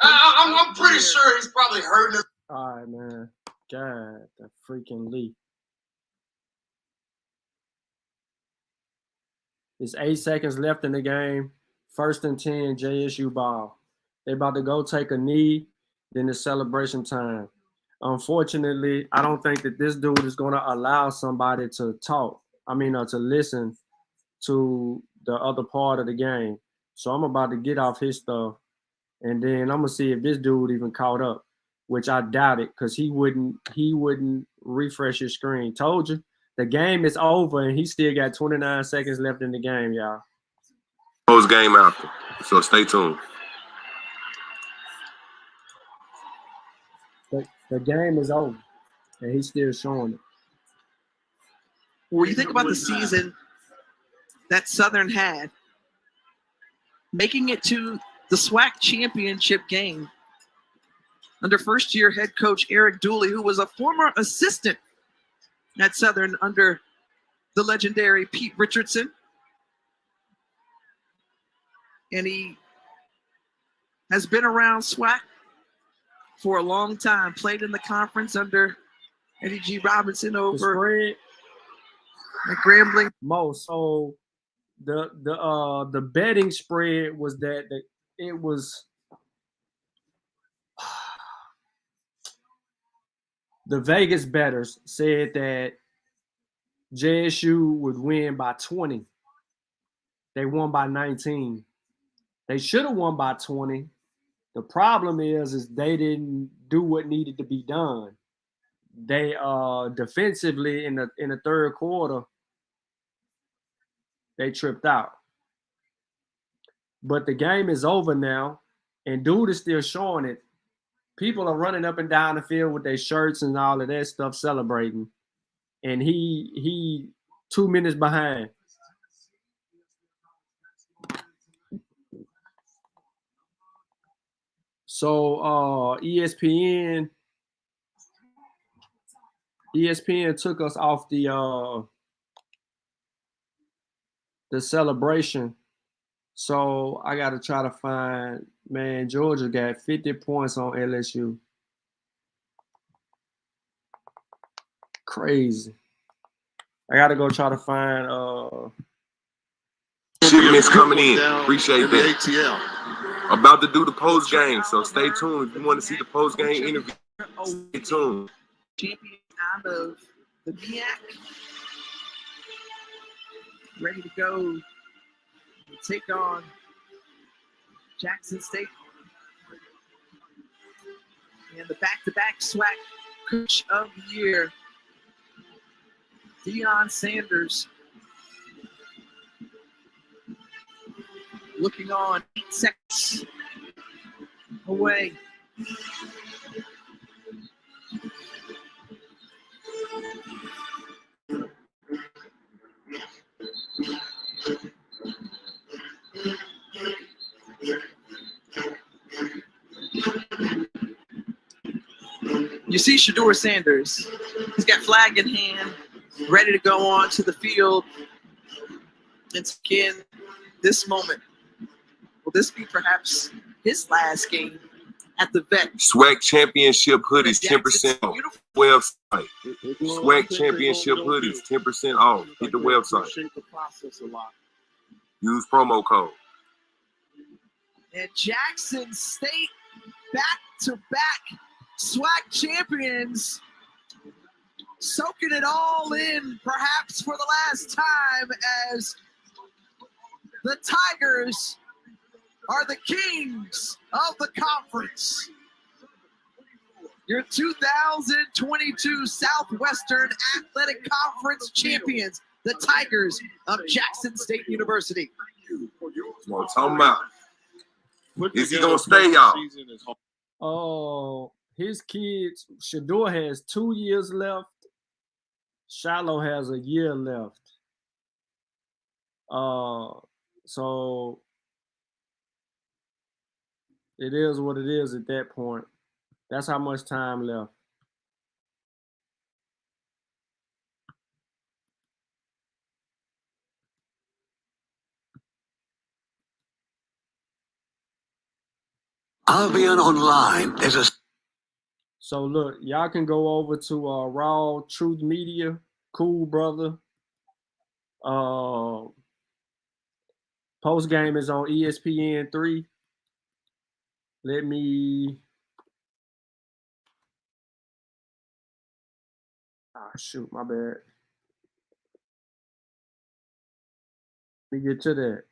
I'm pretty sure he's probably hurting us. All right, man. God, the freaking Lee. There's 8 seconds left in the game. 1st and 10, JSU ball. They about to go take a knee. Then it's celebration time. Unfortunately, I don't think that this dude is going to allow somebody to talk. To listen to the other part of the game. So I'm about to get off his stuff. And then I'm going to see if this dude even caught up, which I doubt it because he wouldn't refresh his screen. Told you, the game is over and he still got 29 seconds left in the game, y'all. Post game after, so stay tuned. The game is over and he's still showing it. When you think about the season that Southern had, making it to the SWAC championship game under first-year head coach Eric Dooley, who was a former assistant at Southern under the legendary Pete Richardson. And he has been around SWAC for a long time, played in the conference under Eddie G. Robinson over at Grambling. So the betting spread was that it was the Vegas bettors said that JSU would win by 20. They won by 19. They should have won by 20. The problem is they didn't do what needed to be done. They defensively in the third quarter, they tripped out. But the game is over now, and dude is still showing it. People are running up and down the field with their shirts and all of that stuff celebrating. And he 2 minutes behind. So ESPN took us off the celebration. So I got to try to find, man, Georgia got 50 points on LSU. Crazy. I got to go try to find shipments coming in. Appreciate that. ATL. About to do the post game, so stay tuned. If you want to see the post game interview, stay tuned. Champion out of the MEAC, ready to go and take on Jackson State. And the back-to-back Swac Coach of the Year, Deion Sanders, looking on 8 seconds away. You see Shedeur Sanders. He's got flag in hand, ready to go on to the field. And again, this moment, will this be perhaps his last game at the vet? Swac Championship hoodies, 10% off. Website. Swac Championship hoodies, 10% off. Hit the website. Use promo code. And Jackson State back-to-back Swac champions, soaking it all in perhaps for the last time as the Tigers are the kings of the conference. Your 2022 Southwestern Athletic Conference champions, the Tigers of Jackson State University. What I'm talking about. Is he gonna stay, y'all? Oh, his kids, Shedeur has 2 years left. Shiloh has a year left. So it is what it is at that point. That's how much time left. Albion Online is a... So look, y'all can go over to Raw Truth Media, cool brother. Post game is on ESPN 3. Let me. Shoot, my bad. Let me get to that.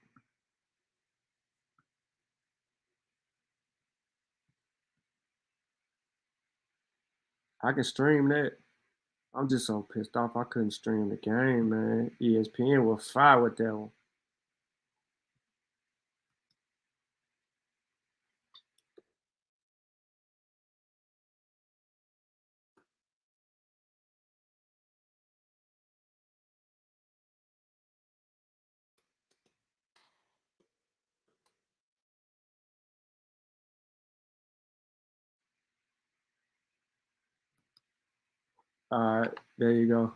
I can stream that. I'm just so pissed off I couldn't stream the game, man. ESPN was fire with that one. All right, there you go.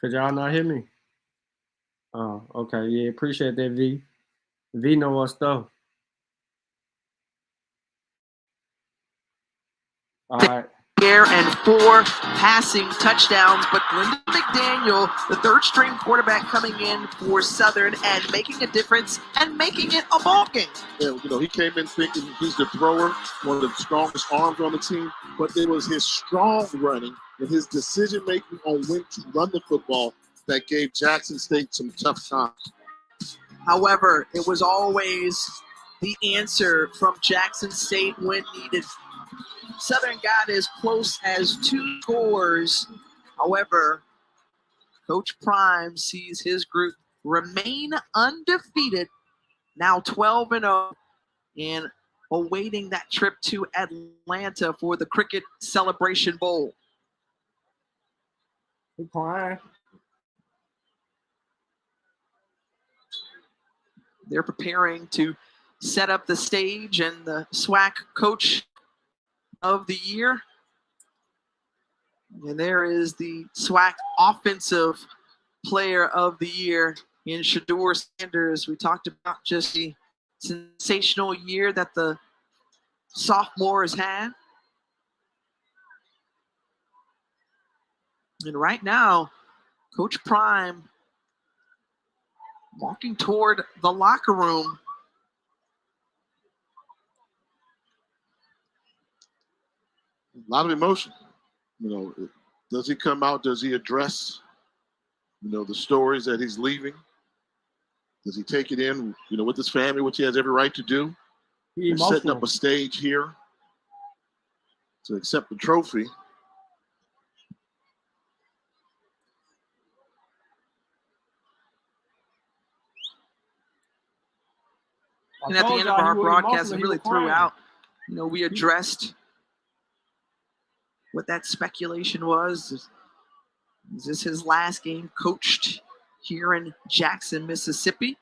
Could y'all not hear me? Oh, okay. Yeah, appreciate that, V. V know our stuff. All right. And 4 passing touchdowns, but Lyndon McDaniel, the third-string quarterback, coming in for Southern and making a difference and making it a ball game. Yeah, he came in thinking he's the thrower, one of the strongest arms on the team, but it was his strong running and his decision-making on when to run the football that gave Jackson State some tough times. However, it was always the answer from Jackson State when needed. Southern got as close as 2 scores. However, Coach Prime sees his group remain undefeated now 12-0 and awaiting that trip to Atlanta for the Cricket Celebration Bowl. They're preparing to set up the stage, and the Swac Coach of the Year. And there is the Swac Offensive Player of the Year in Shedeur Sanders. We talked about just the sensational year that the sophomore has had. And right now, Coach Prime walking toward the locker room. A lot of emotion. You know, does he come out? Does he address, you know, the stories that he's leaving? Does he take it in, you know, with his family, which he has every right to do? He's setting up a stage here to accept the trophy. And at the end of our broadcast, we really threw out, you know, we addressed what that speculation was. Is this his last game coached here in Jackson, Mississippi?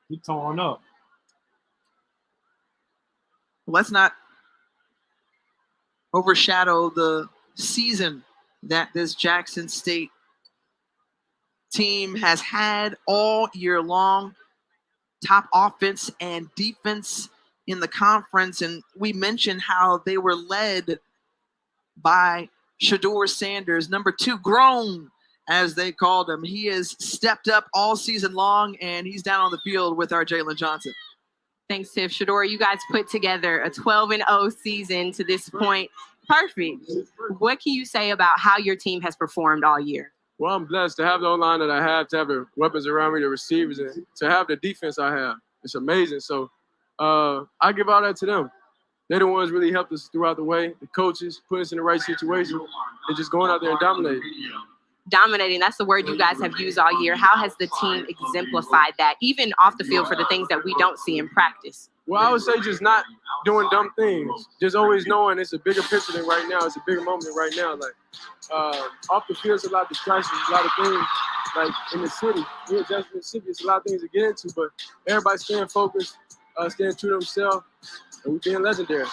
He torn up. Let's not overshadow the season that this Jackson State team has had all year long. Top offense and defense in the conference. And we mentioned how they were led by Shedeur Sanders, number 2, grown, as they called him. He has stepped up all season long, and he's down on the field with our Jalen Johnson. Thanks, Tiff. Shedeur, you guys put together a 12-0 season to this point. Perfect. What can you say about how your team has performed all year? Well, I'm blessed to have the O-line that I have, to have the weapons around me, the receivers, and to have the defense I have. It's amazing. So I give all that to them. They're the ones really helped us throughout the way. The coaches put us in the right situation and just going out there and dominating. Dominating, that's the word you guys have used all year. How has the team exemplified that, even off the field, for the things that we don't see in practice? Well, I would say just not doing dumb things. Just always knowing it's a bigger picture than right now. It's a bigger moment than right now. Like off the field, it's a lot of distractions, a lot of things. Like in the city, here in Jackson, Mississippi, it's a lot of things to get into. But everybody staying focused, staying true to themselves, and we're being legendary.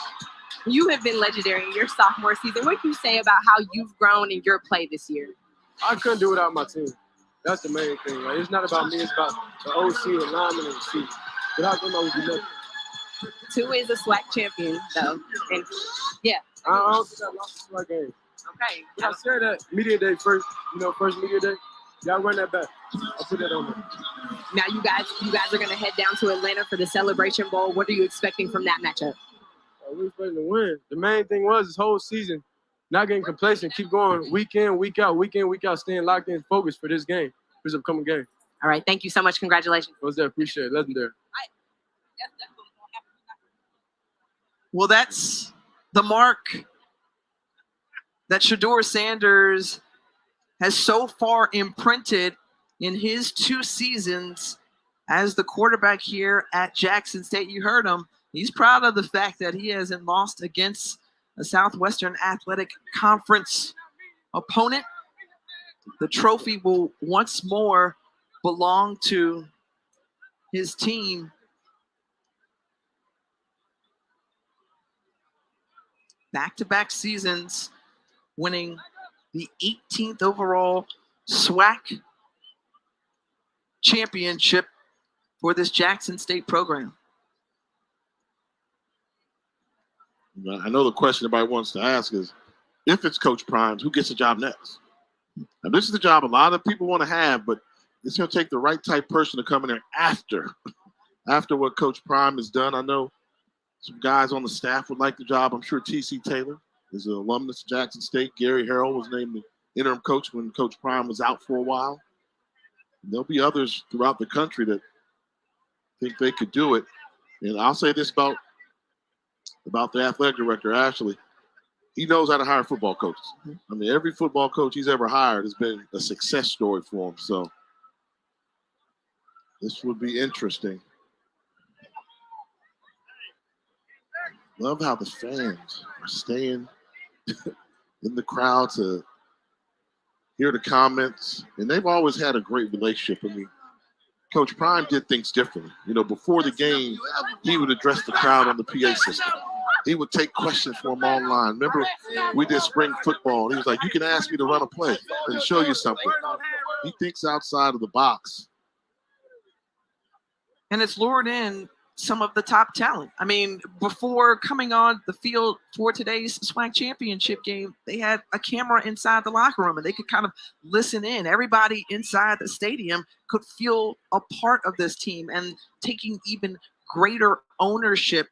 You have been legendary in your sophomore season. What can you say about how you've grown in your play this year? I couldn't do it without my team. That's the main thing. Like, it's not about me. It's about the OC, the lineman, and the C. Without them, I would be nothing. 2 is a Swac champion, though. And yeah. I don't think I lost the Swac game. Okay. But I said that media day first, first media day. Y'all run that back. I'll put that on there. Now you guys are gonna head down to Atlanta for the Celebration Bowl. What are you expecting from that matchup? We're expecting to win. The main thing was this whole season, not getting complacent, keep going week in, week out, staying locked in, focused for this game, this upcoming game. All right, thank you so much. Congratulations. What's that? Appreciate it. Legendary. Well, that's the mark that Shedeur Sanders has so far imprinted in his 2 seasons as the quarterback here at Jackson State. You heard him. He's proud of the fact that he hasn't lost against a Southwestern Athletic Conference opponent. The trophy will once more belong to his team. Back-to-back seasons, winning the 18th overall Swac championship for this Jackson State program. I know the question everybody wants to ask is, if it's Coach Prime's, who gets the job next? Now, this is the job a lot of people want to have, but it's going to take the right type person to come in there after what Coach Prime has done. I know some guys on the staff would like the job. I'm sure T.C. Taylor is an alumnus of Jackson State. Gary Harrell was named the interim coach when Coach Prime was out for a while. And there'll be others throughout the country that think they could do it. And I'll say this about the athletic director, Ashley. He knows how to hire football coaches. I mean, every football coach he's ever hired has been a success story for him. So this would be interesting Love how the fans are staying in the crowd to hear the comments. And they've always had a great relationship. I mean, Coach Prime did things differently. You know, before the game, he would address the crowd on the PA system. He would take questions from them online. Remember, we did spring football. And he was like, you can ask me to run a play and show you something. He thinks outside of the box. And it's lured in some of the top talent. I mean, before coming on the field for today's Swac championship game, they had a camera inside the locker room and they could kind of listen in. Everybody inside the stadium could feel a part of this team and taking even greater ownership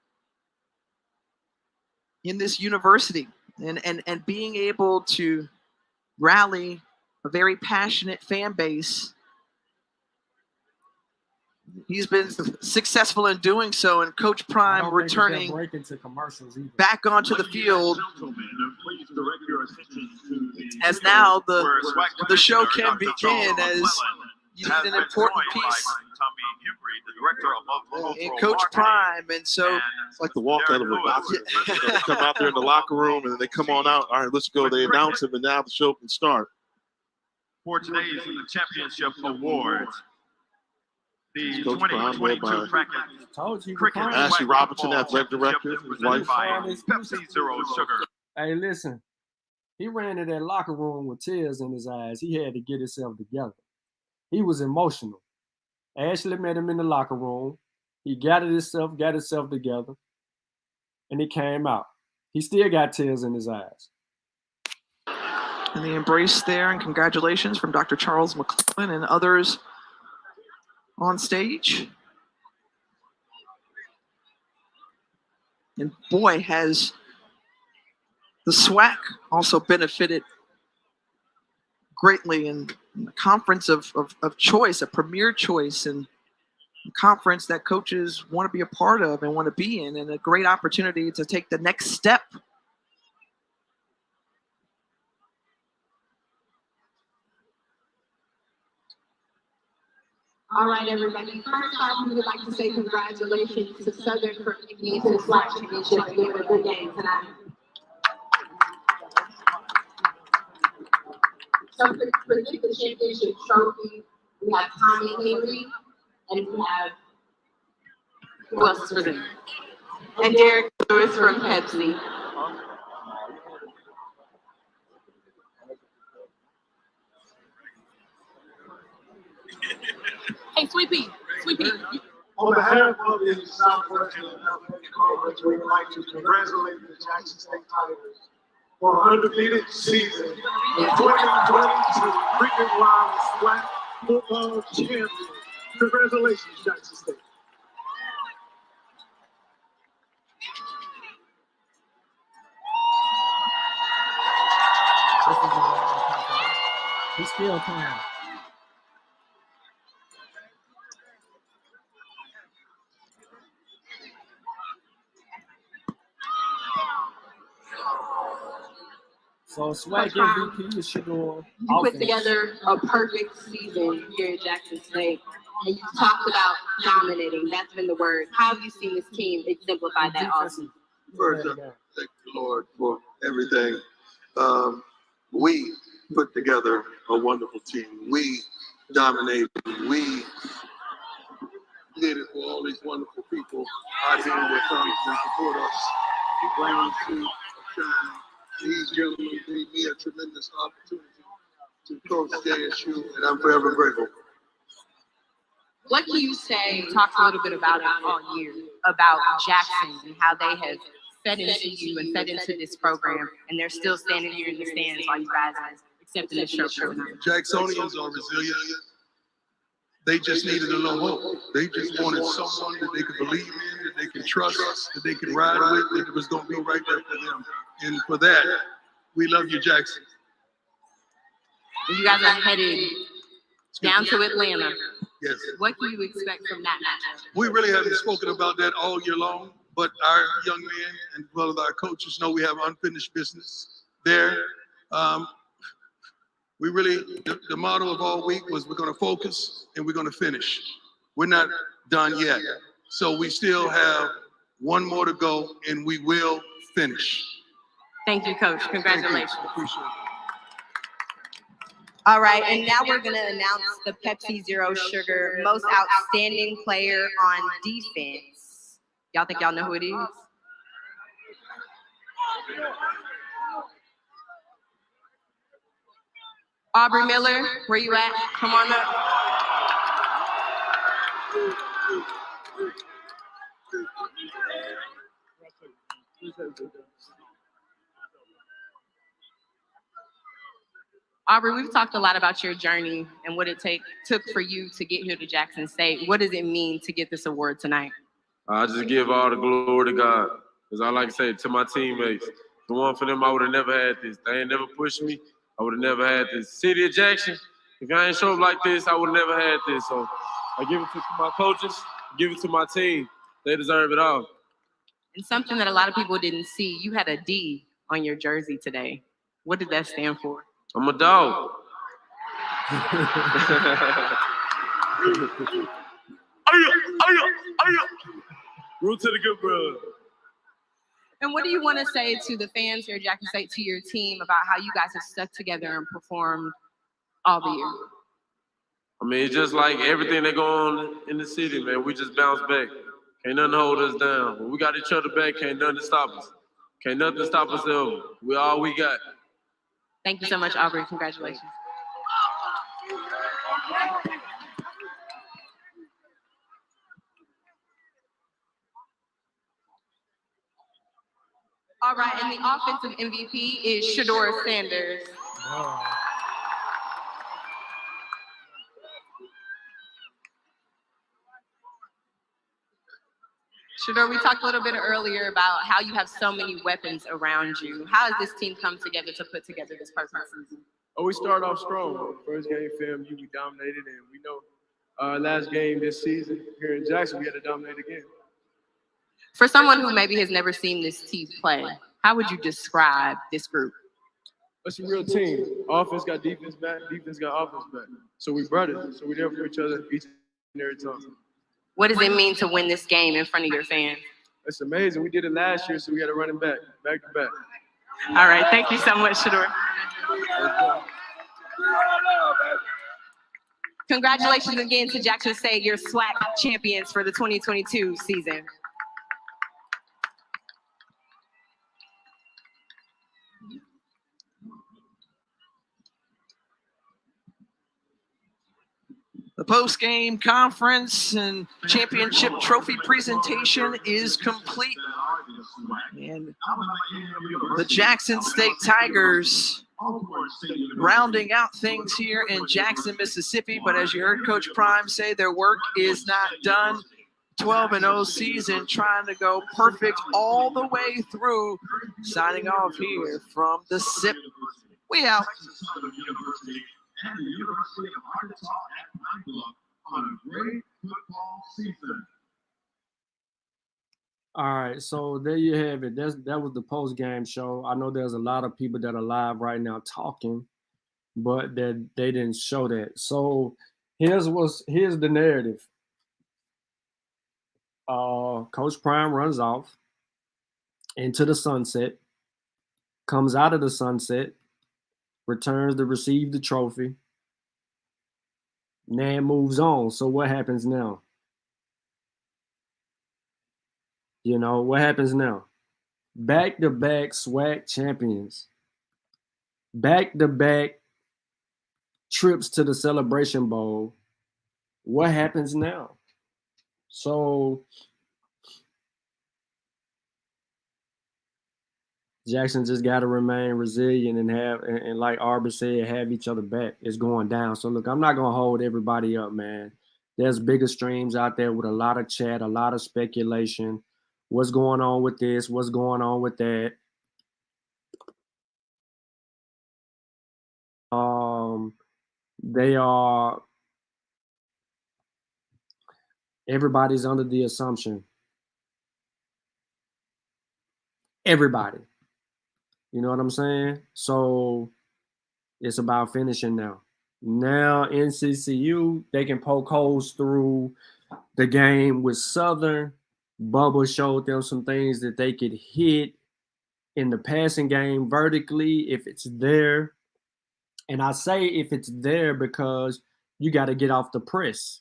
in this university and being able to rally a very passionate fan base. He's been successful in doing so, and Coach Prime returning back onto the field as now the show can begin, as you need an important piece in Coach Prime. And so it's like the walk out of a boxer. They come out there in the locker room and then they come on out. All right, let's go. They announce him, and now the show can start. For today's championship awards, the Coach Prime, 2022 Cricket Ashley Robinson, athletic director, his wife. Pepsi Zero Sugar. Hey, listen, he ran to that locker room with tears in his eyes. He had to get himself together. He was emotional. Ashley met him in the locker room. He got himself together, and he came out. He still got tears in his eyes. And the embrace there, and congratulations from Dr. Charles McClellan and others on stage. And boy, has the SWAC also benefited greatly in a conference of choice, a premier choice, and a conference that coaches want to be a part of and want to be in, and a great opportunity to take the next step. All right, everybody. First off, we would like to say congratulations to Southern for making it to the Swac Championship and giving a good game tonight. So for the championship trophy, we have Tommy Henry, and we have who else is presenting? And Derek Lewis from Pepsi. Hey, Sweet Pea. On behalf of the Southwestern Athletic Conference, we would like to congratulate the Jackson State Tigers for an undefeated season in 2022 Cricket Wild Swac Football Champions. Congratulations, Jackson State. He's still playing. So Swac MVP is Shador. You put together a perfect season here at Jackson State, and you talked about dominating. That's been the word. How have you seen this team exemplify that also? First, thank the Lord for everything. We put together a wonderful team. We dominated. We did it for all these wonderful people out here that come and support us. Brown, Sue, Shine. These gentlemen gave me a tremendous opportunity to coach JSU, and I'm forever grateful. What can you say, talk a little bit about it all year, about Jackson and how they have fed into you and fed into this program, and they're still standing here in the stands while you guys are accepting this shirt for tonight? Jacksonians are resilient. They just needed a little hope. They just wanted someone that they could believe in, that they could trust, that they could ride with, that was going to be right there for them. And for that, we love you, Jackson. You guys are headed down to Atlanta. Yes. What can you expect from that matchup? We really haven't spoken about that all year long, but our young men and well as our coaches know we have unfinished business there. We really, the motto of all week was we're going to focus and we're going to finish. We're not done yet. So we still have one more to go, and we will finish. Thank you, Coach. Congratulations. Appreciate it. All right, and now we're going to announce the Pepsi Zero Sugar Most Outstanding Player on Defense. Y'all think y'all know who it is? Aubrey Miller, where you at? Come on up. Aubrey, we've talked a lot about your journey and what it took for you to get here to Jackson State. What does it mean to get this award tonight? I just give all the glory to God. Because I like to say to my teammates, if it weren't for them, I would have never had this. They ain't never pushed me. I would have never had this. City of Jackson, if I ain't show up like this, I would have never had this. So I give it to my coaches, give it to my team. They deserve it all. And something that a lot of people didn't see, you had a D on your jersey today. What did that stand for? I'm a dog. Root to the good brother. And what do you want to say to the fans here at Jackson State, to your team, about how you guys have stuck together and performed all the year? I mean, it's just like everything that go on in the city, man. We just bounce back. Can't nothing hold us down. When we got each other back, can't nothing stop us. Can't nothing stop us ever. We all we got. Thank you so much, Aubrey. Congratulations. All right, and the offensive MVP is Shador Sanders. Shador, we talked a little bit earlier about how you have so many weapons around you. How has this team come together to put together this perfect season? Oh, we started off strong. First game, FAMU, we dominated, and we know last game this season here in Jackson, we had to dominate again. For someone who maybe has never seen this team play, how would you describe this group? It's a real team. Offense got defense back, defense got offense back. So we brothers. So we're there for each other each and every time. What does it mean to win this game in front of your fans? It's amazing. We did it last year, so we got to run it back to back. All right. Thank you so much, Shador. Congratulations again to Jackson State, your Swac champions for the 2022 season. The post-game conference and championship trophy presentation is complete. And the Jackson State Tigers rounding out things here in Jackson, Mississippi. But as you heard Coach Prime say, their work is not done. 12-0 season, trying to go perfect all the way through. Signing off here from the SIP. We out. And the University of Arkansas at Pine Bluff on a great football season. All right, so there you have it. That was the post-game show. I know there's a lot of people that are live right now talking, but that they didn't show that. So here's the narrative. Coach Prime runs off into the sunset, comes out of the sunset, returns to receive the trophy. Nan moves on. So what happens now? You know, what happens now? Back-to-back SWAC champions. Back-to-back trips to the Celebration Bowl. What happens now? So Jackson just got to remain resilient and like Arbor said, have each other back. It's going down. So look, I'm not going to hold everybody up, man. There's bigger streams out there with a lot of chat, a lot of speculation. What's going on with this? What's going on with that? Everybody's under the assumption. Everybody. You know what I'm saying? So it's about finishing now. Now NCCU, they can poke holes through the game with Southern, Bubba showed them some things that they could hit in the passing game vertically if it's there. And I say if it's there because you got to get off the press.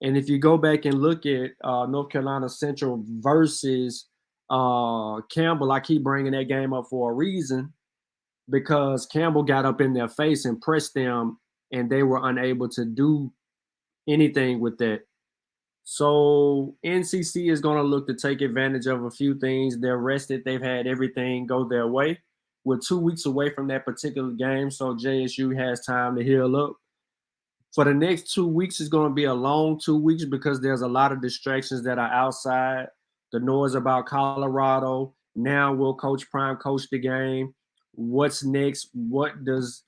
And if you go back and look at North Carolina Central versus Campbell, I keep bringing that game up for a reason, because Campbell got up in their face and pressed them, and they were unable to do anything with that. So NCC is going to look to take advantage of a few things. They're rested. They've had everything go their way. We're 2 weeks away from that particular game, so JSU has time to heal up. For the next 2 weeks, it's going to be a long 2 weeks because there's a lot of distractions that are outside. The noise about Colorado. Now will Coach Prime coach the game? What's next? What does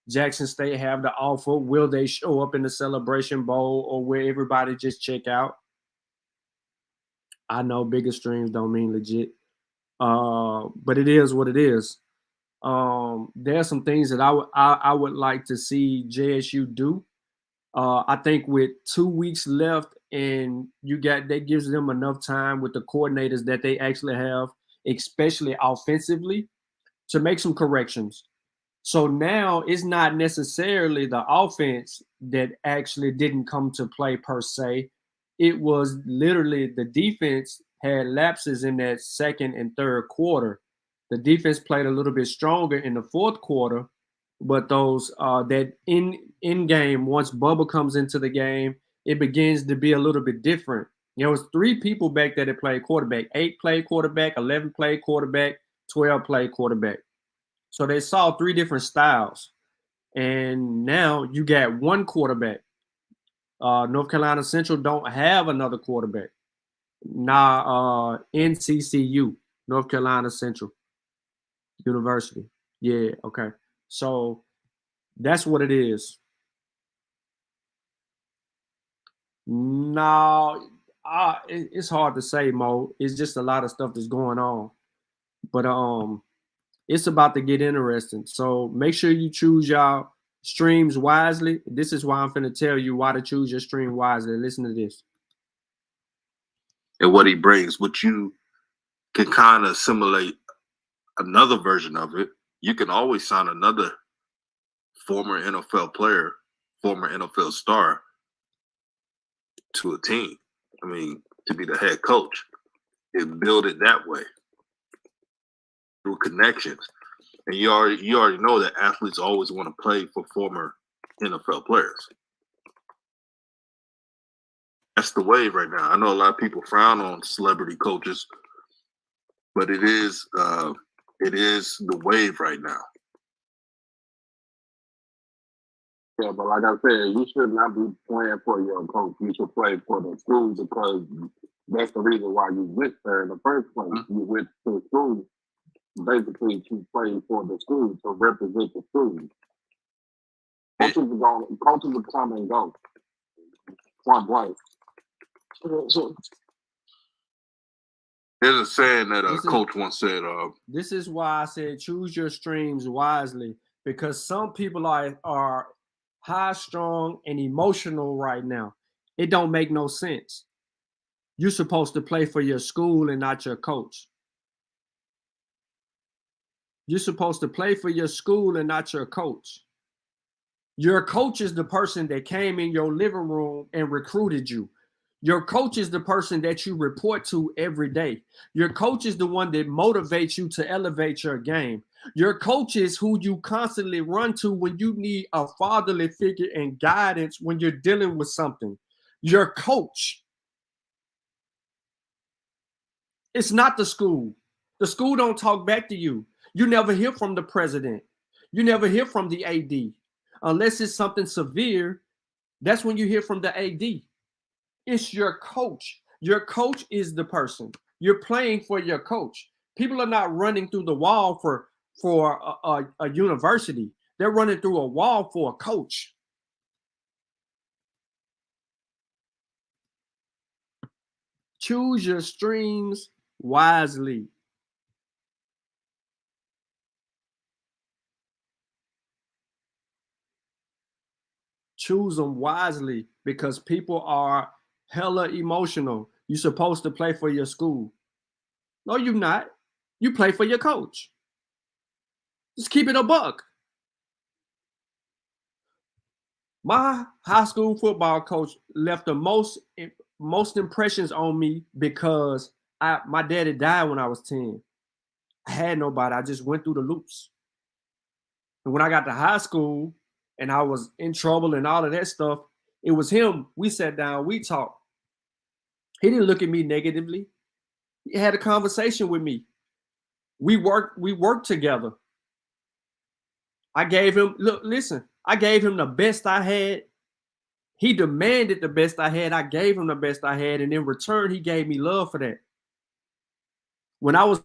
Jackson State have to offer? Will they show up in the Celebration Bowl, or will everybody just check out? I know bigger streams don't mean legit, but it is what it is. There are some things that I would like to see JSU do. I think with 2 weeks left, and that gives them enough time with the coordinators that they actually have, especially offensively, to make some corrections. So now it's not necessarily the offense that actually didn't come to play per se. It was literally the defense had lapses in that second and third quarter. The defense played a little bit stronger in the fourth quarter, but those that in game, once Bubba comes into the game, it begins to be a little bit different. There was 3 people back there that played quarterback. 8 played quarterback, 11 played quarterback, 12 played quarterback. So they saw 3 different styles. And now you got 1 quarterback. North Carolina Central don't have another quarterback. Now NCCU, North Carolina Central University. Yeah, okay. So that's what it is. No, it's hard to say, Mo. It's just a lot of stuff that's going on. But it's about to get interesting. So make sure you choose y'all streams wisely. This is why I'm finna tell you why to choose your stream wisely. Listen to this. And what he brings, which you can kind of assimilate another version of it. You can always sign another former NFL player, former NFL star to a team. I mean, to be the head coach and build it that way through connections. And you already know that athletes always want to play for former NFL players. That's the wave right now. I know a lot of people frown on celebrity coaches, but it is the wave right now. Yeah, but like I said, you should not be playing for your coach. You should play for the school, because that's the reason why you went there in the first place. You went to school basically to play for the school, to represent the school. Coaches will come and go. Point blank. There's a saying that a coach once said. This is why I said choose your streams wisely, because some people are high strung and emotional right now. It don't make no sense. You're supposed to play for your school and not your coach. You're supposed to play for your school and not your coach. Your coach is the person that came in your living room and recruited you. Your coach is the person that you report to every day. Your coach is the one that motivates you to elevate your game. Your coach is who you constantly run to when you need a fatherly figure and guidance when you're dealing with something. Your coach. It's not the school. The school don't talk back to you. You never hear from the president. You never hear from the AD. Unless it's something severe, that's when you hear from the AD. It's your coach. Your coach is the person. You're playing for your coach. People are not running through the wall for a university. They're running through a wall for a coach. Choose your streams wisely. Choose them wisely, because people are hella emotional. You're supposed to play for your school. No, you're not. You play for your coach. Just keep it a buck. My high school football coach left the most impressions on me because my daddy died when I was 10. I had nobody. I just went through the loops. And when I got to high school and I was in trouble and all of that stuff, it was him. We sat down, we talked. He didn't look at me negatively. He had a conversation with me. We worked together. I gave him, I gave him the best I had. He demanded the best I had. I gave him the best I had. And in return, he gave me love for that. When I was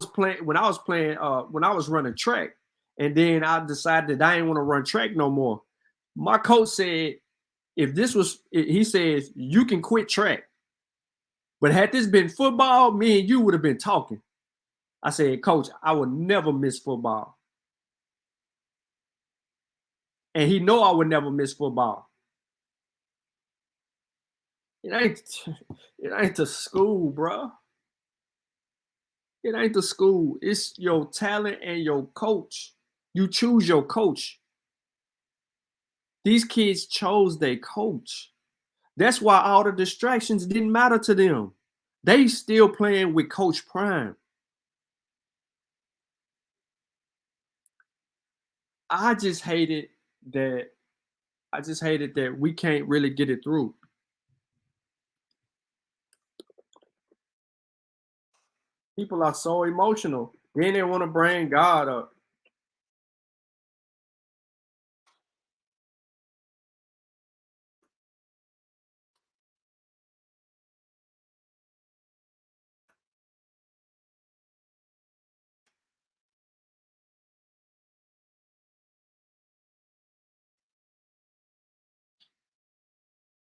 running track, and then I decided that I didn't want to run track no more. My coach said, he says, you can quit track. But had this been football, me and you would have been talking. I said, Coach, I would never miss football. And he know I would never miss football. It ain't the school, bro. It ain't the school. It's your talent and your coach. You choose your coach. These kids chose their coach. That's why all the distractions didn't matter to them. They still playing with Coach Prime. I just hated that we can't really get it through. People are so emotional. Then they want to bring God up.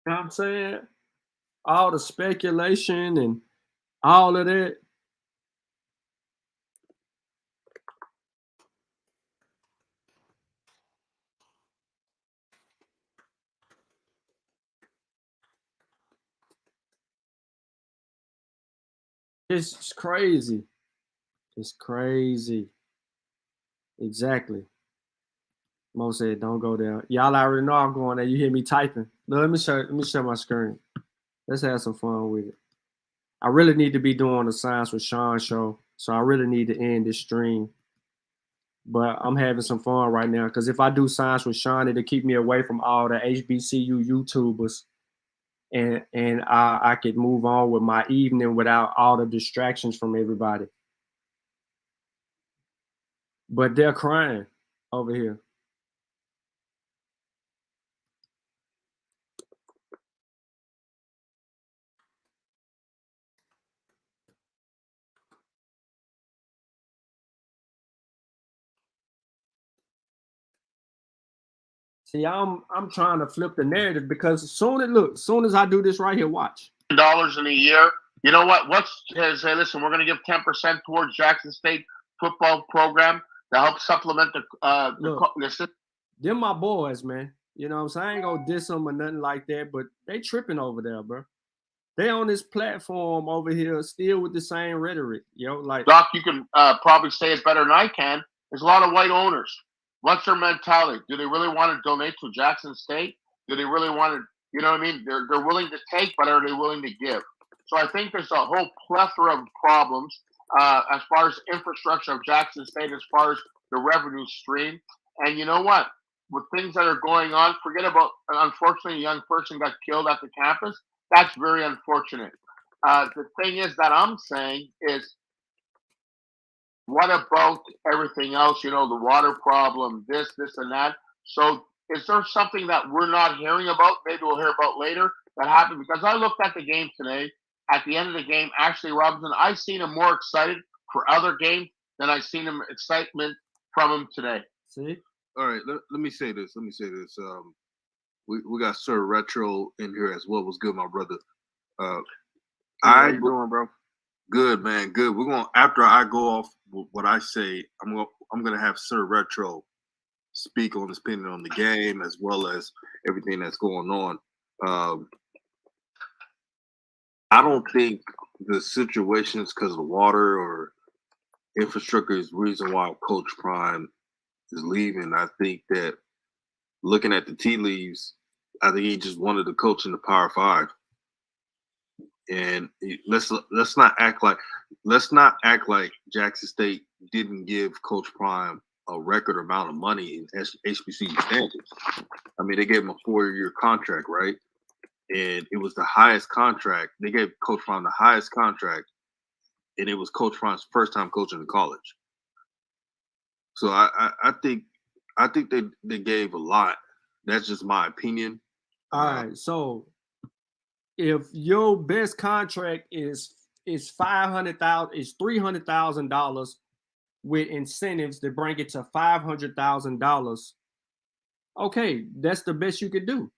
You know what I'm saying? All the speculation and all of that. It's crazy. It's crazy. Exactly. Mo said, "Don't go there." Y'all already know I'm going there. You hear me typing? No, let me share my screen. Let's have some fun with it. I really need to be doing the Science with Sean show, so I really need to end this stream. But I'm having some fun right now because if I do Science with Sean, it'll keep me away from all the HBCU YouTubers, and I could move on with my evening without all the distractions from everybody. But they're crying over here. See, I'm trying to flip the narrative because as soon as I do this right here, watch. $10 in a year. You know what? Say, listen, we're going to give 10% towards Jackson State football program to help supplement the system. They're my boys, man. You know what I'm saying? I ain't gonna diss them or nothing like that, but they tripping over there, bro. They on this platform over here still with the same rhetoric, like Doc, you can probably say it better than I can. There's a lot of white owners. What's their mentality? Do they really want to donate to Jackson State? Do they really want to, you know what I mean? They're willing to take, but are they willing to give? So I think there's a whole plethora of problems as far as infrastructure of Jackson State, as far as the revenue stream. And you know what? With things that are going on, forget about, unfortunately, a young person got killed at the campus. That's very unfortunate. The thing is that I'm saying is, what about everything else? The water problem, this and that. So is there something that we're not hearing about? Maybe we'll hear about later that happened? Because I looked at the game today. At the end of the game, Ashley Robinson, I seen him more excited for other games than I seen him excitement from him today. See? All right, let me say this. We got Sir Retro in here as well. What's good, my brother? How you doing, bro? Good, man. Good. We're going after I go off what I say. I'm gonna have Sir Retro speak on his opinion on the game as well as everything that's going on. I don't think the situations because of the water or infrastructure is the reason why Coach Prime is leaving. I think that looking at the tea leaves, I think he just wanted to coach in the Power Five. And let's not act like Jackson State didn't give Coach Prime a record amount of money in HBCU standards. I mean, they gave him a 4-year contract, right? And it was the highest contract. They gave Coach Prime the highest contract, and it was Coach Prime's first time coaching in college. So I think they gave a lot. That's just my opinion. All right, so if your best contract is $300,000 with incentives to bring it to $500,000, okay, that's the best you could do.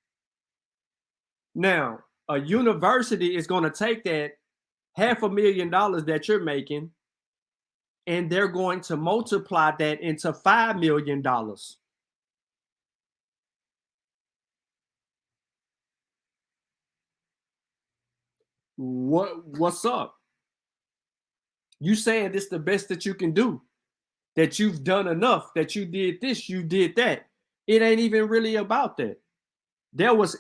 Now, a university is going to take that $500,000 that you're making, and they're going to multiply that into $5 million. What's up? You saying this the best that you can do, that you've done enough, that you did this, you did that. It ain't even really about that. There was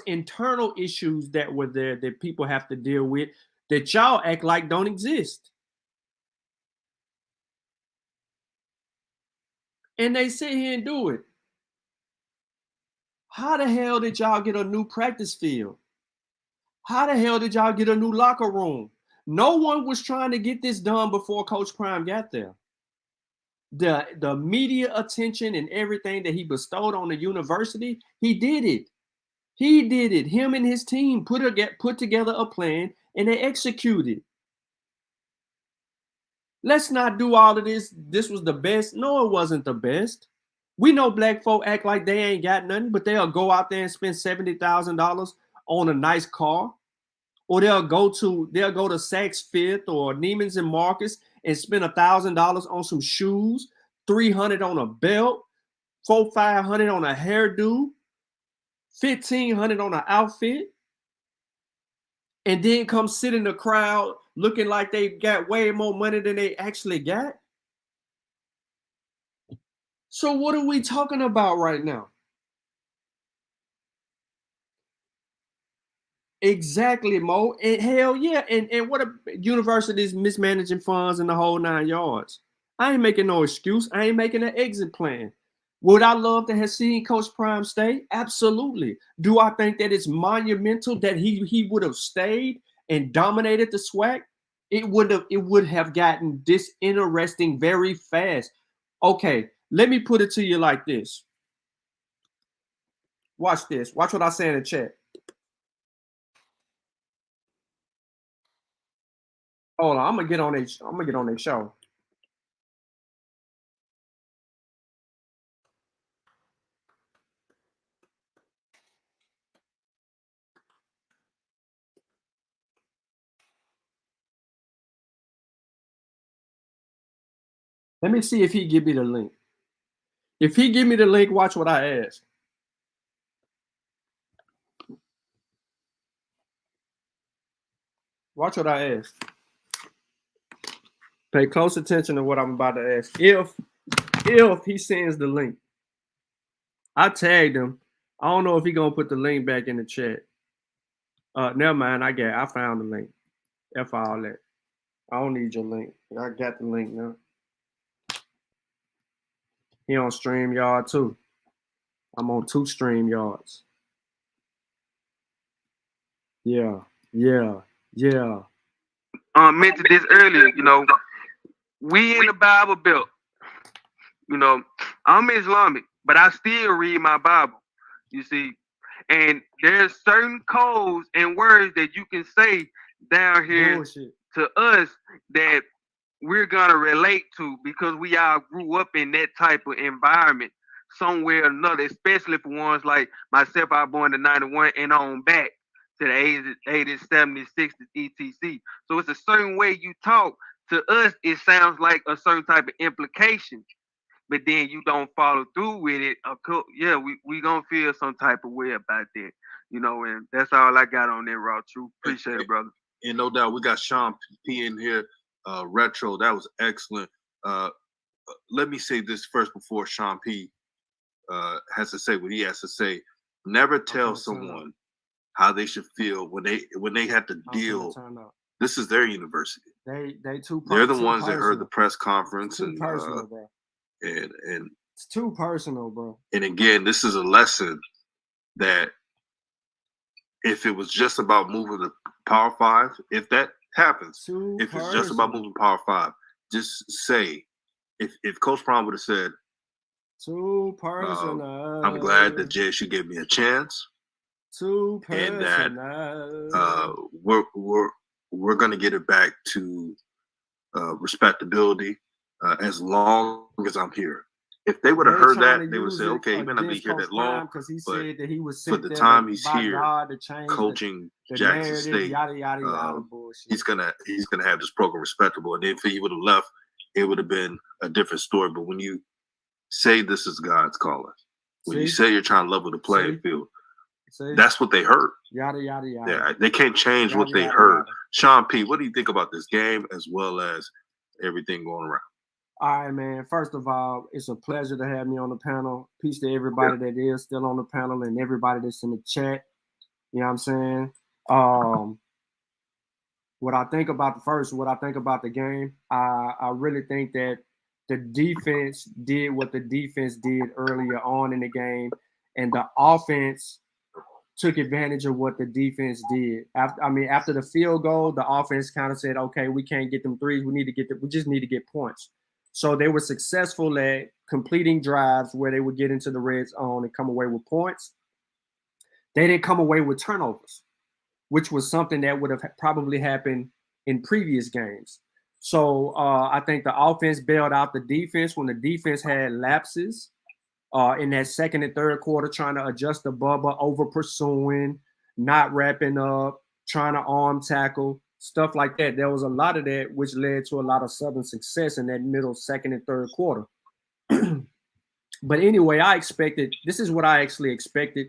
internal issues that were there that people have to deal with that y'all act like don't exist. And they sit here and do it. How the hell did y'all get a new practice field? How the hell did y'all get a new locker room? No one was trying to get this done before Coach Prime got there. The media attention and everything that he bestowed on the university, he did it. He did it. Him and his team put together a plan and they executed. Let's not do all of this. This was the best. No, it wasn't the best. We know black folk act like they ain't got nothing, but they'll go out there and spend $70,000 on a nice car. Or they'll go to Saks Fifth or Neiman's and Marcus and spend $1,000 on some shoes, $300 on a belt, $400-500 on a hairdo, $1,500 on an outfit, and then come sit in the crowd looking like they got way more money than they actually got. So what are we talking about right now? Exactly, Mo. And hell yeah. And what a universities mismanaging funds and the whole 9 yards. I ain't making no excuse. I ain't making an exit plan. Would I love to have seen Coach Prime stay? Absolutely. Do I think that it's monumental that he would have stayed and dominated the Swac? It would have gotten disinteresting very fast. Okay, let me put it to you like this. Watch this. Watch what I say in the chat. Hold on, I'm gonna get on their show. Let me see if he give me the link. If he give me the link, watch what I ask. Watch what I ask. Pay close attention to what I'm about to ask. If he sends the link, I tagged him. I don't know if he gonna put the link back in the chat. Never mind. I found the link. F all that. I don't need your link. I got the link now. He on StreamYard too. I'm on 2 StreamYards. Yeah. Mentioned this earlier, we in the Bible Belt. I'm Islamic, but I still read my Bible, you see. And there's certain codes and words that you can say down here to us that we're gonna relate to because we all grew up in that type of environment somewhere or another, especially for ones like myself. I was born in 91 and on back to the 80s, 70s, 60s, etc. So it's a certain way you talk. To us, it sounds like a certain type of implication, but then you don't follow through with it. Yeah, we gonna feel some type of way about that, and that's all I got on that, Raw True. Appreciate it, brother. and no doubt we got Sean P in here. Retro, that was excellent. Let me say this first before Sean P has to say what he has to say. Never tell someone how they should feel when they have to deal. This is their university. They They're the ones that heard the press conference too personal, bro. And it's too personal, bro. And again, this is a lesson that if it was just about moving to Power 5, if that happens, if it's just about moving Power 5, just say, if Coach Prime would have said, too personal. I'm glad that JSU gave me a chance. Too personal. And that we're going to get it back to respectability as long as I'm here. If they would have heard that, they would say, okay, he may not be here that long, because he but said that he was for the time he's here coaching Jackson State, he's gonna have this program respectable. And if he would have left, it would have been a different story. But when you say this is God's calling, when you say you're trying to level the playing field, that's what they heard. Yada yada yada. Yeah, they can't change what they heard. Sean P, what do you think about this game as well as everything going around? All right, man. First of all, it's a pleasure to have me on the panel. Peace to everybody that is still on the panel and everybody that's in the chat. You know what I'm saying? What I think about the game, I really think that the defense did what the defense did earlier on in the game, and the offense took advantage of what the defense did. After the field goal, the offense kind of said, okay, we can't get them threes. We just need to get points. So they were successful at completing drives where they would get into the red zone and come away with points. They didn't come away with turnovers, which was something that would have probably happened in previous games. So I think the offense bailed out the defense when the defense had lapses in that second and third quarter, trying to adjust the bubble, over pursuing, not wrapping up, trying to arm tackle. Stuff like that. There was a lot of that, which led to a lot of Southern success in that middle second and third quarter. But anyway, this is what I actually expected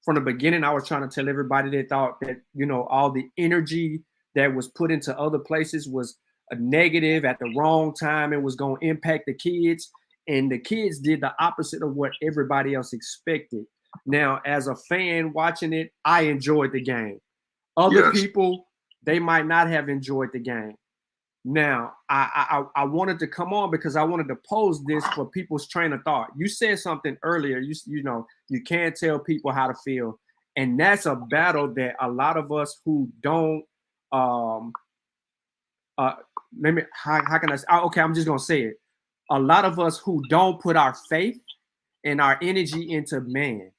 from the beginning. I was trying to tell everybody that thought that, all the energy that was put into other places was a negative at the wrong time and was going to impact the kids. And the kids did the opposite of what everybody else expected. Now, as a fan watching it, I enjoyed the game. Other people, they might not have enjoyed the game. Now, I wanted to come on because I wanted to pose this for people's train of thought. You said something earlier. You can't tell people how to feel, and that's a battle that a lot of us who don't. How can I say? Okay, I'm just gonna say it. A lot of us who don't put our faith and our energy into man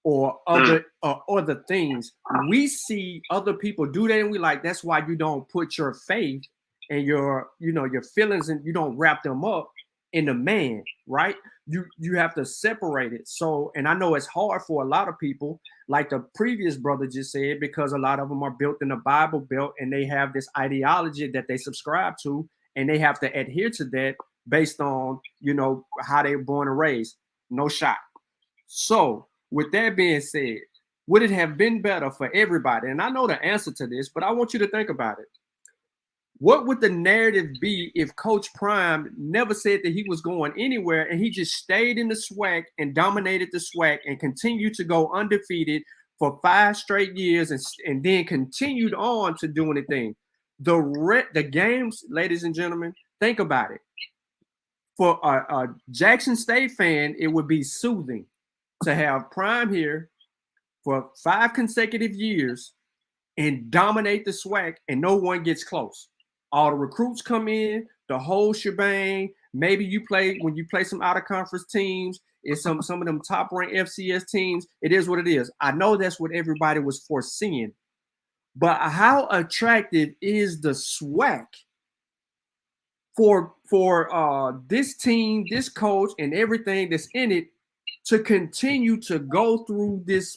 or other things, we see other people do that, and we like, that's why you don't put your faith and your feelings, and you don't wrap them up in the man, right? You have to separate it. So, and I know it's hard for a lot of people, like the previous brother just said, because a lot of them are built in the Bible Belt, and they have this ideology that they subscribe to, and they have to adhere to that based on, how they were born and raised. No shot. So, with that being said, would it have been better for everybody? And I know the answer to this, but I want you to think about it. What would the narrative be if Coach Prime never said that he was going anywhere and he just stayed in the Swac and dominated the Swac and continued to go undefeated for 5 straight years and then continued on to do anything? The games, ladies and gentlemen, think about it. For a Jackson State fan, it would be soothing to have Prime here for 5 consecutive years and dominate the Swac, and no one gets close. All the recruits come in, the whole shebang. Maybe when you play some out-of-conference teams, it's some of them top-ranked FCS teams. It is what it is. I know that's what everybody was foreseeing. But how attractive is the Swac for this team, this coach, and everything that's in it to continue to go through this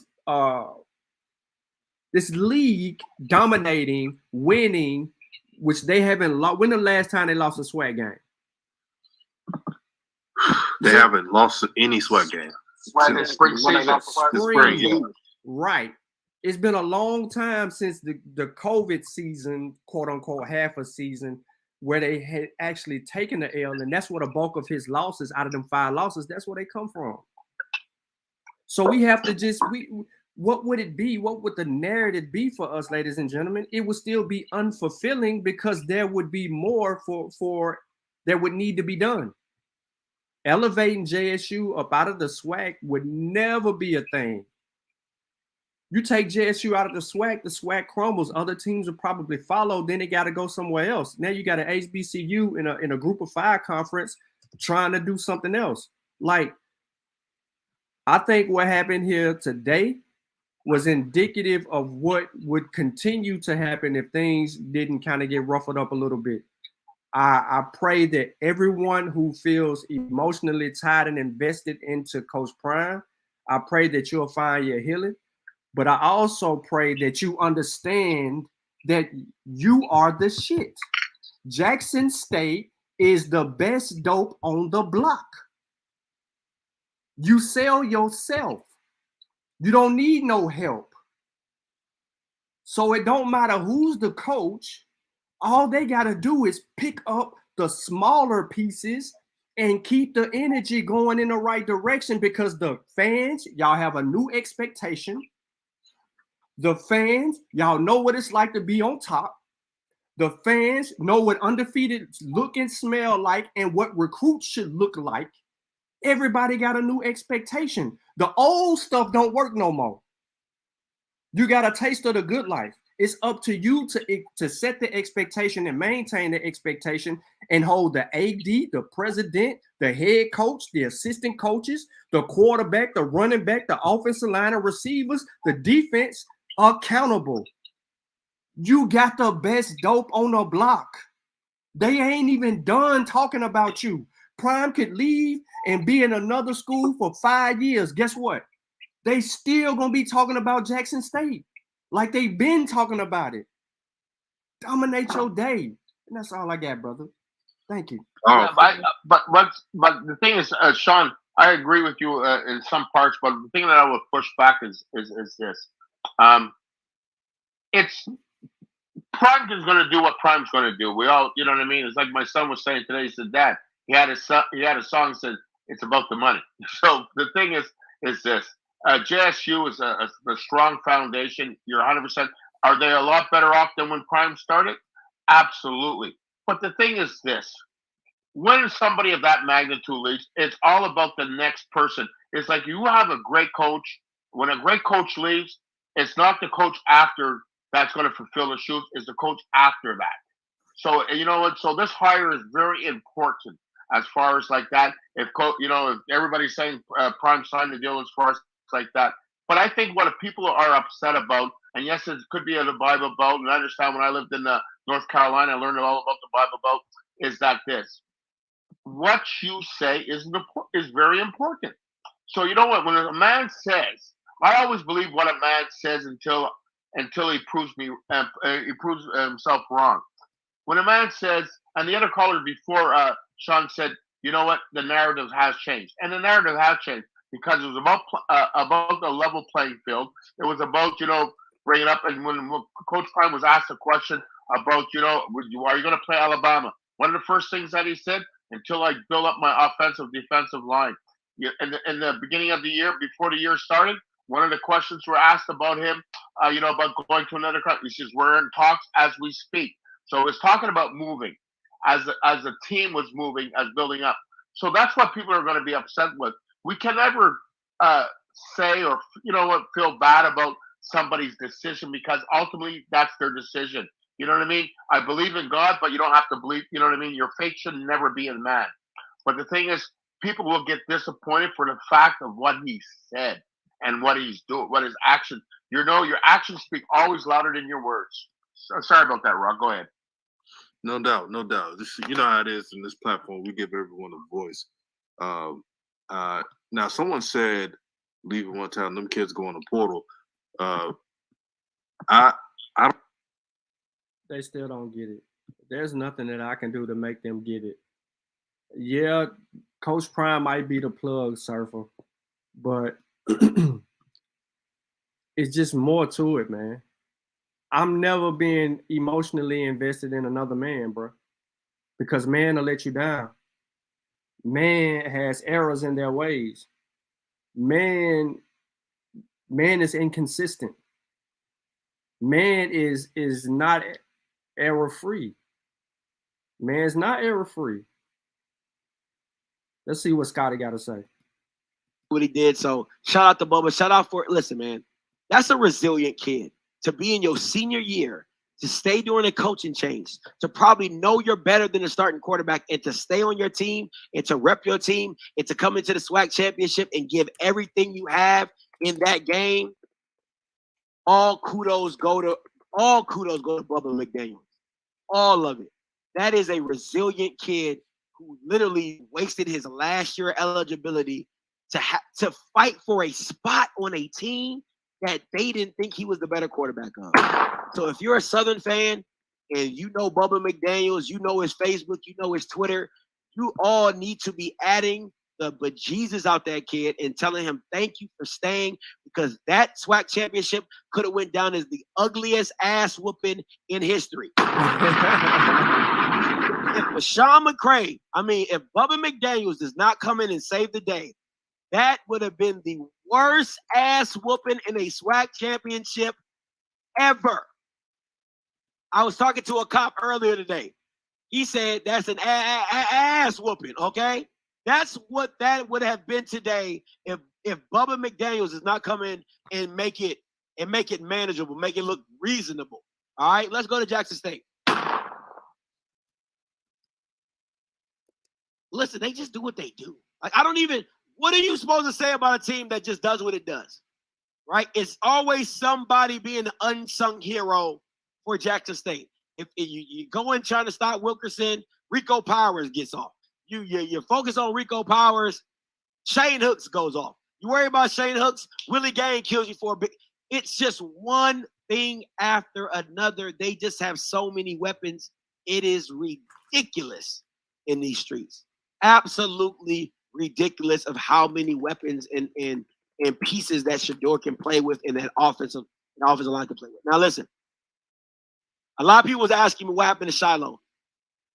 league, dominating, winning, which they haven't lost. When the last time they lost a Swac game? They haven't lost any Swac game. Spring season. Spring. Right. It's been a long time since the COVID season, quote unquote, half a season, where they had actually taken the L, and that's where the bulk of his losses, out of them 5 losses, that's where they come from. So we have to just what would it be? What would the narrative be for us, ladies and gentlemen? It would still be unfulfilling because there would be more for that would need to be done. Elevating JSU up out of the SWAC would never be a thing. You take JSU out of the SWAC crumbles. Other teams will probably follow. Then they got to go somewhere else. Now you got an HBCU in a group of 5 conference trying to do something else. Like, I think what happened here today was indicative of what would continue to happen if things didn't kind of get ruffled up a little bit. I pray that everyone who feels emotionally tied and invested into Coach Prime, I pray that you'll find your healing. But I also pray that you understand that you are the shit. Jackson State is the best dope on the block. You sell yourself. You don't need no help. So it don't matter who's the coach. All they got to do is pick up the smaller pieces and keep the energy going in the right direction, because the fans, y'all have a new expectation. The fans, y'all know what it's like to be on top. The fans know what undefeated look and smell like and what recruits should look like. Everybody got a new expectation. The old stuff don't work no more. You got a taste of the good life. It's up to you to set the expectation and maintain the expectation and hold the AD, the president, the head coach, the assistant coaches, the quarterback, the running back, the offensive line of receivers, the defense accountable. You got the best dope on the block. They ain't even done talking about you. Prime could leave and be in another school for 5 years. Guess what? They still gonna be talking about Jackson State like they've been talking about it. Dominate your day. And that's all I got, brother. Thank you. Yeah, but the thing is, Sean, I agree with you in some parts, but the thing that I would push back is this. It's Prime is going to do what Prime's going to do. We all, you know what I mean? It's like my son was saying today. He said, "Dad, he had a song that said it's about the money." So the thing is this: JSU is a strong foundation. You're 100%. Are they a lot better off than when Prime started? Absolutely. But the thing is this: when somebody of that magnitude leaves, it's all about the next person. It's like you have a great coach. When a great coach leaves, it's not the coach after that's going to fulfill the shoes. It's the coach after that. So you know what? So this hire is very important as far as like that. If everybody's saying Prime signed the deal as far as like that, but I think what people are upset about, and yes, it could be the Bible Belt, and I understand when I lived in North Carolina, I learned all about the Bible Belt. Is that this? What you say is very important. So you know what? When a man says, I always believe what a man says until he proves himself wrong. When a man says, and the other caller before Sean said, you know what? The narrative has changed, and the narrative has changed because it was about the level playing field. It was about bringing up, and when Coach Prime was asked a question about are you going to play Alabama? One of the first things that he said, until I build up my defensive line. In the beginning of the year, before the year started, one of the questions were asked about him, about going to another country. He says, we're in talks as we speak. So it's talking about moving as the team was moving, as building up. So that's what people are going to be upset with. We can never say or, feel bad about somebody's decision because ultimately that's their decision. You know what I mean? I believe in God, but you don't have to believe, you know what I mean? Your faith should never be in man. But the thing is, people will get disappointed for the fact of what he said and what he's doing, what his actions. Your actions speak always louder than your words. So, sorry about that, Rob. Go ahead. No doubt. You know how it is in this platform. We give everyone a voice. Now, someone said, leave it one time, them kids go in the portal. I don't. They still don't get it. There's nothing that I can do to make them get it. Yeah, Coach Prime might be the plug, Surfer, but it's just more to it, man. I'm never being emotionally invested in another man, bro, because man will let you down. Man has errors in their ways. Man is inconsistent. Man is not error free. Man's not error free. Let's see what Scotty got to say. What he did. So shout out to Bubba. Shout out for listen, man. That's a resilient kid to be in your senior year, to stay during a coaching change, to probably know you're better than the starting quarterback, and to stay on your team and to rep your team and to come into the SWAC championship and give everything you have in that game. All kudos go to Bubba McDaniels. All of it. That is a resilient kid who literally wasted his last year eligibility to fight for a spot on a team that they didn't think he was the better quarterback of. So if you're a Southern fan and you know Bubba McDaniels, you know his Facebook, you know his Twitter, you all need to be adding the bejesus out that kid and telling him thank you for staying, because that SWAC championship could have went down as the ugliest ass whooping in history. If Bashawn McCray, if Bubba McDaniels does not come in and save the day, that would have been the worst ass whooping in a SWAC championship ever. I was talking to a cop earlier today. He said that's an ass whooping, okay? That's what that would have been today if Bubba McDaniels does not come in and make it manageable, make it look reasonable. All right, let's go to Jackson State. Listen, they just do what they do. What are you supposed to say about a team that just does what it does? Right? It's always somebody being the unsung hero for Jackson State. If you go in trying to stop Wilkerson, Rico Powers gets off. You focus on Rico Powers, Shane Hooks goes off. You worry about Shane Hooks, Willie Gain kills you for a big. It's just one thing after another. They just have so many weapons. It is ridiculous in these streets. Absolutely ridiculous of how many weapons and pieces that Shador can play with in that offensive line to play with. Now listen, a lot of people was asking me what happened to Shiloh.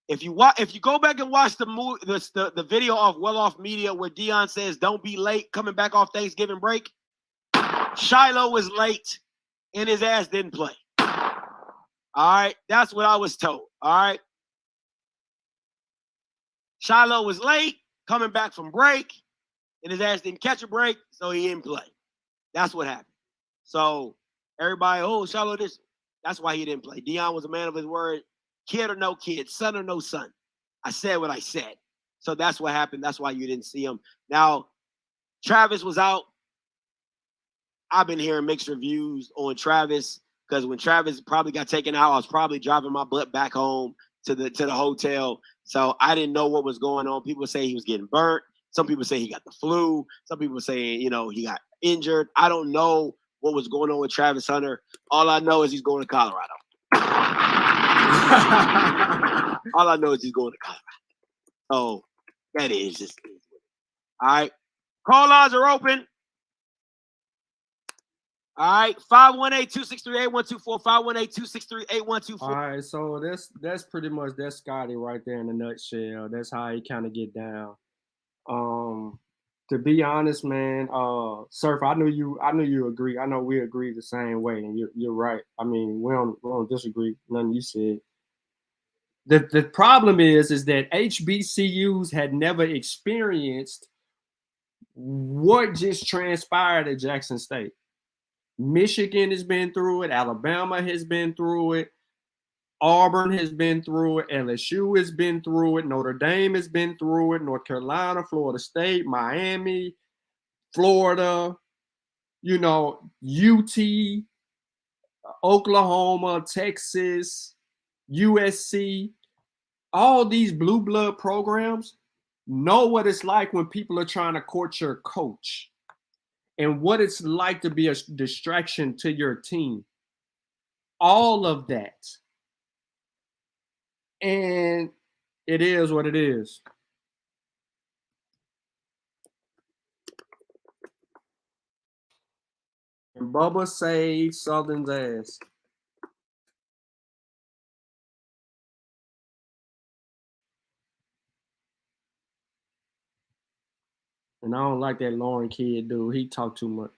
If you go back and watch the video of Well Off Media where Deion says don't be late coming back off Thanksgiving break, Shiloh was late and his ass didn't play. All right, that's what I was told. All right, Shiloh was late coming back from break and his ass didn't catch a break, so he didn't play. That's what happened. So everybody, Shiloh this. That's why he didn't play. Deion was a man of his word. Kid or no kid, son or no son. I said what I said. So that's what happened. That's why you didn't see him. Now, Travis was out. I've been hearing mixed reviews on Travis because when Travis probably got taken out, I was probably driving my butt back home to the hotel. So I didn't know what was going on. People say he was getting burnt. Some people say he got the flu. Some people say, he got injured. I don't know what was going on with Travis Hunter. All I know is he's going to Colorado. All I know is he's going to Colorado. So that is just it. All right. Call lines are open. All right. 518-263-8124. 518-263-8124. All right. So that's pretty much that's Scotty right there in a nutshell. That's how he kind of get down. To be honest, man, Surf, I knew you agree. I know we agree the same way, and you're right. I mean, we don't disagree. Nothing you said. The problem is that HBCUs had never experienced what just transpired at Jackson State. Michigan has been through it. Alabama has been through it. Auburn has been through it. LSU has been through it. Notre Dame has been through it. North Carolina, Florida State, Miami, Florida, UT, Oklahoma, Texas, USC. All these blue blood programs know what it's like when people are trying to court your coach and what it's like to be a distraction to your team. All of that. And it is what it is. And Bubba saved Southern's ass. And I don't like that Lauren kid, dude. He talk too much.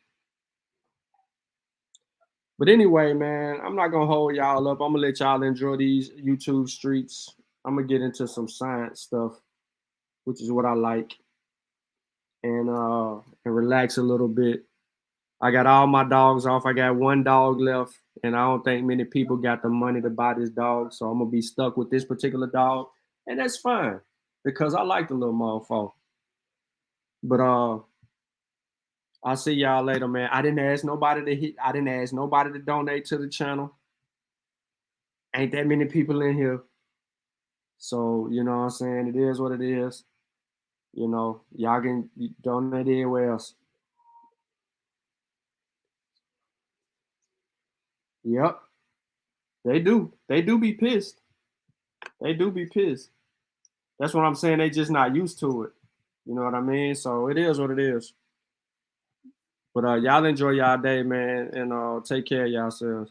But anyway, man, I'm not going to hold y'all up. I'm going to let y'all enjoy these YouTube streets. I'm going to get into some science stuff, which is what I like. And relax a little bit. I got all my dogs off. I got one dog left, and I don't think many people got the money to buy this dog, so I'm going to be stuck with this particular dog, and that's fine because I like the little motherfucker. But I'll see y'all later, man. I didn't ask nobody to donate to the channel. Ain't that many people in here. So, you know what I'm saying? It is what it is. You know, y'all can donate anywhere else. Yep. They do. They do be pissed. They do be pissed. That's what I'm saying. They just not used to it. You know what I mean? So it is what it is. But y'all enjoy y'all day, man, and take care of yourselves.